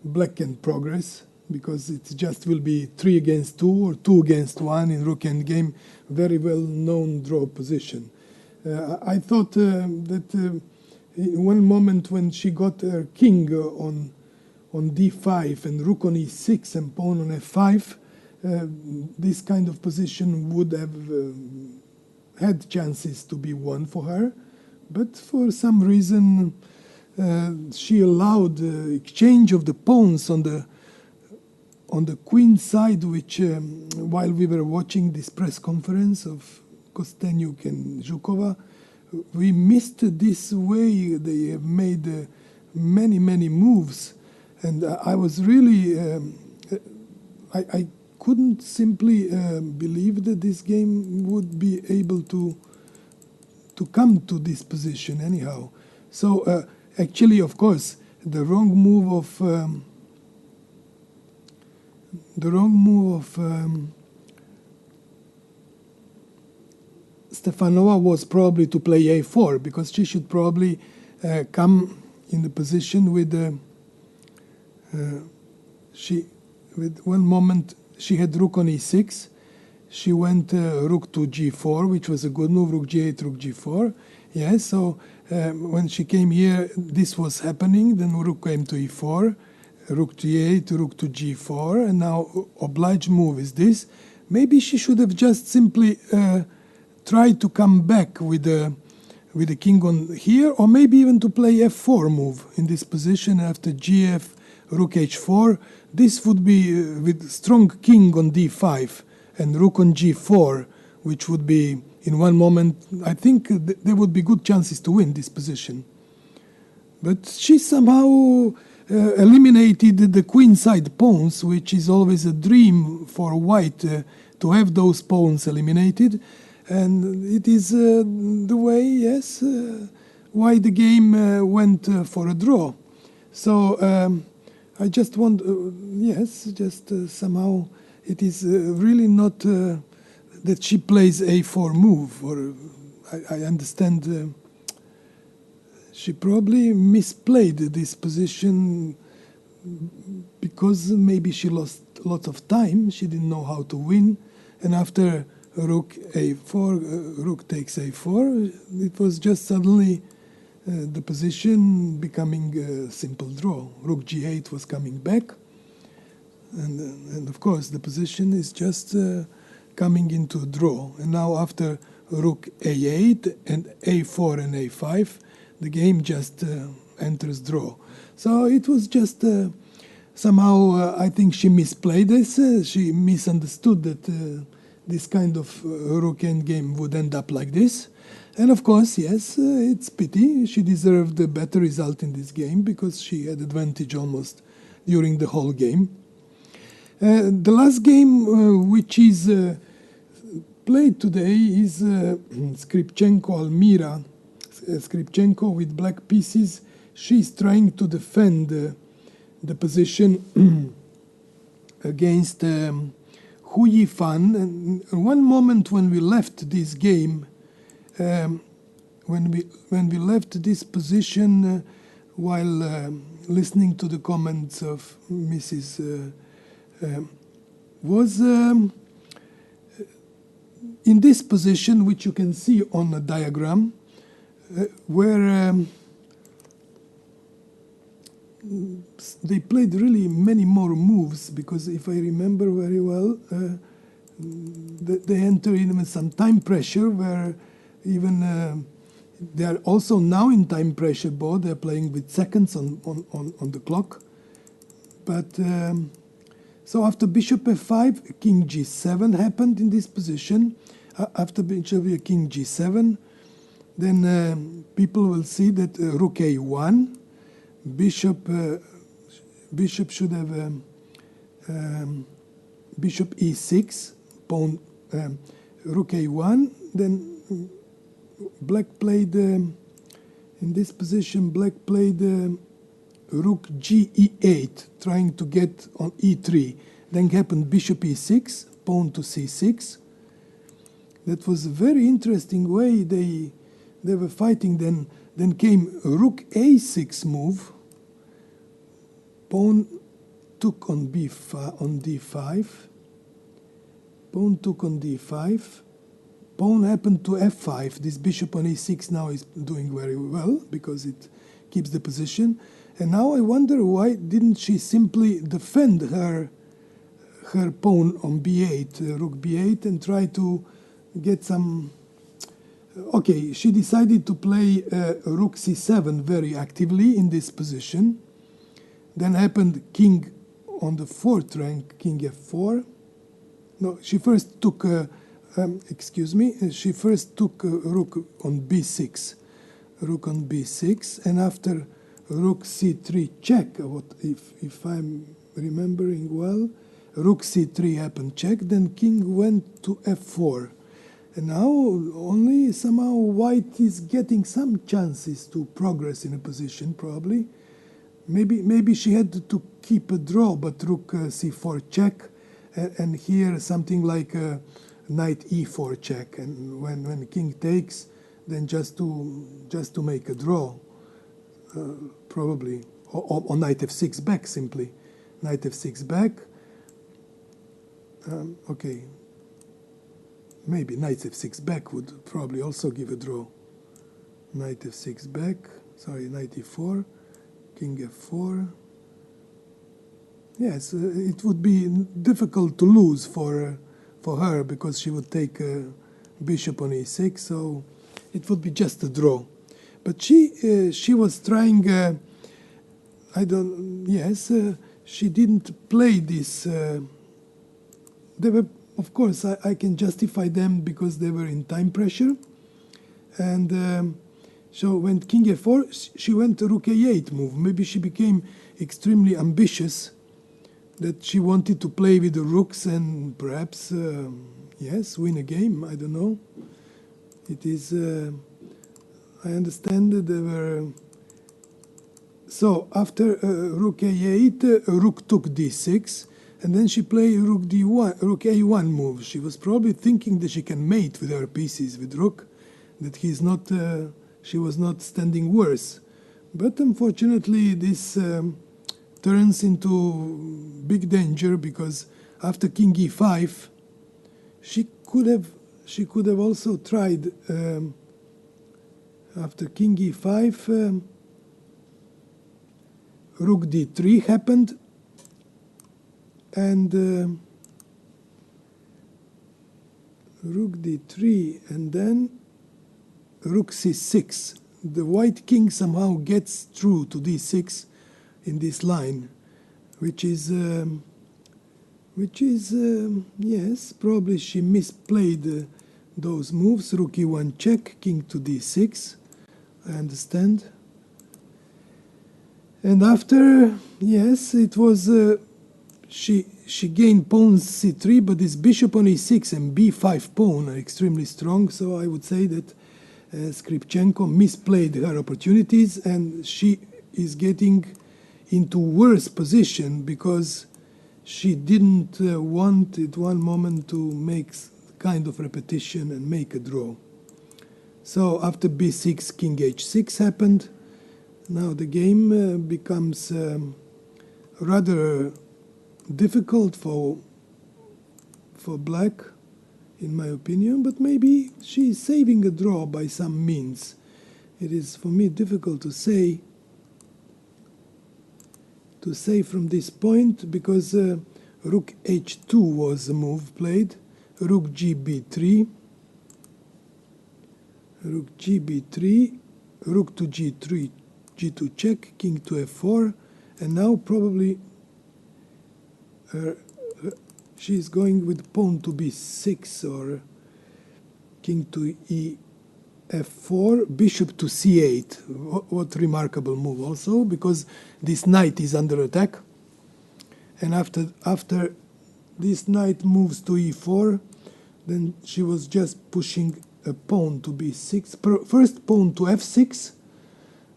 black can progress because it just will be 3 against 2 or 2 against 1 in rook endgame, very well known draw position. I thought that in one moment when she got her king on d5 and rook on e6 and pawn on f5, this kind of position would have had chances to be won for her, but for some reason she allowed exchange of the pawns on on the queen side, which while we were watching this press conference of Kostenyuk and Zhukova, we missed this way. They have made many moves, and I was really I couldn't simply believe that this game would be able to come to this position anyhow. So actually, of course, the wrong move of Stefanova was probably to play a4, because she should probably come in the position with with one moment she had rook on e6. She went rook to g4, which was a good move, rook g8, rook g4. Yes, so when she came here, this was happening. Then rook came to e4, rook to e8, rook to g4, and now obliged move is this. Maybe she should have just simply tried to come back with the king on here, or maybe even to play f4 move in this position after gf, rook h4. This would be with strong king on d5 and rook on g4, which would be, in one moment, I think there would be good chances to win this position. But she somehow eliminated the queenside pawns, which is always a dream for white to have those pawns eliminated. And it is the way, yes, why the game went for a draw. So I just want, yes, just somehow it is really not that she plays a4 move, or I understand she probably misplayed this position because maybe she lost lots of time. She didn't know how to win, and after rook a4, rook takes a4, it was just suddenly the position becoming a simple draw. Rook g8 was coming back, and of course the position is just coming into a draw. And now after rook a8 and a4 and a5, the game just enters draw. So it was just somehow I think she misplayed this. She misunderstood that this kind of rook endgame would end up like this. And of course, yes, it's pity. She deserved a better result in this game because she had advantage almost during the whole game. The last game which is played today is Skripchenko-Almira. Skripchenko with black pieces. She's trying to defend the position against Hu Yifan. And one moment when we left this game, when we left this position while listening to the comments of Mrs. Was in this position, which you can see on the diagram, where they played really many more moves, because if I remember very well, they enter in some time pressure where even they are also now in time pressure board. They're playing with seconds on the clock. But so after bishop f5, king g7 happened in this position. After bishop king g7, then people will see that rook a1, bishop should have bishop e6, pawn rook a1. Then black played in this position. Black played rook g e8, trying to get on e3. Then happened bishop e6, pawn to c6. That was a very interesting way they were fighting. Then came rook a6 move. Pawn took on d5. Pawn took on d5. Pawn happened to f5. This bishop on e6 now is doing very well because it keeps the position. And now I wonder, why didn't she simply defend her pawn on b8, rook b8, and try to get some... Okay, she decided to play rook c7 very actively in this position. Then happened king on the fourth rank, king f4. No, she first took, she first took rook on b6. Rook on b6, and after rook c3 check, if I'm remembering well, rook c3 happened check, then king went to f4. And now only somehow white is getting some chances to progress in a position, probably. Maybe she had to keep a draw, but rook c4 check, and here something like knight e4 check, and when king takes, then just to make a draw, probably, or knight f6 back simply, knight f6 back. Okay, maybe knight f6 back would probably also give a draw. Knight f6 back, sorry, knight e4, king f4. Yes, it would be difficult to lose for her, because she would take bishop on e6, so it would be just a draw. But she was trying, she didn't play this. They were, of course, I can justify them because they were in time pressure. And so when king f4, she went to rook a8 move. Maybe she became extremely ambitious, that she wanted to play with the rooks and perhaps, win a game. I don't know. It is, I understand that there were. So after rook a8, rook took d6, and then she played rook d1, rook a1 move. She was probably thinking that she can mate with her pieces with rook, that he's not, she was not standing worse. But unfortunately, this turns into big danger, because after king e5, she could have also tried. After king e5, rook d3 happened, and rook d3, and then rook c6. The white king somehow gets through to d6 in this line, which is yes, probably she misplayed those moves. Rook e1 check, king to d6. I understand. And after, yes, it was she gained pawn c3, but this bishop on e6 and b5 pawn are extremely strong. So I would say that Skripchenko misplayed her opportunities, and she is getting into worse position because she didn't want at one moment to make kind of repetition and make a draw. So after b6, king h6 happened. Now the game becomes rather difficult for black, in my opinion, but maybe she is saving a draw by some means. It is for me difficult to say from this point, because rook h2 was the move played, rook gb3, rook gb3, rook to g3, g2 check, king to f4, and now probably she's going with pawn to b6 or king to f4, bishop to c8. What remarkable move also, because this knight is under attack. And after this knight moves to e4, then she was just pushing a pawn to b6. First pawn to f6,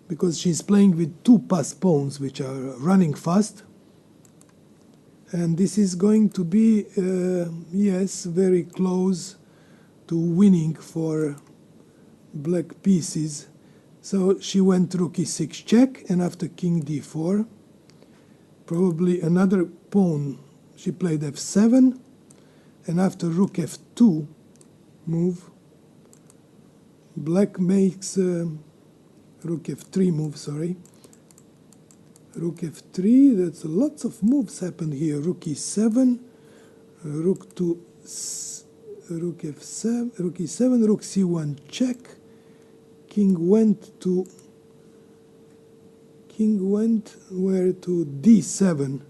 because she's playing with two pass pawns which are running fast. And this is going to be, yes, very close to winning for black pieces. So she went rook e6 check, and after king d4, probably another pawn, she played f7, and after rook f2 move, black makes rook f3 move, sorry. Rook f3, that's lots of moves happened here. Rook e7, rook to rook f7, rook e7, rook c1 check. King went where to d7.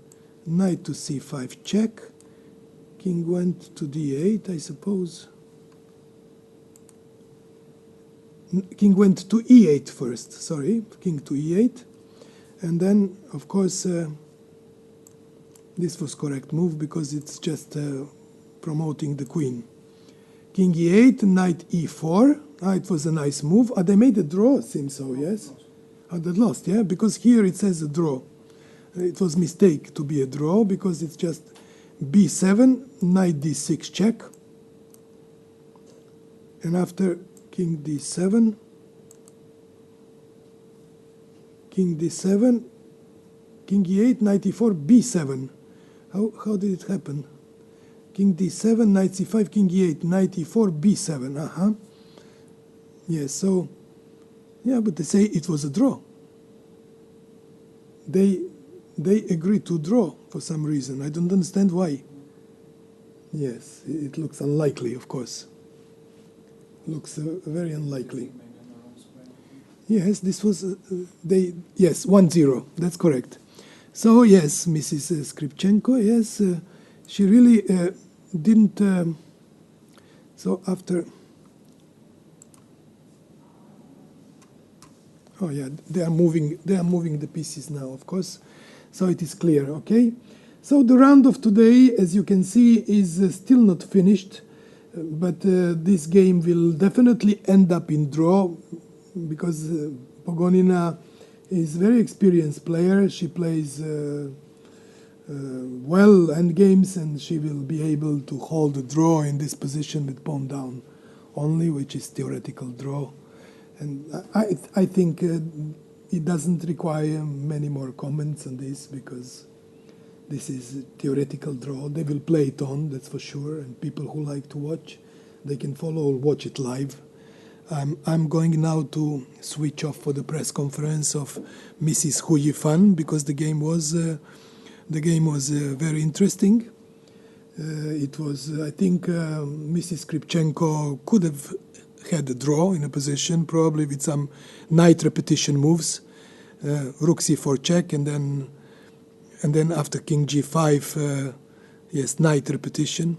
Knight to c5 check. King went to d8, I suppose. King went to e8 first, sorry. King to e8. And then, of course, this was correct move because it's just promoting the queen. King e8, knight e4. It was a nice move. They made a draw, seems so, yes? They lost, yeah? Because here it says a draw. It was a mistake to be a draw because it's just b7, knight d6 check. And after king d7, king d7, king e8, knight e4, b7. How did it happen? King d7, knight c5, king e8, knight e4, b7. Yes, so, yeah, but they say it was a draw. They agreed to draw for some reason. I don't understand why. Yes, it looks unlikely, of course. Looks very unlikely. Yes, this was, yes, 1-0, that's correct. So, yes, Mrs. Skripchenko, yes, she really didn't, so after, oh yeah, they are moving the pieces now, of course, so it is clear, okay? So the round of today, as you can see, is still not finished, but this game will definitely end up in draw, because Pogonina is a very experienced player. She plays well end games, and she will be able to hold a draw in this position with pawn down only, which is theoretical draw. And I think it doesn't require many more comments on this, because this is a theoretical draw. They will play it on, that's for sure, and people who like to watch, they can follow or watch it live. I'm going now to switch off for the press conference of Mrs. Hu Yifan, because the game was very interesting. It was, I think, Mrs. Skripchenko could have had a draw in a position, probably with some knight repetition moves, rook c4 check, and then after king g5, yes, knight repetition.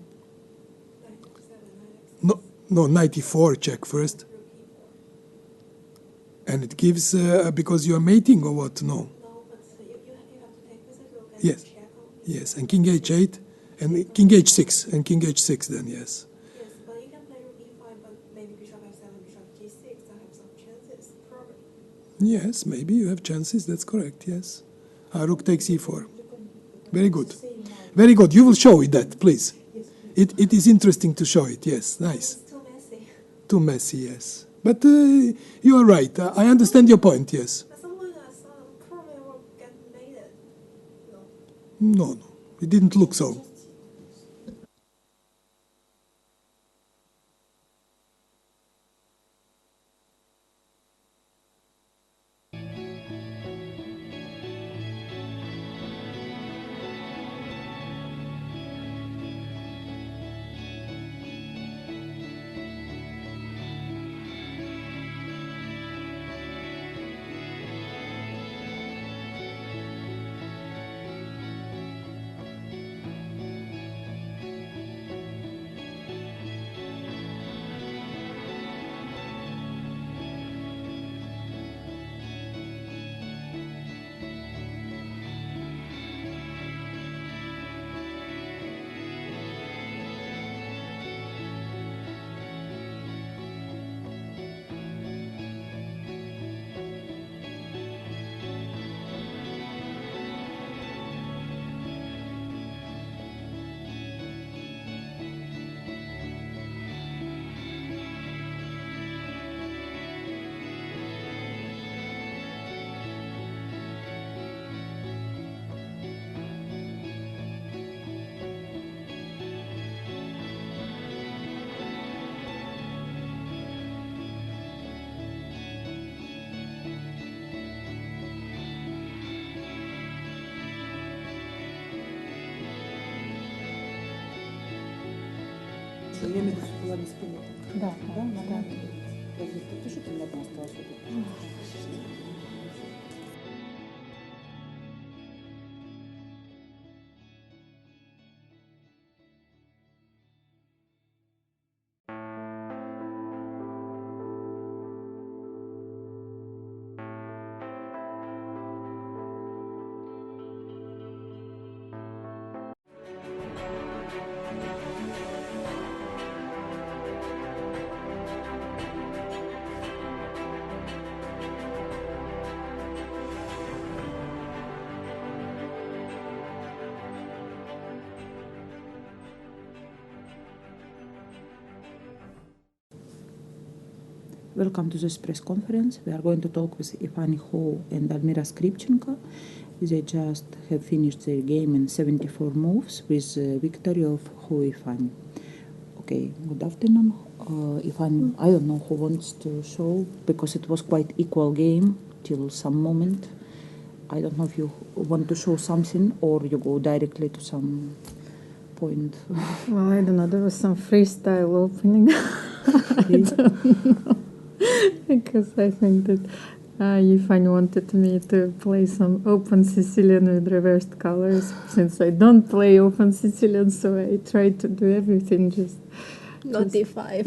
No, knight e4 check first. And it gives, because you are mating or what? No. No, but you have to take this look and Yes. check on. Yes, and king h8, and king h6, and king h6 then, yes. Yes, but you can play rook e5, but maybe bishop f7, bishop g6, I have some chances, probably. Yes, maybe you have chances, that's correct, yes. Rook takes e4. Very good. Very good. You will show it that, please. It is interesting to show it, yes, nice. It's too messy. Too messy, yes. But you are right, I understand your point, yes. But someone else probably will get mated. No, it didn't look so. Я имею в виду, что была без пилота. Да, Да, да. нормально. Ты что там одна осталась? Welcome to this press conference. We are going to talk with Ivani Ho and Almira Skripchenko. They just have finished their game in 74 moves with victory of Ho Ivani. Okay, good afternoon. Ivani, I don't know who wants to show, because it was quite equal game till some moment. I don't know if you want to show something or you go directly to some point. Well, I don't know. There was some freestyle opening. I don't know. Because I think that Yifan wanted me to play some open Sicilian with reversed colors. Since I don't play open Sicilian, so I tried to do everything just... Not D5.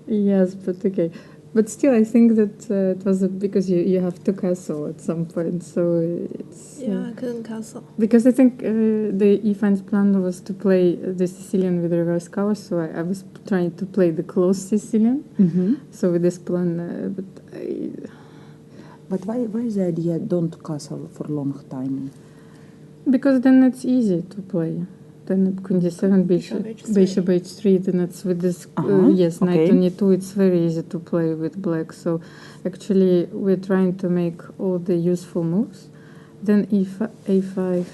Yes, but okay. But still, I think that it was because you have to castle at some point, so it's... Yeah, I couldn't castle. Because I think the Yifan's plan was to play the Sicilian with reverse colors, so I was trying to play the close Sicilian. So with this plan, But why is the idea don't castle for a long time? Because then it's easy to play. Then Queen d7, bishop h3, then it's with this, yes, knight on e2, it's very easy to play with black. So actually we're trying to make all the useful moves. Then a5,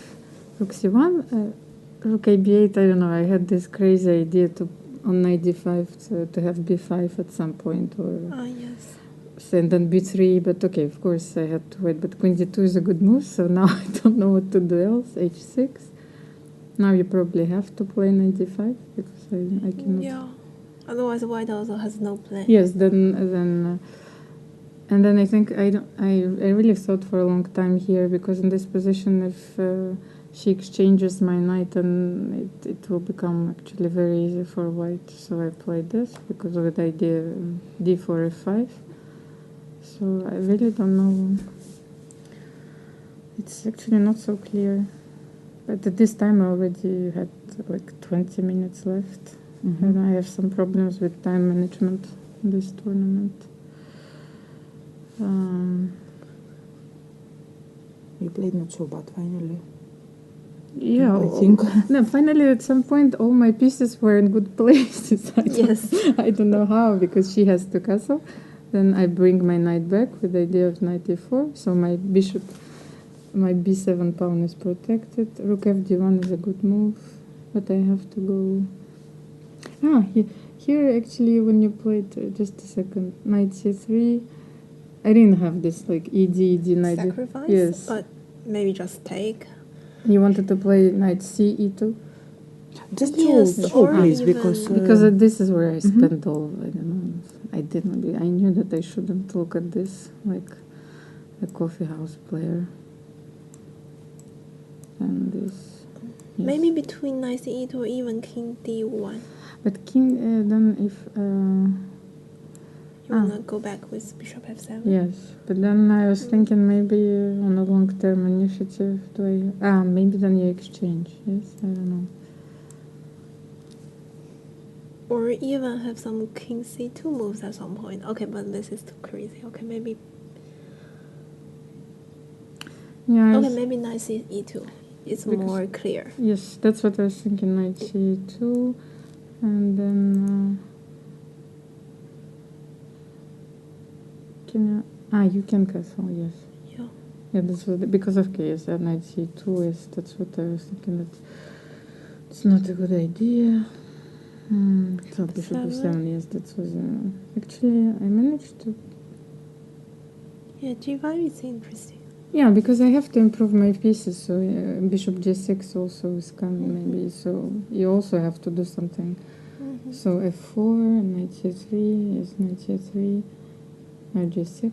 rook c1, rook ab8, I don't know, I had this crazy idea to on knight d5 to have b5 at some point. Yes. And then b3, but okay, of course I had to wait. But queen d2 is a good move, so now I don't know what to do else. h6. Now you probably have to play knight d5 because I cannot. Yeah. Otherwise, white also has no plan. Yes. And then I think I really thought for a long time here, because in this position, if she exchanges my knight, then it will become actually very easy for white. So I played this because of the idea d4 f5. So I really don't know. It's actually not so clear. But at this time I already had like 20 minutes left. And I have some problems with time management in this tournament. You played not so bad finally. Yeah, I think. No, finally at some point all my pieces were in good places. I don't know how, because she has to castle. Then I bring my knight back with the idea of knight e4. So my bishop, my b7 pawn is protected. Rook fd1 is a good move, but I have to go. Here actually when you played, just a second, knight c3, I didn't have this like ed knight. Sacrifice? Yes. But maybe just take. You wanted to play knight c e2? Just or please, even because this is where I spent all, I don't know, I knew that I shouldn't look at this like a coffee house player. And this. Yes. Maybe between knight c8 or even king d1. But king, then if... you wanna go back with bishop f7? Yes, but then I was thinking maybe on a long-term initiative, maybe then you exchange, yes, I don't know. Or even have some king c2 moves at some point. Okay, but this is too crazy. Okay, maybe... Yeah, okay, maybe knight c e2 is more clear. Yes, that's what I was thinking, knight c2, and then... you can castle, yes. Yeah. Yeah, that's what, because of chaos, knight c2 is, that's what I was thinking, that it's not a good idea. So bishop b7, yes, that was, actually, I managed to... Yeah, g5 is interesting. Yeah, because I have to improve my pieces, so bishop g6 also is coming, maybe, so you also have to do something. So f4, knight c3, yes, knight c3, knight g6.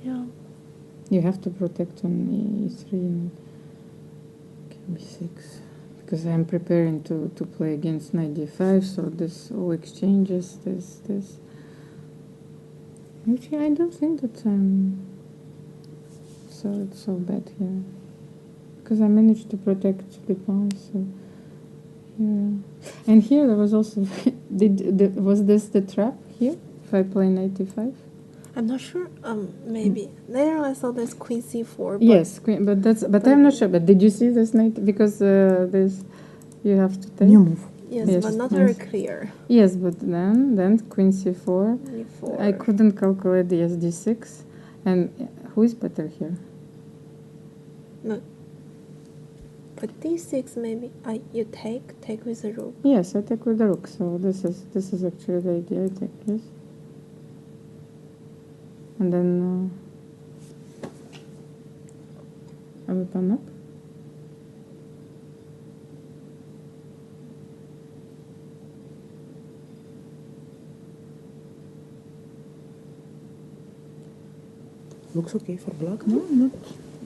Yeah. You have to protect on e3 and b6. Because I'm preparing to play against knight d5, so this all exchanges, this. Actually, I don't think that I'm so bad here. Because I managed to protect the pawn, so... Yeah. And here there was also... was this the trap here, if I play knight d5? I'm not sure. Maybe. Later I saw there's queen c4. But yes, queen, but I'm not sure. But did you see this knight? Because this you have to take. New move. Yes, Yes, but not yes. very clear. Yes, but then queen c4. E4. I couldn't calculate the d6. And who is better here? No. But d6 maybe you take with the rook. Yes, I take with the rook. So this is actually the idea. I take, yes. And then I will pawn up. Looks okay for black. No, not.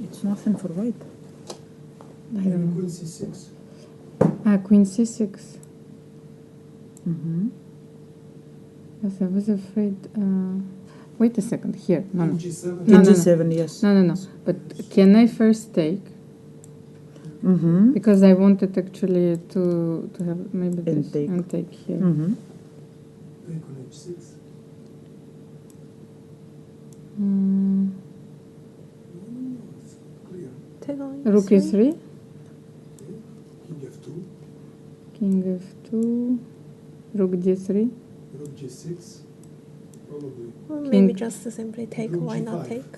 It's nothing for white. I don't know. Queen c6. Queen c6. Mm-hmm. Yes, I was afraid. Wait a second. Here, no, no. G7. No, no, no. G7, yes. No, no, no. But can I first take? Mm-hmm. Because I wanted actually to have maybe And this take. and take here. Mm-hmm. Take on h6. Mm, It's clear. Take on rook e3. e3. King f2. King f2. Rook d3. Rook g6. Probably. Or King- maybe just simply take. Rook Why not G5. take?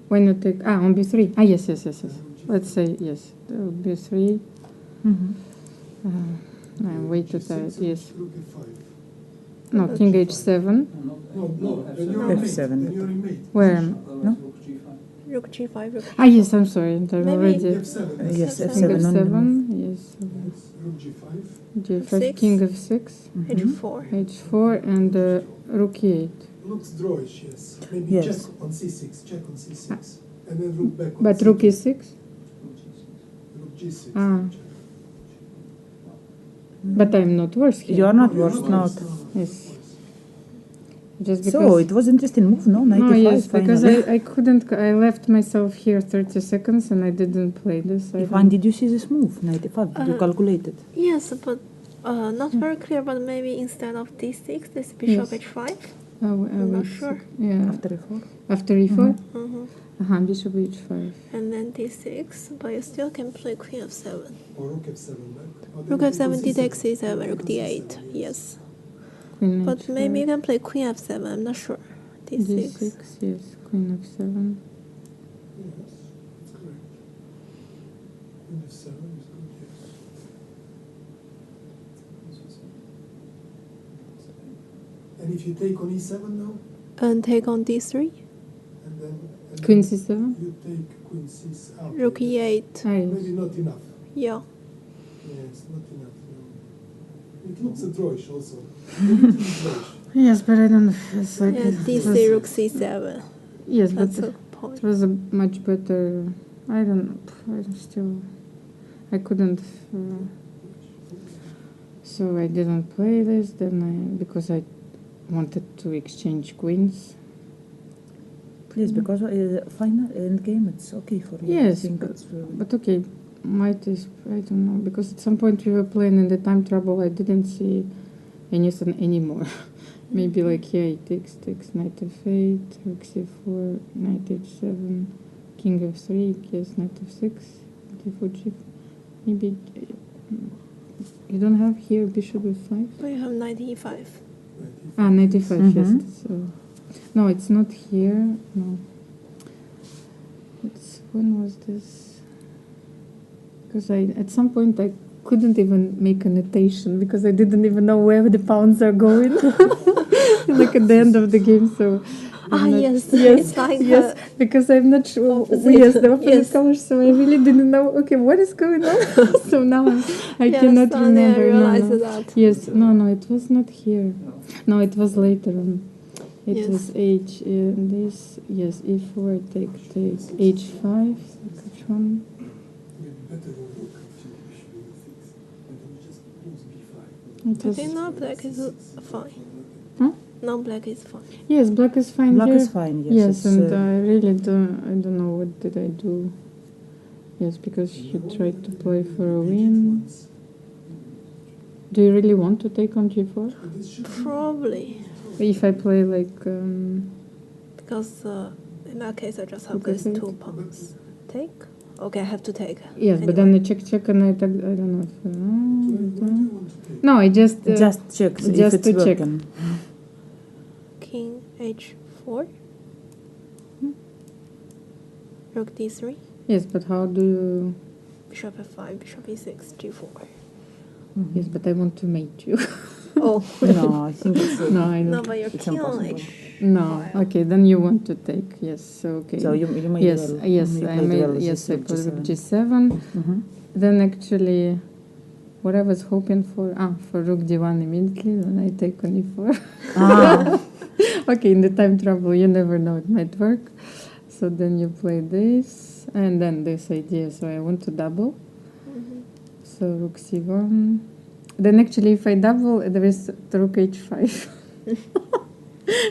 Why not take? On b3. Yes, yes, yes, yes. Let's say yes. B3. Mm-hmm. I'm way too tired. Yes. Rook f5. No, king h7. No, then you're in mate. F7. Then you're in mate. Where am Otherwise, rook g5. Rook g5. Rook Yes, I'm sorry. I'm Maybe- already. F7. Yes, King F7 on the move. f7. Yes. Yes. Rook g5. G5. F6. King f6. h4. H4 and rook e8. Looks drawish, yes. Maybe Yes. check on c6. Check on c6. And then rook back on But c2. rook e6. Rook g6. Ah. But I'm not worse here. You are not No, you're worse, not not. worse, no. Yes. Just because. So it was interesting move, no? 95 yes, because finally. I couldn't. I left myself here 30 seconds and I didn't play this. Ivan, did you see this move? 95. Did you calculate it? Yes, but not very clear. But maybe instead of d6, this bishop Yes. h5. I'm not sure. Yeah. After a 4? After e4. Mm-hmm. Bishop h5. And then d6, but you still can play queen f7. Or rook f7 back. Or then Rook f7, take on d takes c7, rook d8. C7, Yes. Queen But h5. maybe you can play queen f7. I'm not sure. d6. d6. Yes. Queen f7. Yes, that's correct. Queen f7 is good, yes. And if you take on e7 now, And take on d3. and then Queen c7. you take queen c6 out. Rook e8. Maybe not enough. Yeah. Yes, not enough. No. It looks a drawish also. A little drawish. Yes, but I don't. It's like Yeah, d3, rook c7. Yes, but That's the it point. was a much better. I don't. I'm still. I couldn't. So I didn't play this. Then because I wanted to exchange queens. Please, because final end game, it's okay for you. Yes, I think but, it's, but okay. Might is I don't know because at some point we were playing in the time trouble. I didn't see anything anymore. Maybe like here it takes knight f8, rook c4, knight h7, king f3, yes, knight f6, d4 g4. Maybe you don't have here bishop f5. But you have knight e5. Knight e5, Mhm. yes. So no, it's not here. No. It's when was this? Because I at some point I couldn't even make a notation because I didn't even know where the pawns are going. Like at the end of the game, so Yes, yes, it's like yes, because I'm not sure. opposite. Yes, the opposite Yes. colors. So I really didn't know. Okay, what is going on? So now I Yes, cannot only I remember. realized no. that. Yes, no, it was not here. No, it was later on. It Yes. was H. This yes, e4 take h5. Which one? Maybe better than rook if you bishop e6. And then you just lose b5. It I was, think now black is fine. Huh? Now black is fine. yes, black is fine Black here. is fine, yes. Yes, it's, and I really don't know what did I do. Yes, because you tried to play for a win. Do you really want to take on g4? Probably. If I play like Because in that case I just have Okay, these take. 2 pawns. Take? Okay, I have to take. yes, but then the check and I don't know if. Where do you want to take? No, I just check if just it's to check. working. King h4. Rook d3. Yes, but how do you? Bishop f5, bishop e6, g4. Yes, but I want to mate you. Oh. No, I think it's No, I don't. No, but you're It's king on impossible. h. No, okay, then you want to take. Yes, so okay. So you made yes, well. yes, You I played made. well with Yes, this I put rook g7. g7. Then actually, what I was hoping for rook d1 immediately. Then I take on e4. Ah. Okay, in the time trouble, you never know, it might work. So then you play this, and then this idea. So I want to double. So rook c1. Then actually, if I double, there is the rook h5.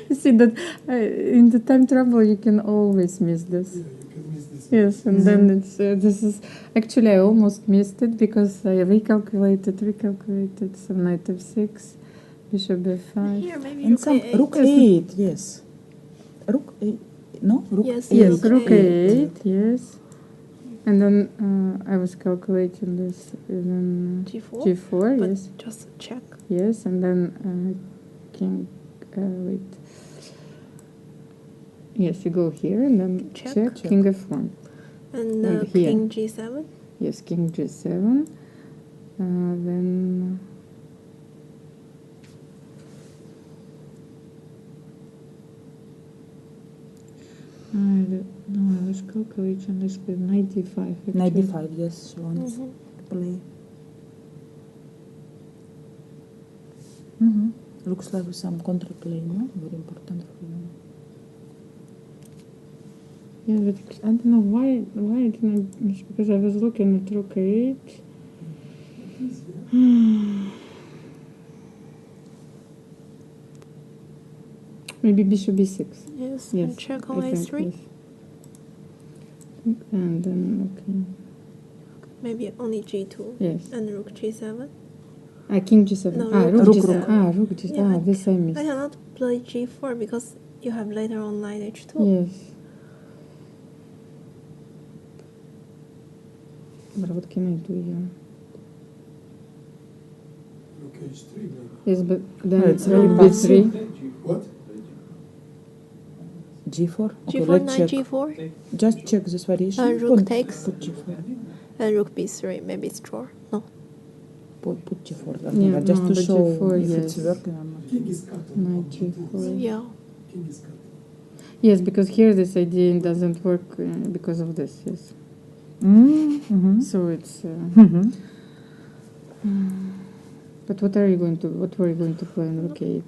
You see that in the time trouble, you can always miss this. Yeah, you can miss this. Yes, and then it's this is actually I almost missed it because I recalculated. So knight f6, bishop b5. Here, maybe And rook some a8. rook 8, yes. Rook 8, no? Rook Yes, 8. Yes, rook rook a8. a8. Yes, and then I was calculating this. And then g4. g4. But Yes, just check. yes, and then king. Wait. Yes, you go here and then check. King f1. And here. king g7. Yes, king g7. Then no, I was calculating this with 95. 95, yes, she wants to play. Looks like some counterplay, no? Very important for you. Yeah, but I don't know why I didn't, because I was looking at rook 8. Maybe bishop b6. Yes, Yes, and check on I think, a3. yes. And then, okay. Maybe only g2. Yes. And rook g7. King g7. No, rook rook g7. g7. Rook g7. Yeah, This I missed. I cannot play g4 because you have later on knight h2. Yes. But what can I do here? Rook h3 maybe. Yes, but then it's very rook passive. b3. What? G4? Okay, g4, let's knight check. g4. Just check this variation. Rook takes. Put G4. And rook b3. Maybe it's draw. No. Put G4. Yeah, just no, to but show G4, if it's yes. working or not. King is cut. Knight g4. Yeah. King is cut. Yes, because here this idea doesn't work because of this, yes. So it's... But what were you going to play on rook 8?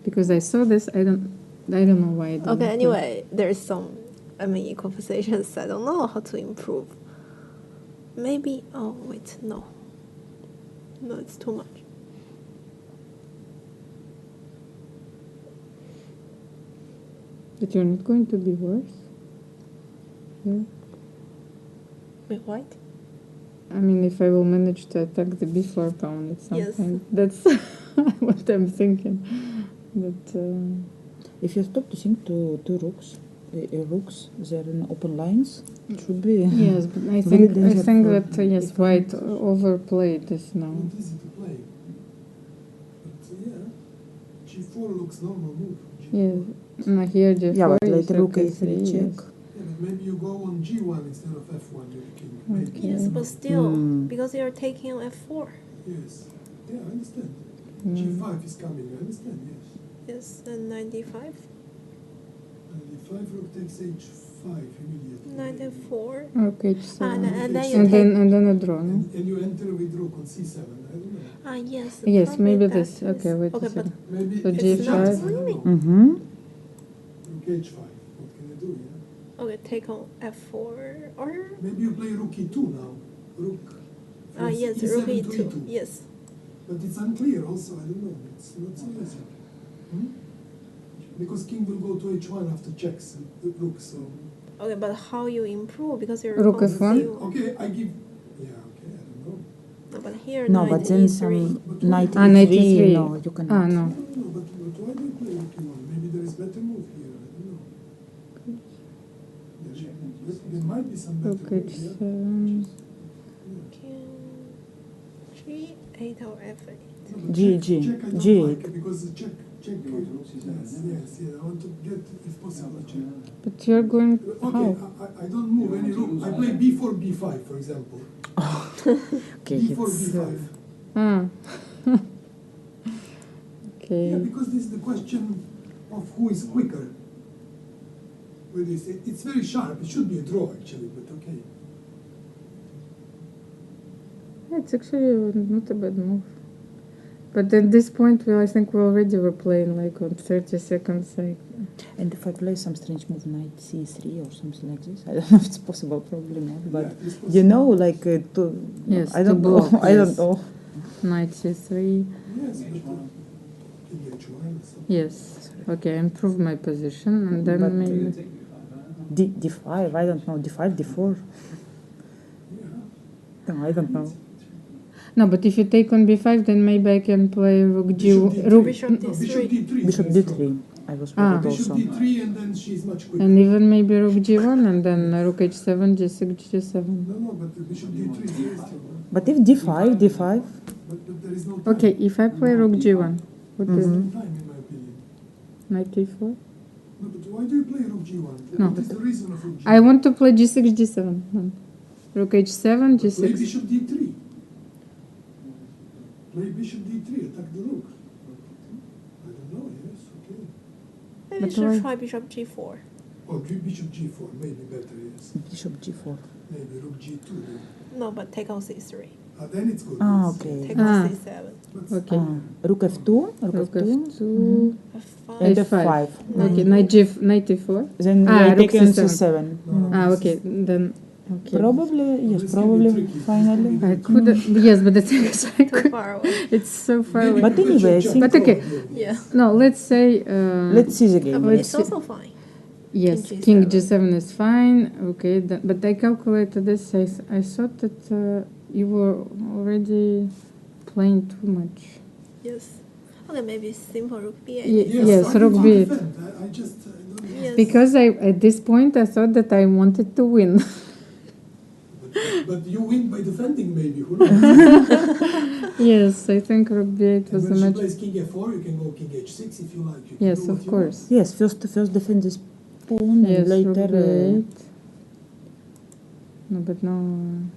Because I saw this, I don't know why I didn't Okay, play. anyway, there's some equal positions. I don't know how to improve. Maybe, oh wait, no. No, it's too much. But you're not going to be worse? Yeah. Wait, what? I mean, if I will manage to attack the b4 pawn at some Yes. point, that's what I'm thinking. But If you stop to think two rooks, they're in open lines. It should be. yes, but I very think dangerous for that yes, if white overplayed this now. Not easy to play. But yeah, g4 looks normal move. G4. Yeah, now here g4 Yeah, but is later rook rook a3 a3, check. yes. Yeah, but maybe you go on g1 instead of f1 with the king. Maybe. Okay. Yes, but still, because you're taking on f4. Yes. Yeah, I understand. g5 is coming. I understand. Yes. Yes, and knight d5. And the 5 rook takes h5 immediately. Knight f4. Okay, so And then you and take. then a draw, no? And you enter with rook on c7. I don't know. Yes. Yes, probably maybe that this. is- Okay, wait a Okay, but second. Maybe So it's g5. not I winning. don't know. Rook h5. What can I do? Yeah. Okay, take on f4 or. Maybe you play rook e2 now. Rook. from Yes, e7 rook to e2. e2. Yes. But it's unclear also. I don't know. It's not so easy. Because king will go to h1 after checks the rook. So. Okay, but how you improve because you're Rook on f1? c1. Okay, I give. Yeah. Okay. I don't know. No, but here No, knight but then e3. some knight knight e3. e3. No, you cannot. No. No, but why do you play rook e1? Maybe there is better move here. I don't know. There might be some better Okay, move. Yeah. so King g. F8 or F8. No, G, check I don't G8. like, because check. Yes, yes. I want to get, if possible, check. But you're going Okay, how? I don't move any rook. I play b4, b5, for example. Okay, b4, it's b5. Ah. Okay. Yeah, because this is the question of who is quicker with this. It's very sharp. It should be a draw, actually, but okay. Yeah, it's actually not a bad move. But at this point, I think we already were playing like on 30 seconds. Like, And if I play some strange move, knight c3 or something like this, I don't know if it's possible, probably not. But Yeah, it's you know, possible. like yes, I to don't know. block. I don't Yes. know. Knight c3. Yes, but king h1 or something. Yes. Okay, I improve my position and then But, maybe. D5. I don't know. D5, D4. No, I don't know. No, but if you take on b5, then maybe I can play rook g. Bishop d3. Rook, Bishop No, D3. bishop d3. Bishop is D3. strong. I was Ah. worried Bishop also. d3, and then she's much quicker. and even maybe rook g1 and then rook h7, g6, g7. No, but the bishop d3 is very strong. But if D5, D5. But there is no time. Okay, if I play rook g1, what is No it? time, in my opinion. Knight e4? No, but why do you play rook g1? No, What is the reason of rook g1? I want to play g6, g7. No. Rook h7, Play g6. bishop d3. Play bishop d3, attack the rook. I don't know, yes, okay. Maybe But you should why- try bishop G4. Or bishop g4, maybe better, yes. Bishop G4. Maybe rook g2 then. No, but take on C3. Then it's good. Ah, yes. okay. Take Ah. on C7. Okay. Rook F2. Rook Rook F2. f2. F5. And F5. F5. Okay, knight e4. Then Ah, I rook take on C7. C7. No, Ah, this okay, is- then. Okay. Probably, yes, This can be probably, tricky. finally. I could. Yes, but the thing is, I Too could. far away. It's so far Maybe away. But you anyway, I should think- But okay. check Yeah. No, let's say. Let's see the game. But Let's it's see. also fine. Yes, King king G7. g7 is fine. Okay, but I calculated this. I thought that you were already playing too much. Yes. Okay, maybe simple rook B8. Yes, I rook can b8. defend. I just don't Yes. Because at this point I thought that I wanted to win. But you win by defending, maybe. Who knows? Yes, I think rook b8 And was the when she match. plays king f4, you can go king h6 if you like. You can Yes, do what of you course. Yes, first defend this pawn Yes, and rook later. b8. No, but no. want.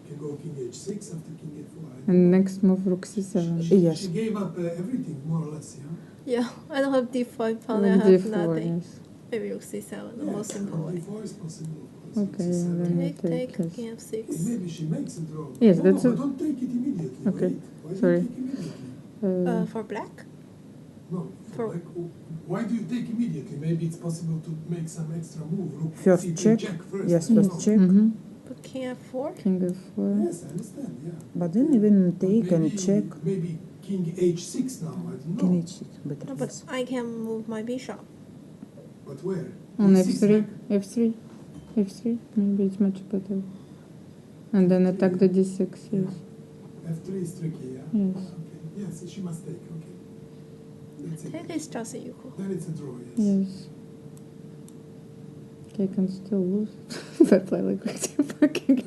You can go king h6 after king f4. I don't And know. next move rook c7. Yes. She gave up everything, more or less, yeah? Yeah, I don't have D5 pawn, I Rook have d4, nothing. yes. Maybe rook C7, the Yeah, most simple rook way. d4 is possible, of course. Okay, C7. then Can I I take yes. king Okay, F6? maybe she makes a draw. Yes, no, that's no, a- but don't take it immediately. Okay, Wait. Why sorry. do you take immediately? For black? No, For- like, why do you take immediately? Maybe it's possible to make some extra move. Rook First C3 check. first. Yes, I don't first know. check. Mm-hmm. But king F4? King f4. Yes, I understand, yeah. But then even But take and maybe- check. Maybe king h6 now, I don't know. King h6. Better. No, but I can move my bishop. But where? On E6 f3, back? f3, f3. Maybe it's much better. And then attack the d6. Yes. F3 is tricky, yeah? Yes. Okay. Yes, she must take, okay. That's it. Take is just equal. Then it's a draw, yes. Yes. Okay, I can still lose if I play like fucking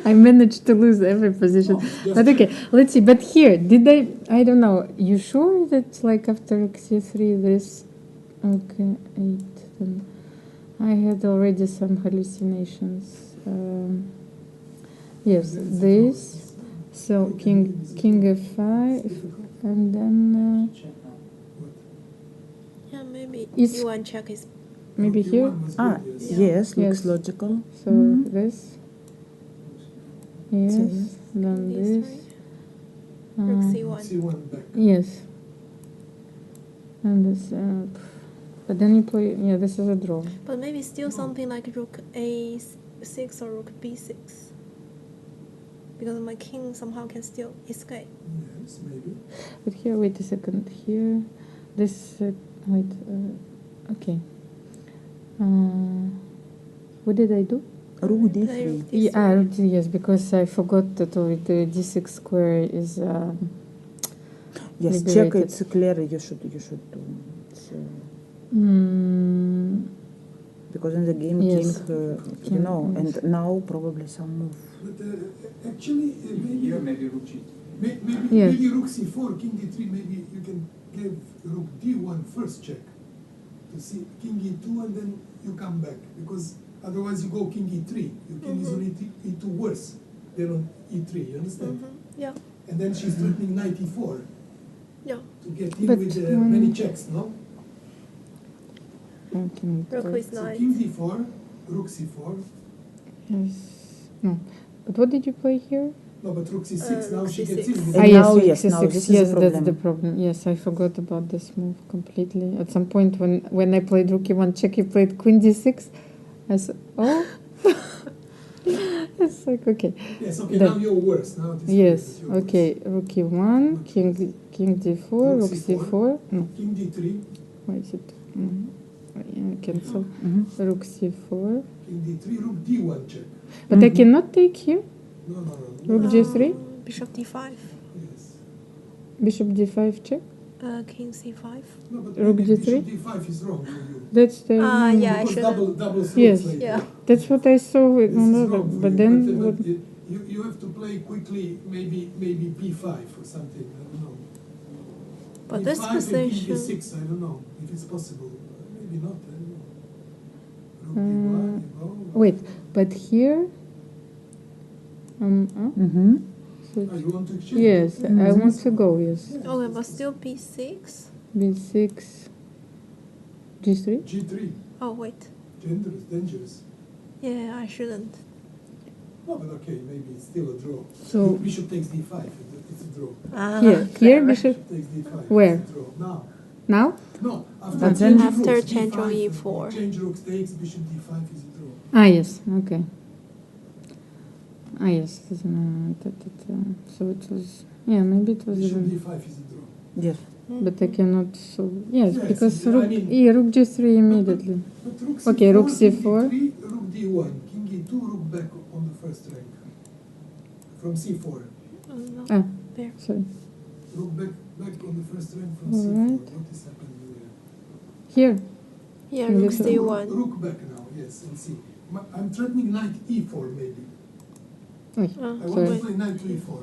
I managed to lose every position. No, just But okay, check. let's see. But here, did I don't know. You sure that like after c3 there's okay 8? Then I had already some hallucinations. Yes, Then it's a draw, this. yes. So king f5, and then What? Yeah, maybe Is- U1 check is. maybe E1 here. was Ah, good, yes. yes, looks Yes. logical. So Mhm. this. Yes, Yes. then These this. three. Rook Uh, C1. C1 back. Yes. And this. But then you play. Yeah, this is a draw. But maybe still something like rook A6 or rook B6. Because my king somehow can still escape. Yes, maybe. But here, wait a second. Here, this. Wait. Okay. What did I do? Rook Play d3. rook D3. Yeah, yes, because I forgot that with the d6 square is. Yes, check. liberated. It's clear. You should do. It's, because in the game Yes. king, you know, and now probably some move. But actually, Here, maybe rook g2. Yes. maybe rook c4, king d3. Maybe you can give rook d1 first check to see king e2, and then you come back, because otherwise you go king e3. Your king is on e2 worse than on e3. You understand? Yeah. And then she's threatening knight e4 Yeah. to get in But with many checks. No. Rook with So knight. king d4, rook c4. Yes. No. But what did you play here? No, but rook c6. Now rook she gets c6. in. With And Yes, now, rook yes, now c6. this is Yes, the that's the problem. problem. Yes, I forgot about this move completely. At some point, when I played rook e1 check, you played queen d6. I said, oh. It's like, okay. Yes, okay, Then- now you're worse. Now it is Yes, clear that you're okay. Rook e1, king d4, rook c4. No, King d3, why is it? Cancel. Mhm. Rook c4. king d3, rook d1 check. But I cannot take here. No. Rook g3, Bishop d5. Yes. bishop d5 check. King c5. No, but Rook maybe d3? bishop d5 is wrong for you. That's the Yeah, I Because should double strokes Yes. later. Yeah. That's what I saw with This is another. wrong for But you. then but what? you have to play quickly, maybe b5 or something. I don't know. But b5 this and position. king d6. I don't know if it's possible. Maybe not. I don't know. Rook d1. You go. Wait, but here. Mm-hmm. So Oh, you want to exchange? yes, I want to go. Yes, Okay, but still b6. b6, g3. G3. Oh, wait. Dangerous. Yeah, I shouldn't. No, but okay, maybe it's still a draw. So- bishop takes d5. It's a draw. Here, clever. bishop. Takes d5. Where? It's a draw. Now. Now? No, after But change then- of After rooks, change on b5, e4. change rook takes, bishop d5 is a draw. Ah, yes. Okay. Ah, yes. So it was. Yeah, maybe it was Bishop even. d5 is a draw. Yes. But I cannot. So yes, Yes, because I rook. mean- Yeah, rook g3 immediately. But rook Okay, rook king c4. d3, rook d1, king e2, rook back on the first rank. From c4. No. Ah, There. sorry. Rook back on the first rank from All c4. right. What is happening there? Here. Yeah, King rook d2. c1. Rook back now, yes, and see. I'm threatening knight e4 maybe. Oy, I want to sorry. play knight to e4.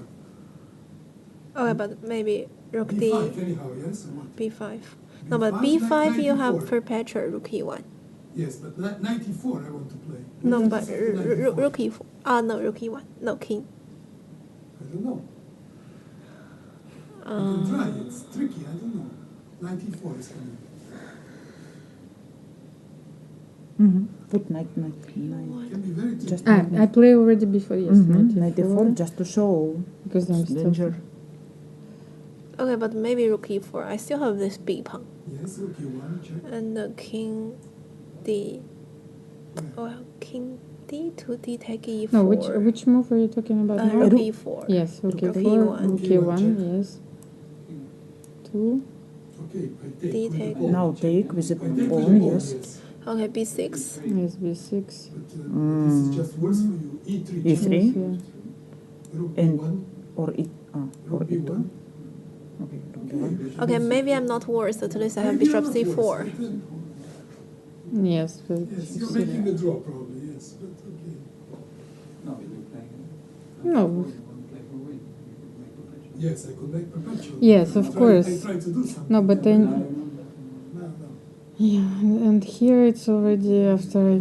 Okay, but maybe rook b5 anyhow, yes? Or what? b5. No, but B5, b5 knight you have e4. perpetual rook e1. Yes, but knight e4 I want to play. No, Knight but e4, knight e4. rook e4. Ah, no, rook e1. No, king. I don't know. You can try. It's tricky. I don't know. Knight e4 is coming. Mm-hmm. Put knight. Can be very tricky. Just Ah, I play already before. Yes, mm-hmm. 94. just to show Because I'm still. danger. Okay, but maybe rook e4. I still have this b pawn. Yes, rook e1, check. And the king d. Where? Well, king d to d take e4. No, which move are you talking about now? Rook e4. Yes, rook Rook e4, e1. rook e1, e1, check. yes. 2. Okay, I take. D with the take. pawn. Now take with the I take with the pawn, pawn, yes. Okay, b6. Yes, b6. But this is just worse for you. E3. E3. check. Yes, yeah. Rook And- b1. Or Rook b1. Okay, Okay, maybe I'm not worse. At least I have Maybe you're bishop not worse. c4. Yes, but Yes, you're making a draw probably, yes. But okay. No, but you're playing. No. You want to play for win. You could make perpetual. Yes, I could make perpetual. Yes, of course. I tried to do something. No, but then- No. yeah, and here it's already after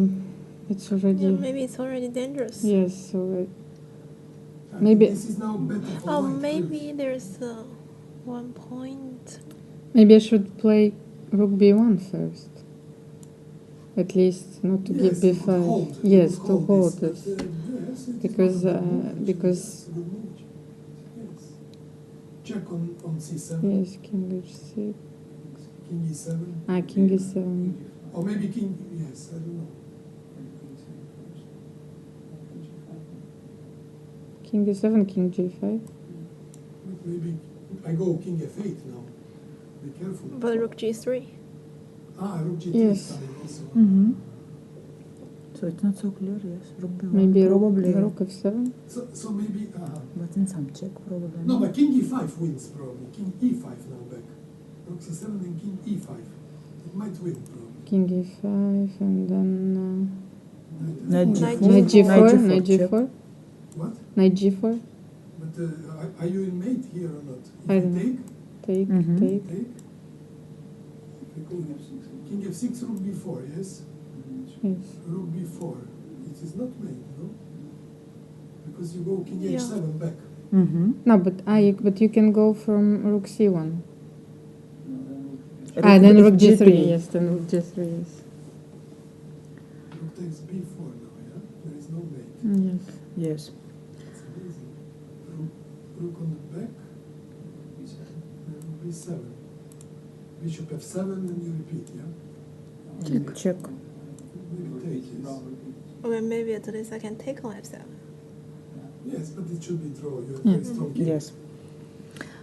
it's already Yeah, maybe it's already dangerous. yes. So I Maybe- think this is now better for Oh, white, maybe there's 1 point. maybe I should play rook b1 first. At least not to Yes, give you could b5. hold. Yes, You could to hold this. this. But, yes, it is Because, not a bad move, actually. because- It's a good move. Yes. Check on c7. Yes, king h6. King e7. Ah, king e7. Or maybe king. Yes, I don't know. King e7, king g5. Maybe I go king f8 now. Be careful. But rook g3. Rook g3 Yes. is coming also. Mm-hmm. So it's not so clear, yes. Rook b1, Maybe probably. rook f7. So maybe. But in some check, probably. No, but king e5 wins probably. King e5 now back. Rook c7 and king e5. It might win probably. king e5, and then Knight knight g4. g4, knight check. g4, What? knight g4. But are you in mate here or not? If I you don't know. take, Take, take. King f6, rook b4, yes? Yes. Rook b4. It is not mate, no? Because you go king h7 back. No, but you can go from rook c1. Rook Then rook g3. g3. Yes, then rook g3. Yes. Rook takes b4 now, yeah? There is no mate. Yes. Yes. It's amazing. Rook on the back. And b7. Bishop f7 and you repeat, yeah? Check. Maybe take, yes. Or maybe at least I can take on f7. Yes, but it should be draw. You have very strong king. Yes.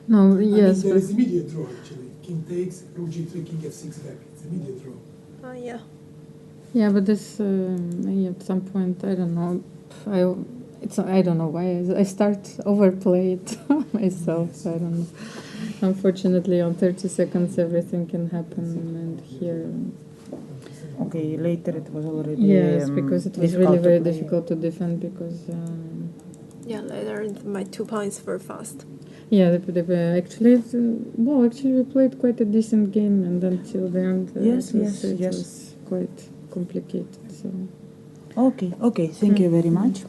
No, I yes. mean, there is immediate draw actually. King takes, rook g3, king f6 back. It's immediate draw. Yeah. Yeah, but this at some point I don't know. I don't know why I start overplay it myself. Yes. I don't know. Unfortunately, on 30 seconds everything can happen, and here. Okay, later it was already. Yes, because it was really very difficult to defend because. Yeah, later my 2 points were fast. Yeah, they were actually. Actually, we played quite a decent game, and until the end, Yes, it yes. was quite complicated. So. Okay. Thank you very much.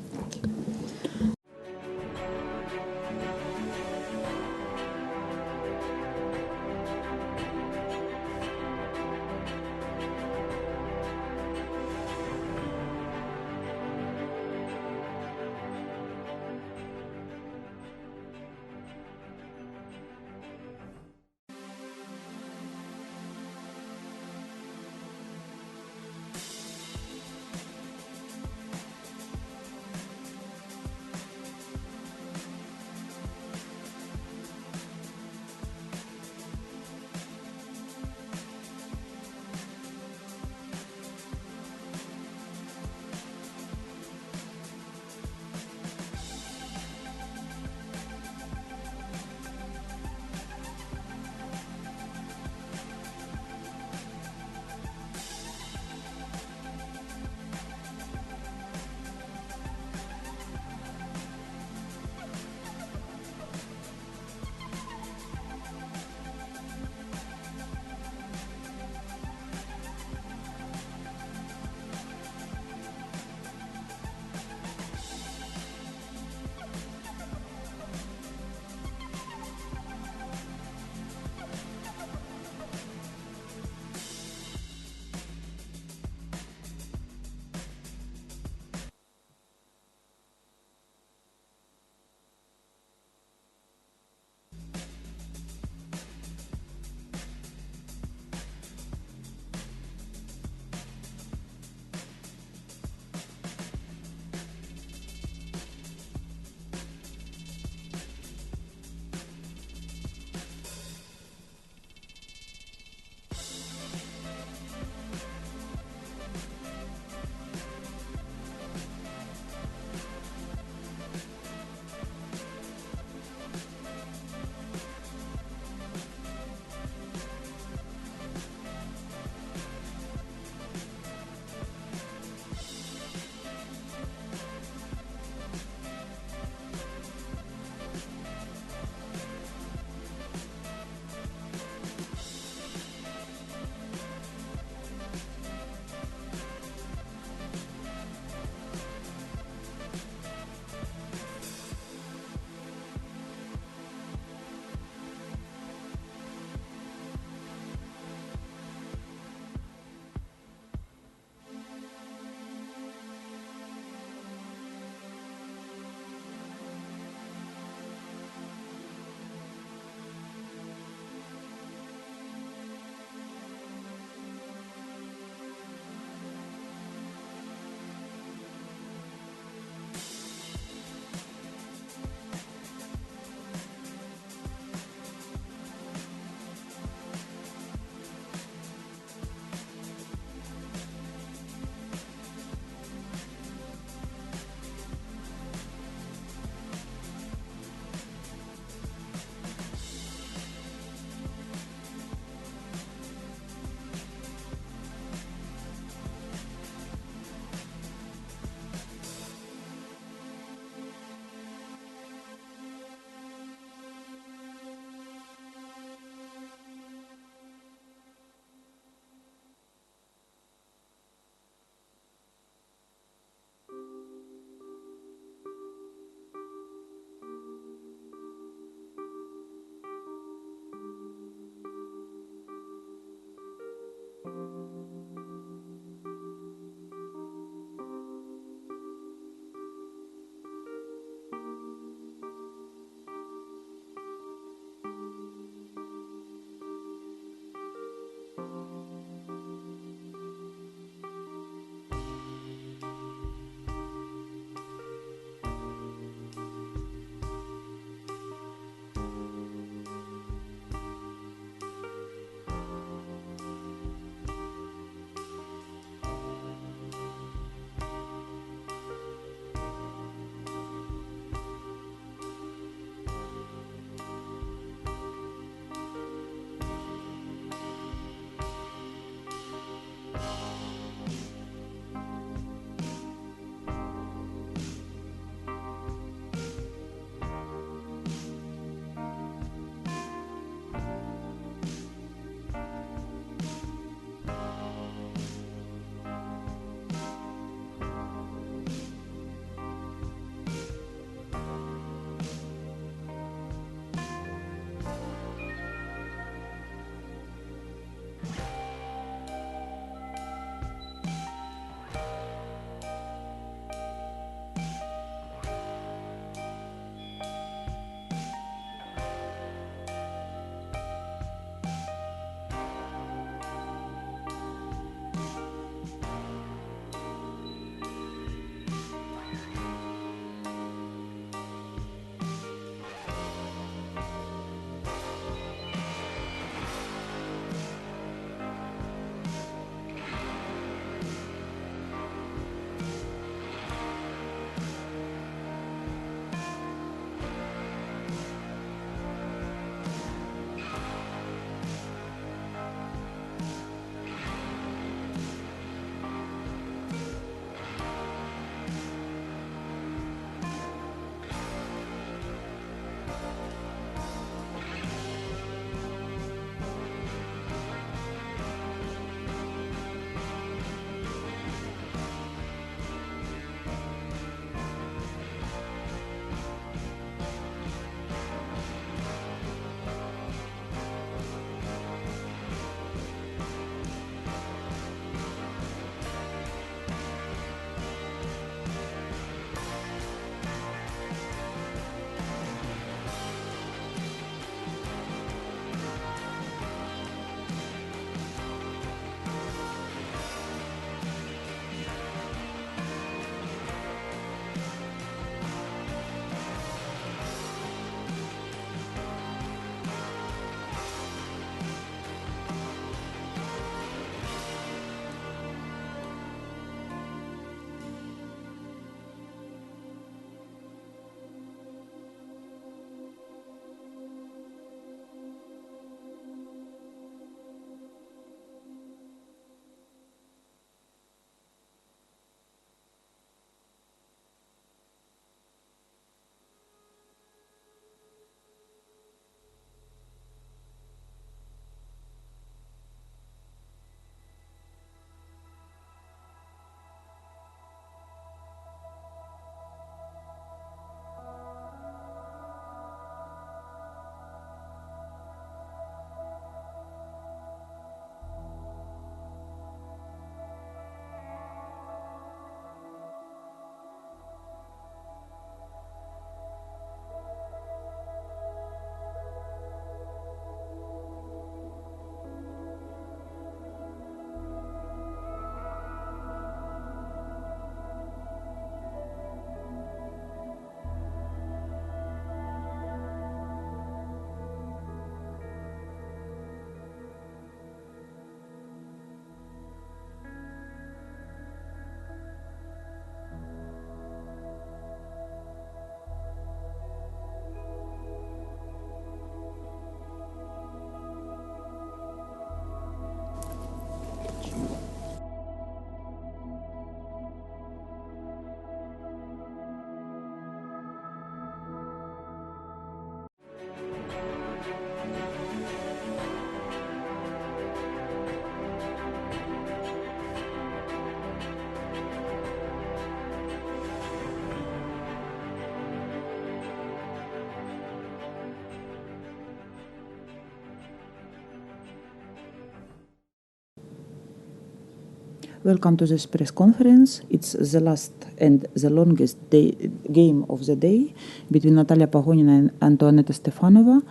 Welcome to this press conference. It's the last and the longest game of the day between Natalia Pagonina and Antoaneta Stefanova.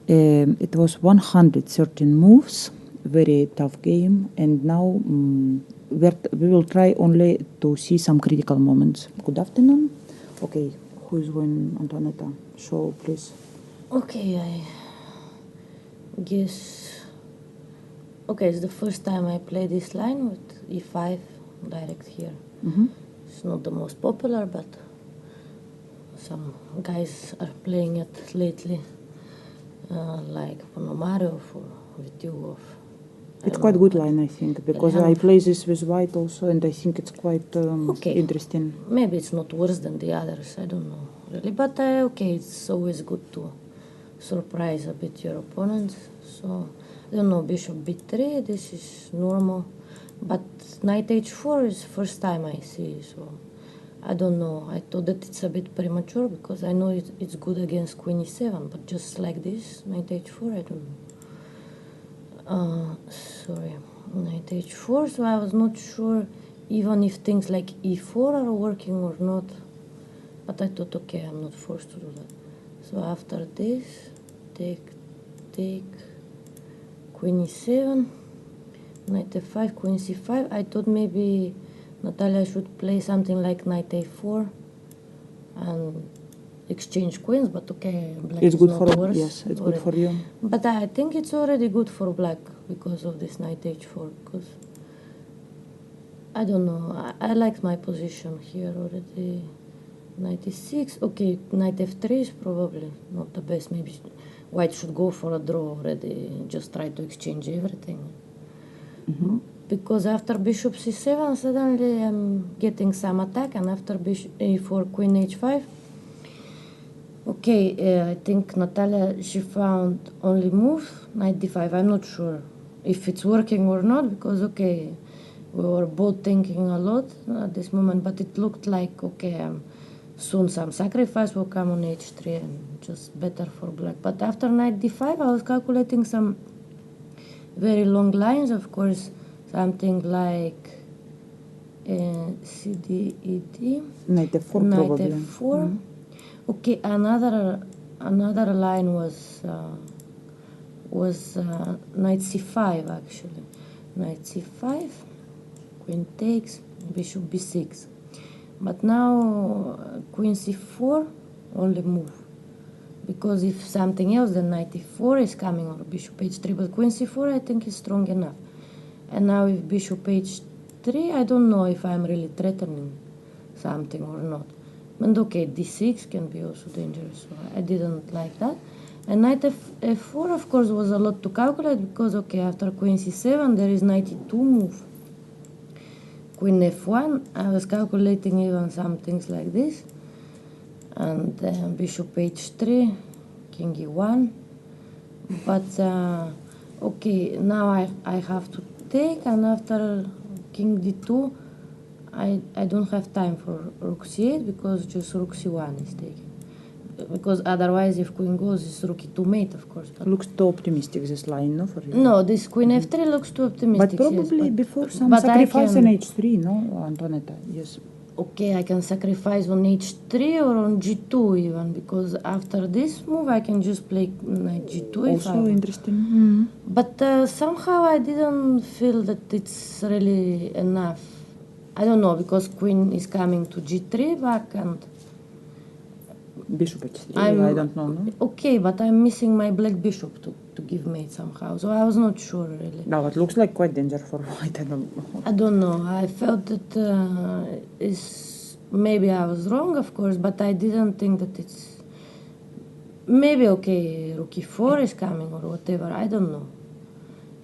It was 113 moves, very tough game, and now we will try only to see some critical moments. Good afternoon. Okay, who is going, Antonetta? Show, please. Okay, I guess. Okay, it's the first time I play this line with e5 direct here. It's not the most popular, but some guys are playing it lately, like Ponomarev or Vityugov. It's quite good line, I think, because I play this with white also, and I think it's quite interesting. Maybe it's not worse than the others, I don't know really, but okay, it's always good to surprise a bit your opponents. So I don't know, bishop b3, this is normal, but knight h4 is first time I see, so I don't know. I thought that it's a bit premature because I know it's good against queen e7, but just like this, knight h4, I don't know. Sorry, knight h4, so I was not sure even if things like e4 are working or not, but I thought, okay, I'm not forced to do that. So after this, take, queen e7, knight f5, queen c5. I thought maybe Natalia should play something like knight a4 and exchange queens, but okay, black it's is good not for worse. Yes, it's already. Good for you. But I think it's already good for black because of this knight h4, because I don't know, I like my position here already. Knight e6, okay, knight f3 is probably not the best. Maybe white should go for a draw already, just try to exchange everything. Because after bishop c7, suddenly I'm getting some attack, and after bishop a4, queen h5, okay, I think Natalia, she found only move, knight d5. I'm not sure if it's working or not, because, okay, we were both thinking a lot at this moment, but it looked like, okay, soon some sacrifice will come on h3 and just better for black. But after knight d5, I was calculating some very long lines, of course, something like cd, ed, knight f4 knight probably. f4. Okay, another line was knight c5 actually. Knight c5, queen takes, bishop b6. But now queen c4 only move, because if something else, then knight e4 is coming, or bishop h3. But queen c4 I think is strong enough. And now if bishop h3, I don't know if I'm really threatening something or not. And okay, d6 can be also dangerous, so I didn't like that. And knight f4, of course, was a lot to calculate, because, okay, after queen c7, there is knight e2 move. Queen f1, I was calculating even some things like this. And bishop h3, king e1. But, okay, now I have to take, and after king d2, I don't have time for rook c8, because just rook c1 is taken. Because otherwise, if queen goes, it's rook e2 mate, of course. But looks too optimistic, this line, no, for you? No, this queen f3 looks too optimistic. But probably yes, before some sacrifice on h3, no, Antonetta? Yes. Okay, I can sacrifice on h3 or on g2 even, because after this move I can just play knight g2 if I Also want. interesting. But somehow I didn't feel that it's really enough. I don't know, because queen is coming to g3 back, and bishop h3, I don't know, no? Okay, but I'm missing my black bishop to give mate somehow, so I was not sure really. No, it looks like quite danger for white, I don't know. I don't know, I felt that maybe I was wrong, of course, but I didn't think that it's... Maybe, okay, rook e4 is coming or whatever, I don't know.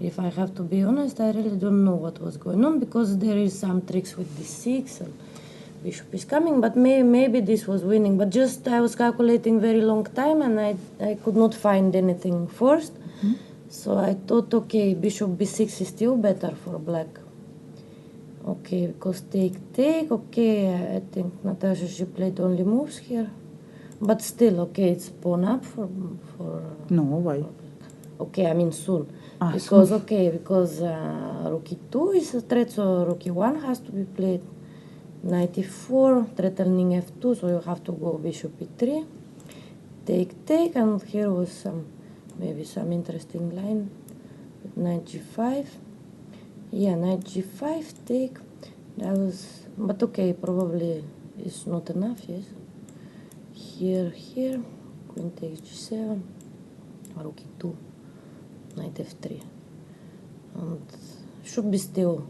If I have to be honest, I really don't know what was going on, because there is some tricks with d6 and bishop is coming, but maybe this was winning. But just I was calculating very long time, and I could not find anything first. So I thought, okay, bishop b6 is still better for black. Okay, because take, okay, I think Natasha, she played only moves here. But still, okay, it's pawn up for No, why? Okay, I mean soon. Because, because rook e2 is a threat, so rook e1 has to be played. Knight e4, threatening f2, so you have to go bishop e3. Take, and here was maybe some interesting line. Knight g5. Yeah, knight g5 take. That was, but okay, probably it's not enough. Yes. Here, queen takes g7, rook e2, knight f3, and should be still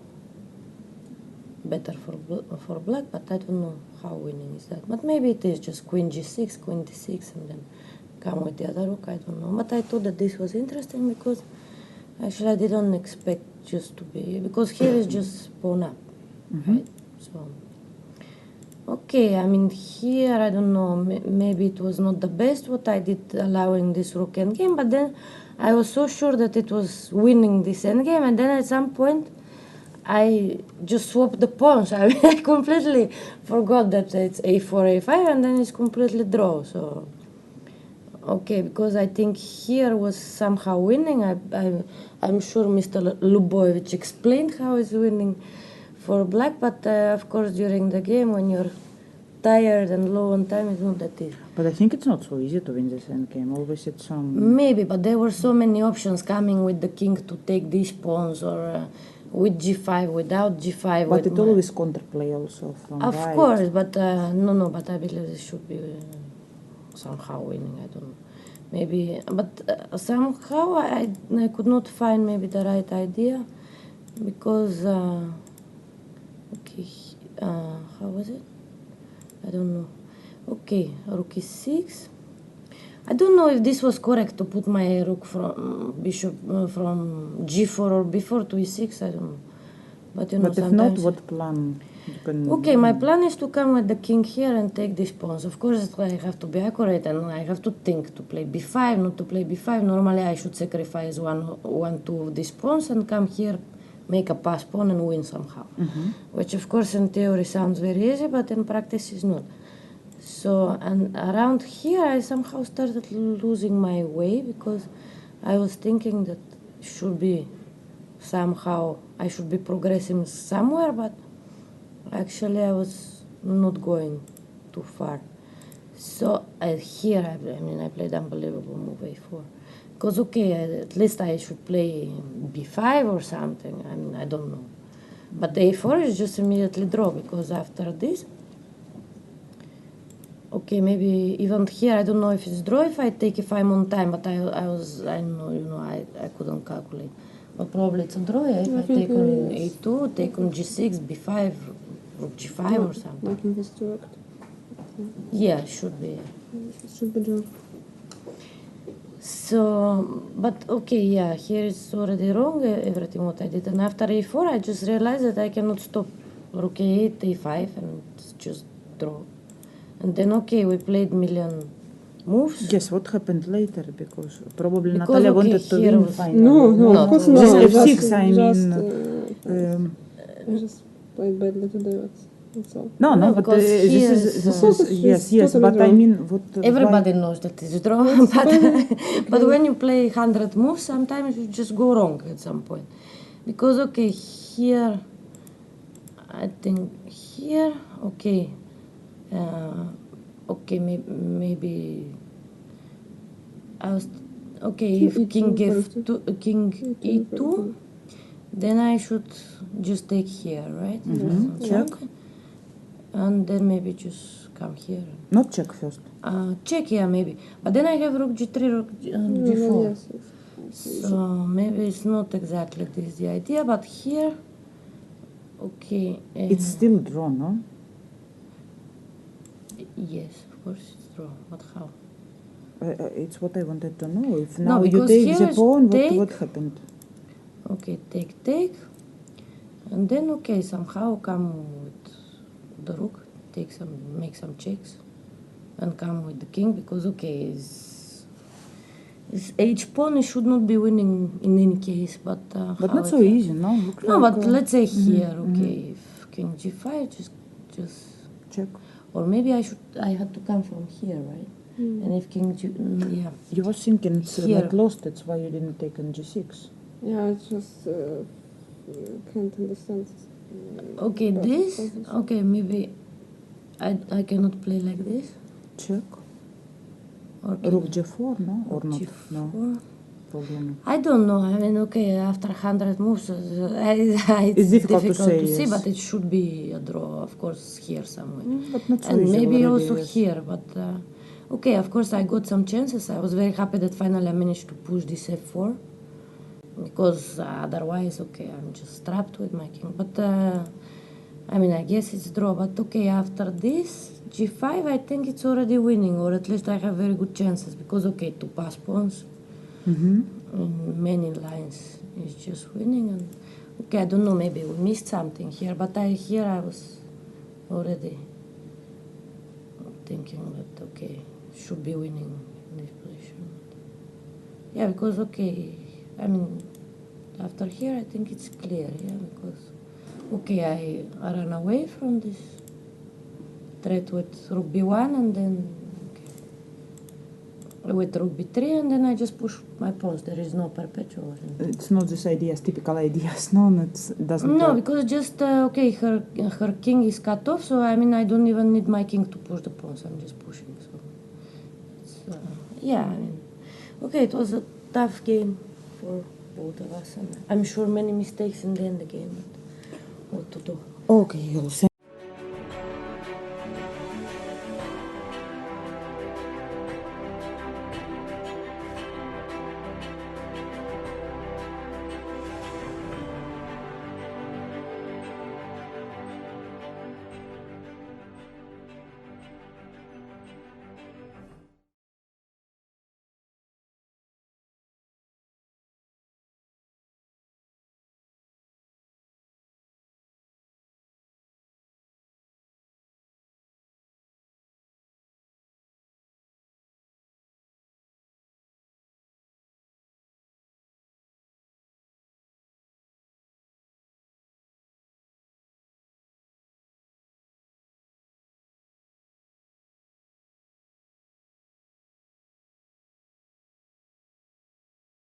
better for black, but I don't know how winning is that. But maybe it is just queen g6, queen d6, and then come with the other rook. I don't know. But I thought that this was interesting because actually I didn't expect just to be, because here is just pawn up, right? So. Okay, I mean here, I don't know, maybe it was not the best what I did allowing this rook endgame, but then I was so sure that it was winning this endgame, and then at some point I just swapped the pawns. I completely forgot that it's a4, a5, and then it's completely draw, so... Okay, because I think here was somehow winning. I'm sure Mr. Lubovic explained how it's winning for black, but of course during the game when you're tired and low on time, it's not that easy. But I think it's not so easy to win this endgame. Always it's some... Maybe, but there were so many options coming with the king to take these pawns, or with g5, without g5. But it always counterplay also from Of right. course, but no, but I believe this should be somehow winning. I don't know. Maybe, but somehow I could not find maybe the right idea, because okay, how was it? I don't know. Okay, rook e6. I don't know if this was correct to put my rook from bishop from g4 or b4 to e6. I don't know. But you know, but if not, what plan? Okay, my plan is to come with the king here and take these pawns. Of course, I have to be accurate and I have to think to play b5, not to play b5. Normally, I should sacrifice two of these pawns and come here, make a pass pawn and win somehow. Which, of course, in theory sounds very easy, but in practice is not. So, and around here, I somehow started losing my way, because I was thinking that should be somehow, I should be progressing somewhere, but actually I was not going too far. So here, I mean, I played unbelievable move a4. Because, okay, at least I should play b5 or something. I mean, I don't know. But a4 is just immediately draw, because after this, okay, maybe even here, I don't know if it's draw if I take, if I'm on time, but I know, you know, I couldn't calculate. But probably it's a draw, yeah, if I take on a2, take on g6, b5, rook g5 or something. I think it's direct. Yeah, should be. It should be draw. So, but okay, yeah, here is already wrong, everything what I did. And after a4, I just realized that I cannot stop rook a8, a5, and just draw. And then, okay, we played million moves. Yes, what happened later? Because probably Natalia wanted to win finally. No, of course not. F6, I mean... I just played badly today, that's all. No, but this is yes, totally but draw. I mean, what... Everybody knows that it's draw, but when you play 100 moves, sometimes you just go wrong at some point. Because, okay, here, I think here, okay, okay, maybe I was okay. If king e2, then I should just take here, right? Check, and then maybe just come here. Not check first. Check, yeah, maybe. But then I have rook g3, rook g4. Yes. So maybe it's not exactly this the idea, but here, okay. It's still draw, no? Yes, of course it's draw, but how? It's what I wanted to know. If now you take the pawn, what happened? Okay, take, and then okay, somehow come with the rook, make some checks, and come with the king, because okay, this h pawn should not be winning in any case, but not so easy, no? No, but let's say here, okay, if king g5, just check. Or maybe I had to come from here, right? And if king yeah. You were thinking it's like lost, that's why you didn't take on g6. Yeah, I just can't understand. Okay, this, okay, maybe I cannot play like this. Check. Or rook g4, no? Or not? g4. No. problem? I don't know. I mean, okay, after 100 moves, it's difficult difficult to say, see, yes. but it should be a draw, of course, here somewhere. But not so And easy maybe already, also yes. here, but okay, of course, I got some chances. I was very happy that finally I managed to push this f4, because otherwise, okay, I'm just trapped with my king. But I mean, I guess it's draw. But okay, after this g5, I think it's already winning, or at least I have very good chances, because okay, two pass pawns in many lines is just winning. And okay, I don't know, maybe we missed something here, but here I was already thinking that okay, should be winning in this position. Yeah, because okay, I mean, after here I think it's clear, yeah, because okay, I ran away from this threat with rook b1, and then okay, with rook b3, and then I just push my pawns. There is no perpetual. It's not this ideas, typical ideas, no? It doesn't No, work. because just okay, her king is cut off, so I mean I don't even need my king to push the pawns. I'm just pushing. So it's, yeah, I mean, okay, it was a tough game for both of us, and I'm sure many mistakes in the end of the game. But what to do? Okay,